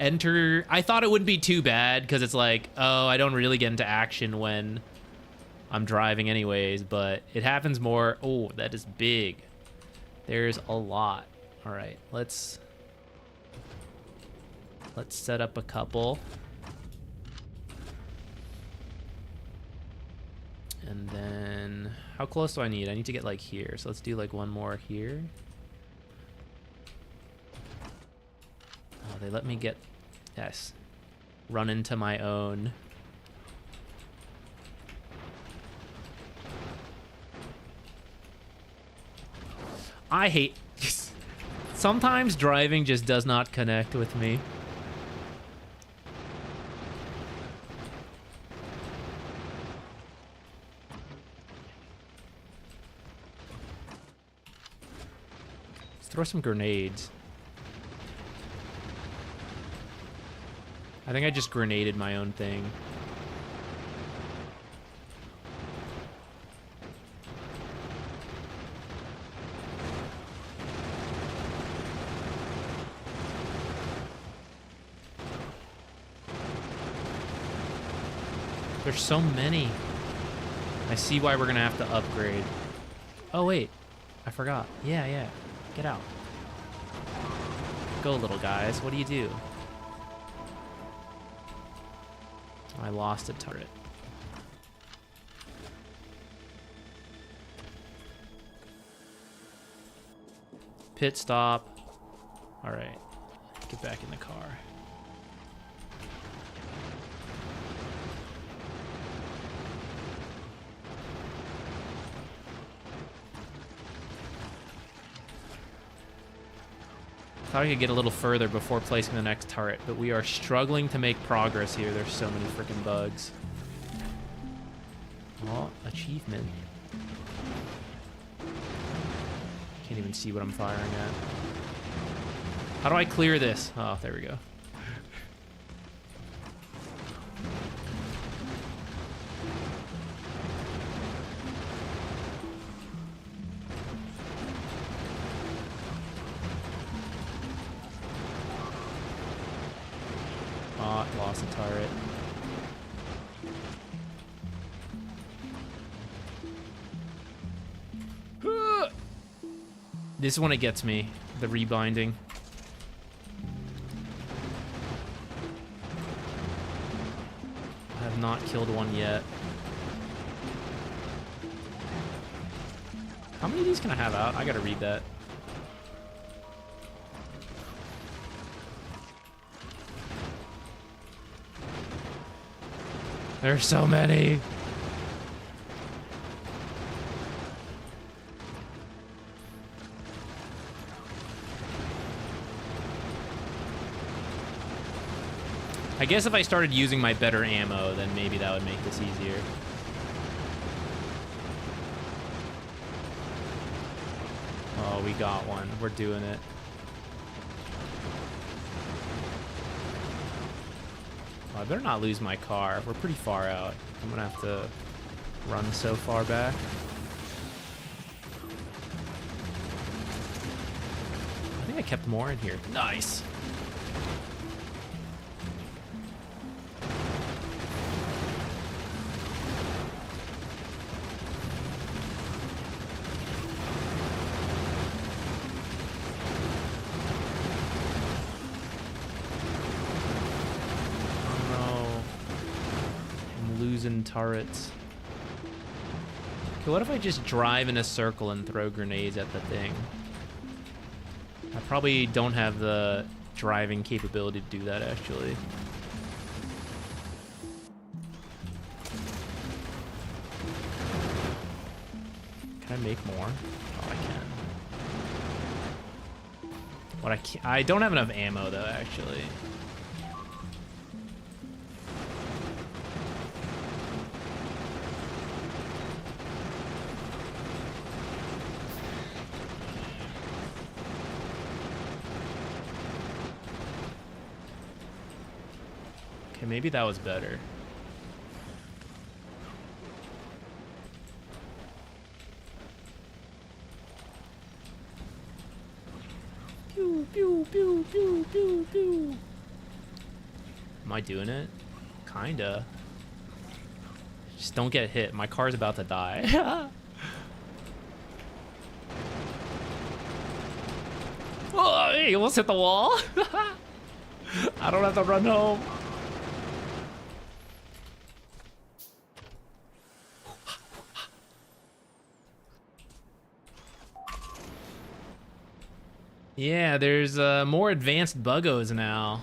enter. I thought it wouldn't be too bad because it's like, oh, I don't really get into action when I'm driving anyways, but it happens more. Oh, that is big. There's a lot. All right, let's set up a couple. And then how close do I need? I need to get like here. So let's do like one more here. Oh, they let me get, yes, run into my own. I hate, sometimes driving just does not connect with me. Let's throw some grenades. I think I just grenaded my own thing. There's so many. I see why we're gonna have to upgrade. Oh wait, I forgot. Yeah. Get out. Go, little guys. What do you do? I lost a turret. Pit stop. All right, get back in the car. Thought I could get a little further before placing the next turret, but we are struggling to make progress here. There's so many freaking bugs. Oh, achievement. Can't even see what I'm firing at. How do I clear this? Oh, there we go. Lost a turret. This is when it gets me, the rebinding. I have not killed one yet. How many of these can I have out? I gotta read that. There's so many. I guess if I started using my better ammo, then maybe that would make this easier. Oh, we got one. We're doing it. I better not lose my car. We're pretty far out. I'm gonna have to run so far back. I think I kept more in here. Nice. Turrets. Okay, what if I just drive in a circle and throw grenades at the thing? I probably don't have the driving capability to do that, actually. Can I make more? Oh, I can. What I don't have enough ammo, though, actually. Okay, maybe that was better. Pew, pew, pew, pew, pew, pew. Am I doing it? Kinda. Just don't get hit. My car's about to die. Oh, hey, you almost hit the wall. I don't have to run home. Yeah, there's more advanced buggos now.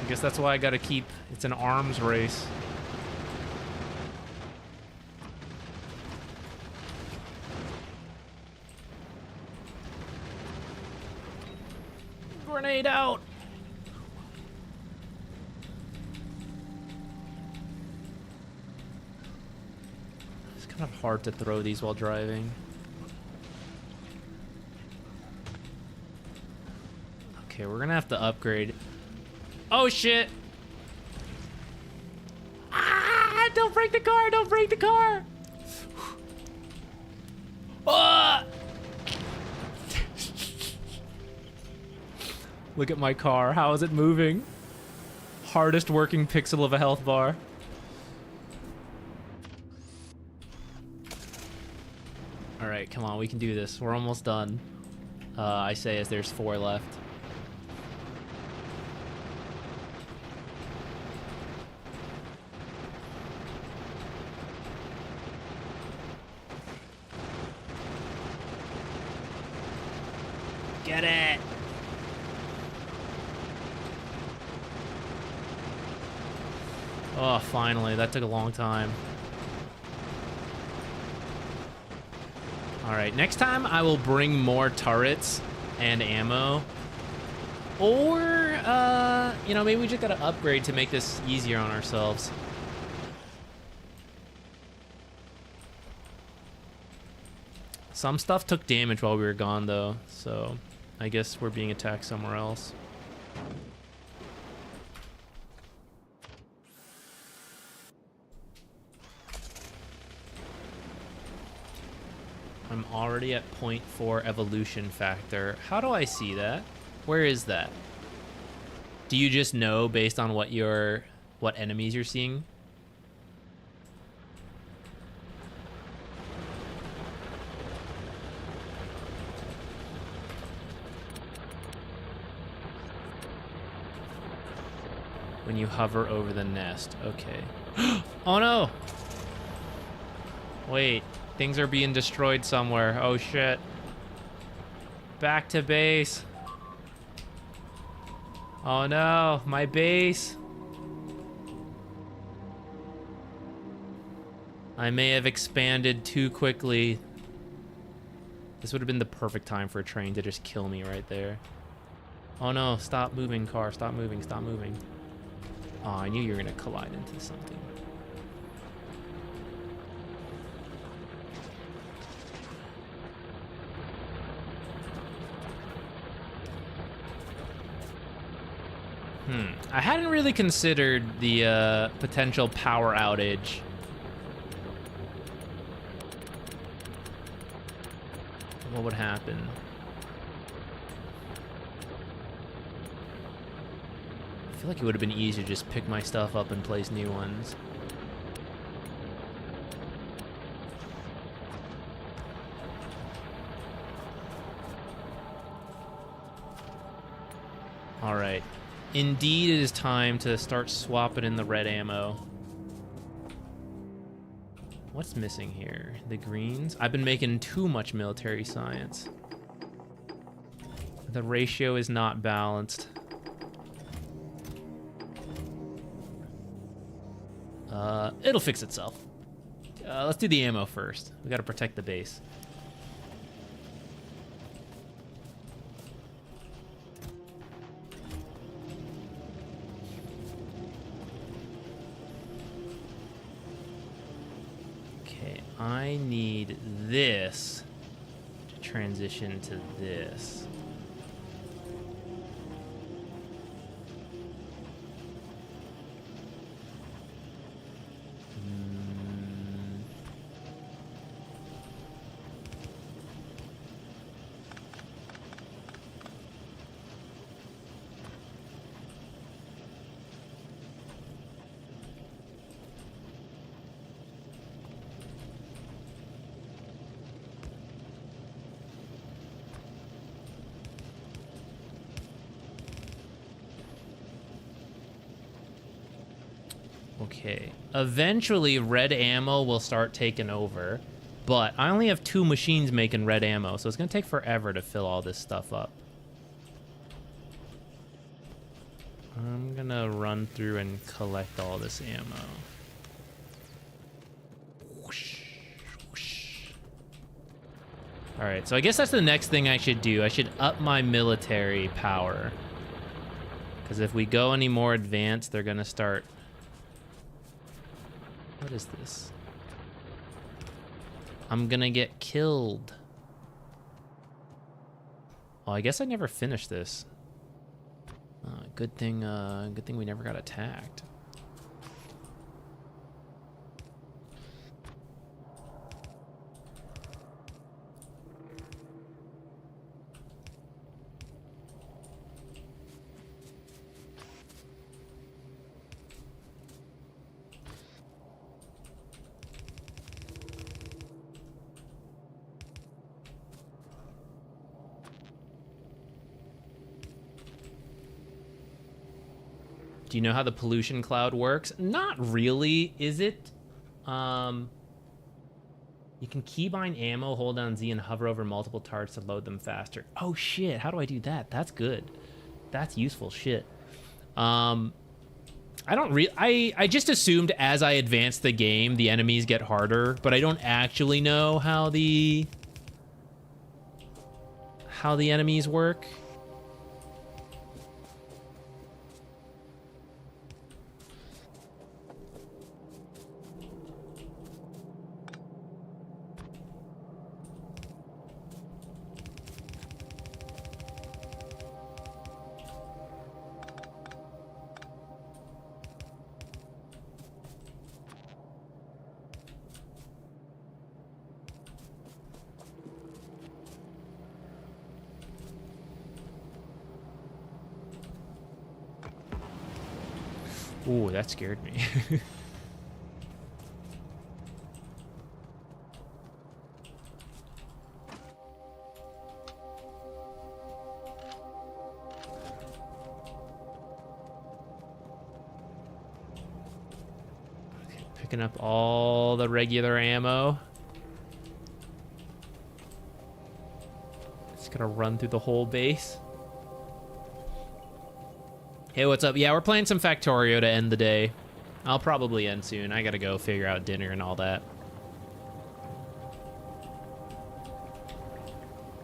I guess that's why I gotta keep, it's an arms race. Grenade out! It's kind of hard to throw these while driving. Okay, we're gonna have to upgrade. Oh shit! Ah! Don't break the car! Don't break the car! Ah! Look at my car. How is it moving? Hardest working pixel of a health bar. All right, come on, we can do this. We're almost done. I say as there's 4 left. Get it! Oh, finally. That took a long time. Alright, next time I will bring more turrets and ammo. Or, you know, maybe we just gotta upgrade to make this easier on ourselves. Some stuff took damage while we were gone, though, so I guess we're being attacked somewhere else. I'm already at 0.4 evolution factor. How do I see that? Where is that? Do you just know based on what enemies you're seeing? When you hover over the nest. Okay. Oh no! Wait. Things are being destroyed somewhere. Oh shit. Back to base. Oh no, my base. I may have expanded too quickly. This would have been the perfect time for a train to just kill me right there. Oh no, stop moving, car. Stop moving, stop moving. Oh, I knew you were gonna collide into something. I hadn't really considered the potential power outage. What would happen? I feel like it would have been easier to just pick my stuff up and place new ones. All right. Indeed, it is time to start swapping in the red ammo. What's missing here? The greens? I've been making too much military science. The ratio is not balanced. It'll fix itself. Let's do the ammo first. We gotta protect the base. I need this to transition to this. Okay. Eventually, red ammo will start taking over. But I only have 2 machines making red ammo, so it's going to take forever to fill all this stuff up. I'm going to run through and collect all this ammo. Whoosh, whoosh. All right, so I guess that's the next thing I should do. I should up my military power. Because if we go any more advanced, they're going to start... What is this? I'm gonna get killed. Oh, I guess I never finished this. Good thing we never got attacked. Do you know how the pollution cloud works? Not really, is it? You can keybind ammo, hold down Z, and hover over multiple targets to load them faster. Oh shit, how do I do that? That's good. That's useful shit. I just assumed as I advance the game, the enemies get harder, but I don't actually know how the enemies work. Ooh, that scared me. Okay, picking up all the regular ammo. Just gonna run through the whole base. Hey, what's up? Yeah, we're playing some Factorio to end the day. I'll probably end soon. I gotta go figure out dinner and all that.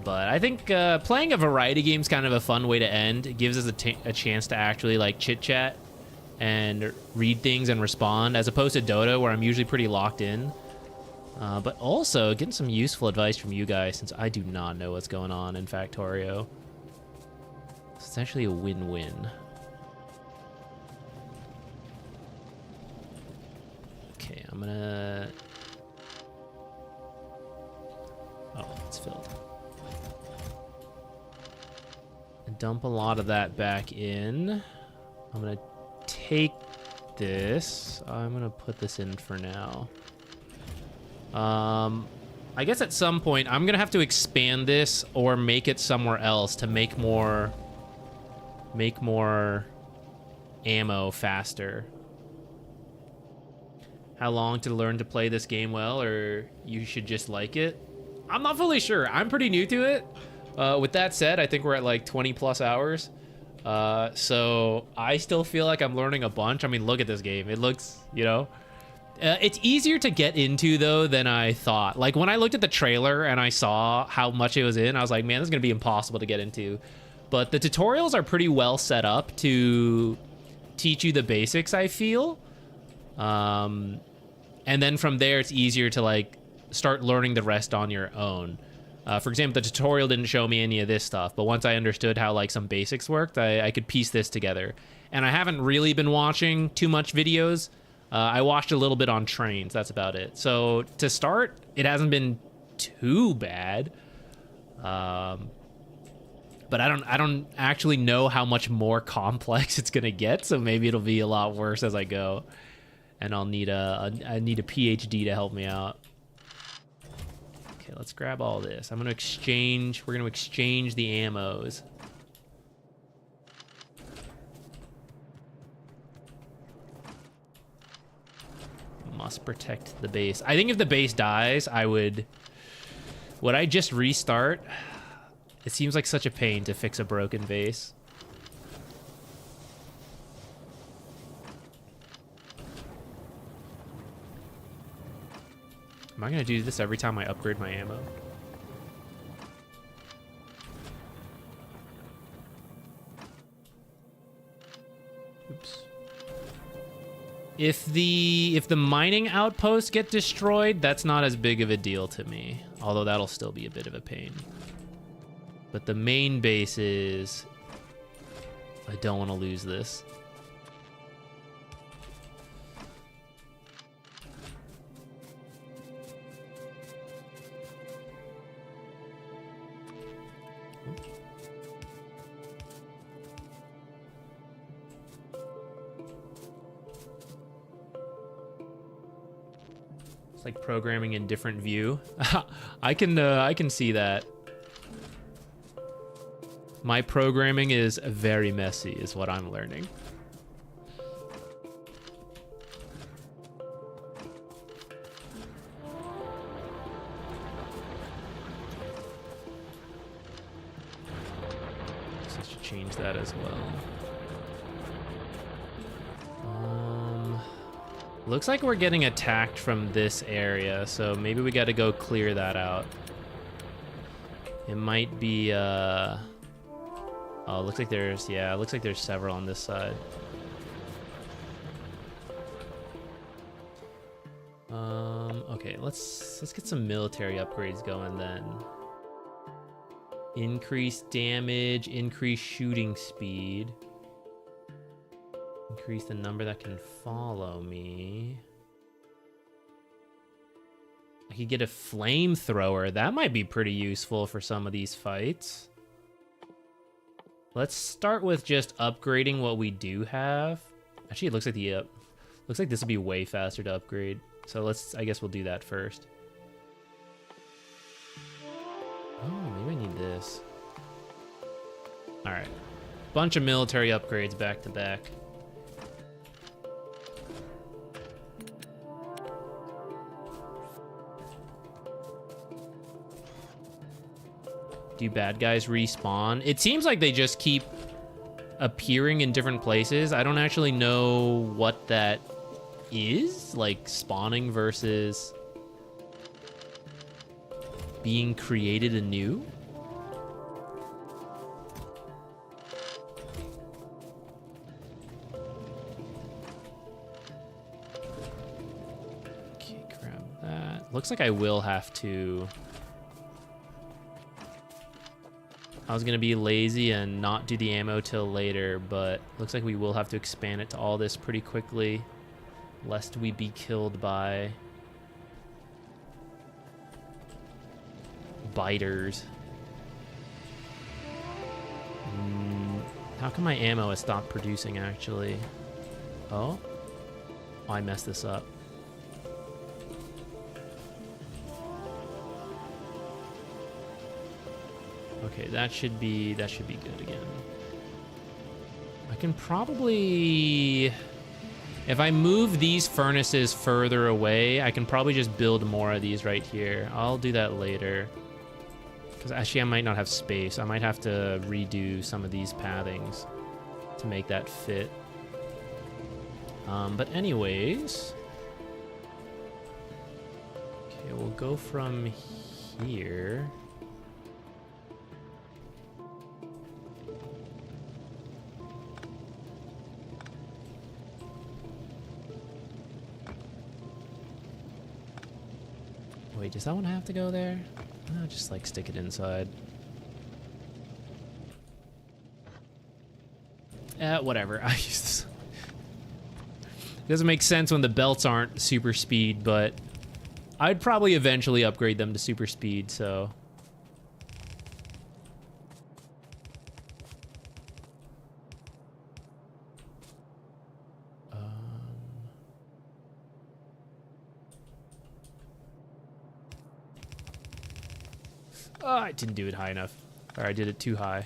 But I think playing a variety game is kind of a fun way to end. It gives us a chance to actually like chit-chat and read things and respond, as opposed to Dota, where I'm usually pretty locked in. But also getting some useful advice from you guys, since I do not know what's going on in Factorio. So it's actually a win-win. Okay, I'm gonna... Oh, it's filled. Dump a lot of that back in. I'm gonna take this. I'm gonna put this in for now. I guess at some point I'm gonna have to expand this or make it somewhere else to make more ammo faster. How long to learn to play this game well, or you should just like it? I'm not fully sure. I'm pretty new to it. With that said, I think we're at like 20 plus hours. So I still feel like I'm learning a bunch. I mean, look at this game. It looks, you know, it's easier to get into though than I thought. Like when I looked at the trailer and I saw how much it was in, I was like, man, this is gonna be impossible to get into. But the tutorials are pretty well set up to teach you the basics, I feel. And then from there, it's easier to like start learning the rest on your own. For example, the tutorial didn't show me any of this stuff, but once I understood how like some basics worked, I could piece this together. And I haven't really been watching too much videos. I watched a little bit on trains. That's about it. So to start, it hasn't been too bad. But I don't actually know how much more complex it's gonna get. So maybe it'll be a lot worse as I go. And I need a PhD to help me out. Okay, let's grab all this. We're gonna exchange the ammos. must protect the base. I think if the base dies, would I just restart? It seems like such a pain to fix a broken base. Am I gonna do this every time I upgrade my ammo? Oops. If the mining outposts get destroyed, that's not as big of a deal to me. Although that'll still be a bit of a pain. But the main base is... I don't want to lose this. Like programming in different view. I can see that. My programming is very messy, is what I'm learning. So I should change that as well. Looks like we're getting attacked from this area, so maybe we got to go clear that out. It might be, oh, looks like there's, yeah, it looks like there's several on this side. Okay, let's get some military upgrades going then. Increase damage, increase shooting speed. Increase the number that can follow me. I could get a flamethrower. That might be pretty useful for some of these fights. Let's start with just upgrading what we do have. Actually, it looks like looks like this would be way faster to upgrade. So I guess we'll do that first. Oh, maybe I need this. All right, bunch of military upgrades back to back. Do bad guys respawn? It seems like they just keep appearing in different places. I don't actually know what that is, like spawning versus being created anew. Okay, grab that. Looks like I will have to... I was gonna be lazy and not do the ammo till later, but looks like we will have to expand it to all this pretty quickly, lest we be killed by biters. How come my ammo has stopped producing actually? Oh, I messed this up. Okay, that should be good again. I can probably, if I move these furnaces further away, I can probably just build more of these right here. I'll do that later. Because actually I might not have space. I might have to redo some of these pathings to make that fit. But anyways. Okay, we'll go from here. Wait, does that one have to go there? No, just like stick it inside. Whatever. I use this. It doesn't make sense when the belts aren't super speed, but I'd probably eventually upgrade them to super speed, so. Oh, I didn't do it high enough. Or I did it too high.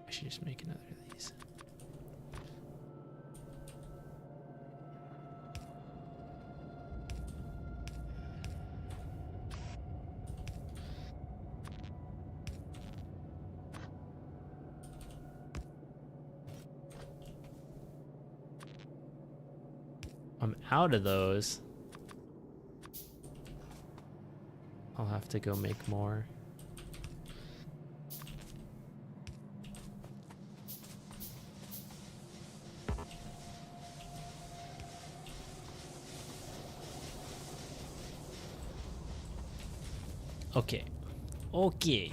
I should just make another of these. I'm out of those. I'll have to go make more. Okay. Okay.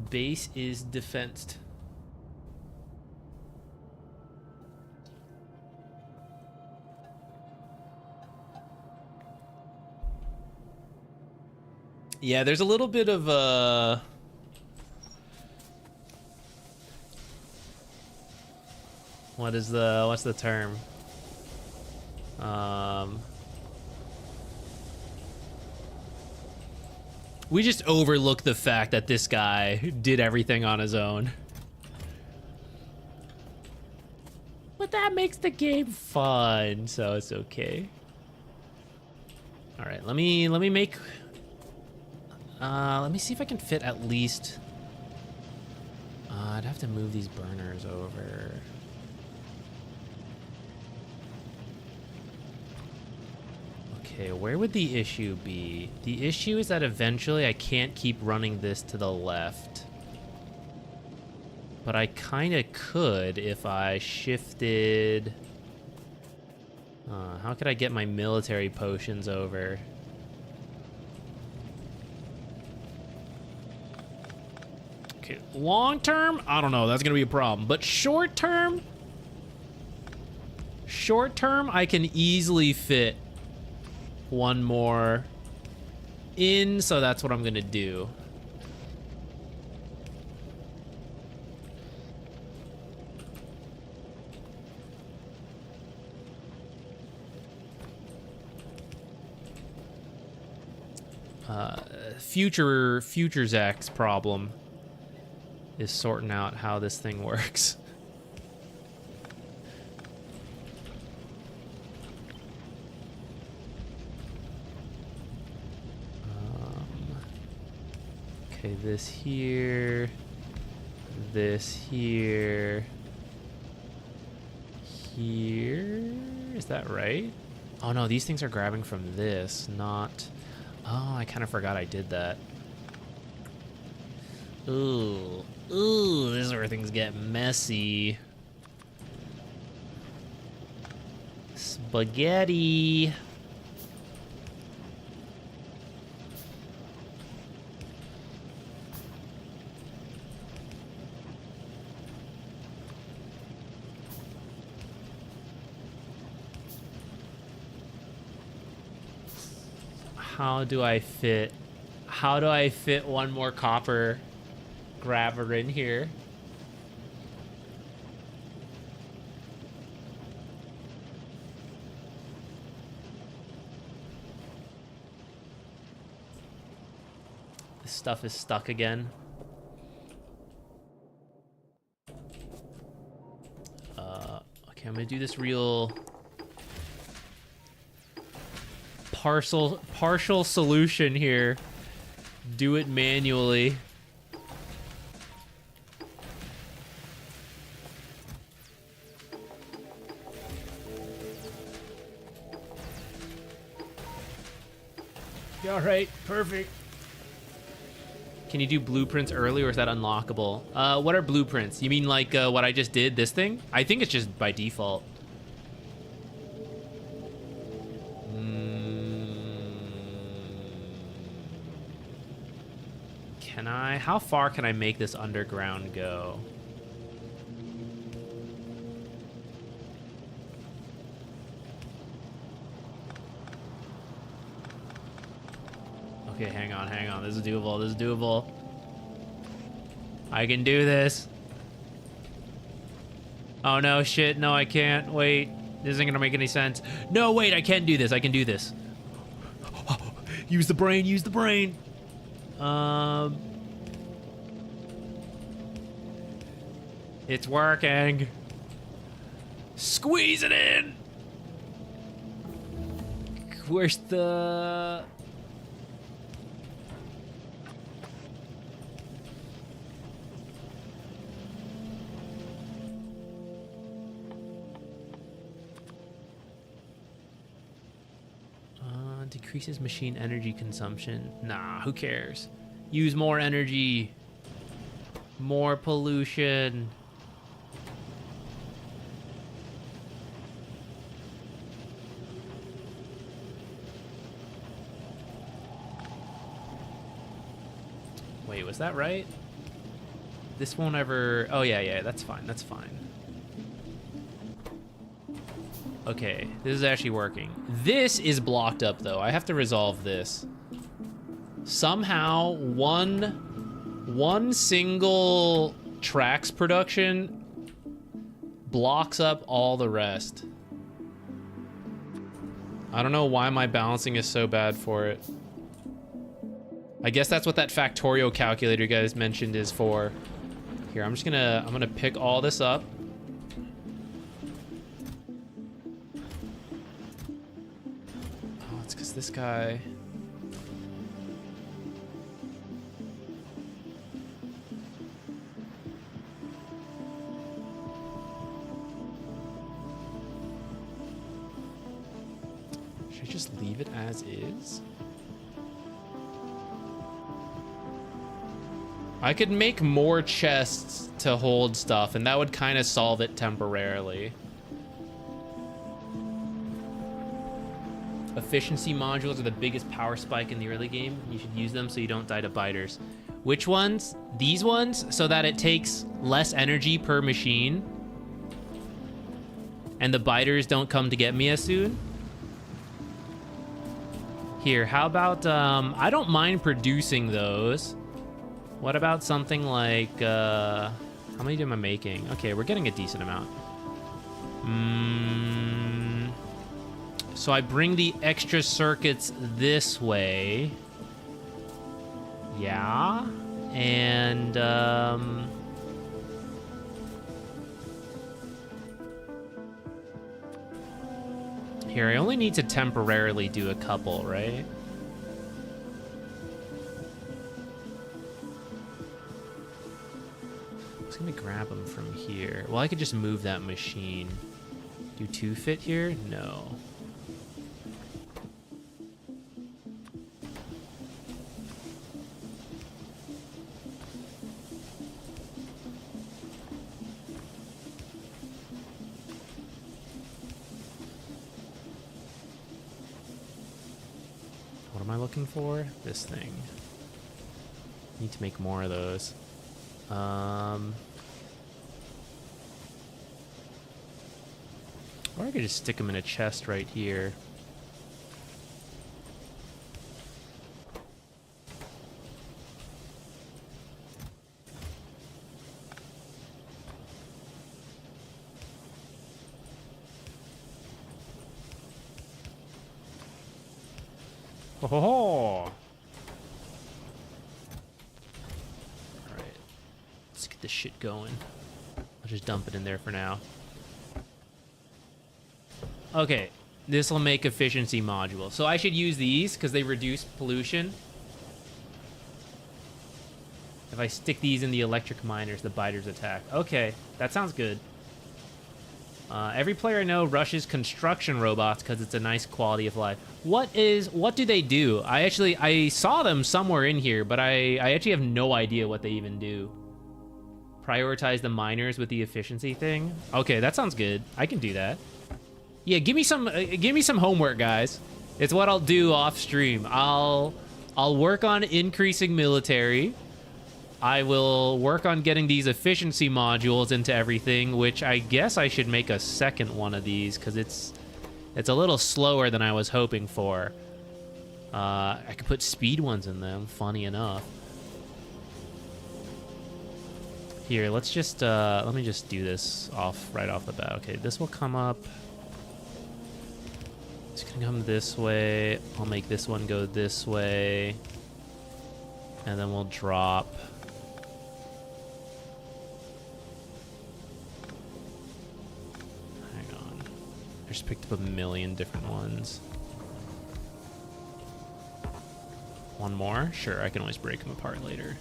Base is defensed. Yeah, there's a little bit of what's the term? We just overlook the fact that this guy did everything on his own. But that makes the game fun, so it's okay. All right, let me make let me see if I can fit at least I'd have to move these burners over. Okay, where would the issue be? The issue is that eventually I can't keep running this to the left. But I kind of could if I shifted... how could I get my military potions over? Okay, long term, I don't know, that's gonna be a problem. But short term, I can easily fit one more in, so that's what I'm gonna do. Future Zach's problem is sorting out how this thing works. Okay, this here, here. Is that right? Oh no, these things are grabbing from this, not... Oh, I kind of forgot I did that. Ooh, this is where things get messy. Spaghetti. How do I fit one more copper grabber in here? This stuff is stuck again. Okay, I'm gonna do this real partial solution here. Do it manually. All right, perfect. Can you do blueprints early, or is that unlockable? What are blueprints? You mean like what I just did, this thing? I think it's just by default. Can I? How far can I make this underground go? Okay, hang on. This is doable. I can do this. Oh no, shit. No, I can't. Wait. This isn't gonna make any sense. No, wait, I can do this. Use the brain. It's working. Squeeze it in. Where's the... decreases machine energy consumption. Nah, who cares? Use more energy. More pollution. Wait, was that right? This won't ever... Oh, yeah, that's fine, that's fine. Okay, this is actually working. This is blocked up, though. I have to resolve this. Somehow, one single tracks production blocks up all the rest. I don't know why my balancing is so bad for it. I guess that's what that Factorio calculator you guys mentioned is for. Here, I'm gonna pick all this up. Oh, it's because this guy... Should I just leave it as is? I could make more chests to hold stuff, and that would kind of solve it temporarily. Efficiency modules are the biggest power spike in the early game. You should use them so you don't die to biters. Which ones? These ones, so that it takes less energy per machine. And the biters don't come to get me as soon. Here, how about, I don't mind producing those. What about something like, how many am I making? Okay, we're getting a decent amount. So I bring the extra circuits this way. Yeah. And, here, I only need to temporarily do a couple, right? I was gonna grab them from here. Well, I could just move that machine. Do 2 fit here? No. What am I looking for? This thing. Need to make more of those. Or I could just stick them in a chest right here. Oh ho ho! All right, let's get this shit going. I'll just dump it in there for now. Okay, this will make efficiency module. So I should use these because they reduce pollution. If I stick these in the electric miners, the biters attack. Okay, that sounds good. Every player I know rushes construction robots because it's a nice quality of life. What do they do? I saw them somewhere in here, but I actually have no idea what they even do. Prioritize the miners with the efficiency thing. Okay, that sounds good. I can do that. Yeah, give me some homework, guys. It's what I'll do off stream. I'll work on increasing military. I will work on getting these efficiency modules into everything, which I guess I should make a second one of these because it's a little slower than I was hoping for. I could put speed ones in them, funny enough. Here, let's just let me just do this right off the bat. Okay, this will come up. It's gonna come this way. I'll make this one go this way. And then we'll drop. Just picked up a million different ones. One more? Sure, I can always break them apart later.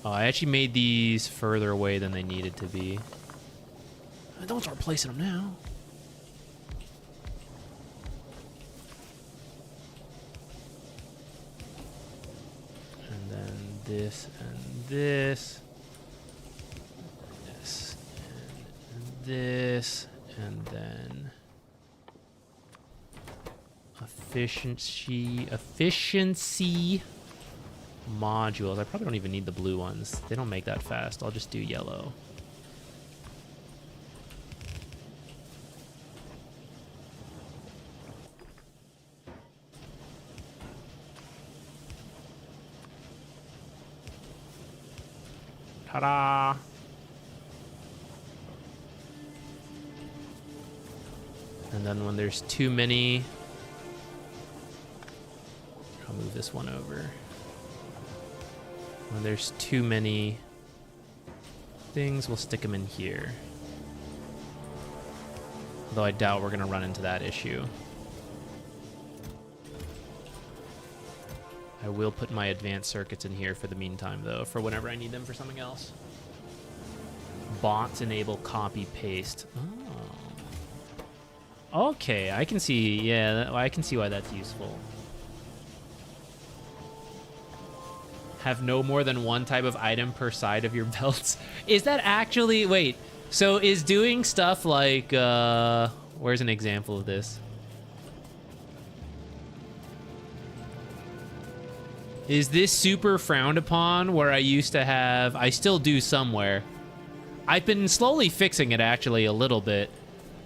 Oh, I actually made these further away than they needed to be. Don't start placing them now. And then this and this. This and this. And then efficiency modules. I probably don't even need the blue ones. They don't make that fast. I'll just do yellow. Ta-da! And then when there's too many, I'll move this one over. When there's too many things, we'll stick them in here. Although I doubt we're gonna run into that issue. I will put my advanced circuits in here for the meantime, though, for whenever I need them for something else. Bots enable copy paste. Oh. Okay, I can see. Yeah, I can see why that's useful. Have no more than one type of item per side of your belts. Is that actually... Wait, so is doing stuff like... where's an example of this? Is this super frowned upon where I used to have... I still do somewhere. I've been slowly fixing it, actually, a little bit.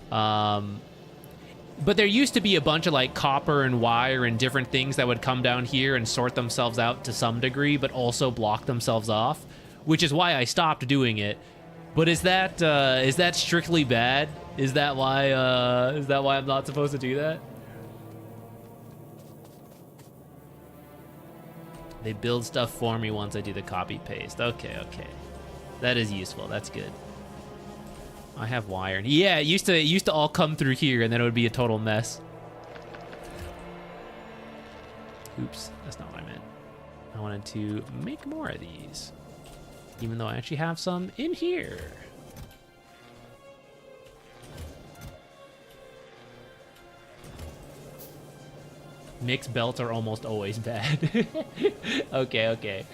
But there used to be a bunch of, like, copper and wire and different things that would come down here and sort themselves out to some degree, but also block themselves off, which is why I stopped doing it. But is that strictly bad? Is that why I'm not supposed to do that? They build stuff for me once I do the copy paste. Okay, okay. That is useful. That's good. I have wire. Yeah, it used to all come through here and then it would be a total mess. Oops, that's not what I meant. I wanted to make more of these. Even though I actually have some in here. Mixed belts are almost always bad. Okay, okay.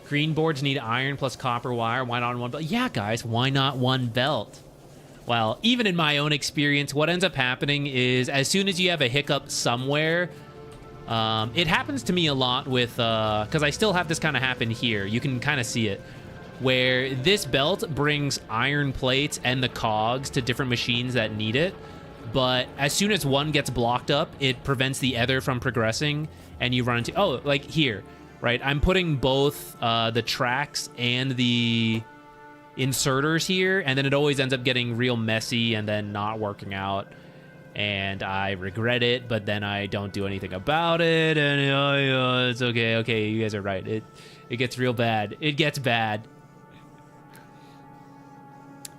Green boards need iron plus copper wire. Why not one belt? Yeah, guys, why not one belt? Well, even in my own experience, what ends up happening is as soon as you have a hiccup somewhere, it happens to me a lot with, because I still have this kind of happen here. You can kind of see it. Where this belt brings iron plates and the cogs to different machines that need it. But as soon as one gets blocked up, it prevents the other from progressing, and you run into... Oh, like here, right? I'm putting both the tracks and the inserters here, and then it always ends up getting real messy and then not working out. And I regret it, but then I don't do anything about it, and it's okay. Okay, you guys are right. It gets real bad. It gets bad.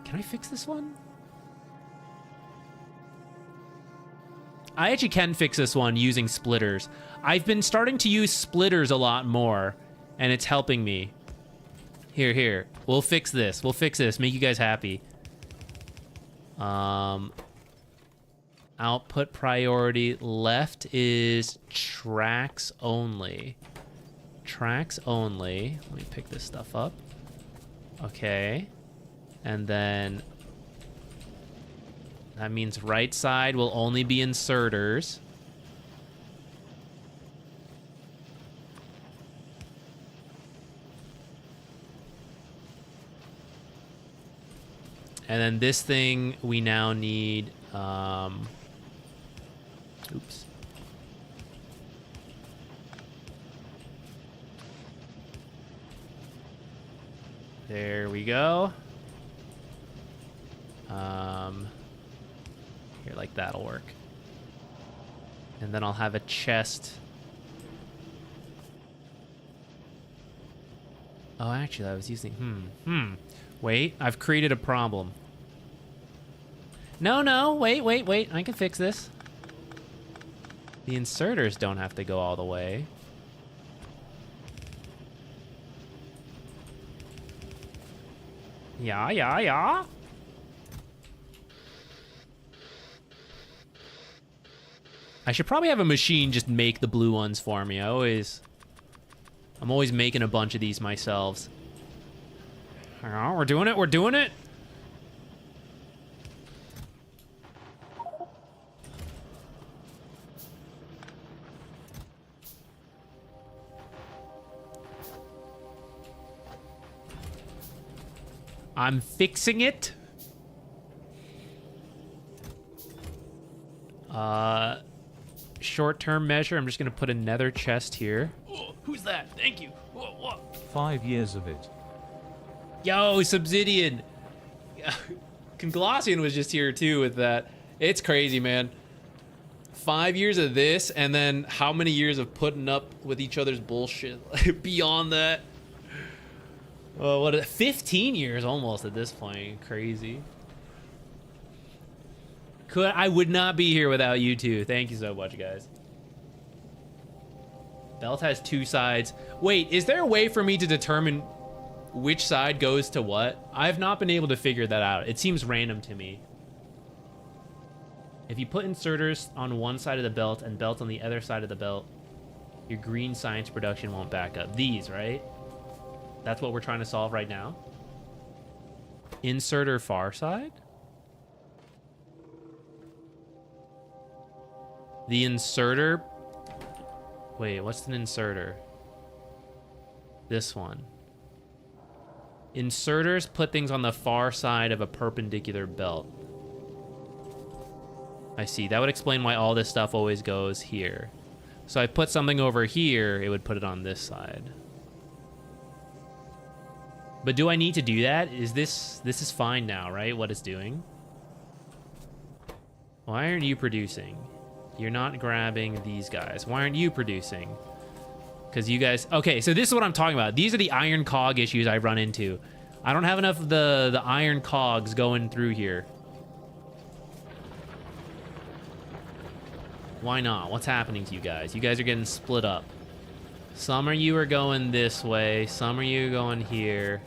Can I fix this one? I actually can fix this one using splitters. I've been starting to use splitters a lot more, and it's helping me. Here. We'll fix this. We'll fix this. Make you guys happy. Output priority left is tracks only. Tracks only. Let me pick this stuff up. Okay. And then that means right side will only be inserters. And then this thing we now need, oops. There we go. Here, like that'll work. And then I'll have a chest. Oh, actually, I was using... Wait, I've created a problem. No, wait. I can fix this. The inserters don't have to go all the way. Yeah. I should probably have a machine just make the blue ones for me. I'm always making a bunch of these myself. Oh, we're doing it. I'm fixing it. Short-term measure, I'm just gonna put a nether chest here. Oh, who's that? Thank you. Whoa. 5 years of it. Yo, Subsidian. Conglossian was just here too with that. It's crazy, man. 5 years of this, and then how many years of putting up with each other's bullshit beyond that? 15 years almost at this point. Crazy. I would not be here without you two. Thank you so much, guys. Belt has 2 sides. Wait, is there a way for me to determine which side goes to what? I have not been able to figure that out. It seems random to me. If you put inserters on one side of the belt and belt on the other side of the belt, your green science production won't back up. These, right? That's what we're trying to solve right now. Inserter far side? The inserter... Wait, what's an inserter? This one. Inserters put things on the far side of a perpendicular belt. I see. That would explain why all this stuff always goes here. So I put something over here, it would put it on this side. But do I need to do that? This is fine now, right? What it's doing? Why aren't you producing? You're not grabbing these guys. Why aren't you producing? Because you guys... Okay, so this is what I'm talking about. These are the iron cog issues I run into. I don't have enough of the iron cogs going through here. Why not? What's happening to you guys? You guys are getting split up. Some of you are going this way. Some of you are going here.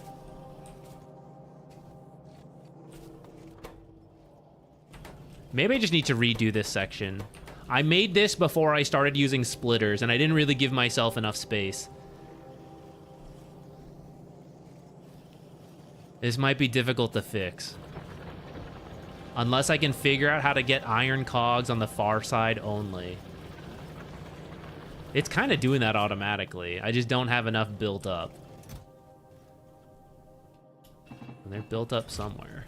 Maybe I just need to redo this section. I made this before I started using splitters, and I didn't really give myself enough space. This might be difficult to fix. Unless I can figure out how to get iron cogs on the far side only. It's kind of doing that automatically. I just don't have enough built up. And they're built up somewhere.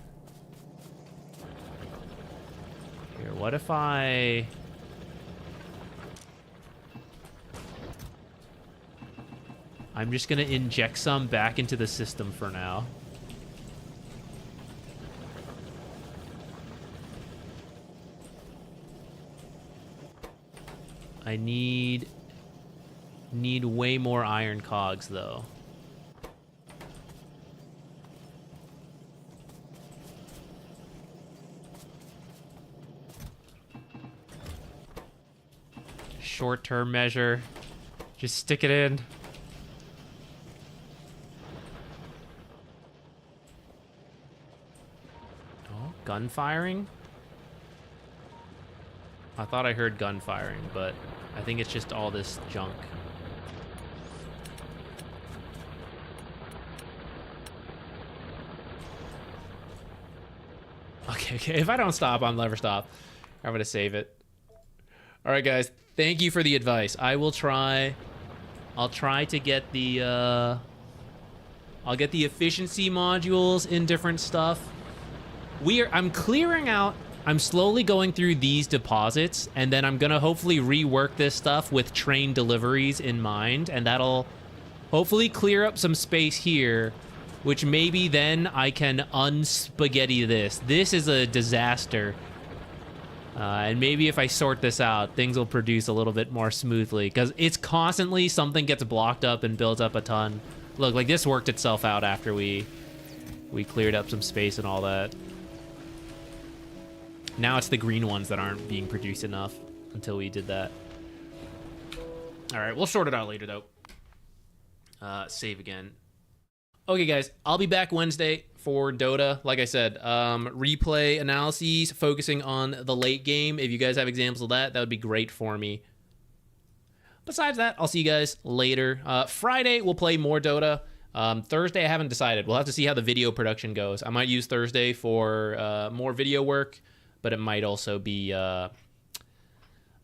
Here, what if I'm just gonna inject some back into the system for now. I need way more iron cogs though. Short-term measure. Just stick it in. Oh, gun firing? I thought I heard gun firing, but I think it's just all this junk. Okay. If I don't stop, I'll never stop. I'm gonna save it. All right, guys. Thank you for the advice. I'll try to get the I'll get the efficiency modules in different stuff. I'm clearing out. I'm slowly going through these deposits, and then I'm gonna hopefully rework this stuff with train deliveries in mind, and that'll hopefully clear up some space here which maybe then I can unspaghetti this. This is a disaster. And maybe if I sort this out, things will produce a little bit more smoothly, because it's constantly something gets blocked up and builds up a ton. Look, like this worked itself out after we cleared up some space and all that. Now it's the green ones that aren't being produced enough until we did that. All right, we'll sort it out later though. Save again. Okay, guys, I'll be back Wednesday for Dota. Like I said, replay analyses focusing on the late game. If you guys have examples of that, that would be great for me. Besides that, I'll see you guys later. Friday, we'll play more Dota. Thursday, I haven't decided. We'll have to see how the video production goes. I might use Thursday for more video work, but it might also be, you know,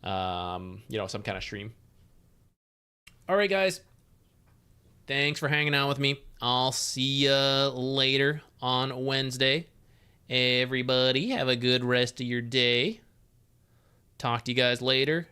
some kind of stream. All right, guys. Thanks for hanging out with me. I'll see you later on Wednesday. Everybody, have a good rest of your day. Talk to you guys later.